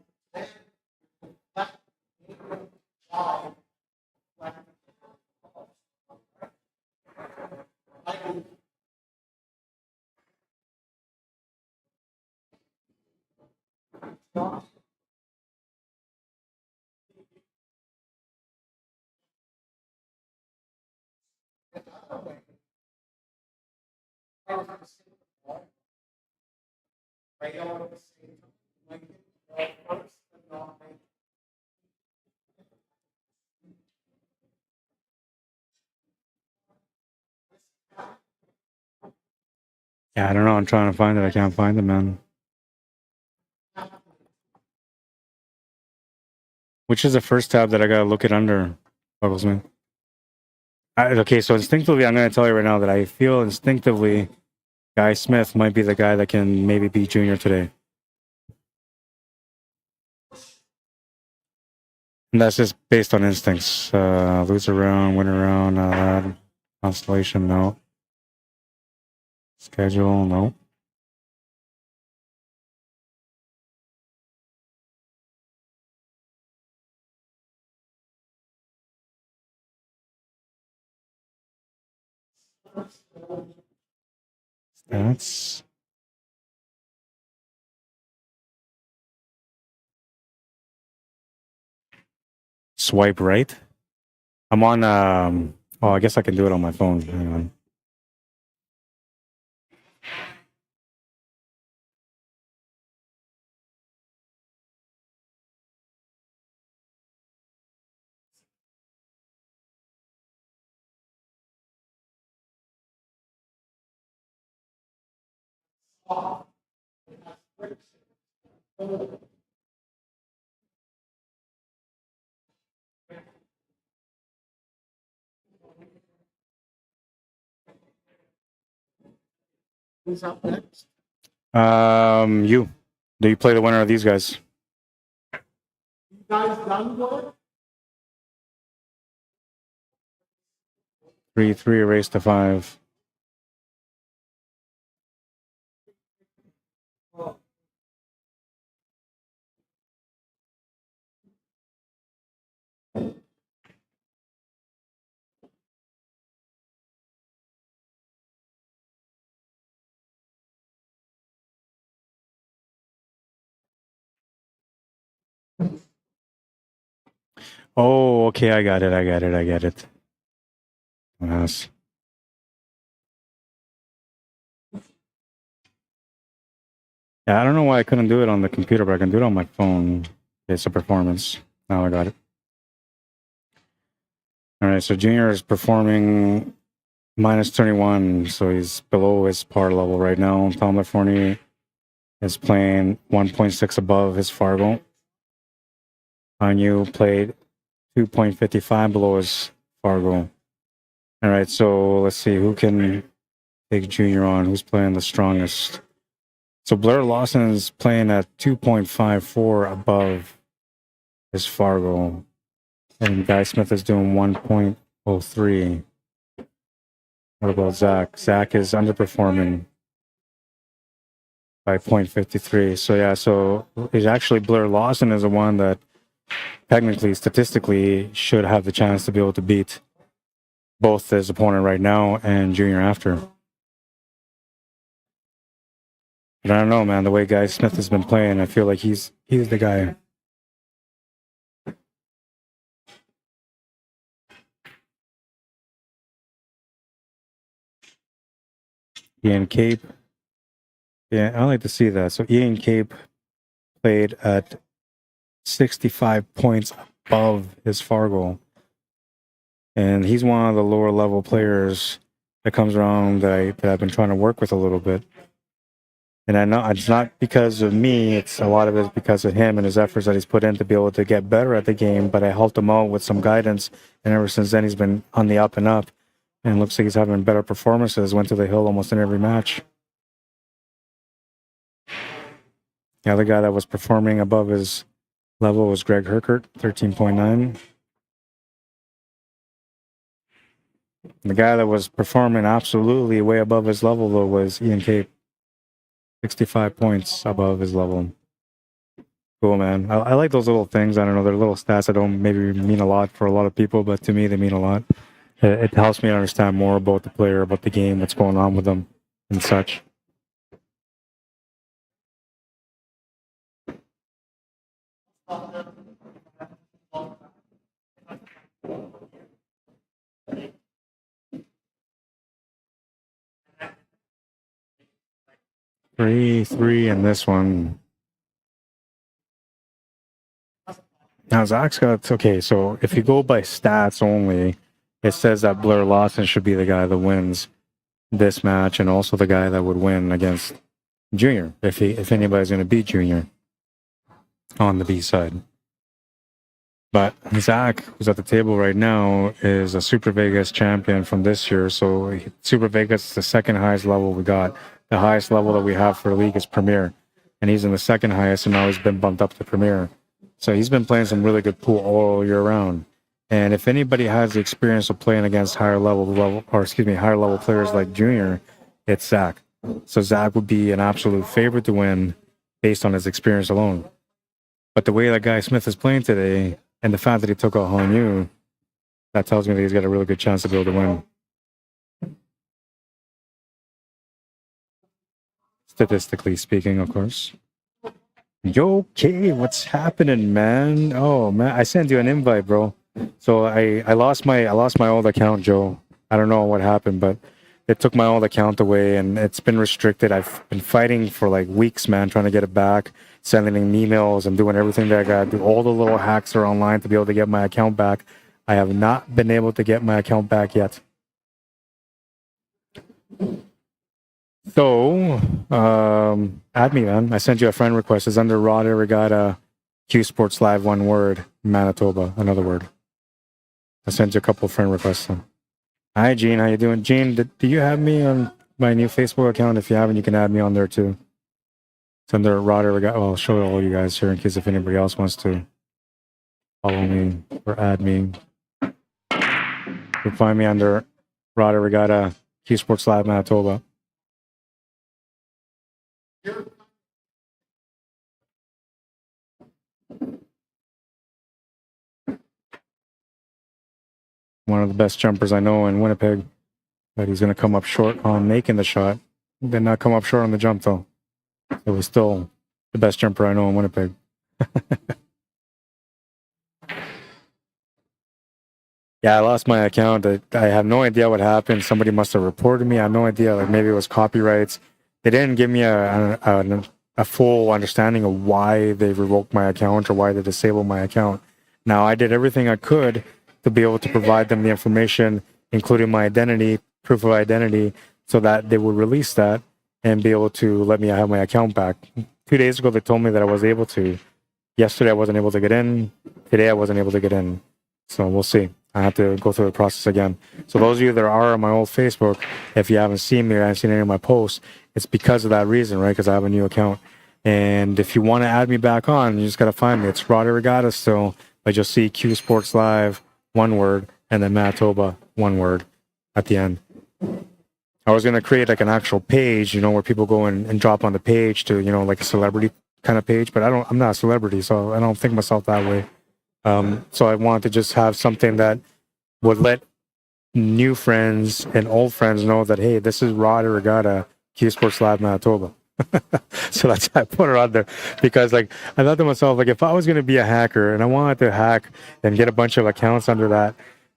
Yeah, I don't know. I'm trying to find it. I can't find it, man. Which is the first tab that I gotta look it under, Buggles, man? Okay, so instinctively, I'm gonna tell you right now that I feel instinctively Guy Smith might be the guy that can maybe beat Junior today. And that's just based on instincts. Lose a round, win a round, constellation, no. Schedule, no. Stats. Swipe right. I'm on, oh, I guess I can do it on my phone. Hang on. Who's up next? You. Do you play the winner of these guys? You guys done good? 3-3, erase to 5. Oh, okay, I got it. Yes. Yeah, I don't know why I couldn't do it on the computer, but I can do it on my phone. It's a performance. Now I got it. All right, so Junior is performing minus 21, so he's below his par level right now. Tom Leforny is playing 1.6 above his Fargo. Anu played 2.55 below his Fargo. All right, so let's see who can take Junior on. Who's playing the strongest? So Blair Lawson is playing at 2.54 above his Fargo. And Guy Smith is doing 1.03. What about Zach? Zach is underperforming by 0.53. So yeah, so it's actually Blair Lawson is the one that technically, statistically, should have the chance to be able to beat both his opponent right now and Junior after. But I don't know, man. The way Guy Smith has been playing, I feel like he's the guy. Ian Cape. Yeah, I like to see that. So Ian Cape played at 65 points above his Fargo. And he's one of the lower level players that comes around that I've been trying to work with a little bit. And I know it's not because of me, it's a lot of it's because of him and his efforts that he's put in to be able to get better at the game, but I helped him out with some guidance, and ever since then he's been on the up and up, and it looks like he's having better performances, went to the hill almost in every match. The other guy that was performing above his level was Greg Herkert, 13.9. The guy that was performing absolutely way above his level, though, was Ian Cape. 65 points above his level. Cool, man. I like those little things. I don't know, they're little stats that don't maybe mean a lot for a lot of people, but to me, they mean a lot. It helps me understand more about the player, about the game, what's going on with them, and such. Three in this one. Now Zach's got okay. So if you go by stats only, it says that Blair Lawson should be the guy that wins this match, and also the guy that would win against Junior if anybody's going to beat Junior on the B side. But Zach, who's at the table right now, is a Super Vegas champion from this year. So Super Vegas is the second highest level we got. The highest level that we have for the league is Premier. And he's in the second highest, and now he's been bumped up to Premier. So he's been playing some really good pool all year round. And if anybody has the experience of playing against higher level players like Junior, it's Zach. So Zach would be an absolute favorite to win based on his experience alone. But the way that Guy Smith is playing today, and the fact that he took out Han Yu, that tells me that he's got a really good chance to be able to win. Statistically speaking, of course. Yo, K, what's happening, man? Oh man, I sent you an invite, bro. So I lost my old account, Joe. I don't know what happened, but it took my old account away and it's been restricted. I've been fighting for like weeks, man, trying to get it back, sending in emails and doing everything that I got to do. All the little hacks are online to be able to get my account back. I have not been able to get my account back yet. So, add me, man. I sent you a friend request. It's under Rod Arriagada, Q Sports Live, one word, Manitoba, another word. I sent you a couple of friend requests. Hi, Gene. How you doing? Gene, do you have me on my new Facebook account? If you haven't, you can add me on there too. It's under Rod Arriagada. Well, I'll show all you guys here in case if anybody else wants to follow me or add me. You can find me under Rod Arriagada, Q Sports Live, Manitoba. One of the best jumpers I know in Winnipeg. But he's going to come up short on making the shot. Did not come up short on the jump, though. It was still the best jumper I know in Winnipeg. Yeah, I lost my account. I have no idea what happened. Somebody must have reported me. I have no idea. Like maybe it was copyrights. They didn't give me a full understanding of why they revoked my account or why they disabled my account. Now, I did everything I could to be able to provide them the information, including my identity, proof of identity, so that they would release that and be able to let me have my account back. 2 days ago, they told me that I was able to. Yesterday, I wasn't able to get in. Today, I wasn't able to get in. So we'll see. I have to go through the process again. So those of you that are on my old Facebook, if you haven't seen me or haven't seen any of my posts, it's because of that reason, right? Because I have a new account. And if you want to add me back on, you just got to find me. It's Rod Arriagada still, but you'll see Q Sports Live, one word, and then Manitoba, one word at the end. I was going to create like an actual page, you know, where people go and drop on the page to, you know, like a celebrity kind of page, but I'm not a celebrity, so I don't think of myself that way. So I wanted to just have something that would let new friends and old friends know that, hey, this is Rod Arriagada, Q Sports Live, Manitoba. So that's why I put it on there, because like I thought to myself, like if I was going to be a hacker and I wanted to hack and get a bunch of accounts under that,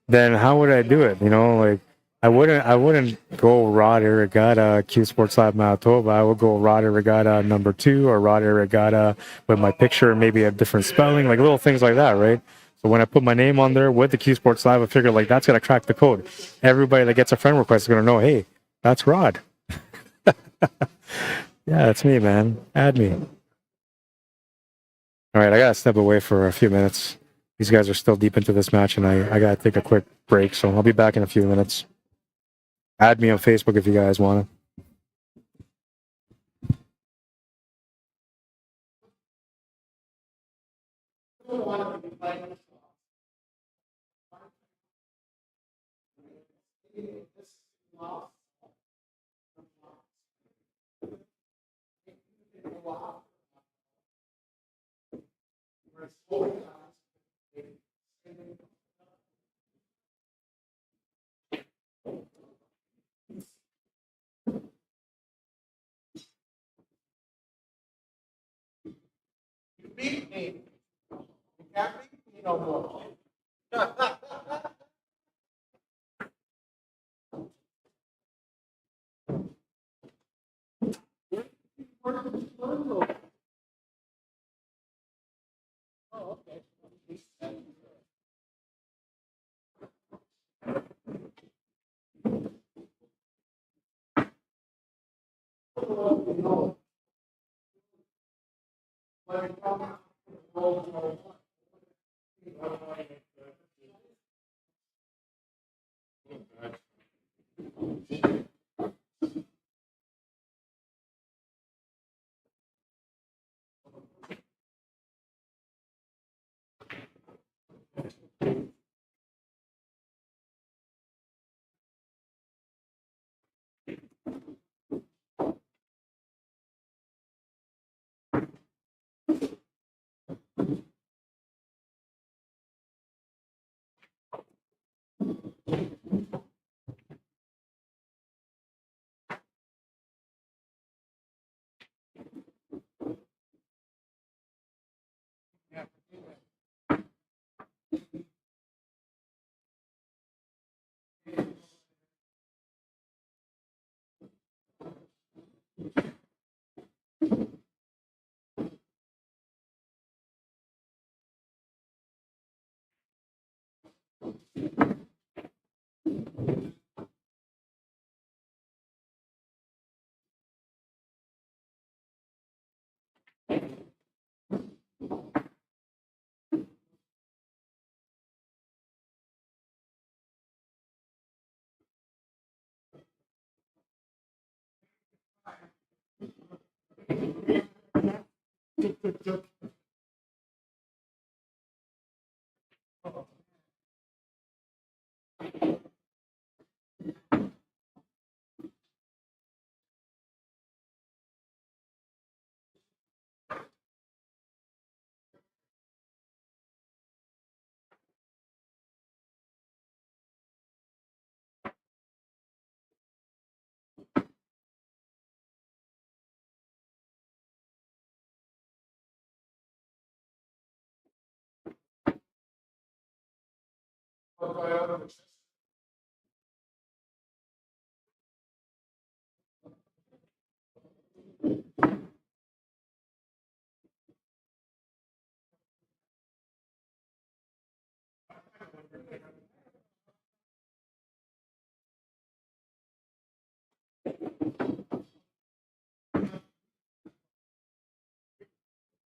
then how would I do it? You know, like I wouldn't go Rod Arriagada, Q Sports Live, Manitoba. I would go Rod Arriagada number 2 or Rod Arriagada with my picture, maybe a different spelling, like little things like that, right? So when I put my name on there with the Q Sports Live, I figured like that's gonna crack the code. Everybody that gets a friend request is gonna know, hey, that's Rod. Yeah, that's me, man. Add me. All right, I gotta step away for a few minutes. These guys are still deep into this match, and I gotta take a quick break, so I'll be back in a few minutes. Add me on Facebook if you guys want to. handicapping, you know more.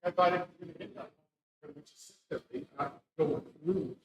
I thought it was going to hit that, which is system, not going through.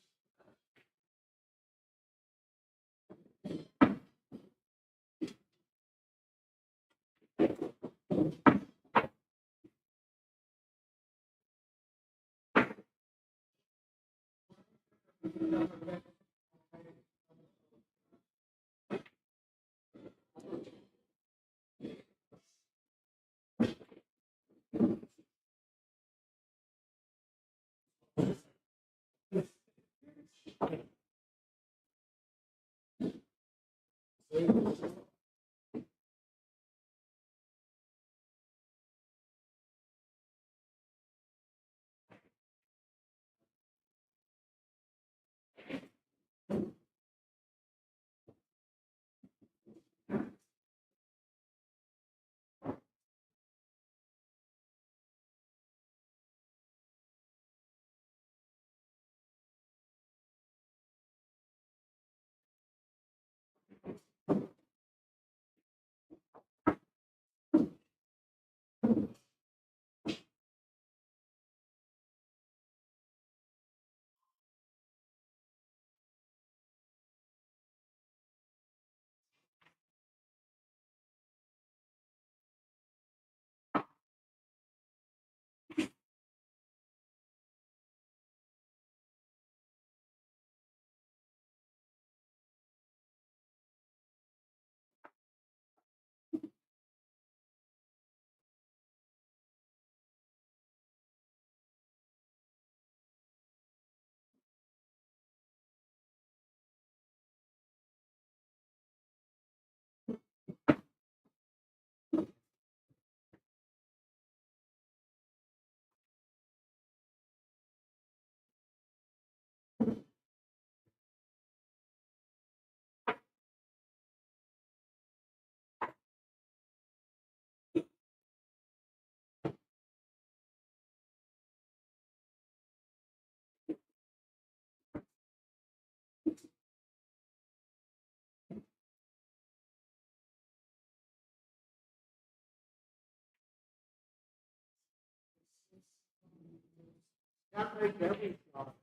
That right there, we got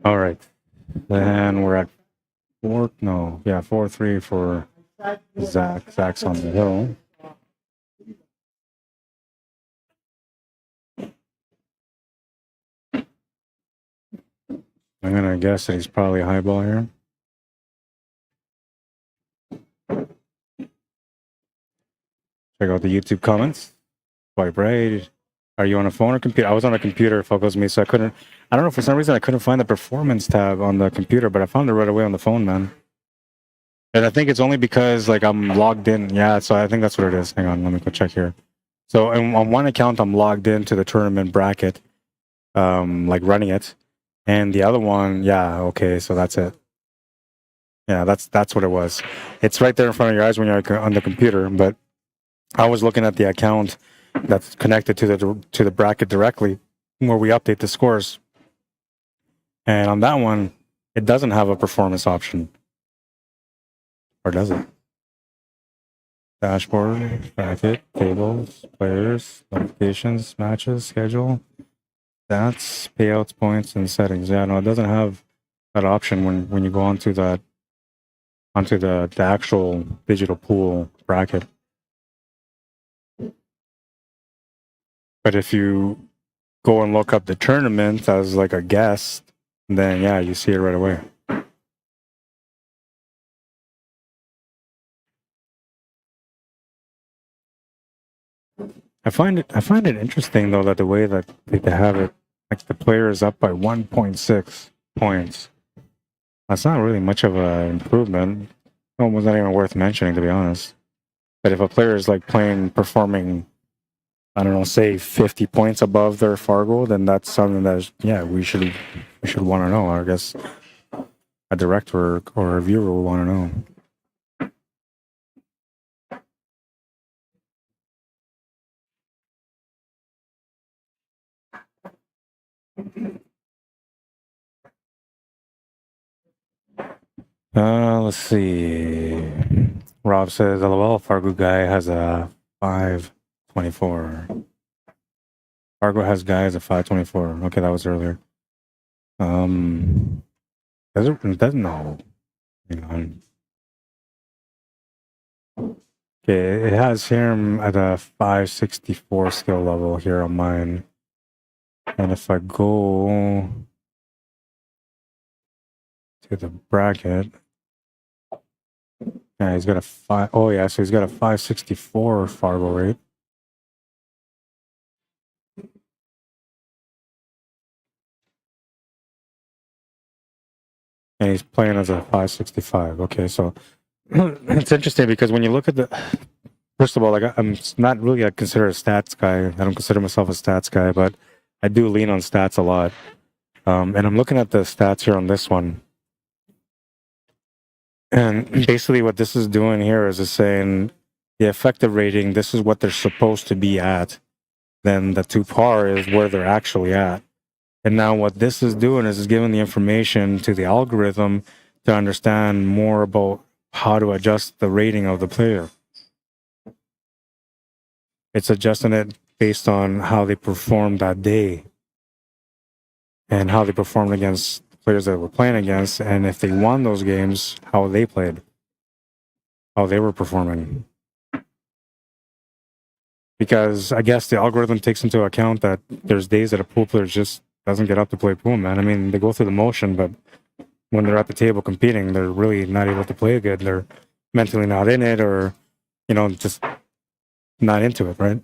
All right. Then we're at 4-3 for Zach. Zach's on the hill. I'm gonna guess that he's probably a high ball here. Check out the YouTube comments. Swipe right. Are you on a phone or computer? I was on a computer, focus me, so I couldn't. I don't know, for some reason I couldn't find the performance tab on the computer, but I found it right away on the phone, man. And I think it's only because like I'm logged in. Yeah, so I think that's what it is. Hang on, let me go check here. So on one account I'm logged into the tournament bracket, like running it, and the other one, yeah, okay, so that's it. Yeah, that's what it was. It's right there in front of your eyes when you're on the computer, but I was looking at the account that's connected to the bracket directly, where we update the scores. And on that one, it doesn't have a performance option. Or does it? Dashboard, bracket, tables, players, notifications, matches, schedule, stats, payouts, points, and settings. Yeah, no, it doesn't have that option when you go onto the actual digital pool bracket. But if you go and look up the tournament as like a guest, then yeah, you see it right away. I find it interesting though that the way that they have it, like the player is up by 1.6 points. That's not really much of an improvement. Almost not even worth mentioning, to be honest. But if a player is like performing, I don't know, say 50 points above their FARGO, then that's something that, yeah, we should want to know. I guess a director or a viewer will want to know. Let's see. Rob says, LOL, FARGO guy has a 524. FARGO has guys at 524. Okay, that was earlier. Doesn't know. Hang on. Okay, it has him at a 564 skill level here on mine. And if I go to the bracket, yeah, he's got a 5. Oh yeah, so he's got a 564 FargoRate. And he's playing as a 565. Okay, so it's interesting because when you look at the, first of all, like I'm not really considered a stats guy. I don't consider myself a stats guy, but I do lean on stats a lot. And I'm looking at the stats here on this one. And basically what this is doing here is it's saying the effective rating, this is what they're supposed to be at. Then the 2 par is where they're actually at. And now what this is doing is giving the information to the algorithm to understand more about how to adjust the rating of the player. It's adjusting it based on how they performed that day and how they performed against players that we're playing against, and if they won those games, how they played, how they were performing. Because I guess the algorithm takes into account that there's days that a pool player just doesn't get up to play pool, man. I mean, they go through the motion, but when they're at the table competing, they're really not able to play good. They're mentally not in it, or, you know, just not into it, right?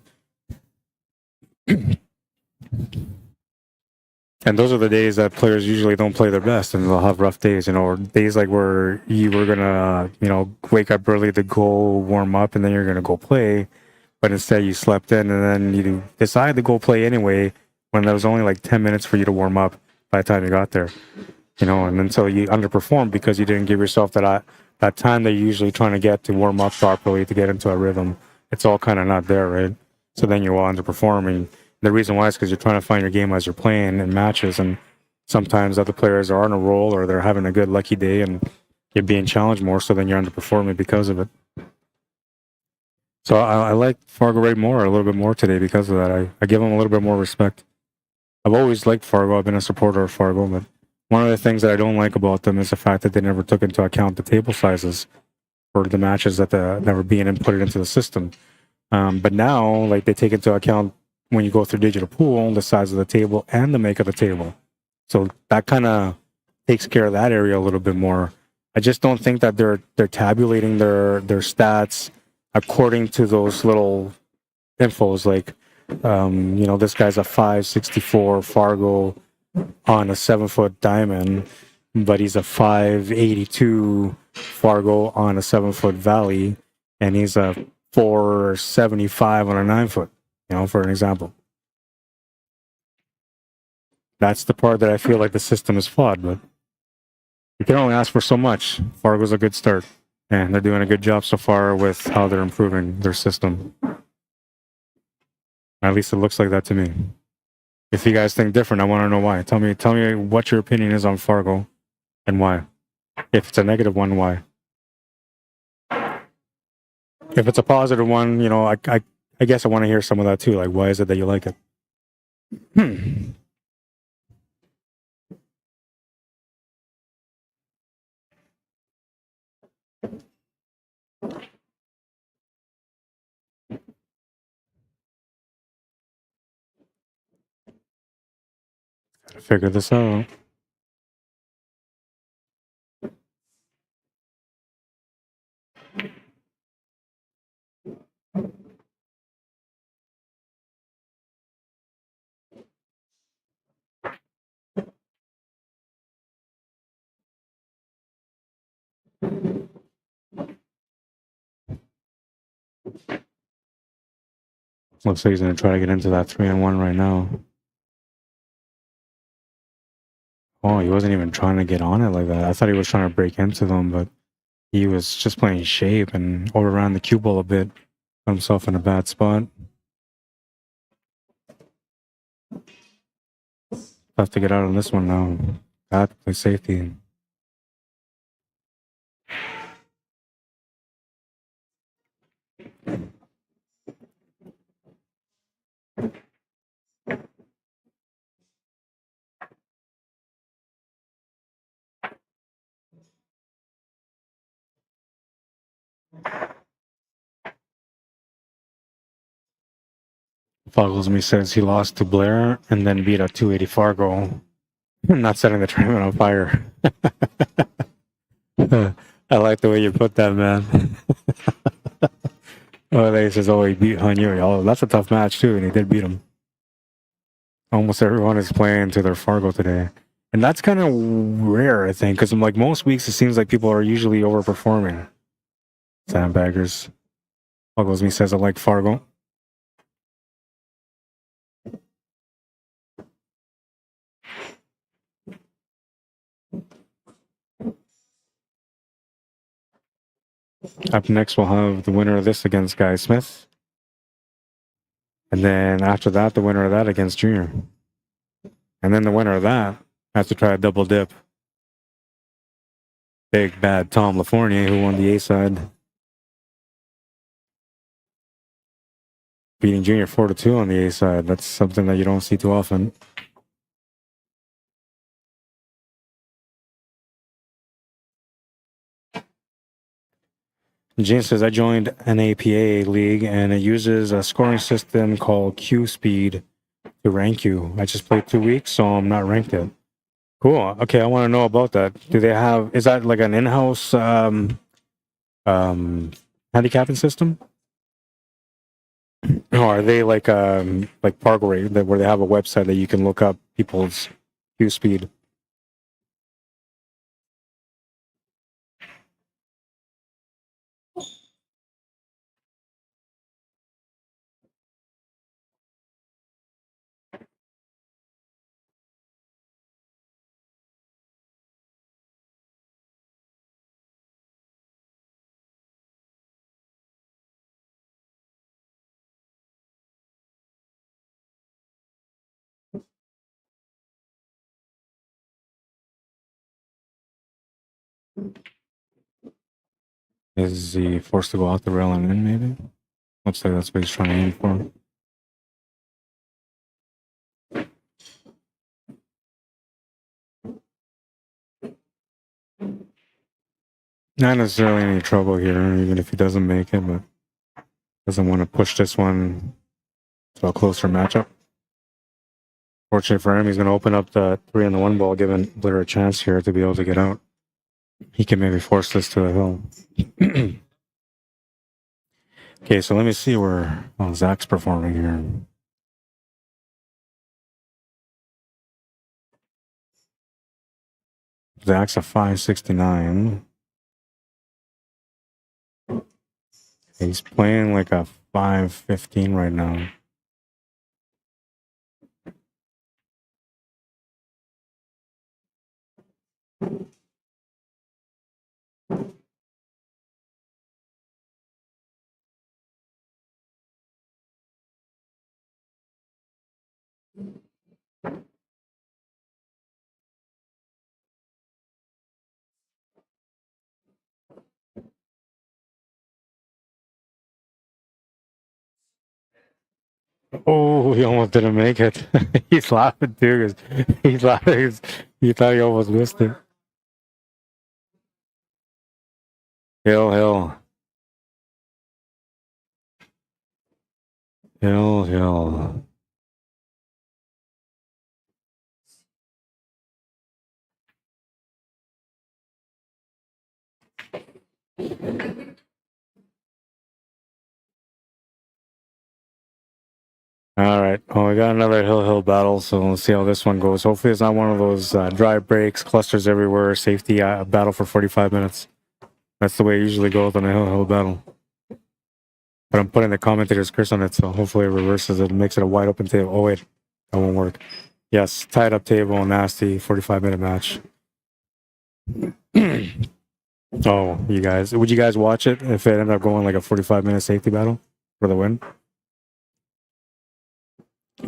And those are the days that players usually don't play their best, and they'll have rough days, you know, or days like where you were gonna, you know, wake up early to go warm up, and then you're gonna go play, but instead you slept in, and then you decide to go play anyway when there was only like 10 minutes for you to warm up by the time you got there, you know, and then so you underperformed because you didn't give yourself that time that you're usually trying to get to warm up properly to get into a rhythm. It's all kind of not there, right? So then you're all underperforming. The reason why is because you're trying to find your game as you're playing in matches, and sometimes other players are on a roll or they're having a good lucky day, and you're being challenged more, so then you're underperforming because of it. So I like FargoRate more, a little bit more today because of that. I give them a little bit more respect. I've always liked Fargo. I've been a supporter of Fargo, but one of the things that I don't like about them is the fact that they never took into account the table sizes for the matches that were being inputted into the system. But now, like, they take into account when you go through digital pool, the size of the table and the make of the table. So that kind of takes care of that area a little bit more. I just don't think that they're tabulating their stats according to those little infos. Like, this guy's a 564 Fargo on a 7-foot diamond, but he's a 582 Fargo on a 7-foot valley, and he's a 475 on a 9-foot, for an example. That's the part that I feel like the system is flawed, but you can only ask for so much. Fargo's a good start, and they're doing a good job so far with how they're improving their system. At least it looks like that to me. If you guys think different, I want to know why. Tell me what your opinion is on Fargo and why. If it's a negative one, why? If it's a positive one, I guess I want to hear some of that too. Like, why is it that you like it? Gotta figure this out. Looks like he's going to try to get into that 3-on-1 right now. Oh, he wasn't even trying to get on it like that. I thought he was trying to break into them, but he was just playing shape and overran the cue ball a bit. Put himself in a bad spot. Have to get out on this one now. Got to play safety. Boggles me says he lost to Blair and then beat a 280 Fargo. Not setting the tournament on fire. I like the way you put that, man. Oh, they says, he beat Hanyu. Oh, that's a tough match too, and he did beat him. Almost everyone is playing to their Fargo today. And that's kind of rare, I think, because like most weeks, it seems like people are usually overperforming. Sandbaggers. Boggles me says, I like Fargo. Up next, we'll have the winner of this against Guy Smith. And then after that, the winner of that against Junior. And then the winner of that has to try a double dip. Big bad Tom LaFournier, who won the A side. Beating Junior 4-2 on the A side. That's something that you don't see too often. James says, I joined an APA league and it uses a scoring system called Q Speed to rank you. I just played 2 weeks, so I'm not ranked yet. Cool. Okay, I want to know about that. Do they have, is that like an in-house handicapping system? Or are they like FargoRate, where they have a website that you can look up people's Q speed? Is he forced to go out the rail and in, maybe? Looks like that's what he's trying to aim for. Not necessarily any trouble here, even if he doesn't make it, but doesn't want to push this one to a closer matchup. Fortunately for him, he's going to open up the 3 and the 1 ball, giving Blair a chance here to be able to get out. He can maybe force this to the hill. Okay, so let me see where Zach's performing here. Zach's a 569. He's playing like a 515 right now. Oh, he almost didn't make it. He's laughing too, 'cause he's laughing. He thought he almost missed it. Hill, hill. Hill, hill. All right. Well, we got another hill battle, so let's see how this one goes. Hopefully, it's not one of those dry breaks, clusters everywhere, safety battle for 45 minutes. That's the way it usually goes on a hill battle. But I'm putting the commentator's curse on it, so hopefully it reverses it and makes it a wide open table. Oh, wait. That won't work. Yes, tied up table, nasty, 45-minute match. Oh, you guys. Would you guys watch it if it ended up going like a 45-minute safety battle for the win?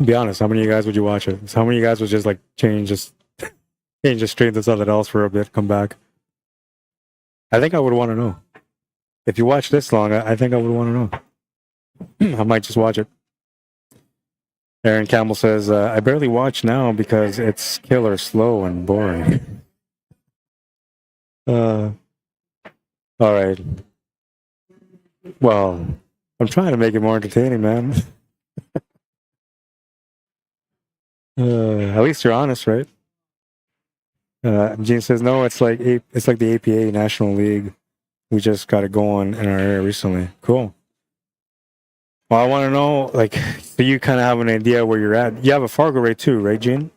Be honest, how many of you guys would you watch it? How many of you guys would just like change just straight to something else for a bit, come back? I think I would want to know. If you watch this long, I think I would want to know. I might just watch it. Aaron Campbell says, I barely watch now because it's killer slow and boring. All right. Well, I'm trying to make it more entertaining, man. At least you're honest, right? Gene says, no, it's like the APA National League. We just got it going in our area recently. Cool. Well, I want to know, like, so you kind of have an idea where you're at. You have a FargoRate too, right, Gene?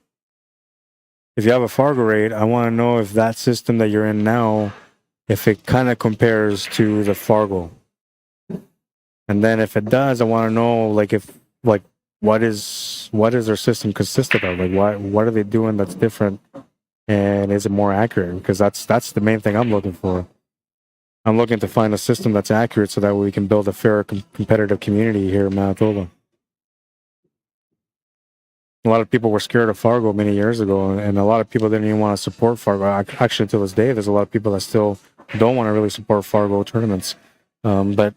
If you have a FargoRate, I want to know if that system that you're in now, if it kind of compares to the Fargo. And then if it does, I want to know, like, what is their system consistent of? Like, what are they doing that's different? And is it more accurate? Because that's the main thing I'm looking for. I'm looking to find a system that's accurate so that we can build a fair, competitive community here in Manitoba. A lot of people were scared of Fargo many years ago, and a lot of people didn't even want to support Fargo. Actually, to this day, there's a lot of people that still don't want to really support Fargo tournaments. But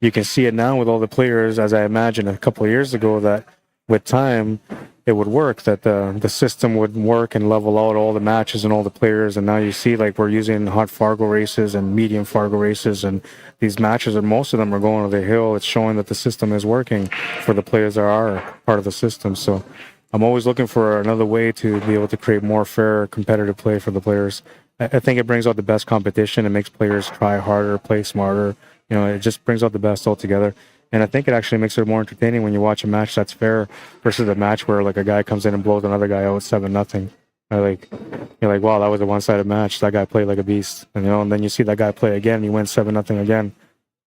you can see it now with all the players, as I imagined a couple of years ago, that with time, it would work, that the system would work and level out all the matches and all the players. And now you see, like, we're using hot Fargo races and medium Fargo races, and these matches, and most of them are going to the hill. It's showing that the system is working for the players that are part of the system. So I'm always looking for another way to be able to create more fair, competitive play for the players. I think it brings out the best competition. It makes players try harder, play smarter. You know, it just brings out the best altogether. And I think it actually makes it more entertaining when you watch a match that's fair versus a match where, like, a guy comes in and blows another guy out 7-0. You're like, wow, that was a one-sided match. That guy played like a beast. And, and then you see that guy play again, and he wins 7-0 again.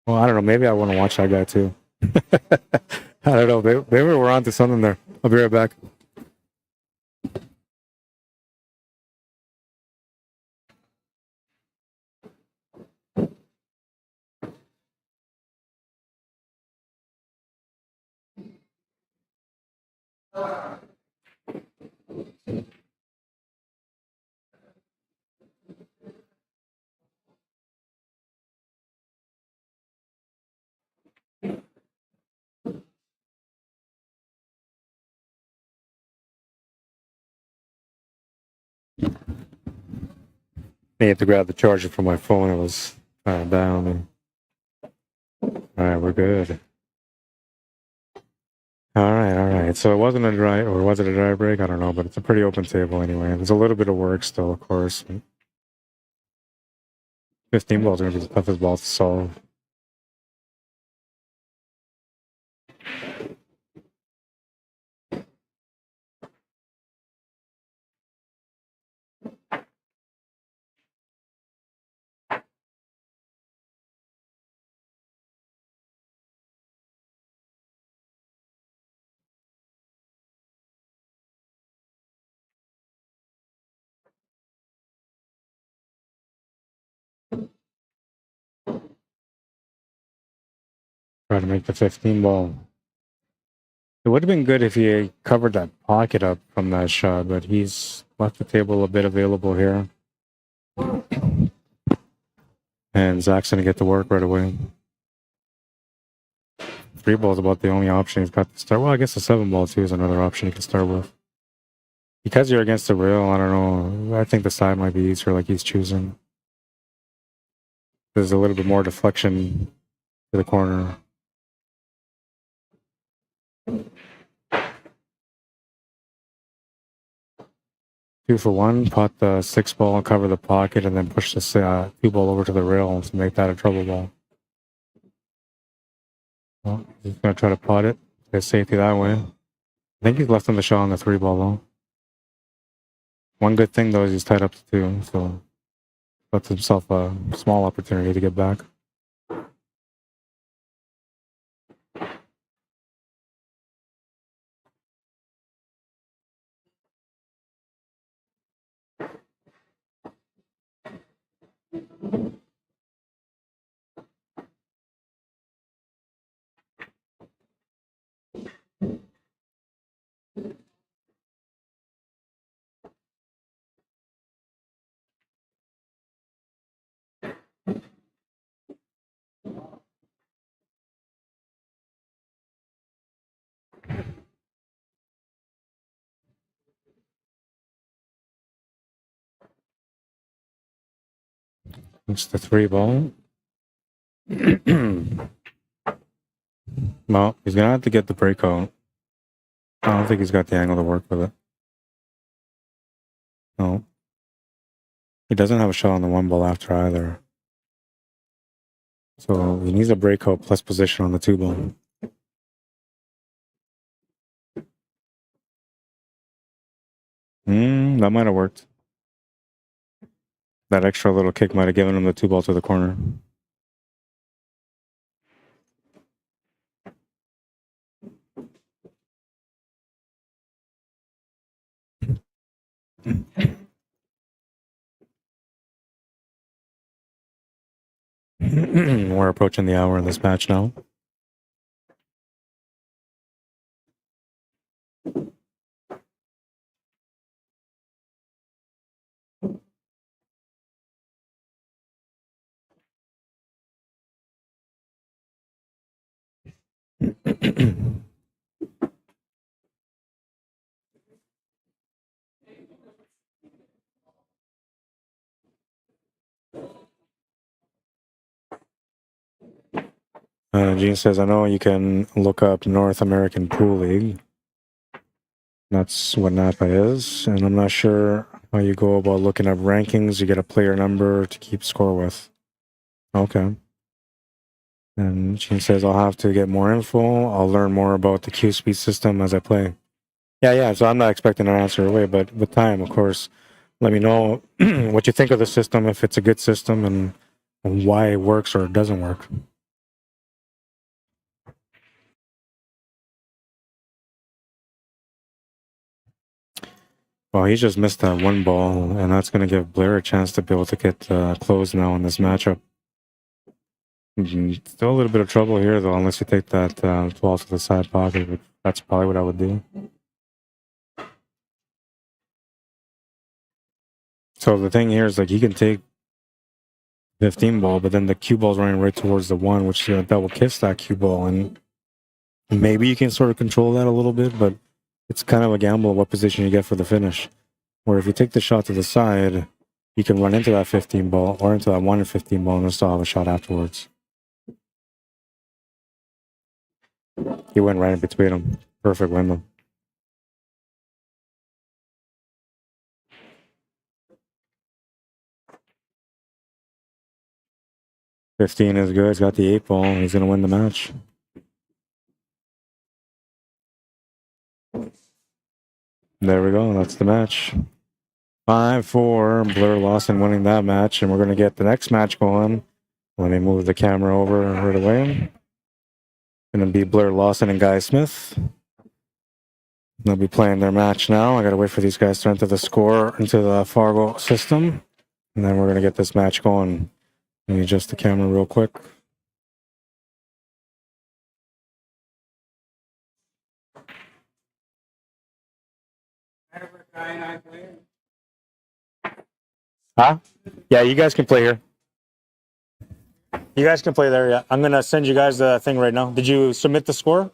Well, I don't know. Maybe I want to watch that guy too. I don't know. Maybe we're onto something there. I'll be right back. I had to grab the charger from my phone. It was down. All right, we're good. All right. So it wasn't a dry, or was it a dry break? I don't know, but it's a pretty open table anyway. There's a little bit of work still, of course. 15 balls are going to be the toughest balls to solve. Try to make the 15 ball. It would have been good if he covered that pocket up from that shot, but he's left the table a bit available here. And Zach's going to get to work right away. 3 ball is about the only option he's got to start. Well, I guess the 7 ball too is another option he can start with. Because you're against the rail, I don't know. I think the side might be easier, like he's choosing. There's a little bit more deflection to the corner. Two for one, pot the 6 ball, cover the pocket, and then push the 2 ball over to the rail to make that a trouble ball. Well, he's going to try to pot it, get safety that way. I think he's left on the shot on the 3 ball though. One good thing though is he's tied up to 2, so lets himself a small opportunity to get back. It's the 3 ball. Well, he's going to have to get the break out. I don't think he's got the angle to work with it. No. He doesn't have a shot on the 1 ball after either. So he needs a break out plus position on the 2 ball. That might have worked. That extra little kick might have given him the 2 ball to the corner. We're approaching the hour in this match now. Gene says, I know you can look up North American Pool League. That's what NAPA is. And I'm not sure how you go about looking up rankings. You get a player number to keep score with. Okay. And Gene says, I'll have to get more info. I'll learn more about the Q speed system as I play. Yeah. So I'm not expecting an answer away, but with time, of course, let me know what you think of the system, if it's a good system, and why it works or doesn't work. Well, he just missed that 1 ball, and that's going to give Blair a chance to be able to get closed now in this matchup. Still a little bit of trouble here, though, unless you take that 12 to the side pocket. That's probably what I would do. So the thing here is, like, he can take 15 ball, but then the cue ball's running right towards the 1, which that will kiss that cue ball, and maybe you can sort of control that a little bit, but it's kind of a gamble what position you get for the finish. where if you take the shot to the side, you can run into that 15 ball or into that 1 and 15 ball and still have a shot afterwards. He went right in between them. Perfect window. $15 is good. He's got the 8 ball. He's going to win the match. There we go. That's the match. 5-4. Blair Lawson winning that match. And we're going to get the next match going. Let me move the camera over right away. Going to be Blair Lawson and Guy Smith. They'll be playing their match now. I got to wait for these guys to enter the score into the FARGO system. And then we're going to get this match going. Let me adjust the camera real quick. Huh? Yeah, you guys can play here. You guys can play there, yeah. I'm going to send you guys the thing right now. Did you submit the score?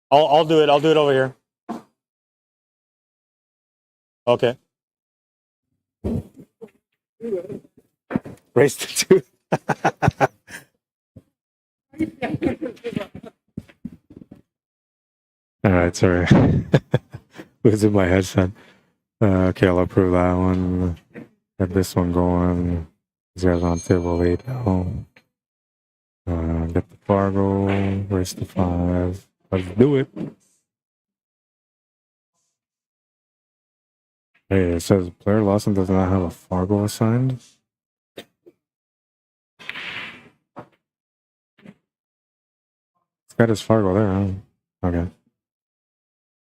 I'll do it. I'll do it over here. Okay. Race to 2. All right, sorry. Losing my headset. Okay, I'll approve that one. Get this one going. These guys on table 8 now. Get the Fargo. Race to 5. Let's do it. Hey, it says player Lawson does not have a Fargo assigned. It's got his Fargo there, huh? Okay.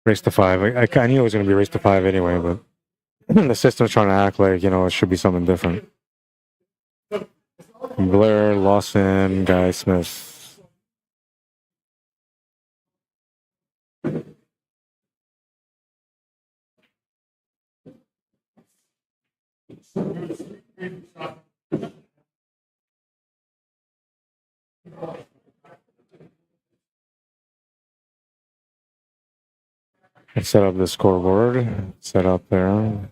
Race to 5. I knew it was going to be race to 5 anyway, but the system's trying to act like, you know, it should be something different. Blair, Lawson, Guy Smith. I set up the scoreboard. Set up there.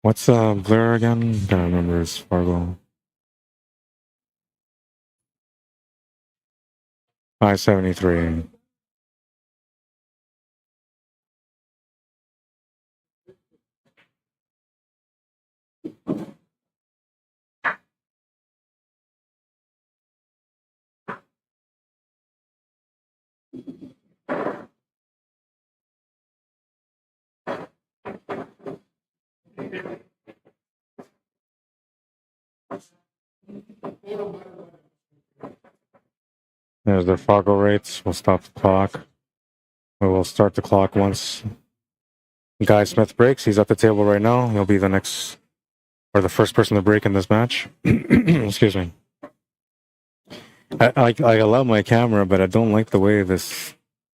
What's Blair again? I can't remember his Fargo. 573. There's their Fargo rates. We'll stop the clock. We will start the clock once Guy Smith breaks. He's at the table right now. He'll be the next, or the first person to break in this match. Excuse me. I love my camera, but I don't like the way this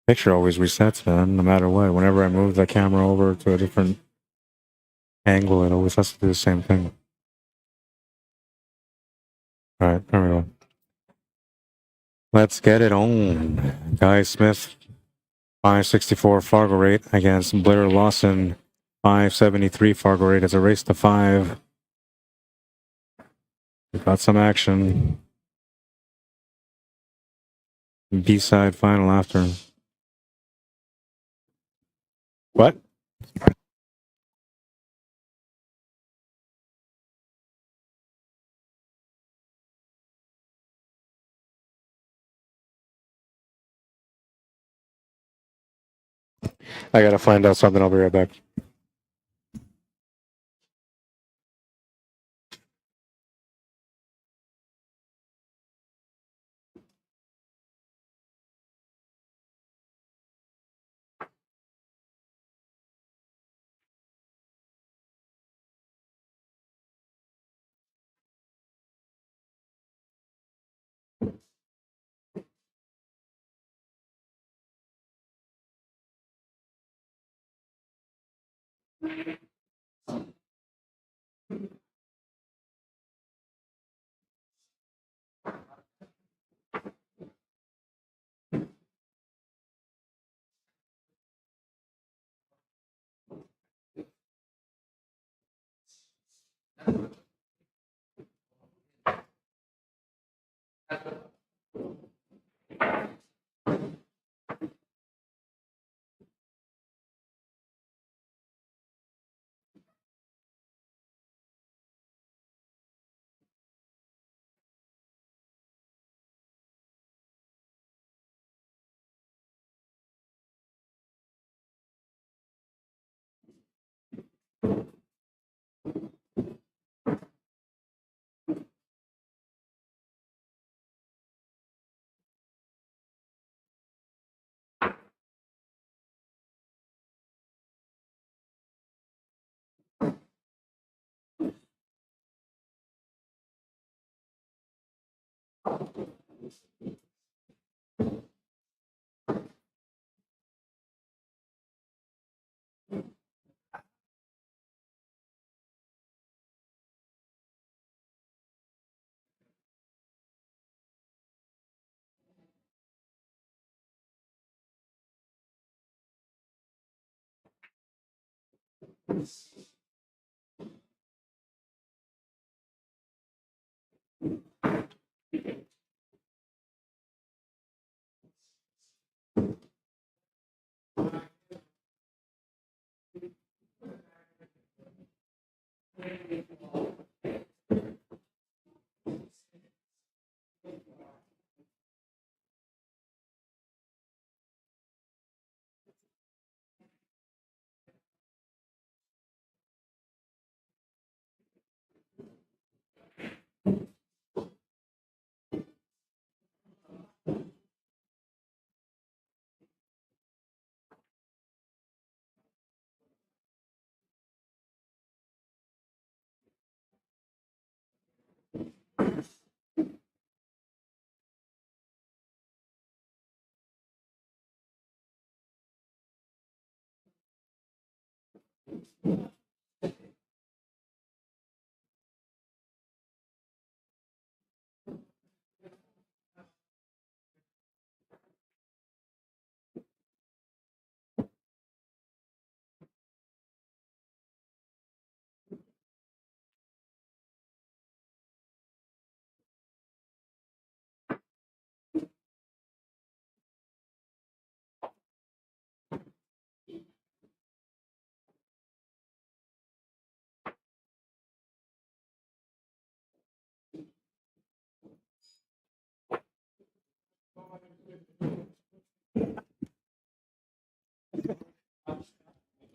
picture always resets, man, no matter what. Whenever I move the camera over to a different angle, it always has to do the same thing. All right, there we go. Let's get it on. Guy Smith, 564 Fargo rate against Blair Lawson, 573 Fargo rate. It's a race to 5. We got some action. B-side final after. What? I gotta find out something. I'll be right back.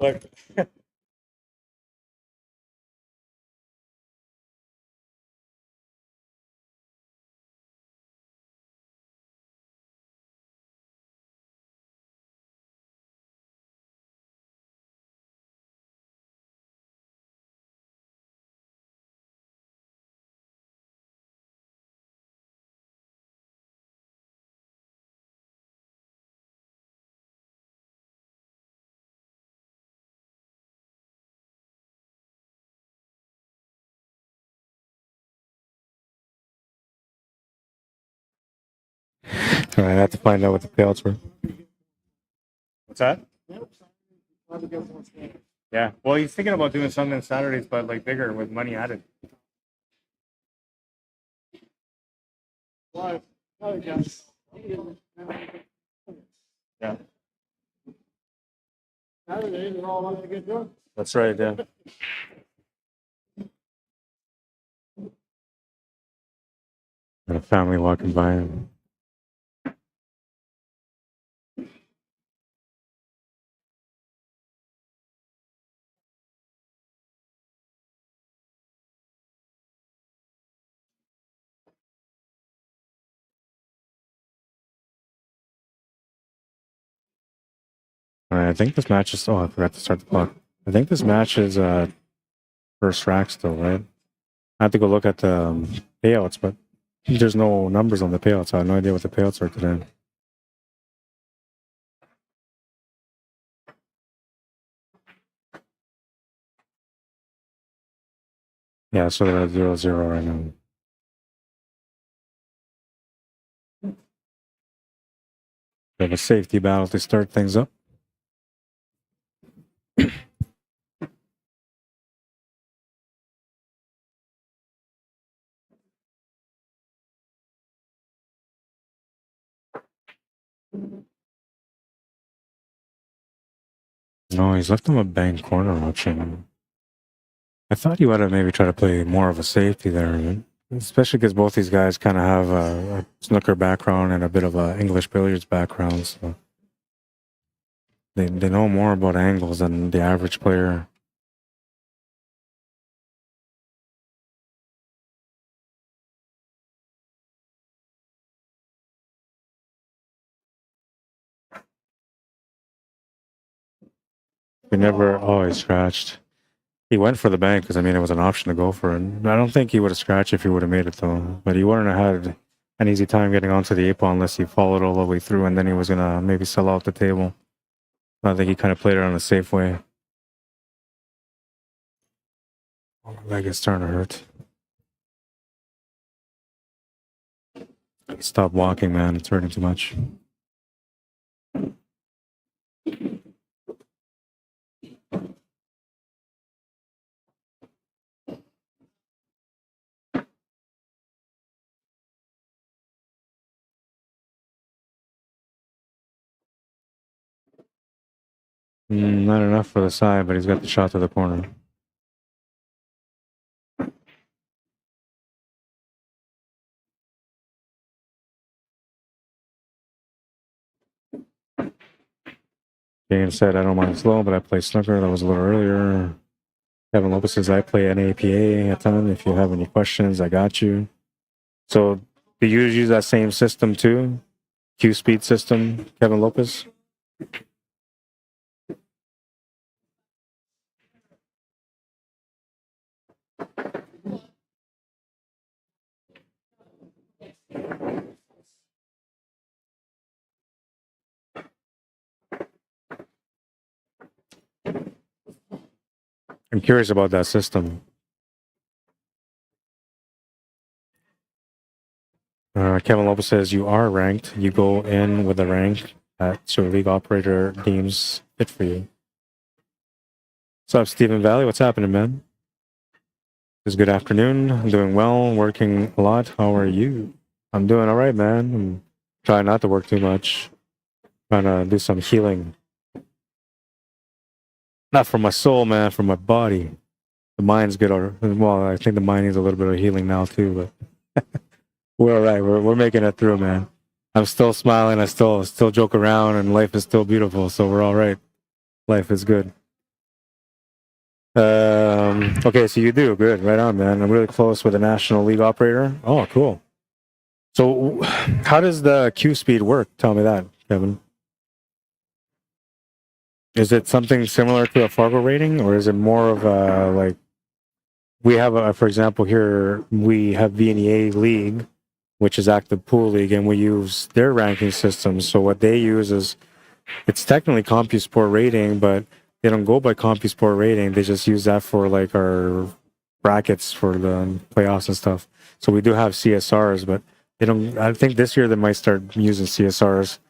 Look. All right, I have to find out what the payouts were. What's that? Yeah. Well, he's thinking about doing something on Saturdays, but like bigger with money added. Why? Oh, yes. Yeah. Saturday, they're all about to get drunk. That's right. Yeah. Got a family walking by him. All right, I think this match is. Oh, I forgot to start the clock. I think this match is first rack still, right? I have to go look at the payouts, but there's no numbers on the payouts. I have no idea what the payouts are today. Yeah, so they're at 0-0 right now. They have a safety battle to start things up. No, he's left him a bang corner option. I thought he would have maybe tried to play more of a safety there, especially because both these guys kind of have a snooker background and a bit of a English billiards background, so they know more about angles than the average player. He never. Oh, he scratched. He went for the bank because I mean it was an option to go for it. I don't think he would have scratched if he would have made it though. But he wouldn't have had an easy time getting onto the 8-ball unless he followed all the way through, and then he was gonna maybe sell out the table. I think he kind of played it on a safe way. Oh, my leg is starting to hurt. Stop walking, man. It's hurting too much. Not enough for the side, but he's got the shot to the corner. Being said, I don't mind slow, but I play snooker. That was a little earlier. Kevin Lopez says, I play NAPA a ton. If you have any questions, I got you. So do you use that same system too? Q-speed system, Kevin Lopez? I'm curious about that system. Kevin Lopez says, you are ranked. You go in with a rank that your league operator deems fit for you. What's up, Stephen Valley? What's happening, man? It's good afternoon. I'm doing well, working a lot. How are you? I'm doing all right, man. I'm trying not to work too much. Trying to do some healing. Not for my soul, man, for my body. The mind's good. Well, I think the mind needs a little bit of healing now too, but we're all right. We're making it through, man. I'm still smiling. I still joke around, and life is still beautiful. So we're all right. Life is good. Okay, so you do good. Right on, man. I'm really close with a National League operator. Oh, cool. So, how does the Q speed work? Tell me that, Kevin. Is it something similar to a FARGO rating, or is it more of a, like, we have for example, here we have VNEA League, which is active pool league, and we use their ranking system. So what they use is, it's technically CompuSport rating, but they don't go by CompuSport rating. They just use that for like our brackets for the playoffs and stuff. So we do have CSRs, but they don't. I think this year they might start using CSRs.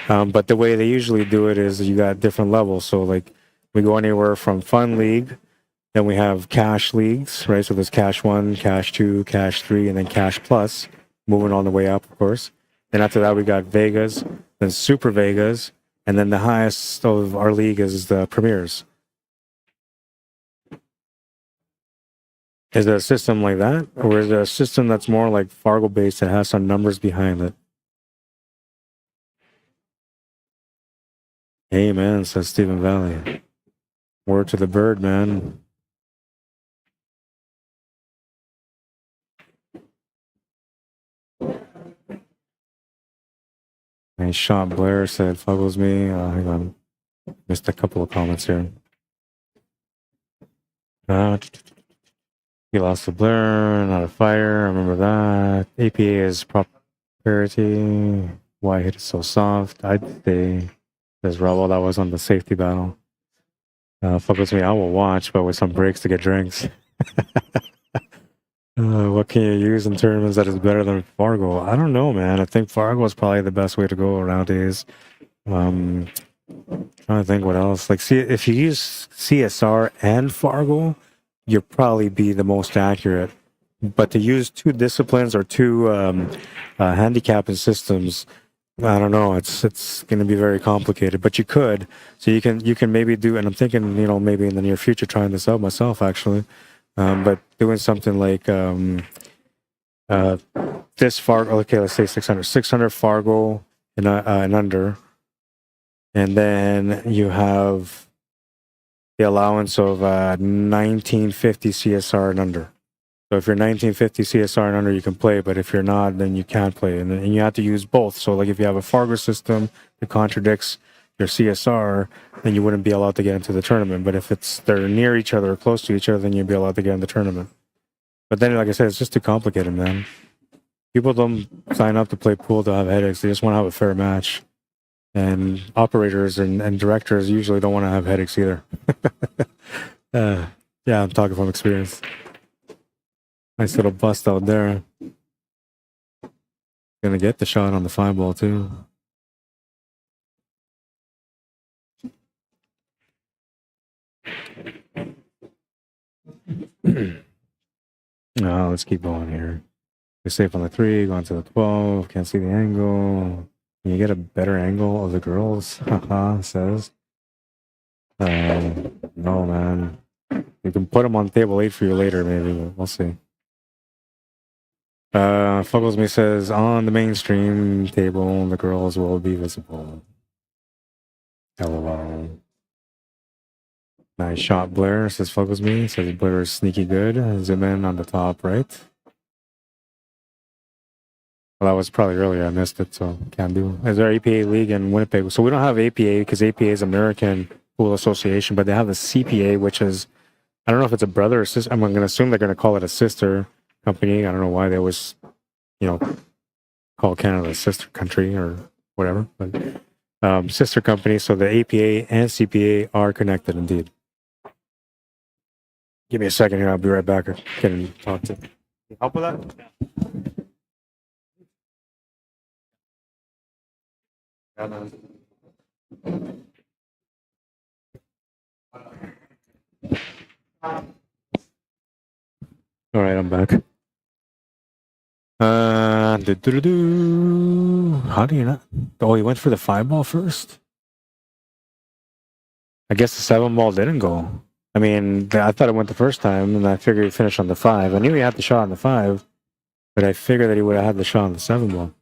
But the way they usually do it is you got different levels. So like we go anywhere from fun league, then we have cash leagues, right? So there's cash 1, cash 2, cash 3, and then cash plus, moving on the way up, of course. Then after that we got Vegas, then Super Vegas, and then the highest of our league is the Premiers. Is there a system like that? Or is there a system that's more like Fargo based that has some numbers behind it? Amen, says Stephen Valley. Word to the bird, man. Nice shot, Blair said, fuggles me. Hang on. Missed a couple of comments here. He lost to Blair, not a fire. I remember that. APA is prosperity. Why hit it so soft? I'd say, says Robo, that was on the safety battle. Fuggles me, I will watch, but with some breaks to get drinks. What can you use in tournaments that is better than Fargo? I don't know, man. I think Fargo is probably the best way to go nowadays. Trying to think what else. Like, see, if you use CSR and Fargo, you'll probably be the most accurate. But to use two disciplines or two handicapping systems, I don't know. It's going to be very complicated. But you could. So you can maybe do. And I'm thinking, maybe in the near future, trying this out myself actually. But doing something like this Fargo, okay, let's say 600 Fargo and under, and then you have the allowance of 1950 CSR and under. So if you're 1950 CSR and under, you can play, but if you're not, then you can't play, and you have to use both. So like if you have a Fargo system that contradicts your CSR, then you wouldn't be allowed to get into the tournament. But if they're near each other or close to each other, then you'd be allowed to get in the tournament. But then, like I said, it's just too complicated, man. People don't sign up to play pool to have headaches. They just want to have a fair match. And operators and directors usually don't want to have headaches either. Yeah, I'm talking from experience. Nice little bust out there. Gonna get the shot on the fine ball too. Let's keep going here. You're safe on the 3, going to the 12. Can't see the angle. Can you get a better angle of the girls? Haha, says. No, man. You can put them on table 8 for you later, maybe. But we'll see. Fugglesme says, on the mainstream table, the girls will be visible. LOL. Nice shot, Blair, says Fugglesme. Says Blair is sneaky good. Zoom in on the top right. Well, that was probably earlier. I missed it, so can't do. Is there APA league in Winnipeg? So we don't have APA because APA is American Pool Association, but they have the CPA, which is, I don't know if it's a brother or sister. I'm going to assume they're going to call it a sister company. I don't know why they always, call Canada a sister country or whatever, but sister company. So the APA and CPA are connected indeed. Give me a second here. I'll be right back. Can talk to. Help with that? Yeah, man. All right, I'm back. How do you not? Oh, he went for the 5-ball first? I guess the 7-ball didn't go. I mean, I thought it went the first time, and I figured he'd finish on the 5. I knew he had the shot on the 5, but I figured that he would have had the shot on the 7-ball.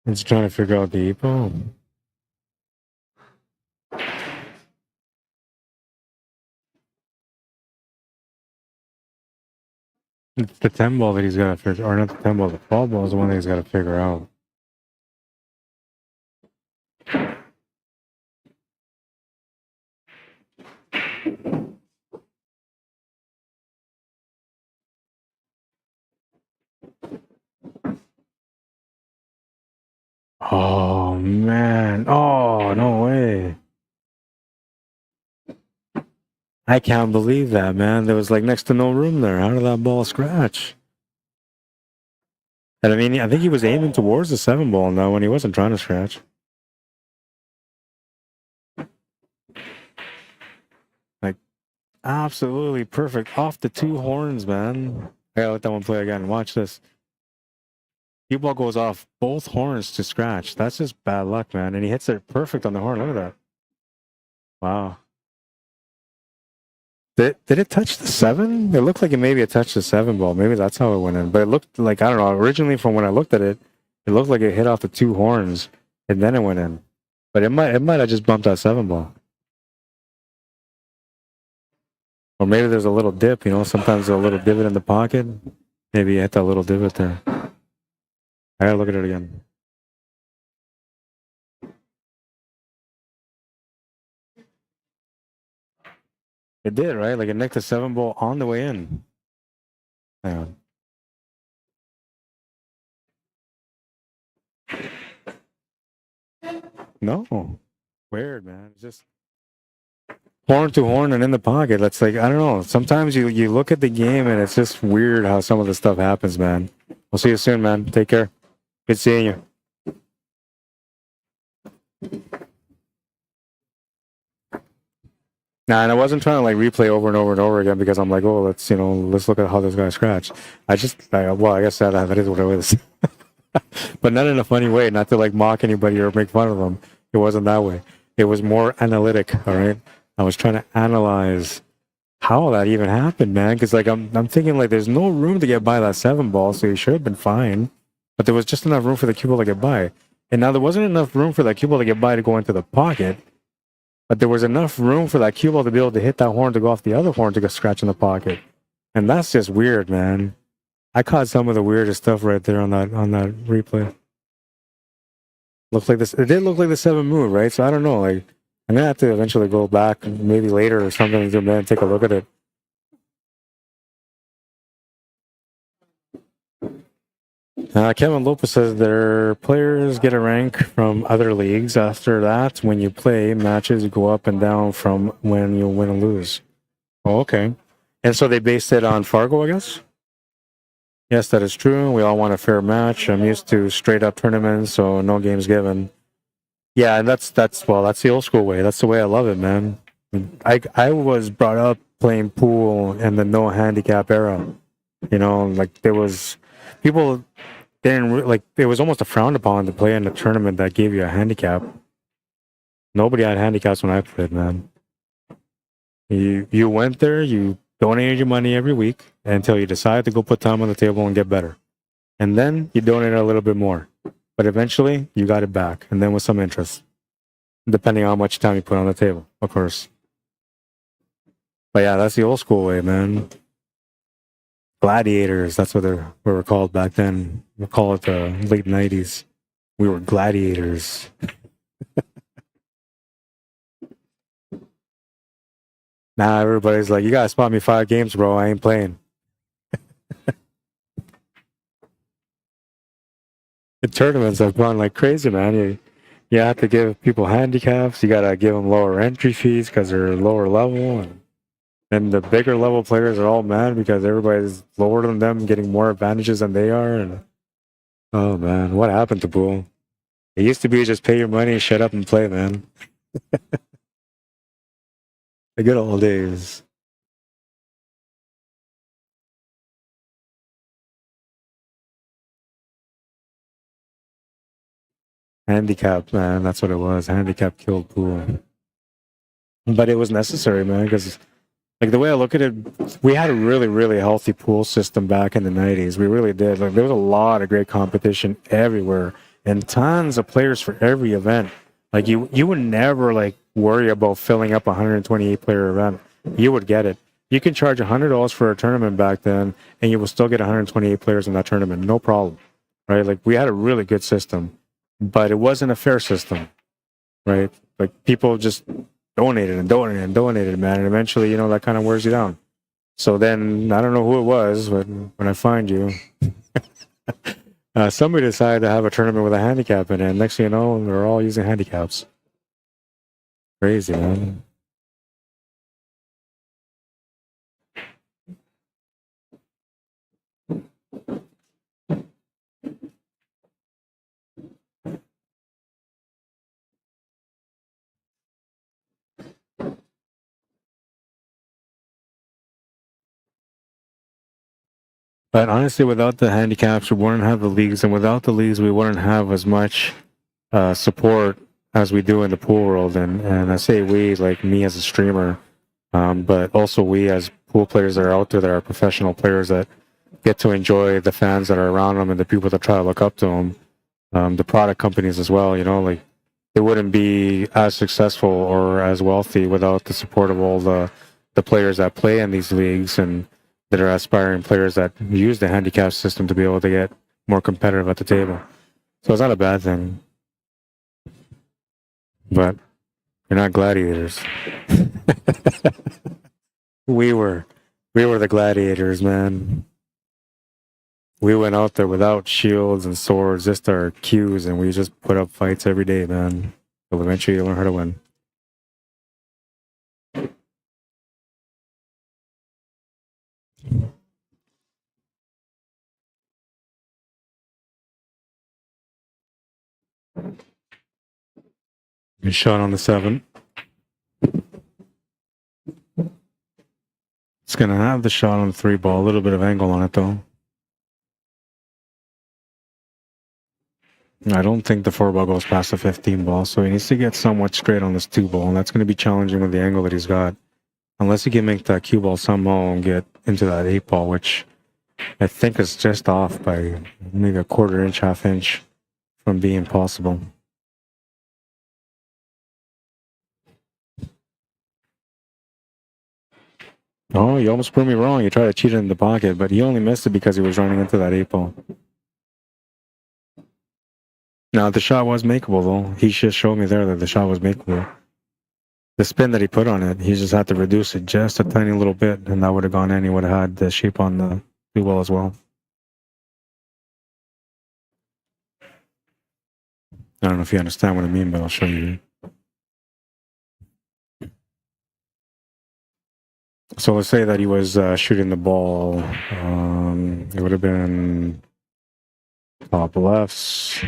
It's trying to figure out the EPO. It's the 10-ball that he's got to figure, or not the 10-ball, the 12-ball is the one that he's got to figure out. Oh, man. Oh, no way. I can't believe that, man. There was like next to no room there. How did that ball scratch? And I mean, I think he was aiming towards the 7-ball now when he wasn't trying to scratch. Like, absolutely perfect. Off the 2 horns, man. I gotta let that one play again. Watch this. Cue ball goes off both horns to scratch. That's just bad luck, man. And he hits it perfect on the horn. Look at that. Wow. Did it touch the 7? It looked like it maybe it touched the 7-ball. Maybe that's how it went in. But it looked like, I don't know, originally from when I looked at it, it looked like it hit off the 2 horns and then it went in. But it might have just bumped that 7-ball. Or maybe there's a little dip, sometimes a little divot in the pocket. Maybe you hit that little divot there. I gotta look at it again. It did, right? Like it nicked the 7-ball on the way in. Hang on. No. Weird, man. It's just horn to horn and in the pocket. That's like, I don't know. Sometimes you look at the game and it's just weird how some of the stuff happens, man. We'll see you soon, man. Take care. Good seeing you. Nah, and I wasn't trying to like replay over and over and over again because I'm like, oh, let's look at how this guy scratched. I guess that is what it is. But not in a funny way, not to like mock anybody or make fun of them. It wasn't that way. It was more analytic, all right? I was trying to analyze how that even happened, man, because like I'm thinking like there's no room to get by that 7-ball, so he should have been fine. But there was just enough room for the cue ball to get by. And now there wasn't enough room for that cue ball to get by to go into the pocket. But there was enough room for that cue ball to be able to hit that horn to go off the other horn to go scratch in the pocket. And that's just weird, man. I caught some of the weirdest stuff right there on that replay. Looks like this. It did look like the 7 move, right? So I don't know. Like I'm gonna have to eventually go back, maybe later or something, and take a look at it. Kevin Lopez says their players get a rank from other leagues. After that, when you play matches, you go up and down from when you win and lose. Oh, okay. And so they based it on Fargo, I guess? Yes, that is true. We all want a fair match. I'm used to straight up tournaments, so no games given. Yeah, and that's the old school way. That's the way I love it, man. I was brought up playing pool in the no handicap era. You know, like there was people didn't like it was almost a frown upon to play in a tournament that gave you a handicap. Nobody had handicaps when I played, man. You went there, you donated your money every week until you decided to go put time on the table and get better. And then you donated a little bit more. But eventually, you got it back, and then with some interest, depending on how much time you put on the table, of course. But yeah, that's the old school way, man. Gladiators, that's what we were called back then. We'll call it the late 90s. We were gladiators. Now everybody's like, you gotta spot me 5 games, bro. I ain't playing. The tournaments have gone like crazy, man. You have to give people handicaps. You gotta give them lower entry fees because they're lower level, and the bigger level players are all mad because everybody's lower than them, getting more advantages than they are. And oh man, what happened to pool? It used to be just pay your money, shut up, and play, man. The good old days. Handicap, man. That's what it was. Handicap killed pool. But it was necessary, man, because like the way I look at it, we had a really, really healthy pool system back in the 90s. We really did. Like there was a lot of great competition everywhere and tons of players for every event. Like you would never like worry about filling up a 128 player event. You would get it. You can charge $100 for a tournament back then, and you will still get 128 players in that tournament, no problem, right? Like we had a really good system, but it wasn't a fair system, right? Like people just donated and donated and donated, man, and eventually, you know, that kind of wears you down. So then I don't know who it was, but when I find you, somebody decided to have a tournament with a handicap in it. And next thing you know, they're all using handicaps. Crazy, man. But honestly, without the handicaps, we wouldn't have the leagues, and without the leagues, we wouldn't have as much support as we do in the pool world. And I say we, like me as a streamer, but also we as pool players that are out there that are professional players that get to enjoy the fans that are around them and the people that try to look up to them. The product companies as well, you know, like they wouldn't be as successful or as wealthy without the support of all the players that play in these leagues and that are aspiring players that use the handicap system to be able to get more competitive at the table. So it's not a bad thing. But you're not gladiators. We were the gladiators, man. We went out there without shields and swords, just our cues, and we just put up fights every day, man. But eventually you learn how to win. Good shot on the 7. It's going to have the shot on the 3 ball. A little bit of angle on it, though. I don't think the 4 ball goes past the 15 ball, so he needs to get somewhat straight on this 2 ball, and that's going to be challenging with the angle that he's got. Unless he can make that cue ball somehow and get into that 8 ball, which I think is just off by maybe a quarter inch, half inch from being possible. Oh, you almost proved me wrong. You tried to cheat it in the pocket, but he only missed it because he was running into that 8 ball. Now, the shot was makeable, though. He just showed me there that the shot was makeable. the spin that he put on it, he just had to reduce it just a tiny little bit, and that would have gone in. He would have had the shape on the blue well as well. I don't know if you understand what I mean, but I'll show you. So let's say that he was shooting the ball. It would have been top lefts.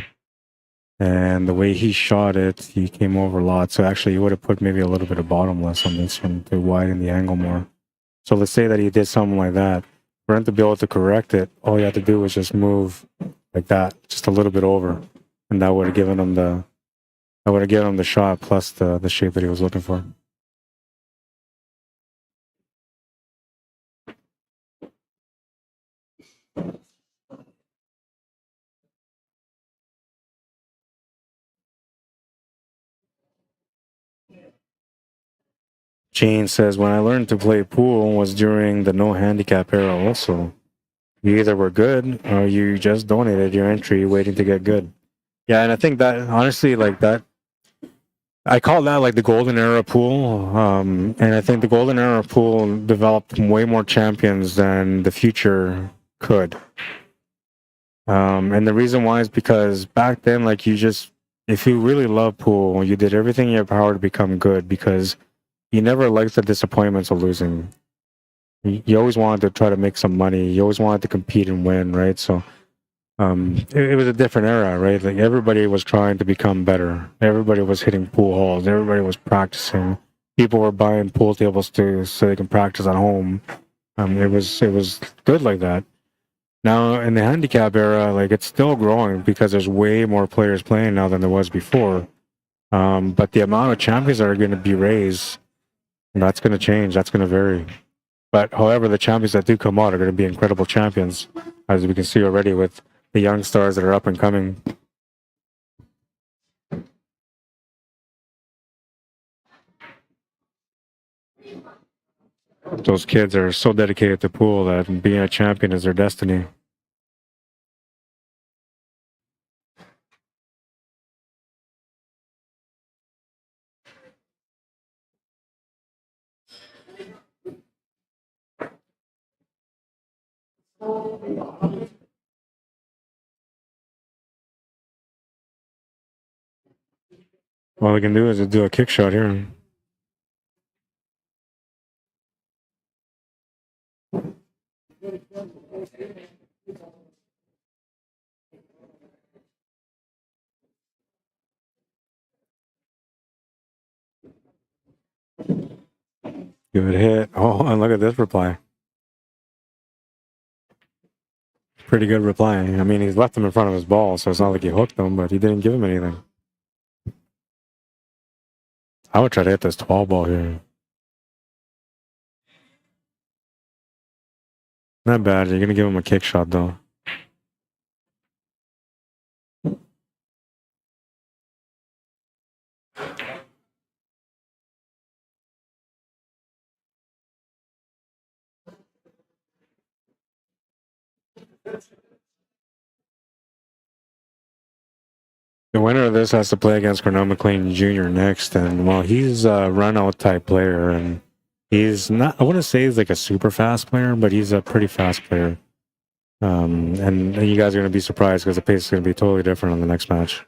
And the way he shot it, he came over a lot. So actually, he would have put maybe a little bit of bottomless on this one to widen the angle more. So let's say that he did something like that. For him to be able to correct it, all you had to do was just move like that, just a little bit over, and that would have given him the shot plus the shape that he was looking for. Jane says, when I learned to play pool was during the no handicap era also. You either were good or you just donated your entry waiting to get good. Yeah, and I think that, honestly, like that, I call that like the golden era pool. And I think the golden era pool developed way more champions than the future could. And the reason why is because back then, like if you really love pool, you did everything in your power to become good because you never liked the disappointments of losing. You always wanted to try to make some money. You always wanted to compete and win, right? So it was a different era, right? Like everybody was trying to become better. Everybody was hitting pool halls. Everybody was practicing. People were buying pool tables so they can practice at home. It was good like that. Now in the handicap era, like it's still growing because there's way more players playing now than there was before. But the amount of champions that are going to be raised, that's going to change. That's going to vary. But however, the champions that do come out are going to be incredible champions, as we can see already with the young stars that are up and coming. Those kids are so dedicated to pool that being a champion is their destiny. All we can do is do a kick shot here. Good hit. Oh, and look at this reply. Pretty good reply. I mean, he's left him in front of his ball, so it's not like he hooked him, but he didn't give him anything. I would try to hit this 12 ball here. Not bad. You're going to give him a kick shot, though. The winner of this has to play against Cornell Jr. next, and well, he's a run-out type player, and he's not. I wouldn't say he's like a super fast player, but he's a pretty fast player. And you guys are going to be surprised because the pace is going to be totally different on the next match.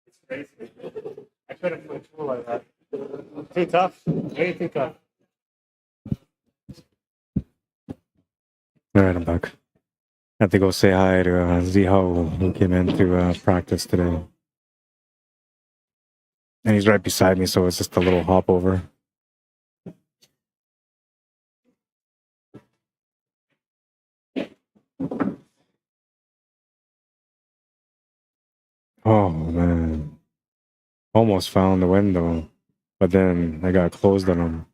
It's crazy. I couldn't play pool like that. Too tough. Way too tough. All right, I'm back. I have to go say hi to Ziho, who came in to practice today. And he's right beside me, so it's just a little hop over. Oh, man. Almost found the window, but then I got closed on him.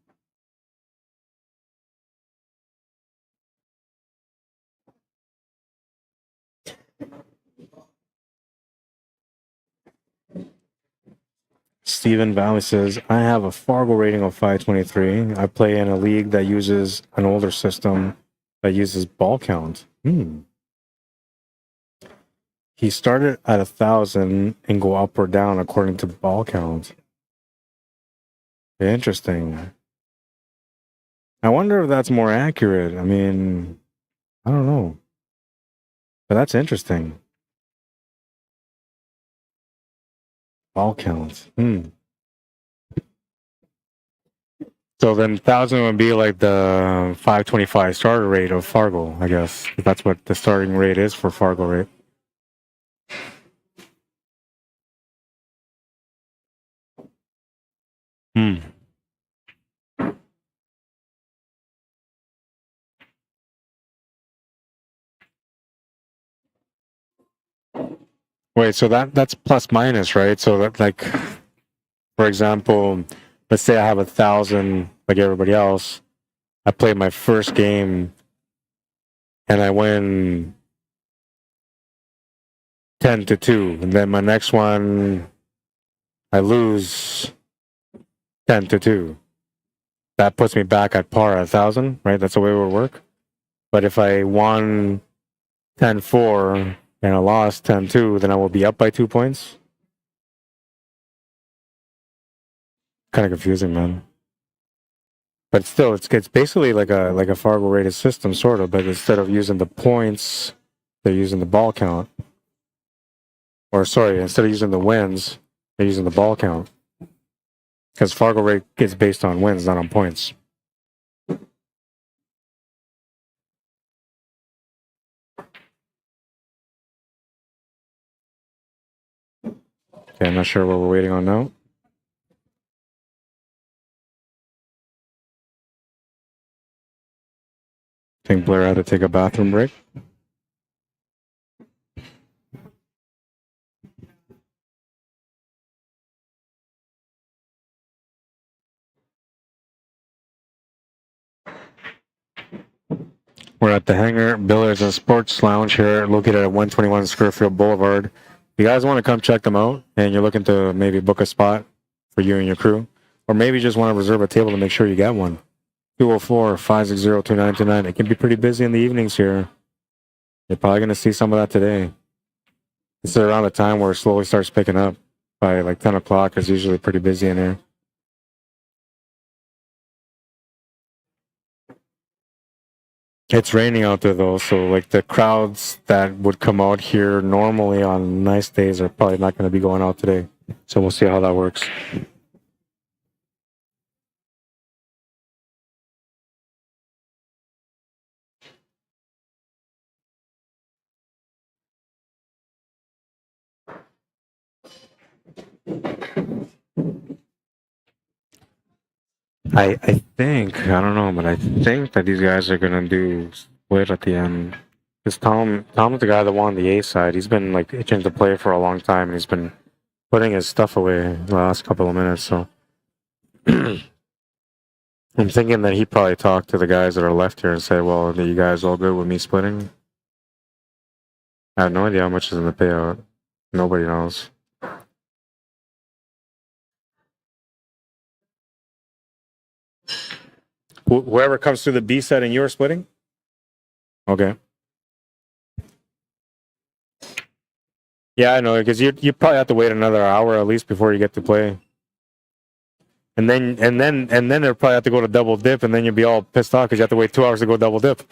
Stephen Valley says, I have a Fargo rating of 523. I play in a league that uses an older system that uses ball count. He started at 1,000 and go up or down according to ball count. Interesting. I wonder if that's more accurate. I mean, I don't know. But that's interesting. Ball count. So then 1,000 would be like the 525 starter rate of Fargo, I guess. That's what the starting rate is for FargoRate. Wait, so that's plus minus, right? So that, like, for example, let's say I have 1,000 like everybody else. I play my first game and I win 10-2, and then my next one I lose 10-2. That puts me back at par at 1,000, right? That's the way it would work. But if I won 10-4 and I lost 10-2, then I will be up by 2 points. Kind of confusing, man. But still, it's basically like a Fargo rated system, sort of. But instead of using the points, they're using the ball count. Or sorry, instead of using the wins, they're using the ball count. Because Fargo rate is based on wins, not on points. Okay, I'm not sure what we're waiting on now. I think Blair had to take a bathroom break. We're at the Hangar Billiards and Sports Lounge here, located at 121 Scurfield Blvd. If you guys want to come check them out and you're looking to maybe book a spot for you and your crew, or maybe just want to reserve a table to make sure you get one, 204-560-2929. It can be pretty busy in the evenings here. You're probably going to see some of that today. This is around the time where it slowly starts picking up. By like 10 o'clock is usually pretty busy in here. It's raining out there though, so like the crowds that would come out here normally on nice days are probably not going to be going out today. So we'll see how that works. I think, I don't know, but I think that these guys are gonna do split at the end. Because Tom's the guy that won the A side. He's been like itching to play for a long time, and he's been putting his stuff away the last couple of minutes. So I'm thinking that he probably talked to the guys that are left here and said, "Well, are you guys all good with me splitting?" I have no idea how much is in the payout. Nobody knows. Whoever comes through the B set and you're splitting? Okay. Yeah, I know, because you probably have to wait another hour at least before you get to play. And then they'll probably have to go to double dip, and then you'll be all pissed off because you have to wait 2 hours to go double dip.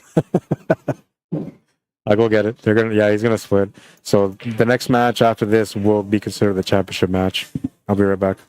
I'll go get it. He's gonna split. So the next match after this will be considered the championship match. I'll be right back.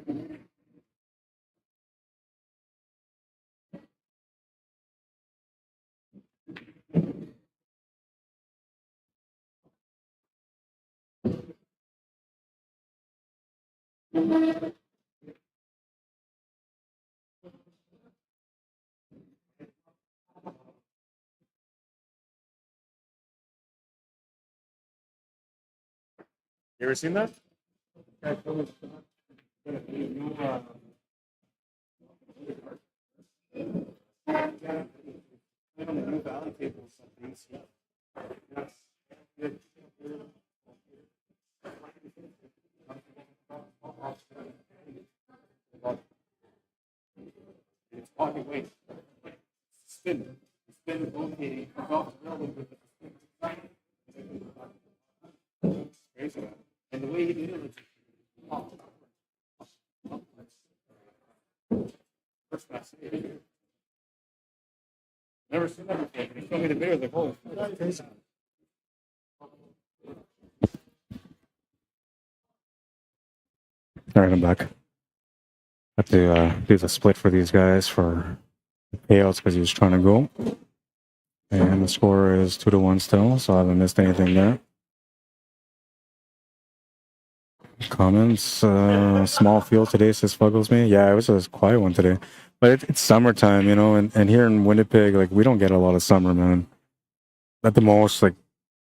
You ever seen that? It's body weight. Spin. Spin rotating. And the way he did it was first class. Never seen that before. He showed me the video. Like, oh, that's crazy. All right, I'm back. Have to do the split for these guys for payouts because he was trying to go. And the score is 2-1 still, so I haven't missed anything there. Comments, small field today, says Fuggles me. Yeah, it was a quiet one today. But it's summertime, you know, and here in Winnipeg, like, we don't get a lot of summer, man. At the most, like,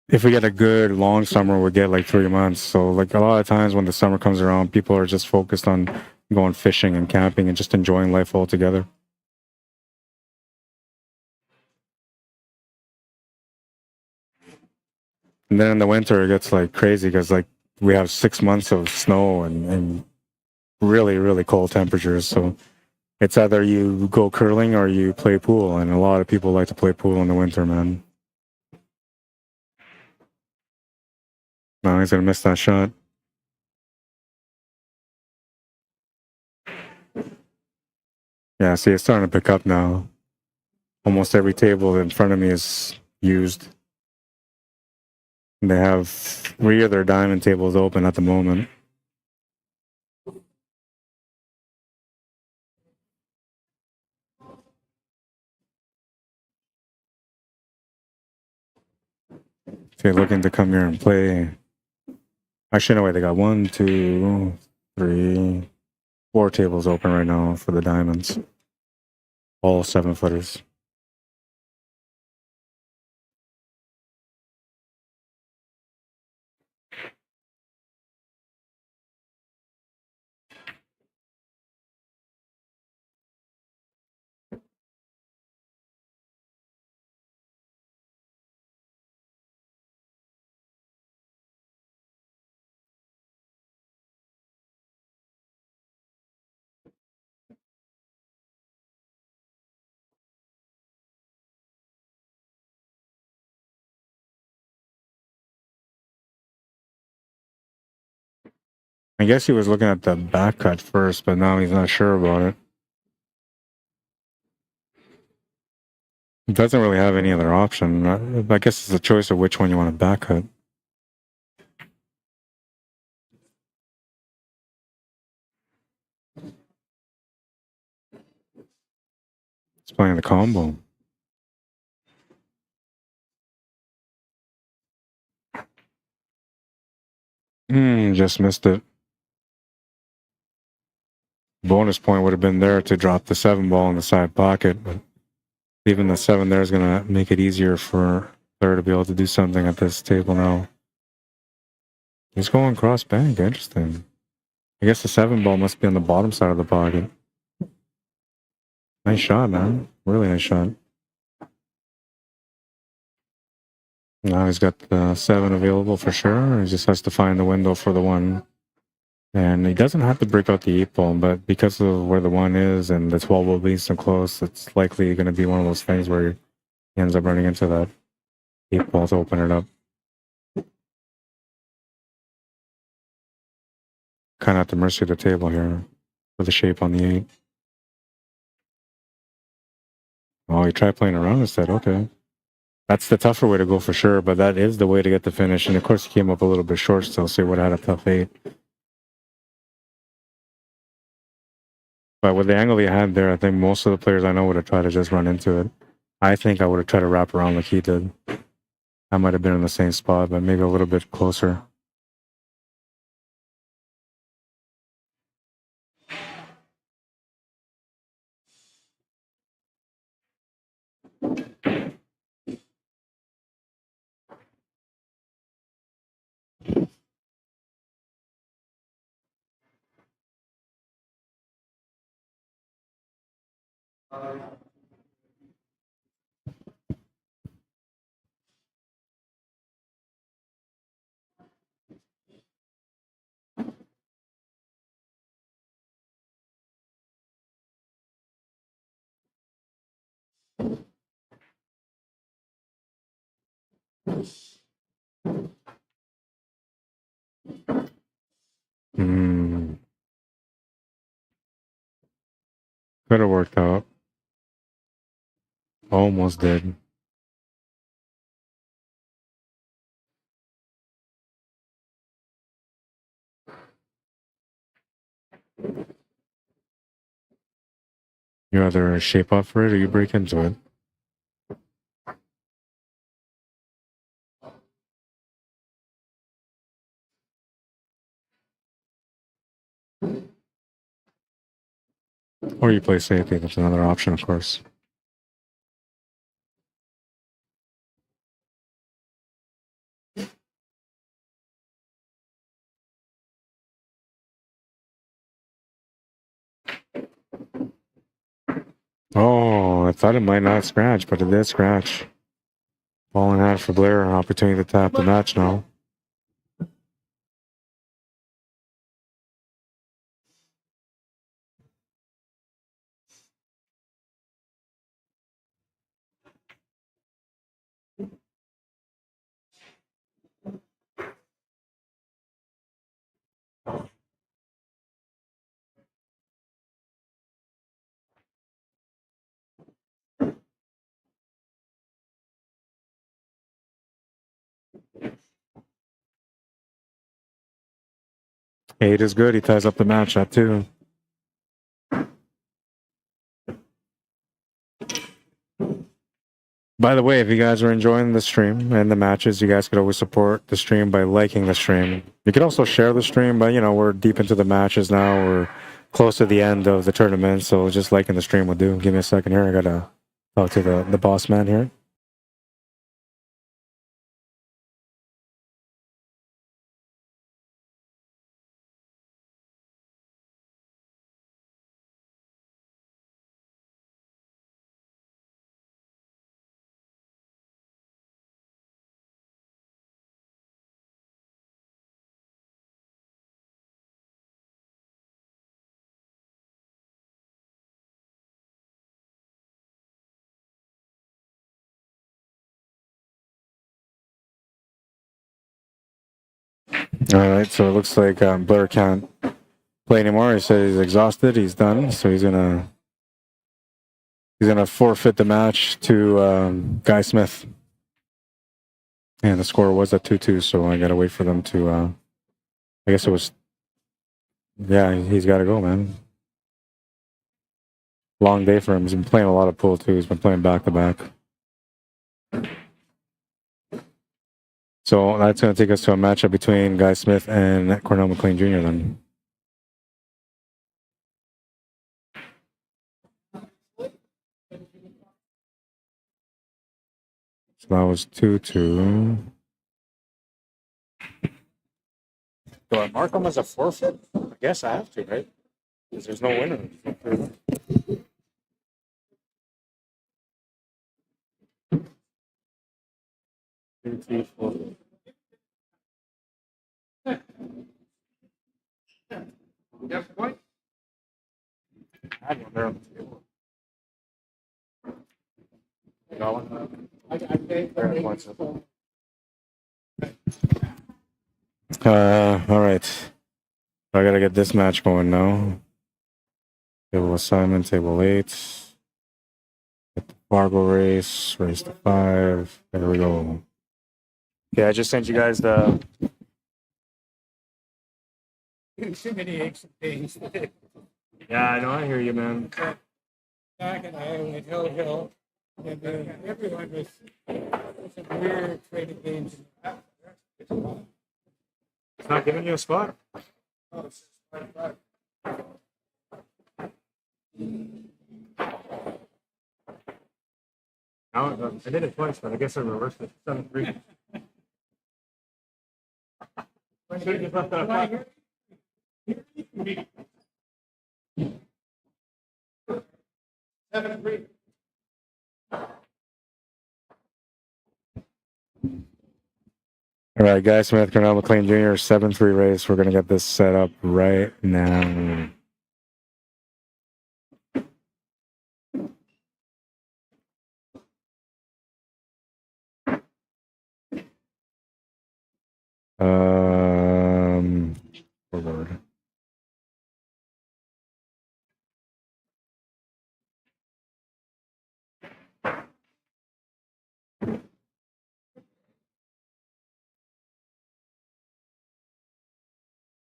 if we get a good long summer, we get like 3 months. So, like, a lot of times when the summer comes around, people are just focused on going fishing and camping and just enjoying life altogether. And then in the winter, it gets like crazy because, like, we have 6 months of snow and really, really cold temperatures. So it's either you go curling or you play pool. And a lot of people like to play pool in the winter, man. No, he's going to miss that shot. Yeah, see, it's starting to pick up now. Almost every table in front of me is used. They have 3 of their diamond tables open at the moment. If you're looking to come here and play, actually, no way, they got 1, 2, 3, 4 tables open right now for the diamonds. All 7-footers. I guess he was looking at the back cut first, but now he's not sure about it. He doesn't really have any other option. I guess it's a choice of which one you want to back cut. He's playing the combo. Just missed it. Bonus point would have been there to drop the 7 ball in the side pocket, but even the 7 there is going to make it easier for Claire to be able to do something at this table now. He's going cross bank. Interesting. I guess the 7 ball must be on the bottom side of the pocket. Nice shot, man. Really nice shot. Now he's got the 7 available for sure. He just has to find the window for the 1. And he doesn't have to break out the 8 ball, but because of where the 1 is and the 12 will be so close, it's likely going to be one of those things where he ends up running into that 8 ball to open it up. Kind of at the mercy of the table here for the shape on the 8. Oh, he tried playing around instead. Okay. That's the tougher way to go for sure, but that is the way to get the finish. And of course, he came up a little bit short still, so he would have had a tough 8. But with the angle he had there, I think most of the players I know would have tried to just run into it. I think I would have tried to wrap around like he did. I might have been in the same spot, but maybe a little bit closer. Hmm. Could have worked out. Almost did. You either shape up for it or you break into it. Or you play safety. That's another option, of course. Oh, I thought it might not scratch, but it did scratch. Ball in hand for Blair. Opportunity to tap the match now. Eight is good. He ties up the match at 2. By the way, if you guys are enjoying the stream and the matches, you guys could always support the stream by liking the stream. You could also share the stream, but you know, we're deep into the matches now. We're close to the end of the tournament, so just liking the stream will do. Give me a second here. I gotta talk to the boss man here. All right, so it looks like Blair can't play anymore. He said he's exhausted. He's done, so he's gonna forfeit the match to Guy Smith. And the score was at 2-2, so I gotta wait for them to. I guess it was. Yeah, he's got to go, man. Long day for him. He's been playing a lot of pool too. He's been playing back to back. So that's going to take us to a matchup between Guy Smith and Cornell McLean Jr. then. So that was 2-2. Do I mark him as a forfeit? I guess I have to, right? Because there's no winner. 2-3-4. You have a point? I had one there on the table. Got one? All right. I gotta get this match going now. Table assignment, table 8. Get the Fargo race to 5. There we go. Okay, I just sent you guys the. Too many aches and pains. Yeah, I know. I hear you, man. Back in the day with Hill, and everyone was some weird trading games. It's not giving you a spot. Oh, it's 5-5. I did it twice, but I guess I reversed it. 7-3. Should've just left that flat. 7-3. All right, Guy Smith, Cornell Jr, 7-3 race. We're going to get this set up right now. Forward.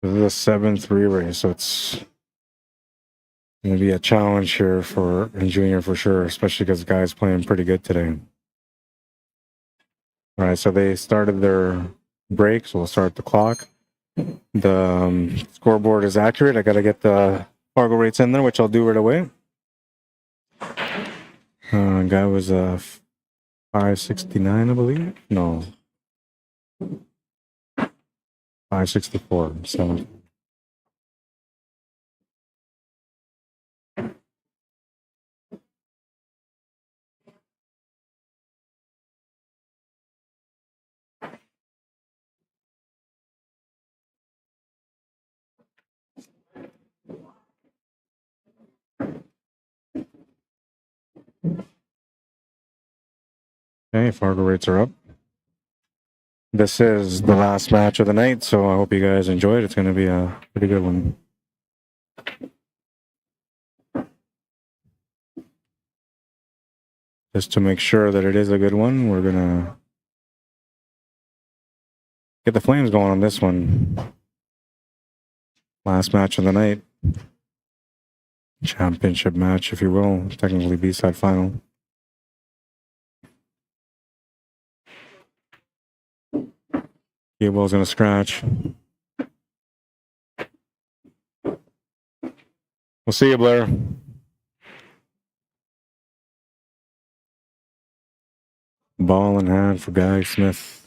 This is a 7-3 race, so it's going to be a challenge here for in junior for sure, especially because the guy's playing pretty good today. All right, so they started their break, so we'll start the clock. The scoreboard is accurate. I got to get the FARGO rates in there, which I'll do right away. Guy was 569, I believe. No, 564. So. Okay, FARGO rates are up. This is the last match of the night, so I hope you guys enjoy it. It's going to be a pretty good one. Just to make sure that it is a good one, we're going to get the flames going on this one. Last match of the night. Championship match, if you will. Technically B-side final. Cable's going to scratch. We'll see you, Blair. Ball in hand for Guy Smith.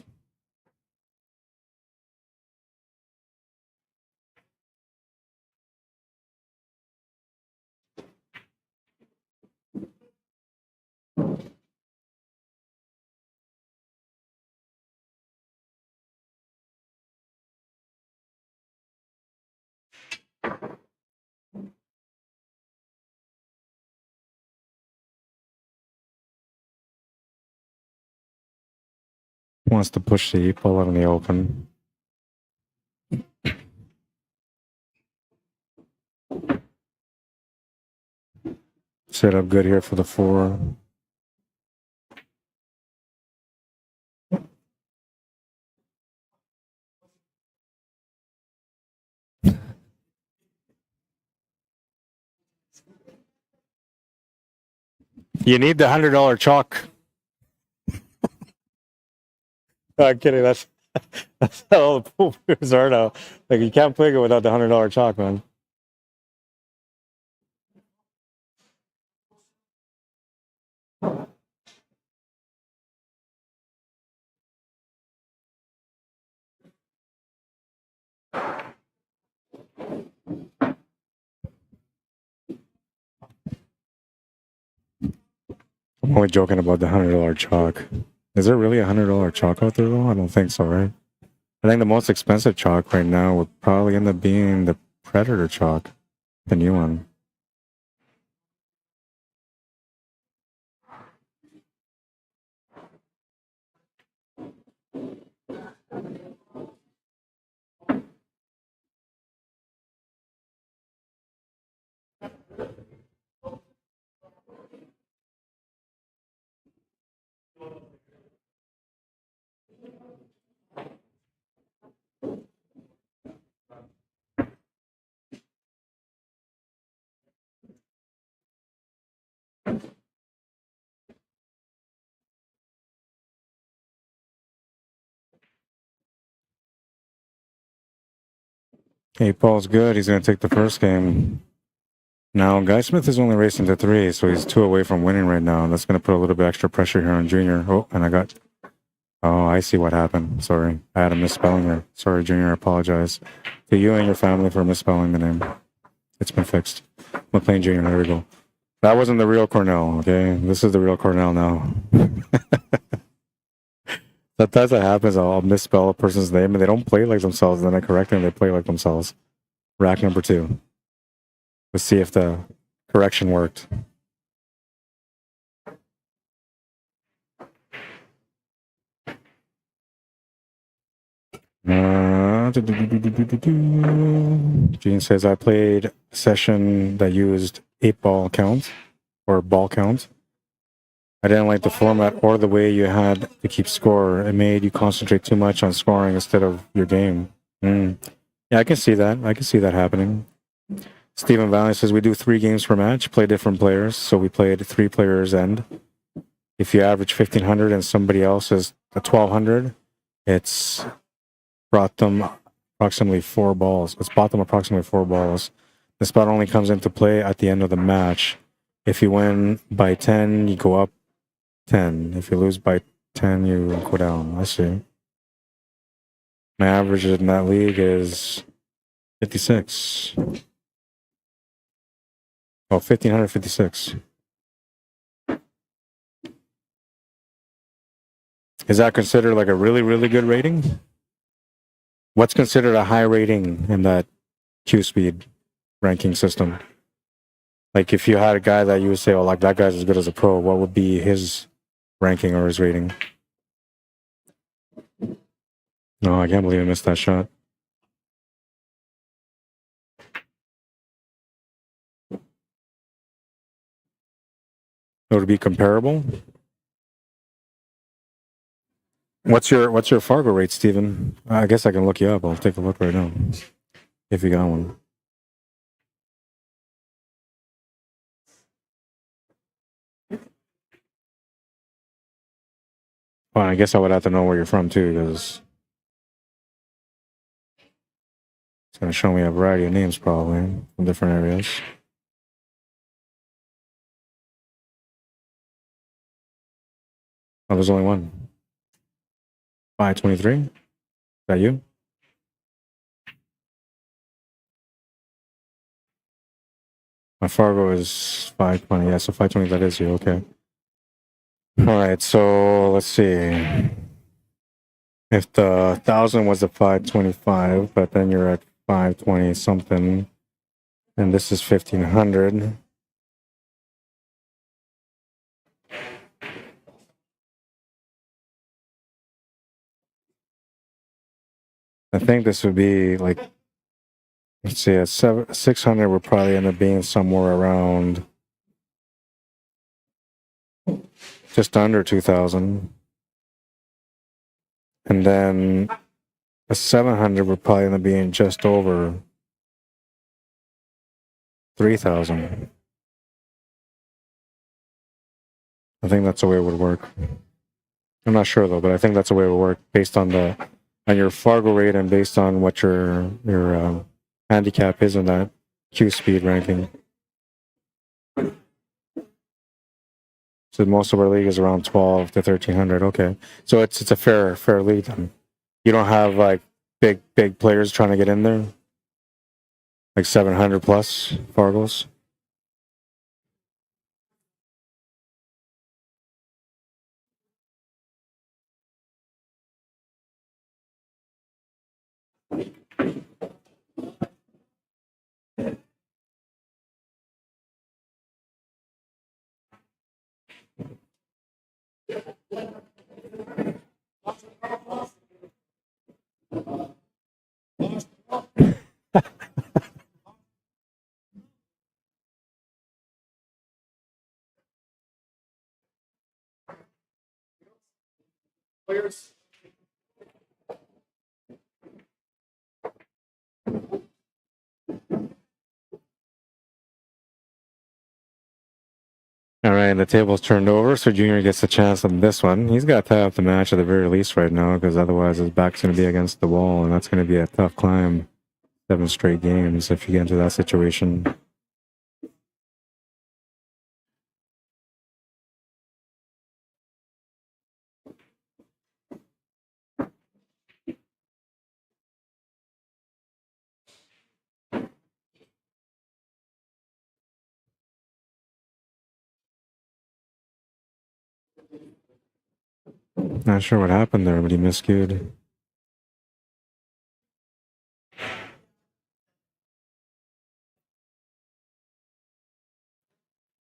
Wants to push the 8-ball out in the open. Set up good here for the 4. You need the $100 chalk. I'm kidding. That's how all the pool players are now. Like, you can't play it without the $100 chalk, man. I'm only joking about the $100 chalk. Is there really a $100 chalk out there, though? I don't think so, right? I think the most expensive chalk right now would probably end up being the Predator chalk, the new one. Hey, Paul's good. He's going to take the first game. Now, Guy Smith is only racing to 3, so he's 2 away from winning right now. That's going to put a little bit extra pressure here on Junior. Oh, and I got... Oh, I see what happened. Sorry. I had a misspelling there. Sorry, Junior. I apologize to you and your family for misspelling the name. It's been fixed. McLean Jr., there we go. That wasn't the real Cornell, okay? This is the real Cornell now. Sometimes that happens. I'll misspell a person's name and they don't play like themselves. And then I correct them, they play like themselves. Rack number 2. Let's see if the correction worked. Gene says, I played a session that used 8-ball count or ball count. I didn't like the format or the way you had to keep score. It made you concentrate too much on scoring instead of your game. Yeah, I can see that. I can see that happening. Stephen Valley says, we do 3 games per match, play different players. So we played 3 players end. If you average 1,500 and somebody else is a 1,200, it's brought them approximately 4 balls. It's bought them approximately 4 balls. The spot only comes into play at the end of the match. If you win by 10, you go up 10. If you lose by 10, you go down. I see. My average in that league is 56. Oh, 1,556. Is that considered like a really, really good rating? What's considered a high rating in that QSpeed ranking system? Like if you had a guy that you would say, oh, like that guy's as good as a pro, what would be his ranking or his rating? No, I can't believe I missed that shot. It would be comparable. What's your Fargo rate, Steven? I guess I can look you up. I'll take a look right now. If you got one. Well, I guess I would have to know where you're from too, because it's going to show me a variety of names probably from different areas. Oh, there's only one. 523? Is that you? My Fargo is 520. Yeah, so 520, that is you. Okay. All right, so let's see. If the 1,000 was a 525, but then you're at 520 something, and this is 1,500. I think this would be like, let's see, a 600 would probably end up being somewhere around just under 2,000. And then a 700 would probably end up being just over 3,000. I think that's the way it would work. I'm not sure though, but I think that's the way it would work based on your Fargo rate and based on what your handicap is in that QSpeed ranking. So most of our league is around 12 to 1,300. Okay, so it's a fair league then. You don't have like big players trying to get in there, like 700 plus Fargos. Players. All right, the table's turned over, so Junior gets a chance on this one. He's got to tie up the match at the very least right now, because otherwise his back's going to be against the wall, and that's going to be a tough climb. 7 straight games if you get into that situation. Not sure what happened there, but he miscued.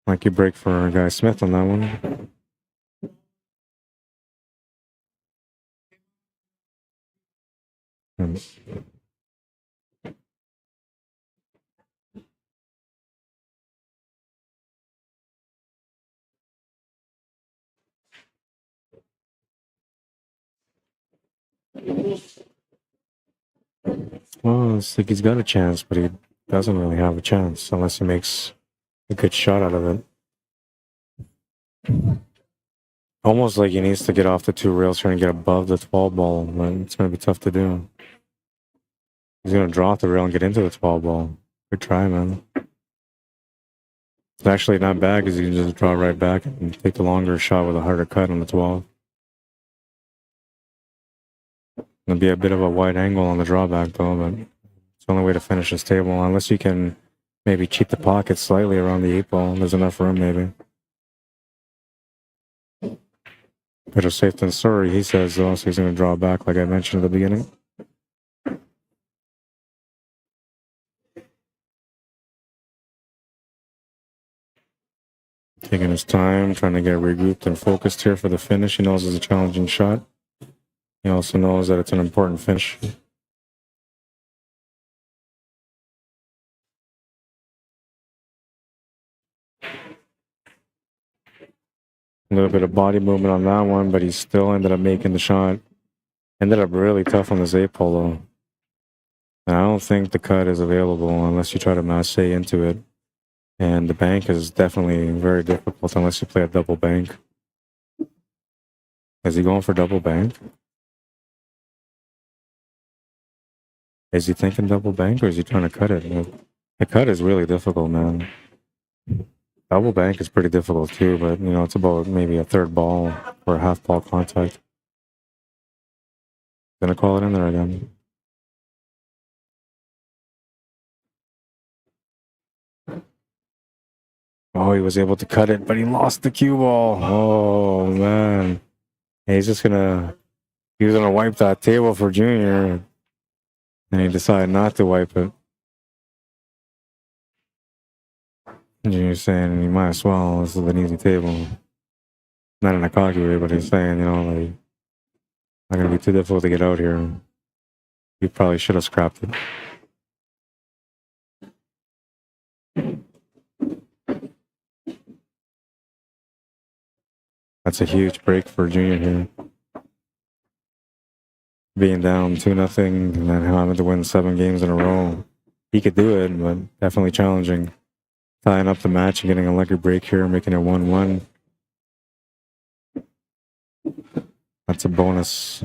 Lucky break for Guy Smith on that one. Well, it's like he's got a chance, but he doesn't really have a chance unless he makes a good shot out of it. Almost like he needs to get off the 2 rails here and get above the 12 ball, but it's going to be tough to do. He's going to draw off the rail and get into the 12 ball. Good try, man. It's actually not bad because you can just draw right back and take the longer shot with a harder cut on the 12. It'll be a bit of a wide angle on the drawback though, but it's the only way to finish this table, unless you can maybe cheat the pocket slightly around the 8 ball. There's enough room maybe. Better safe than sorry, he says, though, so he's going to draw back like I mentioned at the beginning. Taking his time, trying to get regrouped and focused here for the finish. He knows it's a challenging shot. He also knows that it's an important finish. A little bit of body movement on that one, but he still ended up making the shot. Ended up really tough on this 8 pole though. And I don't think the cut is available unless you try to masse into it. And the bank is definitely very difficult unless you play a double bank. Is he going for double bank? Is he thinking double bank or is he trying to cut it? The cut is really difficult, man. Double bank is pretty difficult too, but you know, it's about maybe a 3rd ball or a half ball contact. Gonna call it in there again. Oh, he was able to cut it, but he lost the cue ball. Oh man. He's just gonna wipe that table for Junior. And he decided not to wipe it. Junior's saying you might as well, this is an easy table. Not in a cocky way, but he's saying, you know, like, not gonna be too difficult to get out here. You probably should have scrapped it. That's a huge break for Junior here. Being down 2-0 and then having to win 7 games in a row. He could do it, but definitely challenging. Tying up the match and getting a lucky break here, making it 1-1. That's a bonus.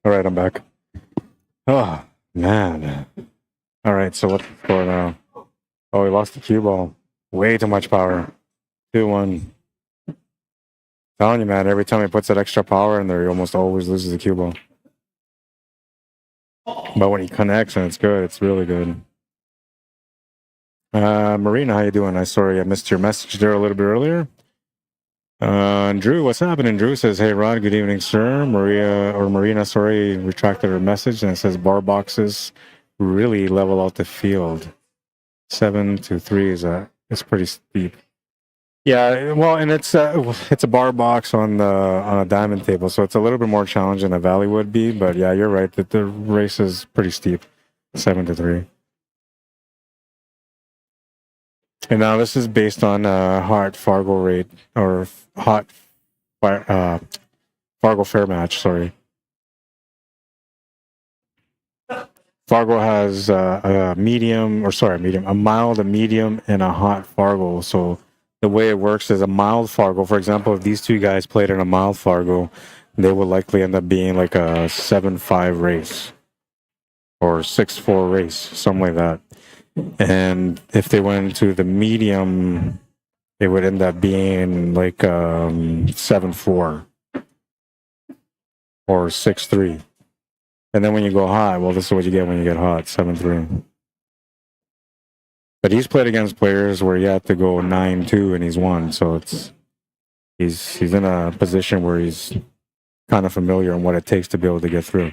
All right, I'm back. Oh, man. All right, so what's the score now? Oh, he lost the cue ball. Way too much power. 2-1. Telling you, man, every time he puts that extra power in there, he almost always loses the cue ball. But when he connects and it's good, it's really good. Marina, how you doing? I missed your message there a little bit earlier. Drew, what's happening? Drew says, hey, Rod, good evening, sir. Marina, retracted her message, and it says bar boxes really level out the field. 7-3 it's pretty steep. Yeah, well, and it's a bar box on a diamond table, so it's a little bit more challenging than a valley would be. But yeah, you're right that the race is pretty steep, 7-3. And now this is based on hot FargoRate or hot FARGO FAIRMATCH. Sorry, FARGO has a mild, a medium, and a hot FARGO. So the way it works is a mild FARGO. For example, if these two guys played in a mild FARGO, they would likely end up being like a 7-5 race or 6-4 race, something like that. And if they went into the medium, it would end up being like 7-4 or 6-3. And then when you go hot, well, this is what you get when you get hot, 7-3. But he's played against players where you have to go 9-2 and he's won. So he's in a position where he's kind of familiar on what it takes to be able to get through.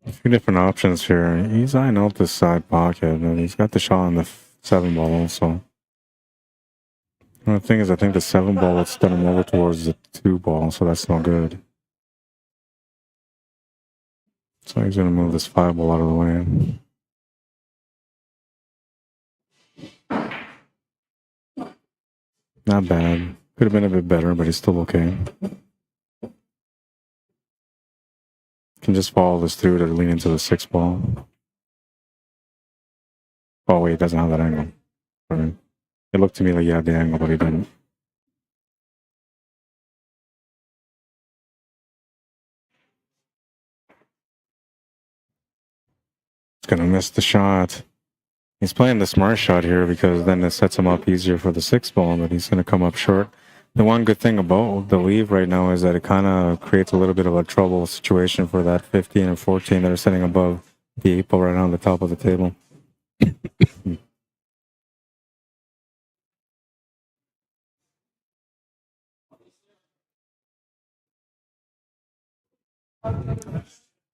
A few different options here. He's eyeing out this side pocket, and he's got the shot on the 7 ball also. And the thing is, I think the 7 ball would stun him over towards the 2 ball, so that's not good. So he's going to move this 5 ball out of the way. Not bad. Could have been a bit better, but he's still okay. Can just follow this through to lean into the 6 ball. Oh wait, he doesn't have that angle. It looked to me like he had the angle, but he didn't. He's gonna miss the shot. He's playing the smart shot here because then it sets him up easier for the 6 ball, but he's gonna come up short. The one good thing about the leave right now is that it kind of creates a little bit of a trouble situation for that 15 and 14 that are sitting above the 8 ball right on the top of the table.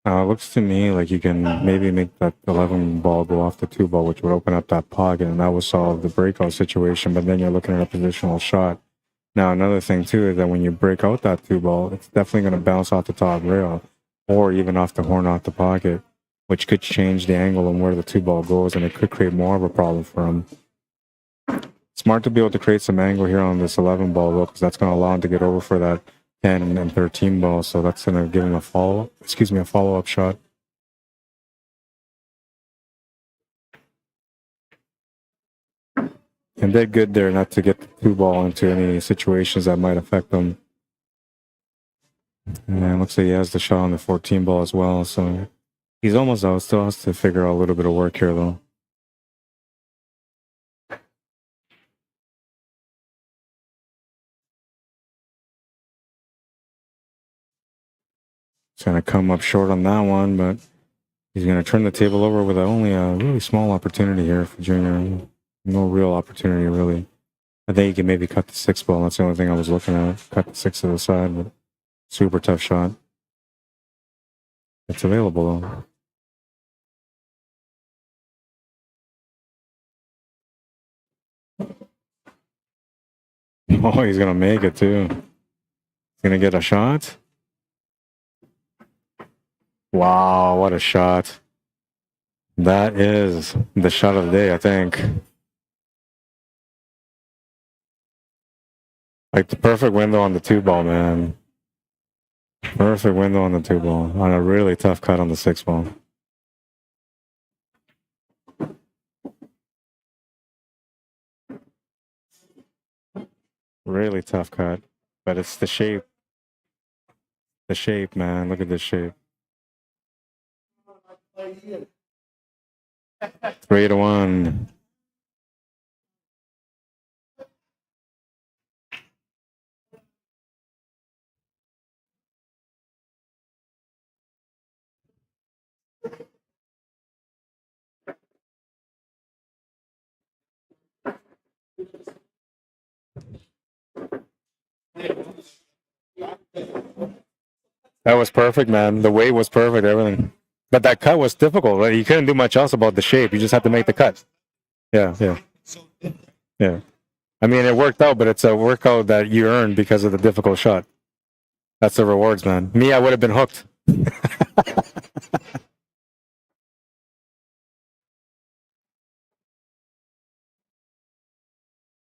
Looks to me like you can maybe make that 11 ball go off the 2 ball, which would open up that pocket, and that would solve the breakout situation, but then you're looking at a positional shot. Now, another thing, too, is that when you break out that 2 ball, it's definitely going to bounce off the top rail or even off the horn off the pocket, which could change the angle on where the 2 ball goes, and it could create more of a problem for him. Smart to be able to create some angle here on this 11 ball, though, because that's going to allow him to get over for that 10 and 13 ball, so that's going to give him a follow-up shot. And did good there not to get the 2 ball into any situations that might affect them. And it looks like he has the shot on the 14 ball as well, so he's almost out. Still has to figure out a little bit of work here, though. He's going to come up short on that one, but he's going to turn the table over with only a really small opportunity here for Junior. No real opportunity, really. I think he can maybe cut the 6 ball. That's the only thing I was looking at. Cut the 6 to the side, but super tough shot. It's available, though. Oh, he's going to make it, too. He's going to get a shot. Wow, what a shot. That is the shot of the day, I think. Like the perfect window on the 2-ball, man. Perfect window on the 2-ball. On a really tough cut on the 6-ball. Really tough cut. But it's the shape. The shape, man. Look at this shape. 3-1. That was perfect, man. The weight was perfect, everything. But that cut was difficult. Right? You couldn't do much else about the shape. You just had to make the cut. Yeah, yeah. Yeah. I mean, it worked out, but it's a workout that you earned because of the difficult shot. That's the rewards, man. Me, I would have been hooked.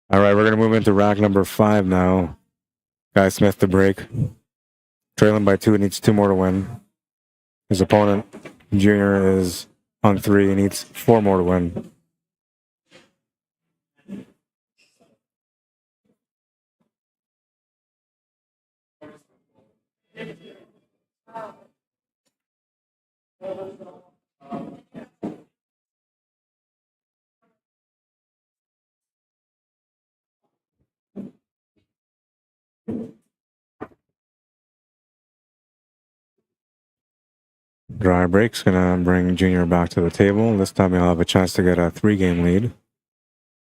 All right, we're going to move into rack number 5 now. Guy Smith to break. Trailing by 2, needs 2 more to win. His opponent, Junior, is on 3, he needs 4 more to win. Dry break's gonna bring Junior back to the table. This time he'll have a chance to get a 3-game lead.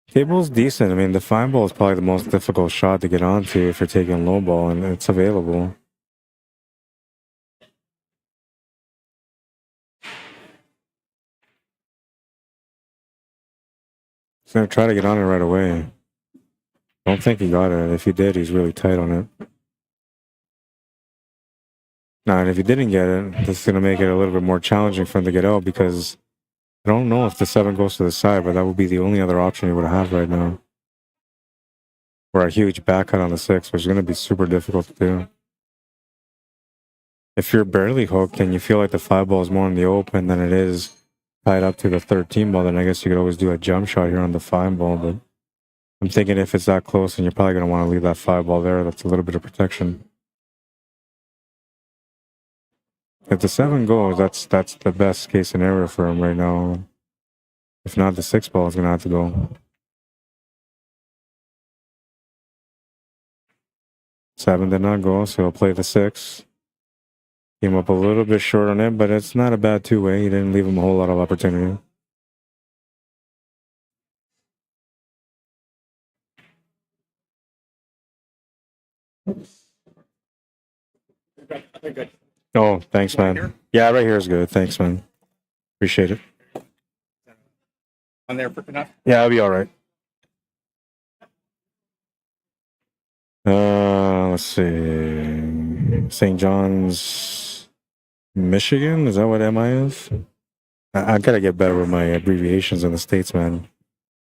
Table's decent. I mean, the 5-ball is probably the most difficult shot to get onto if you're taking low ball, and it's available. He's gonna try to get on it right away. Don't think he got it. If he did, he's really tight on it. Now, and if he didn't get it, this is going to make it a little bit more challenging for him to get out because I don't know if the 7 goes to the side, but that would be the only other option he would have right now. Or a huge back cut on the 6, which is going to be super difficult to do. If you're barely hooked and you feel like the 5-ball is more in the open than it is tied up to the 13-ball, then I guess you could always do a jump shot here on the 5-ball, but I'm thinking if it's that close, then you're probably going to want to leave that 5-ball there. That's a little bit of protection. If the 7 goes, that's the best case scenario for him right now. If not, the 6-ball is going to have to go. 7 did not go, so he'll play the 6. Came up a little bit short on it, but it's not a bad 2-way. He didn't leave him a whole lot of opportunity. Good. Oh, thanks, man. Yeah, right here is good. Thanks, man. Appreciate it. On there for enough? Yeah, I'll be all right. Let's see. St. John's, Michigan? Is that what MI is? I gotta get better with my abbreviations in the States, man.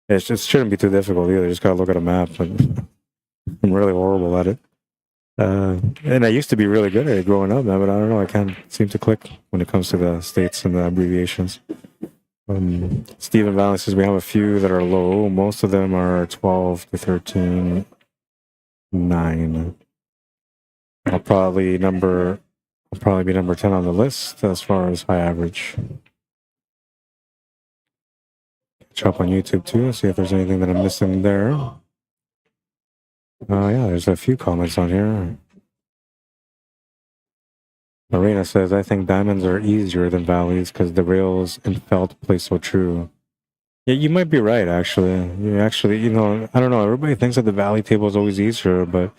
It shouldn't be too difficult either. Just gotta look at a map. I'm really horrible at it. And I used to be really good at it growing up, man, but I don't know. I can't seem to click when it comes to the States and the abbreviations. Stephen Valley says we have a few that are low. Most of them are 12 to 13, 9. I'll probably be number 10 on the list as far as high average. Catch up on YouTube too, see if there's anything that I'm missing there. Yeah, there's a few comments on here. Marina says, I think diamonds are easier than valleys because the rails and felt play so true. Yeah, you might be right, actually. You know, I don't know. Everybody thinks that the valley table is always easier, but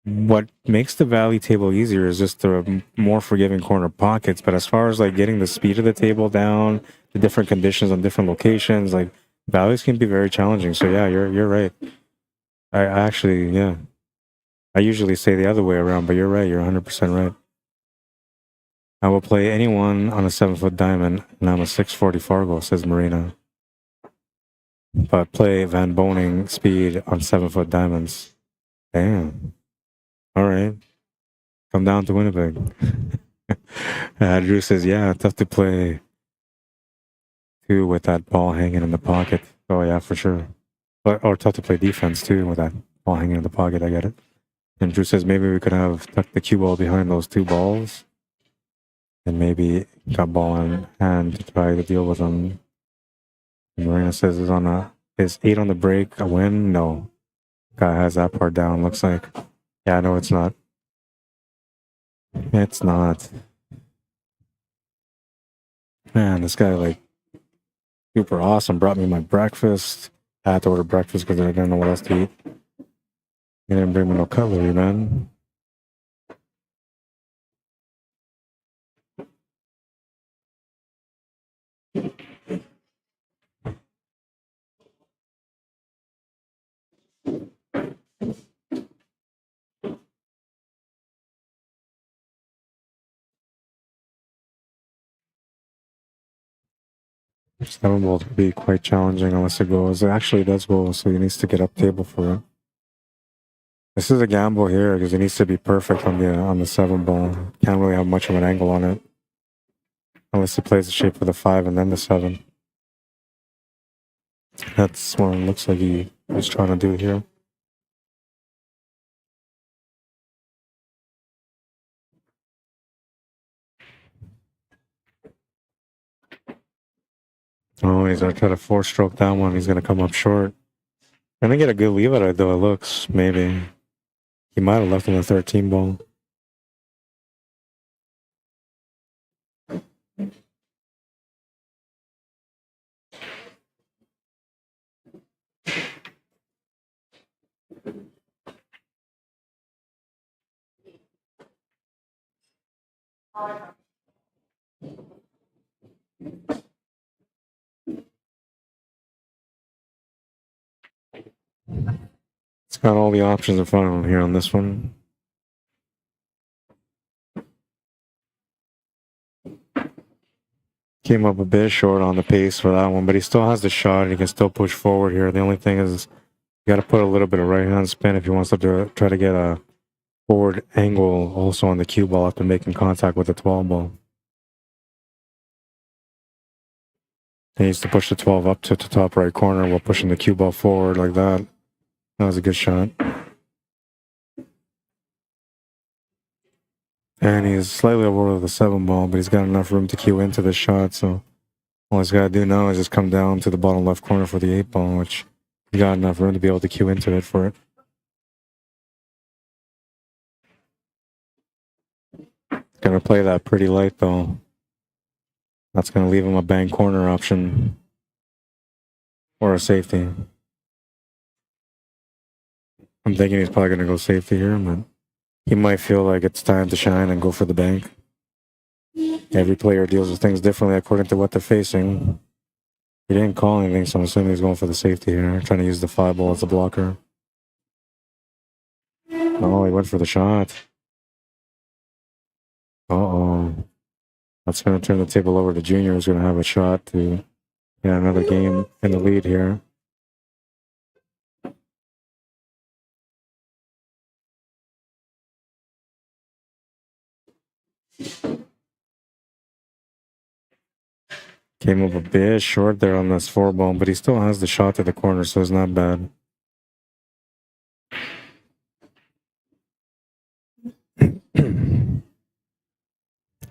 what makes the valley table easier is just the more forgiving corner pockets. But as far as like getting the speed of the table down, the different conditions on different locations, like valleys can be very challenging. So yeah, you're right. I actually, yeah. I usually say the other way around, but you're right. You're 100% right. I will play anyone on a 7-foot diamond, and I'm a 640 Fargo, says Marina. But play Van Boning speed on 7-foot diamonds. Damn. All right. Come down to Winnipeg. Drew says, yeah, tough to play too with that ball hanging in the pocket. Oh, yeah, for sure. But, or tough to play defense too with that ball hanging in the pocket. I get it. And Drew says maybe we could have tucked the cue ball behind those two balls and maybe got ball in hand to try to deal with them. And Marina says is 8 on the break a win? No. Guy has that part down, looks like. Yeah, no, it's not. It's not. Man, this guy, like, super awesome. Brought me my breakfast. I had to order breakfast because I didn't know what else to eat. He didn't bring me no cutlery, man. Seven ball could be quite challenging unless it goes. It actually does go, so he needs to get up table for it. This is a gamble here because it needs to be perfect on the 7 ball. Can't really have much of an angle on it unless he plays the shape of the 5 and then the 7. That's what it looks like he was trying to do here. Oh, he's gonna try to 4-stroke that one. He's gonna come up short. Gonna get a good leave at it though. It looks maybe he might have left on the 13 ball. It's got all the options in front of him here on this one. Came up a bit short on the pace for that one, but he still has the shot and he can still push forward here. The only thing is you got to put a little bit of right hand spin if he wants to try to get a forward angle also on the cue ball after making contact with the 12 ball. He needs to push the 12 up to the top right corner while pushing the cue ball forward like that. That was a good shot. And he's slightly over the 7 ball, but he's got enough room to cue into the shot. So all he's got to do now is just come down to the bottom left corner for the 8 ball, which he got enough room to be able to cue into it for it. Gonna play that pretty light though. That's gonna leave him a bang corner option or a safety. I'm thinking he's probably gonna go safety here, but he might feel like it's time to shine and go for the bank. Every player deals with things differently according to what they're facing. He didn't call anything, so I'm assuming he's going for the safety here, trying to use the 5 ball as a blocker. Oh, he went for the shot. Uh-oh. That's going to turn the table over to Junior, who's going to have a shot to get another game in the lead here. Came up a bit short there on this 4 ball, but he still has the shot to the corner, so it's not bad.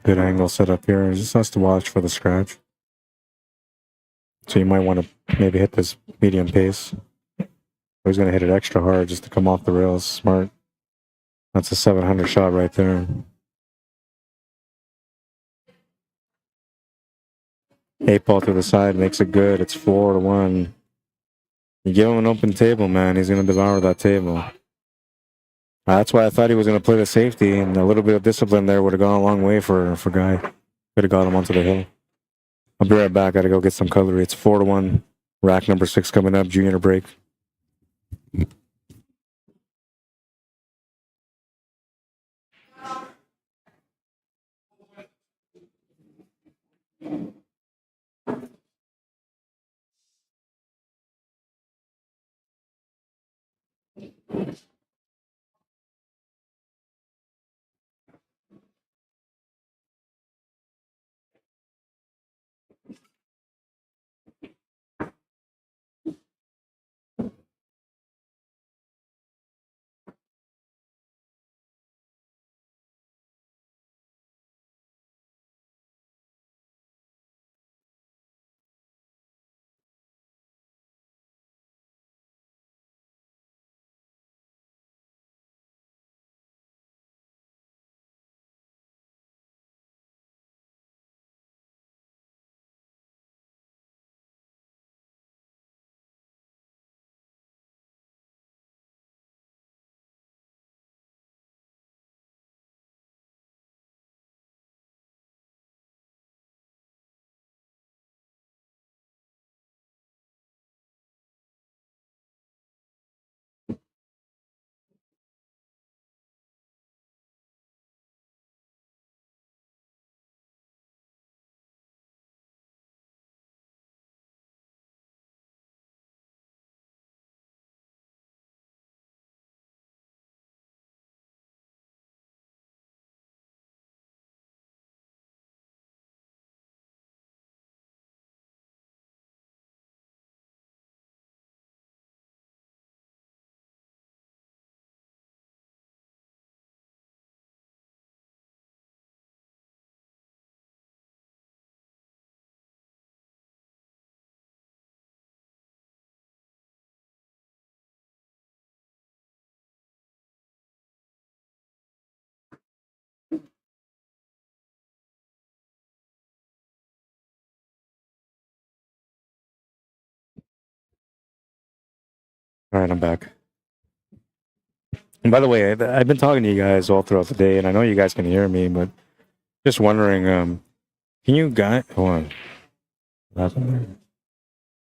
Good angle set up here. He just has to watch for the scratch. So you might want to maybe hit this medium pace. He's going to hit it extra hard just to come off the rails. Smart. That's a 700 shot right there. 8 ball to the side makes it good. It's 4-1. You give him an open table, man. He's going to devour that table. That's why I thought he was going to play the safety, and a little bit of discipline there would have gone a long way for Guy. Could have got him onto the hill. I'll be right back. Got to go get some cutlery. It's 4-1. Rack number 6 coming up. Junior to break. All right, I'm back. And by the way, I've been talking to you guys all throughout the day, and I know you guys can hear me, but just wondering, can you guys, hold on. What happened there?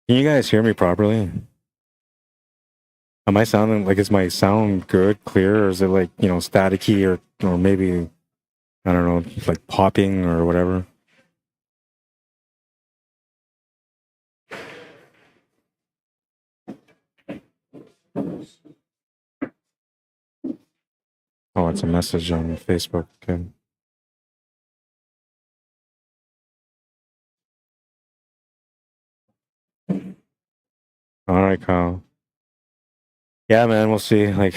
Can you guys hear me properly? Am I sounding like, is my sound good, clear, or is it like, you know, staticky or maybe, I don't know, like popping or whatever? Oh, it's a message on Facebook. Okay. All right, Kyle. Yeah, man, we'll see. Like,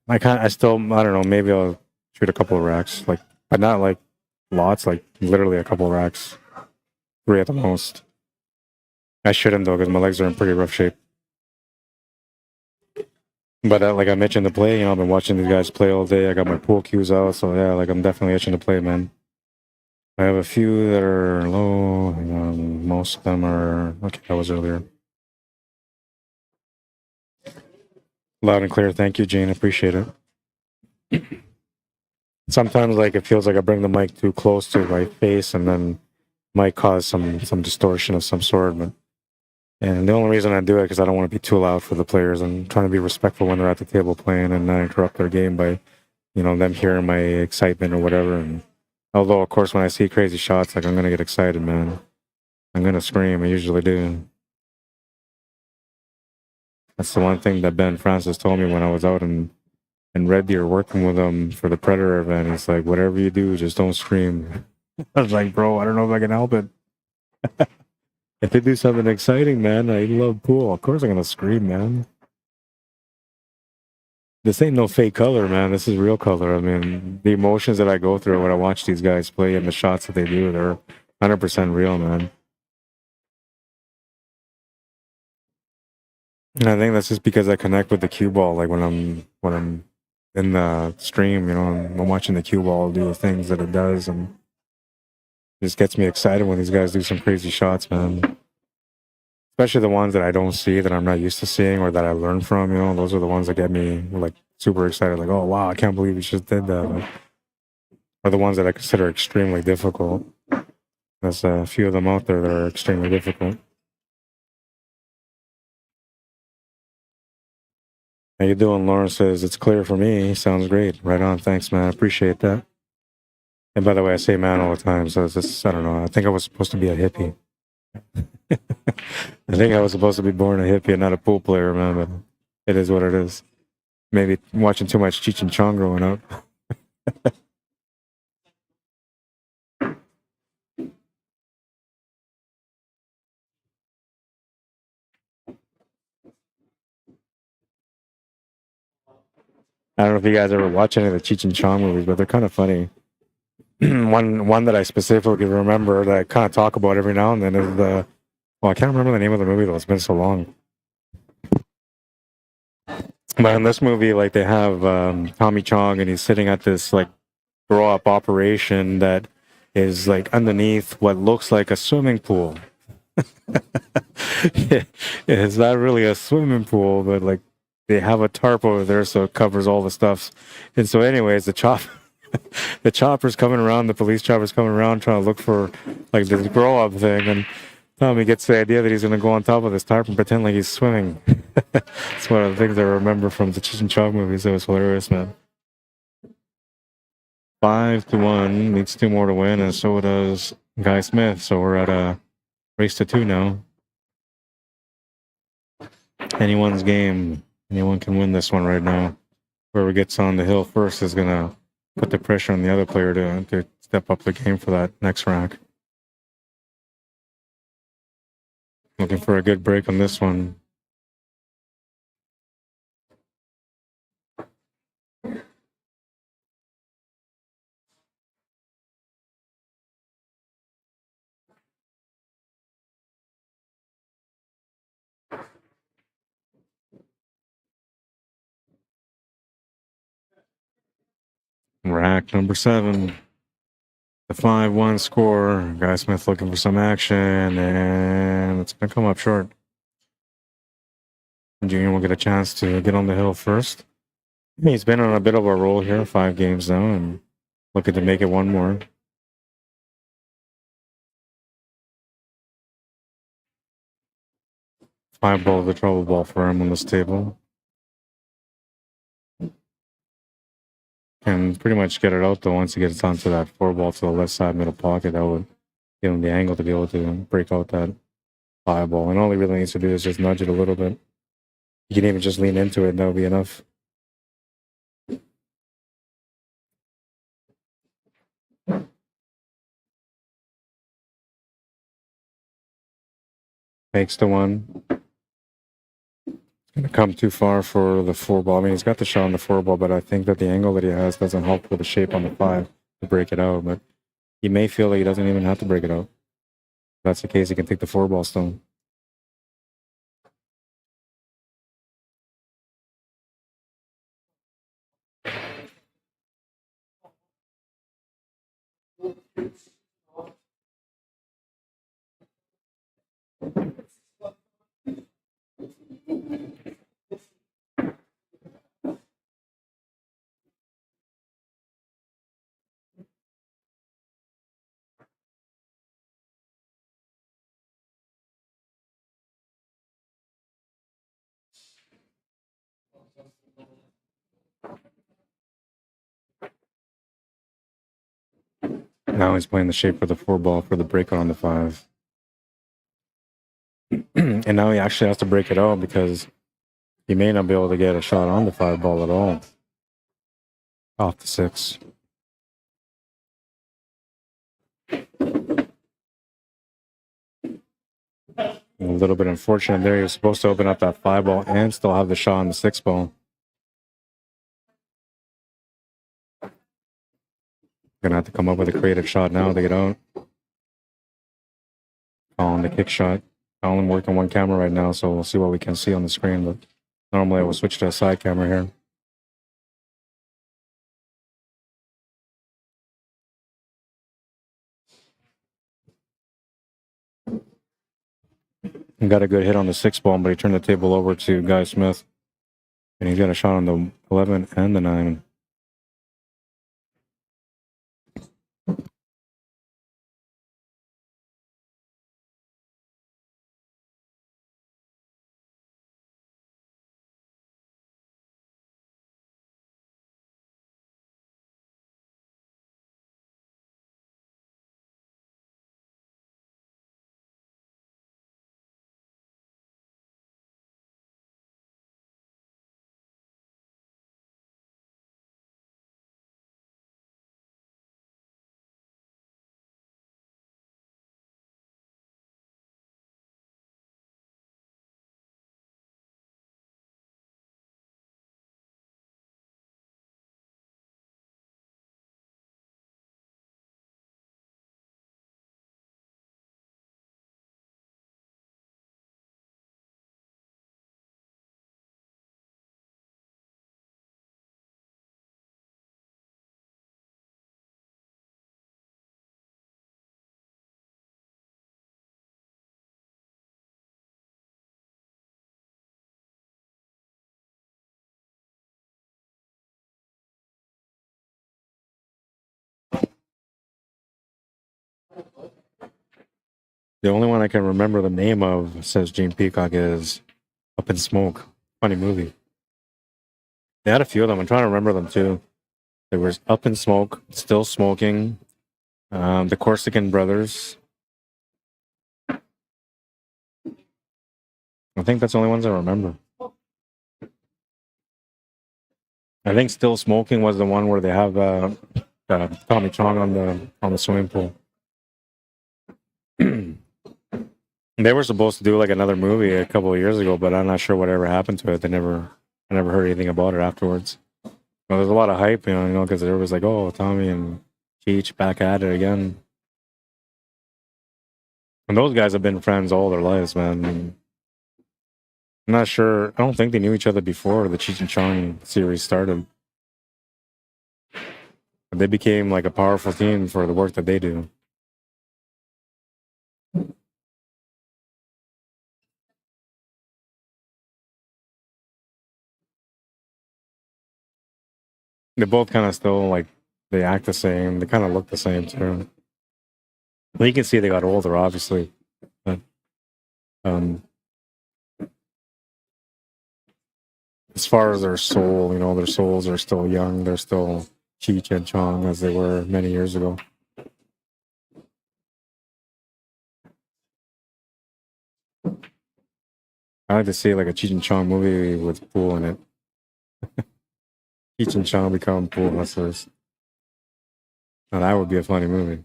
I don't know, maybe I'll shoot a couple of racks, like, but not like lots, like literally a couple of racks. 3 at the most. I shouldn't though, because my legs are in pretty rough shape. But like I mentioned, to play, you know, I've been watching these guys play all day. I got my pool cues out, so yeah, like I'm definitely itching to play, man. I have a few that are low. Most of them are okay. That was earlier. Loud and clear. Thank you, Jane. Appreciate it. Sometimes, like, it feels like I bring the mic too close to my face, and then might cause some distortion of some sort. And the only reason I do it because I don't want to be too loud for the players. I'm trying to be respectful when they're at the table playing and not interrupt their game by, you know, them hearing my excitement or whatever. And although, of course, when I see crazy shots, like, I'm gonna get excited, man. I'm gonna scream. I usually do. That's the one thing that Ben Francis told me when I was out in Red Deer working with him for the Predator event. It's like, whatever you do, just don't scream. I was like, bro, I don't know if I can help it. If they do something exciting, man, I love pool. Of course I'm gonna scream, man. This ain't no fake color, man. This is real color. I mean, the emotions that I go through when I watch these guys play and the shots that they do, they're 100% real, man. And I think that's just because I connect with the cue ball. Like when I'm in the stream, you know, I'm watching the cue ball do the things that it does, and it just gets me excited when these guys do some crazy shots, man. Especially the ones that I don't see, that I'm not used to seeing, or that I learn from. You know, those are the ones that get me like super excited. Like, oh wow, I can't believe you just did that. Like, are the ones that I consider extremely difficult. There's a few of them out there that are extremely difficult. How you doing? Lauren says, it's clear for me. Sounds great. Right on. Thanks, man. I appreciate that. And by the way, I say man all the time, so it's just, I don't know. I think I was supposed to be a hippie. I think I was supposed to be born a hippie and not a pool player, man, but it is what it is. Maybe watching too much Cheech and Chong growing up. I don't know if you guys ever watch any of the Cheech and Chong movies, but they're kind of funny. one that I specifically remember that I kind of talk about every now and then is the, well, I can't remember the name of the movie though. It's been so long. But in this movie, like, they have Tommy Chong, and he's sitting at this like grow up operation that is like underneath what looks like a swimming pool. It's not really a swimming pool, but like they have a tarp over there so it covers all the stuff. And so anyways, the chopper's coming around, the police chopper's coming around trying to look for like this grow up thing, and Tommy gets the idea that he's going to go on top of this tarp and pretend like he's swimming. It's one of the things I remember from the Cheech and Chong movies. It was hilarious, man. 5-1, needs 2 more to win, and so does Guy Smith. So we're at a race to 2 now. Anyone's game. Anyone can win this one right now. Whoever gets on the hill first is going to put the pressure on the other player to step up the game for that next rack. Looking for a good break on this one. Rack number 7. The 5-1 score. Guy Smith looking for some action, and it's going to come up short. Junior will get a chance to get on the hill first. He's been on a bit of a roll here, 5 games now, and looking to make it one more. Five ball is the trouble ball for him on this table. Can pretty much get it out though once he gets onto that 4 ball to the left side middle pocket. That would give him the angle to be able to break out that 5 ball. And all he really needs to do is just nudge it a little bit. You can even just lean into it and that would be enough. Makes the 1. Gonna come too far for the 4 ball. I mean, he's got the shot on the 4 ball, but I think that the angle that he has doesn't help with the shape on the 5 to break it out. But he may feel like he doesn't even have to break it out. If that's the case, he can take the 4 ball still. Now he's playing the shape for the 4 ball for the breakout on the 5. And now he actually has to break it out because he may not be able to get a shot on the 5 ball at all. Off the 6. A little bit unfortunate there. He was supposed to open up that 5 ball and still have the shot on the 6 ball. Gonna have to come up with a creative shot now to get out. Calling the kick shot. I'm working one camera right now, so we'll see what we can see on the screen. But normally I will switch to a side camera here. He got a good hit on the 6 ball, but he turned the table over to Guy Smith. And he's got a shot on the 11 and the 9. The only one I can remember the name of, says Gene Peacock, is Up in Smoke. Funny movie. They had a few of them. I'm trying to remember them too. There was Up in Smoke, Still Smoking, the Corsican Brothers. I think that's the only ones I remember. I think Still Smoking was the one where they have Tommy Chong on the swimming pool. They were supposed to do like another movie a couple of years ago, but I'm not sure whatever happened to it. I never heard anything about it afterwards. Well, there's a lot of hype, you know, because everybody's like, "Oh, Tommy and Cheech back at it again." And those guys have been friends all their lives, man. And I'm not sure. I don't think they knew each other before the Cheech and Chong series started. But they became like a powerful team for the work that they do. They both kind of still like they act the same. They kind of look the same too. Well, you can see they got older, obviously, but as far as their soul, you know, their souls are still young. They're still Cheech and Chong as they were many years ago. I like to see like a Cheech and Chong movie with pool in it. Cheech and Chong become pool hustlers. Now that would be a funny movie.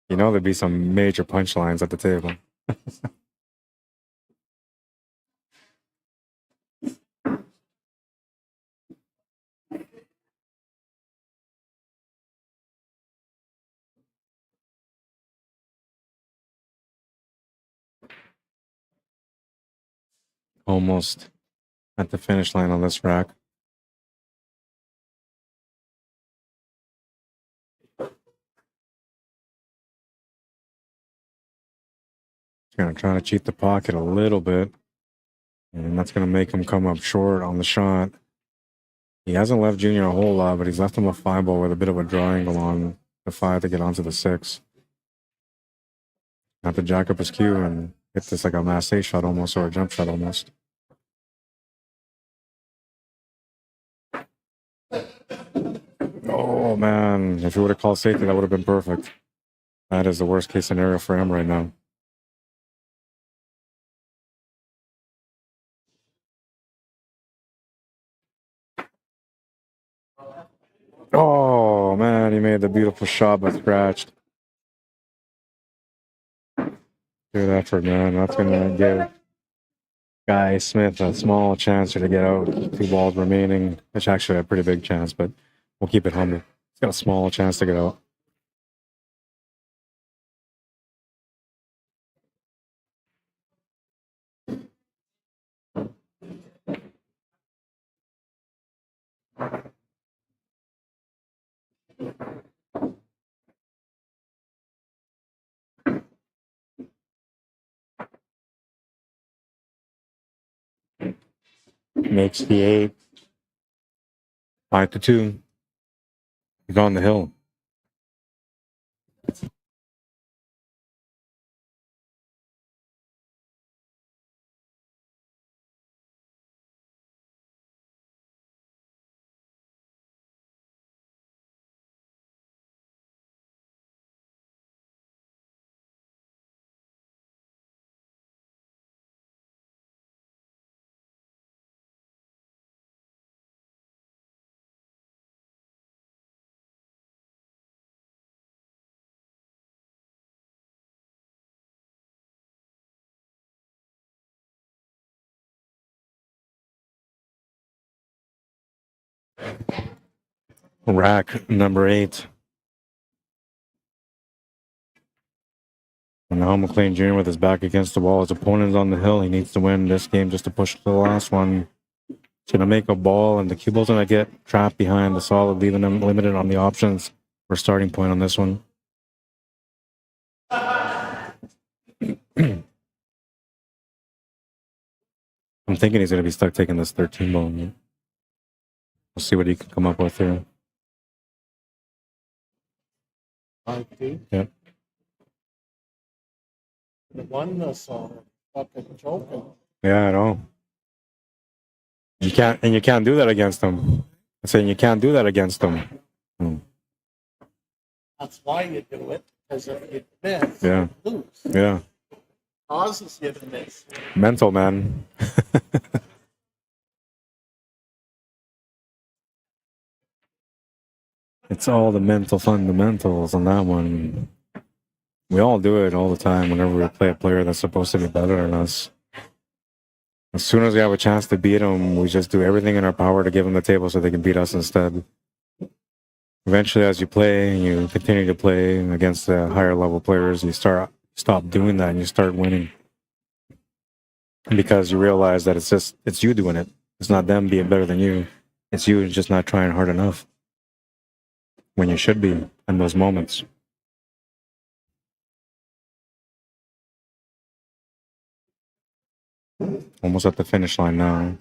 You know, there'd be some major punchlines at the table. Almost at the finish line on this rack. Gonna try to cheat the pocket a little bit, and that's gonna make him come up short on the shot. He hasn't left Junior a whole lot, but he's left him a 5-ball with a bit of a draw angle on the 5 to get onto the 6. Have to jack up his cue and hit this like a mass 8 shot almost, or a jump shot almost. Oh man, if he would have called safety, that would have been perfect. That is the worst case scenario for him right now. Oh man, he made the beautiful shot but scratched. Good effort, man. That's gonna give Guy Smith a small chance to get out. 2 balls remaining, which actually a pretty big chance, but we'll keep it humble. He's got a small chance to get out. Makes the 8. 5-2. He's on the hill. Rack number 8. And now McLean Jr. with his back against the wall. His opponent's on the hill. He needs to win this game just to push to the last one. He's going to make a ball, and the cue ball's going to get trapped behind the solid, leaving him limited on the options for starting point on this one. I'm thinking he's going to be stuck taking this 13 ball. We'll see what he can come up with here. 5-2. Yep. The one that's fucking joking. Yeah, I know. You can't do that against them. I'm saying you can't do that against them. That's why you do it, because if you miss, Yeah. you lose. Yeah. Causes you to miss. Mental, man. It's all the mental fundamentals on that one. We all do it all the time whenever we play a player that's supposed to be better than us. As soon as we have a chance to beat them, we just do everything in our power to give them the table so they can beat us instead. Eventually, as you play and you continue to play against the higher level players, you stop doing that and you start winning. Because you realize that it's you doing it. It's not them being better than you. It's you just not trying hard enough when you should be in those moments. Almost at the finish line now.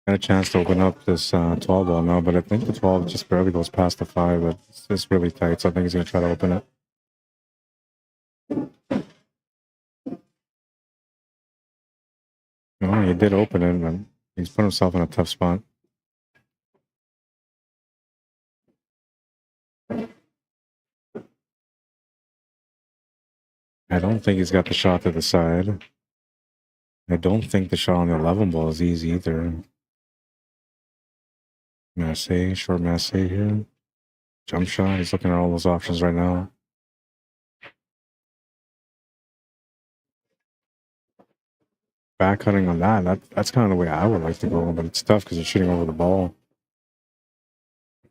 Got a chance to open up this 12 ball now, but I think the 12 just barely goes past the 5, but it's just really tight, so I think he's going to try to open it. Oh, he did open it, but he's put himself in a tough spot. I don't think he's got the shot to the side. I don't think the shot on the 11 ball is easy either. Massey, short Massey here. Jump shot. He's looking at all those options right now. Back cutting on that's kind of the way I would like to go, but it's tough because you're shooting over the ball.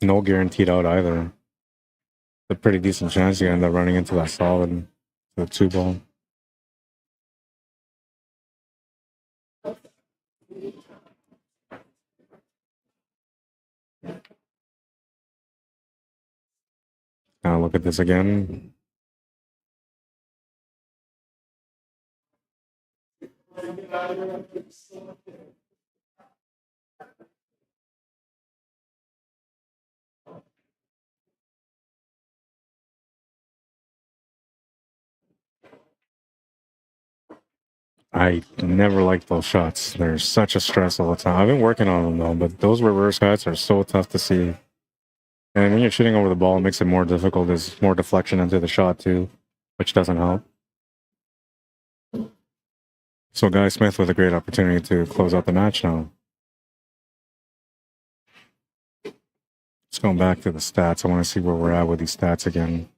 No guaranteed out either. It's a pretty decent chance you end up running into that solid, the 2 ball. Now look at this again. I never liked those shots. They're such a stress all the time. I've been working on them though, but those reverse cuts are so tough to see. And when you're shooting over the ball, it makes it more difficult. There's more deflection into the shot too, which doesn't help. So Guy Smith with a great opportunity to close out the match now. Let's go back to the stats. I want to see where we're at with these stats again.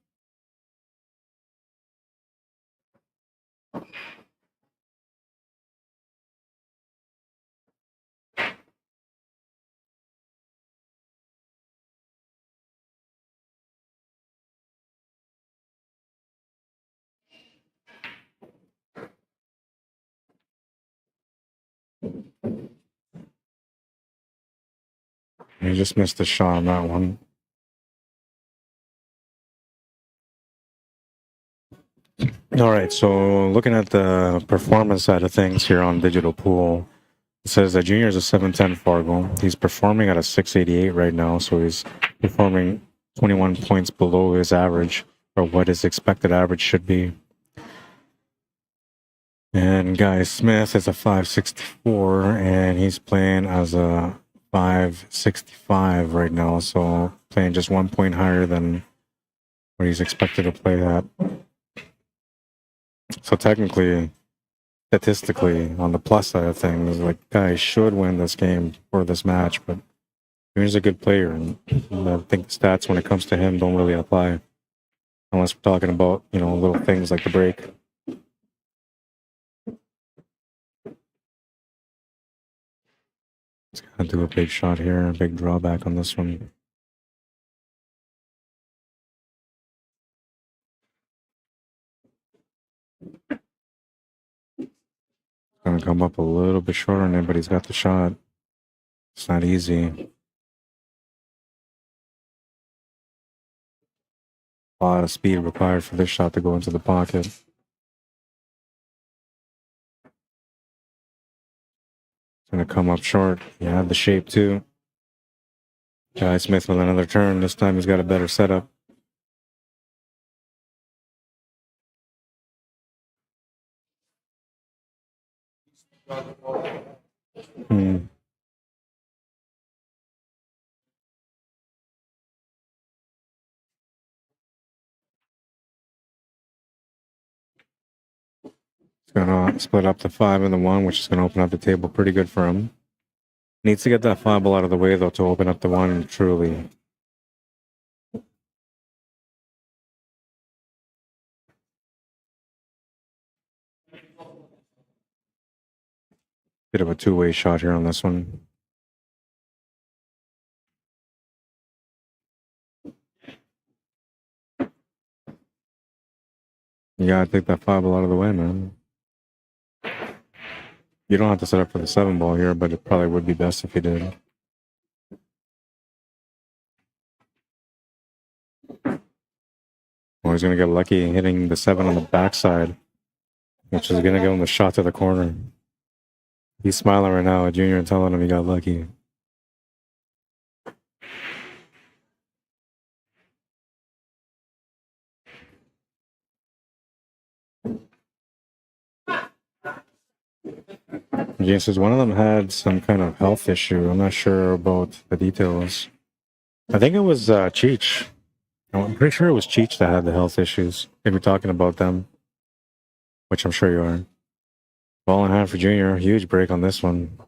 He just missed a shot on that one. All right, so looking at the performance side of things here on Digital Pool, it says that Junior is a 710 Fargo. He's performing at a 688 right now, so he's performing 21 points below his average, or what his expected average should be. And Guy Smith is a 564, and he's playing as a 565 right now, so playing just 1 point higher than what he's expected to play at. So technically, statistically, on the plus side of things, like Guy should win this game or this match, but he's a good player, and I think the stats when it comes to him don't really apply unless we're talking about, you know, little things like the break. He's gonna do a big shot here, a big drawback on this one. Gonna come up a little bit short on him, but he's got the shot. It's not easy. A lot of speed required for this shot to go into the pocket. It's gonna come up short. You have the shape too. Guy Smith with another turn. This time he's got a better setup. Gonna split up the 5 and the 1, which is gonna open up the table pretty good for him. Needs to get that 5 ball out of the way though to open up the 1 truly. Bit of a two-way shot here on this one. You gotta take that 5 ball out of the way, man. You don't have to set up for the 7 ball here, but it probably would be best if you did. Well, he's gonna get lucky hitting the 7 on the backside, which is gonna give him the shot to the corner. He's smiling right now at Junior and telling him he got lucky. Junior says one of them had some kind of health issue. I'm not sure about the details. I think it was Cheech. I'm pretty sure it was Cheech that had the health issues. If you're talking about them, which I'm sure you are. Ball in hand for Junior. Huge break on this one.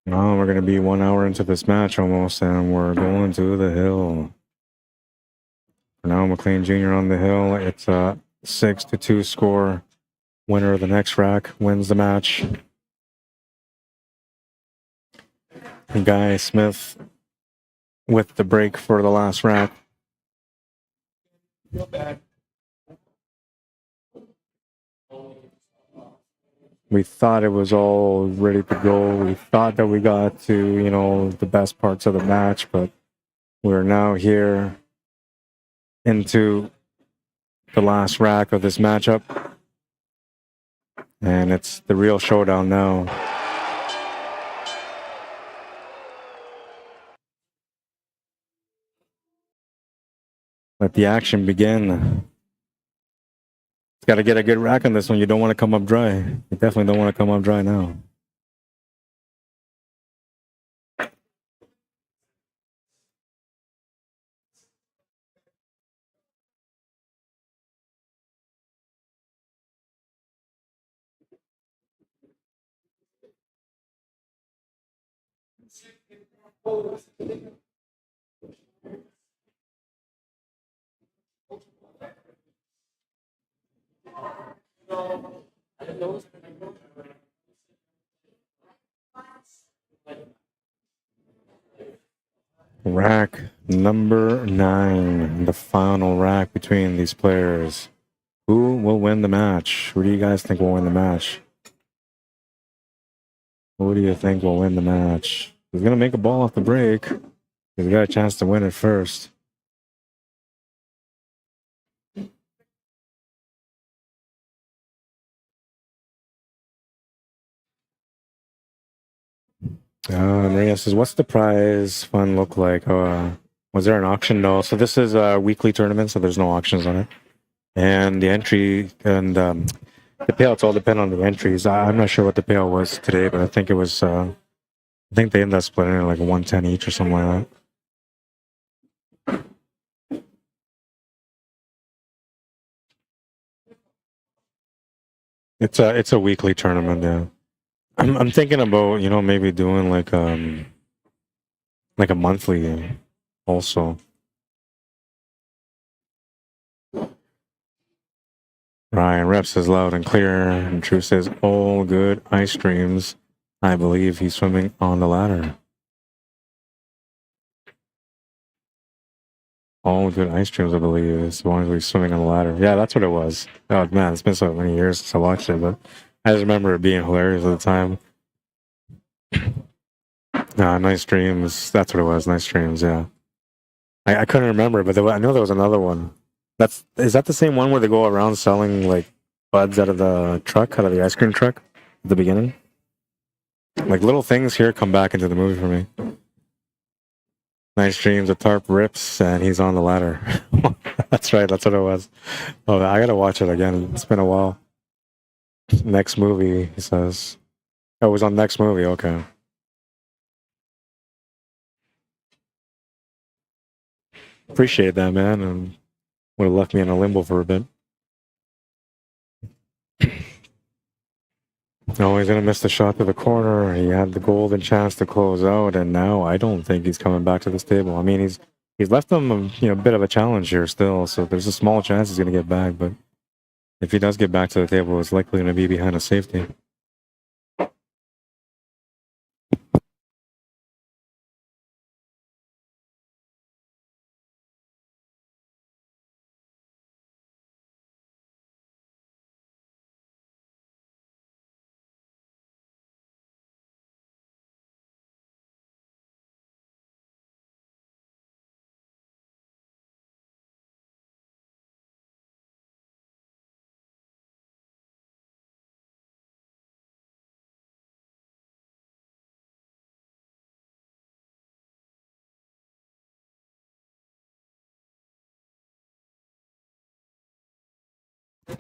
Now we're going to be 1 hour into this match almost, and we're going to the hill. For now, McLean Jr. on the hill. It's a 6-2 score. Winner of the next rack wins the match. Guy Smith with the break for the last rack. Feel bad. We thought it was all ready to go. We thought that we got to, you know, the best parts of the match, but we're now here into the last rack of this matchup. And it's the real showdown now. Let the action begin. Got to get a good rack on this one. You don't want to come up dry. You definitely don't want to come up dry now. Rack number 9, the final rack between these players. Who will win the match? Who do you guys think will win the match? Who do you think will win the match? He's going to make a ball off the break. He's got a chance to win it first. Maria says, what's the prize fund look like? Was there an auction? No. So this is a weekly tournament, so there's no auctions on it. And the entry and the payouts all depend on the entries. I'm not sure what the payout was today, but I think it was, I think they ended up splitting it like 110 each or something like that. It's a weekly tournament, yeah. I'm thinking about, you know, maybe doing like a monthly also. Ryan Rep says loud and clear, and True says all good ice streams. I believe he's swimming on the ladder. All good ice streams, I believe, as long as we're swimming on the ladder. Yeah, that's what it was. Oh man, it's been so many years since I watched it, but I just remember it being hilarious at the time. Nice streams. That's what it was. Nice streams. Yeah, I couldn't remember, but I know there was another one. Is that the same one where they go around selling like buds out of the truck, out of the ice cream truck at the beginning? Like little things here come back into the movie for me. Nice dreams, a tarp rips, and he's on the ladder. That's right, that's what it was. Oh, I gotta watch it again. It's been a while. Next movie, he says. Oh, it was on next movie, okay. Appreciate that, man, and would have left me in a limbo for a bit. No, he's gonna miss the shot to the corner. He had the golden chance to close out, and now I don't think he's coming back to this table. I mean, he's left them a bit of a challenge here still, so there's a small chance he's gonna get back. But if he does get back to the table, it's likely gonna be behind a safety.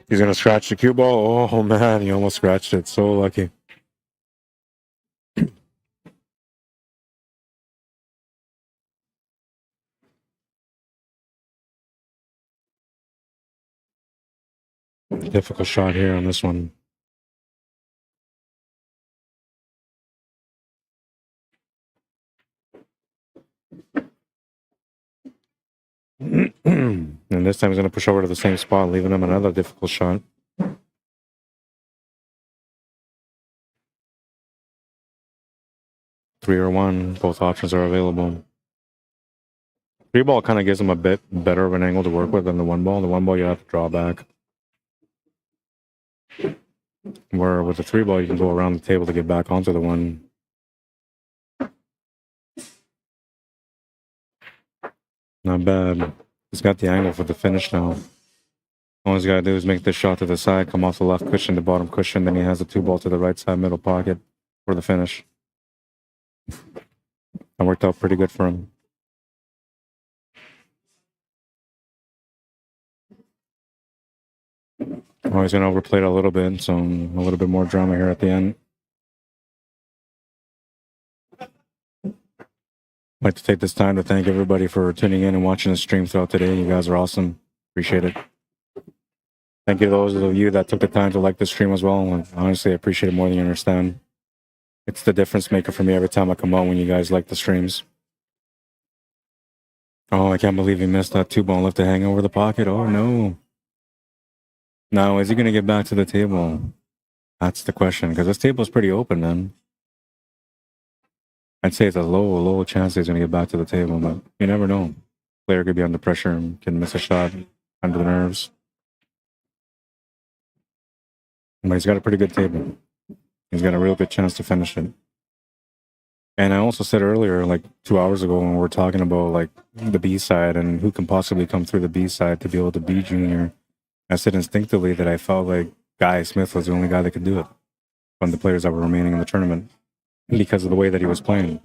He's going to scratch the cue ball. Oh, man, he almost scratched it. So lucky. Difficult shot here on this one. And this time he's going to push over to the same spot, leaving him another difficult shot. Three or one, both options are available. Three ball kind of gives him a bit better of an angle to work with than the one ball. The one ball you have to draw back. Where with the three ball you can go around the table to get back onto the one. Not bad. He's got the angle for the finish now. All he's got to do is make this shot to the side, come off the left cushion, the bottom cushion, then he has the two ball to the right side middle pocket for the finish. That worked out pretty good for him. Oh, he's going to overplay it a little bit, so a little bit more drama here at the end. I'd like to take this time to thank everybody for tuning in and watching the stream throughout today. You guys are awesome. Appreciate it. Thank you to those of you that took the time to like the stream as well. And honestly, I appreciate it more than you understand. It's the difference maker for me every time I come out when you guys like the streams. Oh, I can't believe he missed that two ball, left to hang over the pocket. Oh, no. Now, is he going to get back to the table? That's the question, because this table is pretty open, man. I'd say it's a low chance he's going to get back to the table, but you never know. Player could be under pressure and can miss a shot under the nerves. But he's got a pretty good table. He's got a real good chance to finish it. And I also said earlier, like 2 hours ago, when we were talking about like the B side and who can possibly come through the B side to be able to be junior, I said instinctively that I felt like Guy Smith was the only guy that could do it from the players that were remaining in the tournament because of the way that he was playing.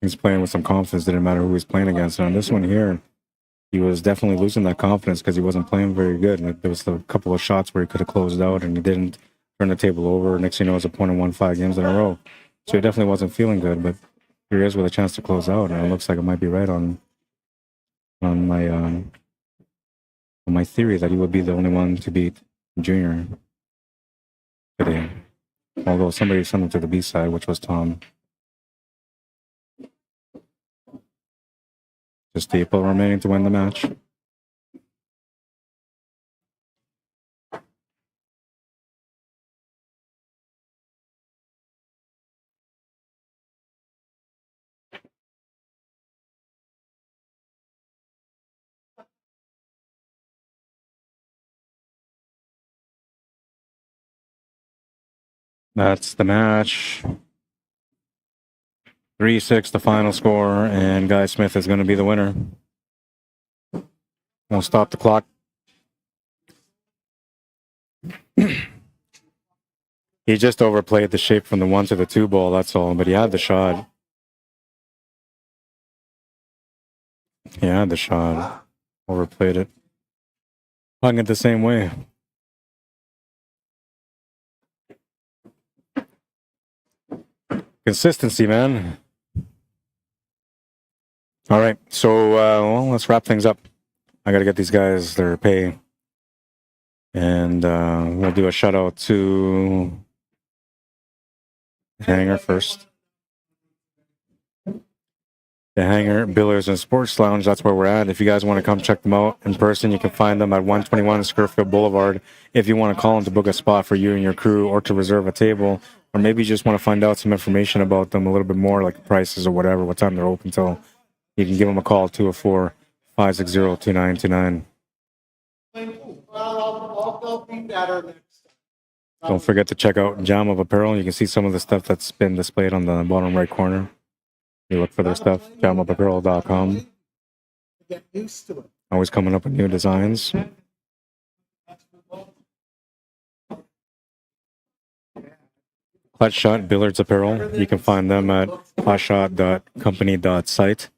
He was playing with some confidence, didn't matter who he was playing against. And on this one here, he was definitely losing that confidence because he wasn't playing very good. Like, there was a couple of shots where he could have closed out and he didn't turn the table over. Next thing you know, it was a point and won 5 games in a row. So he definitely wasn't feeling good, but here he is with a chance to close out. And it looks like it might be right on my theory that he would be the only one to beat Junior today. Although somebody sent him to the B side, which was Tom. Just people remaining to win the match. That's the match. 3-6, the final score, and Guy Smith is going to be the winner. We'll stop the clock. He just overplayed the shape from the 1 to the 2 ball, that's all, but he had the shot. He had the shot. Overplayed it. Hung it the same way. Consistency, man. All right, so well, let's wrap things up. I got to get these guys their pay. And we'll do a shout out to Hangar first. The Hangar, Billiards and Sports Lounge, that's where we're at. If you guys want to come check them out in person, you can find them at 121 Scurfield Blvd. If you want to call them to book a spot for you and your crew or to reserve a table, or maybe you just want to find out some information about them a little bit more, like prices or whatever, what time they're open till, you can give them a call, 204-560-2929. Don't forget to check out Jam of Apparel. You can see some of the stuff that's been displayed on the bottom right corner. You look for their stuff, jamofapparel.com. Get used to it. Always coming up with new designs. Clutch Shot Billiards Apparel. You can find them at clutchshot.company.site.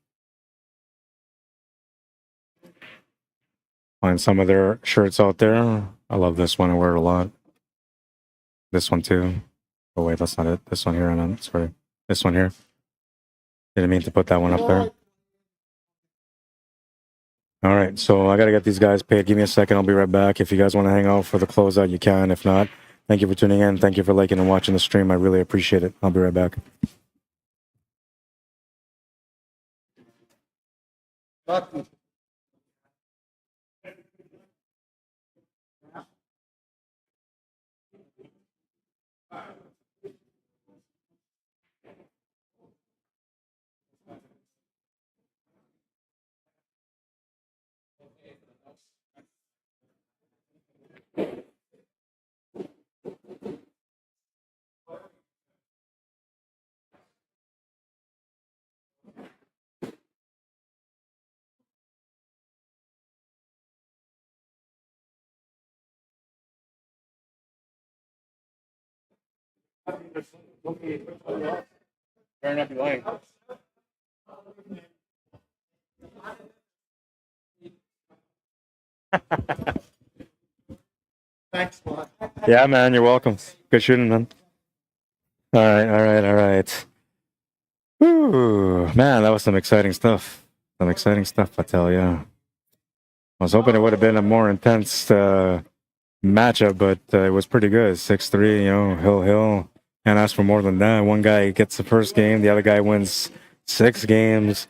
Find some of their shirts out there. I love this one. I wear it a lot. This one too. Oh wait, that's not it. This one here, and then sorry, this one here. Didn't mean to put that one up there. All right, so I gotta get these guys paid. Give me a second. I'll be right back. If you guys want to hang out for the closeout, you can. If not, thank you for tuning in. Thank you for liking and watching the stream. I really appreciate it. I'll be right back. Better not be lying. Thanks, man. Yeah, man, you're welcome. Good shooting, man. All right, all right, all right. Ooh, man, that was some exciting stuff. Some exciting stuff, I tell you. I was hoping it would have been a more intense matchup, but it was pretty good. 6-3, hill. Can't ask for more than that. One guy gets the first game, the other guy wins 5 games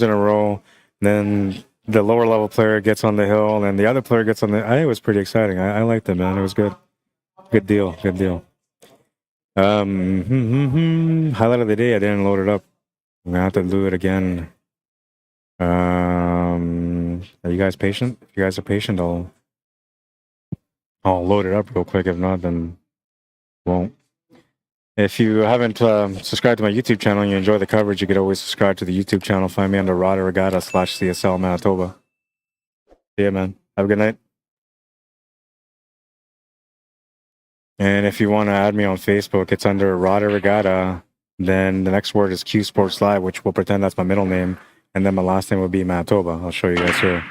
in a row. Then the lower level player gets on the hill, and the other player gets on the. It was pretty exciting. I liked it, man. It was good. Good deal. Highlight of the day. I didn't load it up. I'm gonna have to do it again. Are you guys patient? If you guys are patient, I'll load it up real quick. If not, then won't. If you haven't subscribed to my YouTube channel and you enjoy the coverage, you could always subscribe to the YouTube channel. Find me under Arriagada/CSLMANITOBA. See ya, man. Have a good night. And if you want to add me on Facebook, it's under Arriagada. Then the next word is Q Sports Live, which we'll pretend that's my middle name. And then my last name will be Manitoba. I'll show you guys here.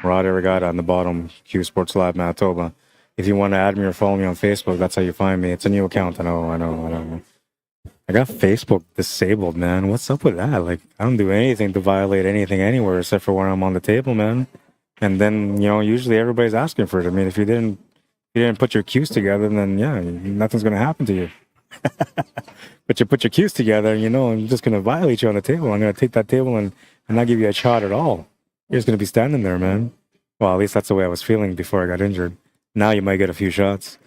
Arriagada on the bottom, Q Sports Live, Manitoba. If you want to add me or follow me on Facebook, that's how you find me. It's a new account. I know. I got Facebook disabled, man. What's up with that? Like, I don't do anything to violate anything anywhere except for when I'm on the table, man. And then, usually everybody's asking for it. I mean, if you didn't put your cues together, then yeah, nothing's going to happen to you. But you put your cues together, I'm just going to violate you on the table. I'm going to take that table and not give you a shot at all. You're just going to be standing there, man. Well, at least that's the way I was feeling before I got injured. Now you might get a few shots.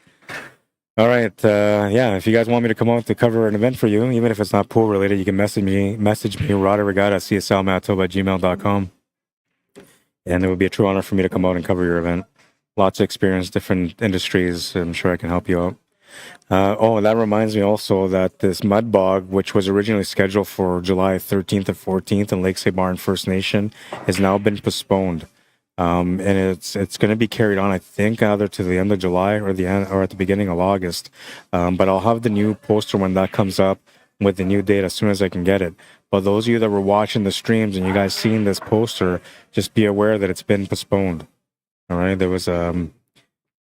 All right. If you guys want me to come out to cover an event for you, even if it's not pool related, you can message me, Arriagada@CSLMANITOBA@gmail.com. And it would be a true honor for me to come out and cover your event. Lots of experience, different industries. I'm sure I can help you out. And that reminds me also that this mud bog, which was originally scheduled for July 13th and 14th in Lake St. Martin First Nation, has now been postponed. And it's going to be carried on, I think, either to the end of July or at the beginning of August. But I'll have the new poster when that comes up with the new date as soon as I can get it. But those of you that were watching the streams and you guys seen this poster, just be aware that it's been postponed. All right, there was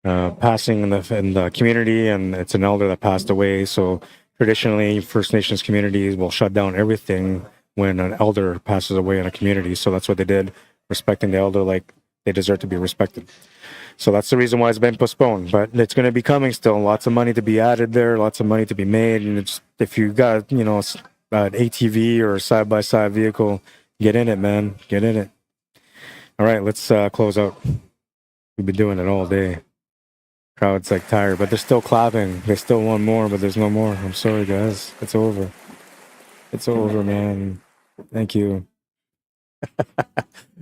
passing in the community, and it's an elder that passed away. So traditionally, First Nations communities will shut down everything when an elder passes away in a community. So that's what they did, respecting the elder like they deserve to be respected. So that's the reason why it's been postponed. But it's going to be coming still. Lots of money to be added there. Lots of money to be made. And if you got an ATV or a side-by-side vehicle, get in it, man. Get in it. All right, let's close out. We've been doing it all day. Crowd's like tired, but they're still clapping. They still want more, but there's no more. I'm sorry, guys. It's over. It's over, man. Thank you.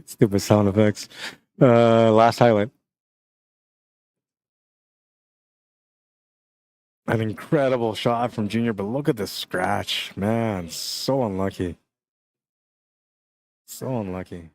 Stupid sound effects. Last highlight. An incredible shot from Junior, but look at the scratch. Man, so unlucky. So unlucky.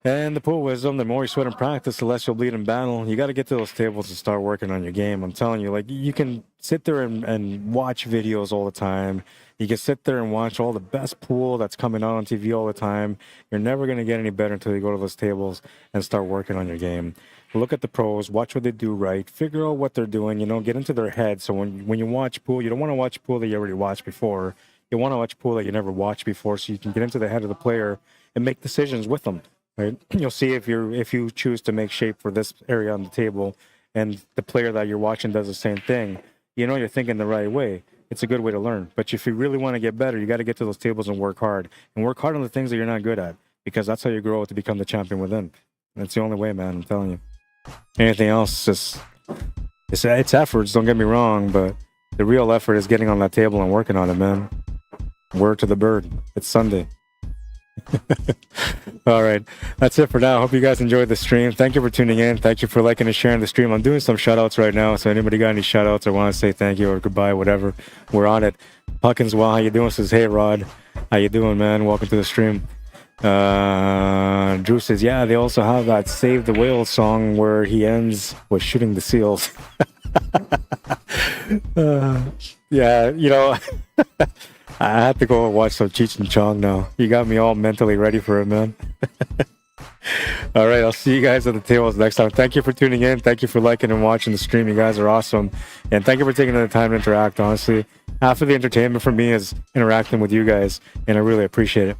And the pool wisdom, the more you sweat in practice, the less you'll bleed in battle. You got to get to those tables and start working on your game. I'm telling you, like, you can sit there and watch videos all the time. You can sit there and watch all the best pool that's coming out on TV all the time. You're never going to get any better until you go to those tables and start working on your game. Look at the pros, watch what they do right, figure out what they're doing, you know, get into their head. So when you watch pool, you don't want to watch pool that you already watched before. You want to watch pool that you never watched before, so you can get into the head of the player and make decisions with them. Right? You'll see if you choose to make shape for this area on the table, and the player that you're watching does the same thing. You know you're thinking the right way. It's a good way to learn. But if you really want to get better, you got to get to those tables and work hard on the things that you're not good at, because that's how you grow to become the champion within. That's the only way, man. I'm telling you. Anything else, just it's efforts. Don't get me wrong, but the real effort is getting on that table and working on it, man. Word to the bird. It's Sunday. All right, that's it for now. Hope you guys enjoyed the stream. Thank you for tuning in. Thank you for liking and sharing the stream. I'm doing some shout outs right now, so anybody got any shout outs or want to say thank you or goodbye, whatever, we're on it. Puckins, well, how you doing? Says, hey Rod, how you doing, man? Welcome to the stream. Drew says, yeah, they also have that Save the Whale song where he ends with shooting the seals. Yeah, you know, I have to go watch some Cheech and Chong now. You got me all mentally ready for it, man. All right, I'll see you guys at the tables next time. Thank you for tuning in. Thank you for liking and watching the stream. You guys are awesome. And thank you for taking the time to interact, honestly. Half of the entertainment for me is interacting with you guys, and I really appreciate it.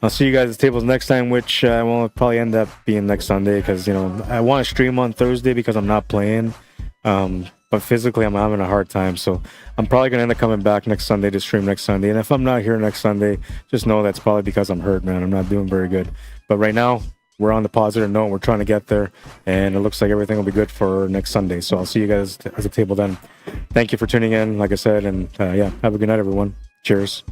I'll see you guys at the tables next time, which will probably end up being next Sunday, because, you know, I want to stream on Thursday because I'm not playing. But physically, I'm having a hard time. So I'm probably going to end up coming back next Sunday to stream next Sunday. And if I'm not here next Sunday, just know that's probably because I'm hurt, man. I'm not doing very good. But right now, we're on the positive note. We're trying to get there. And it looks like everything will be good for next Sunday. So I'll see you guys at the table then. Thank you for tuning in, like I said. And yeah, have a good night, everyone. Cheers.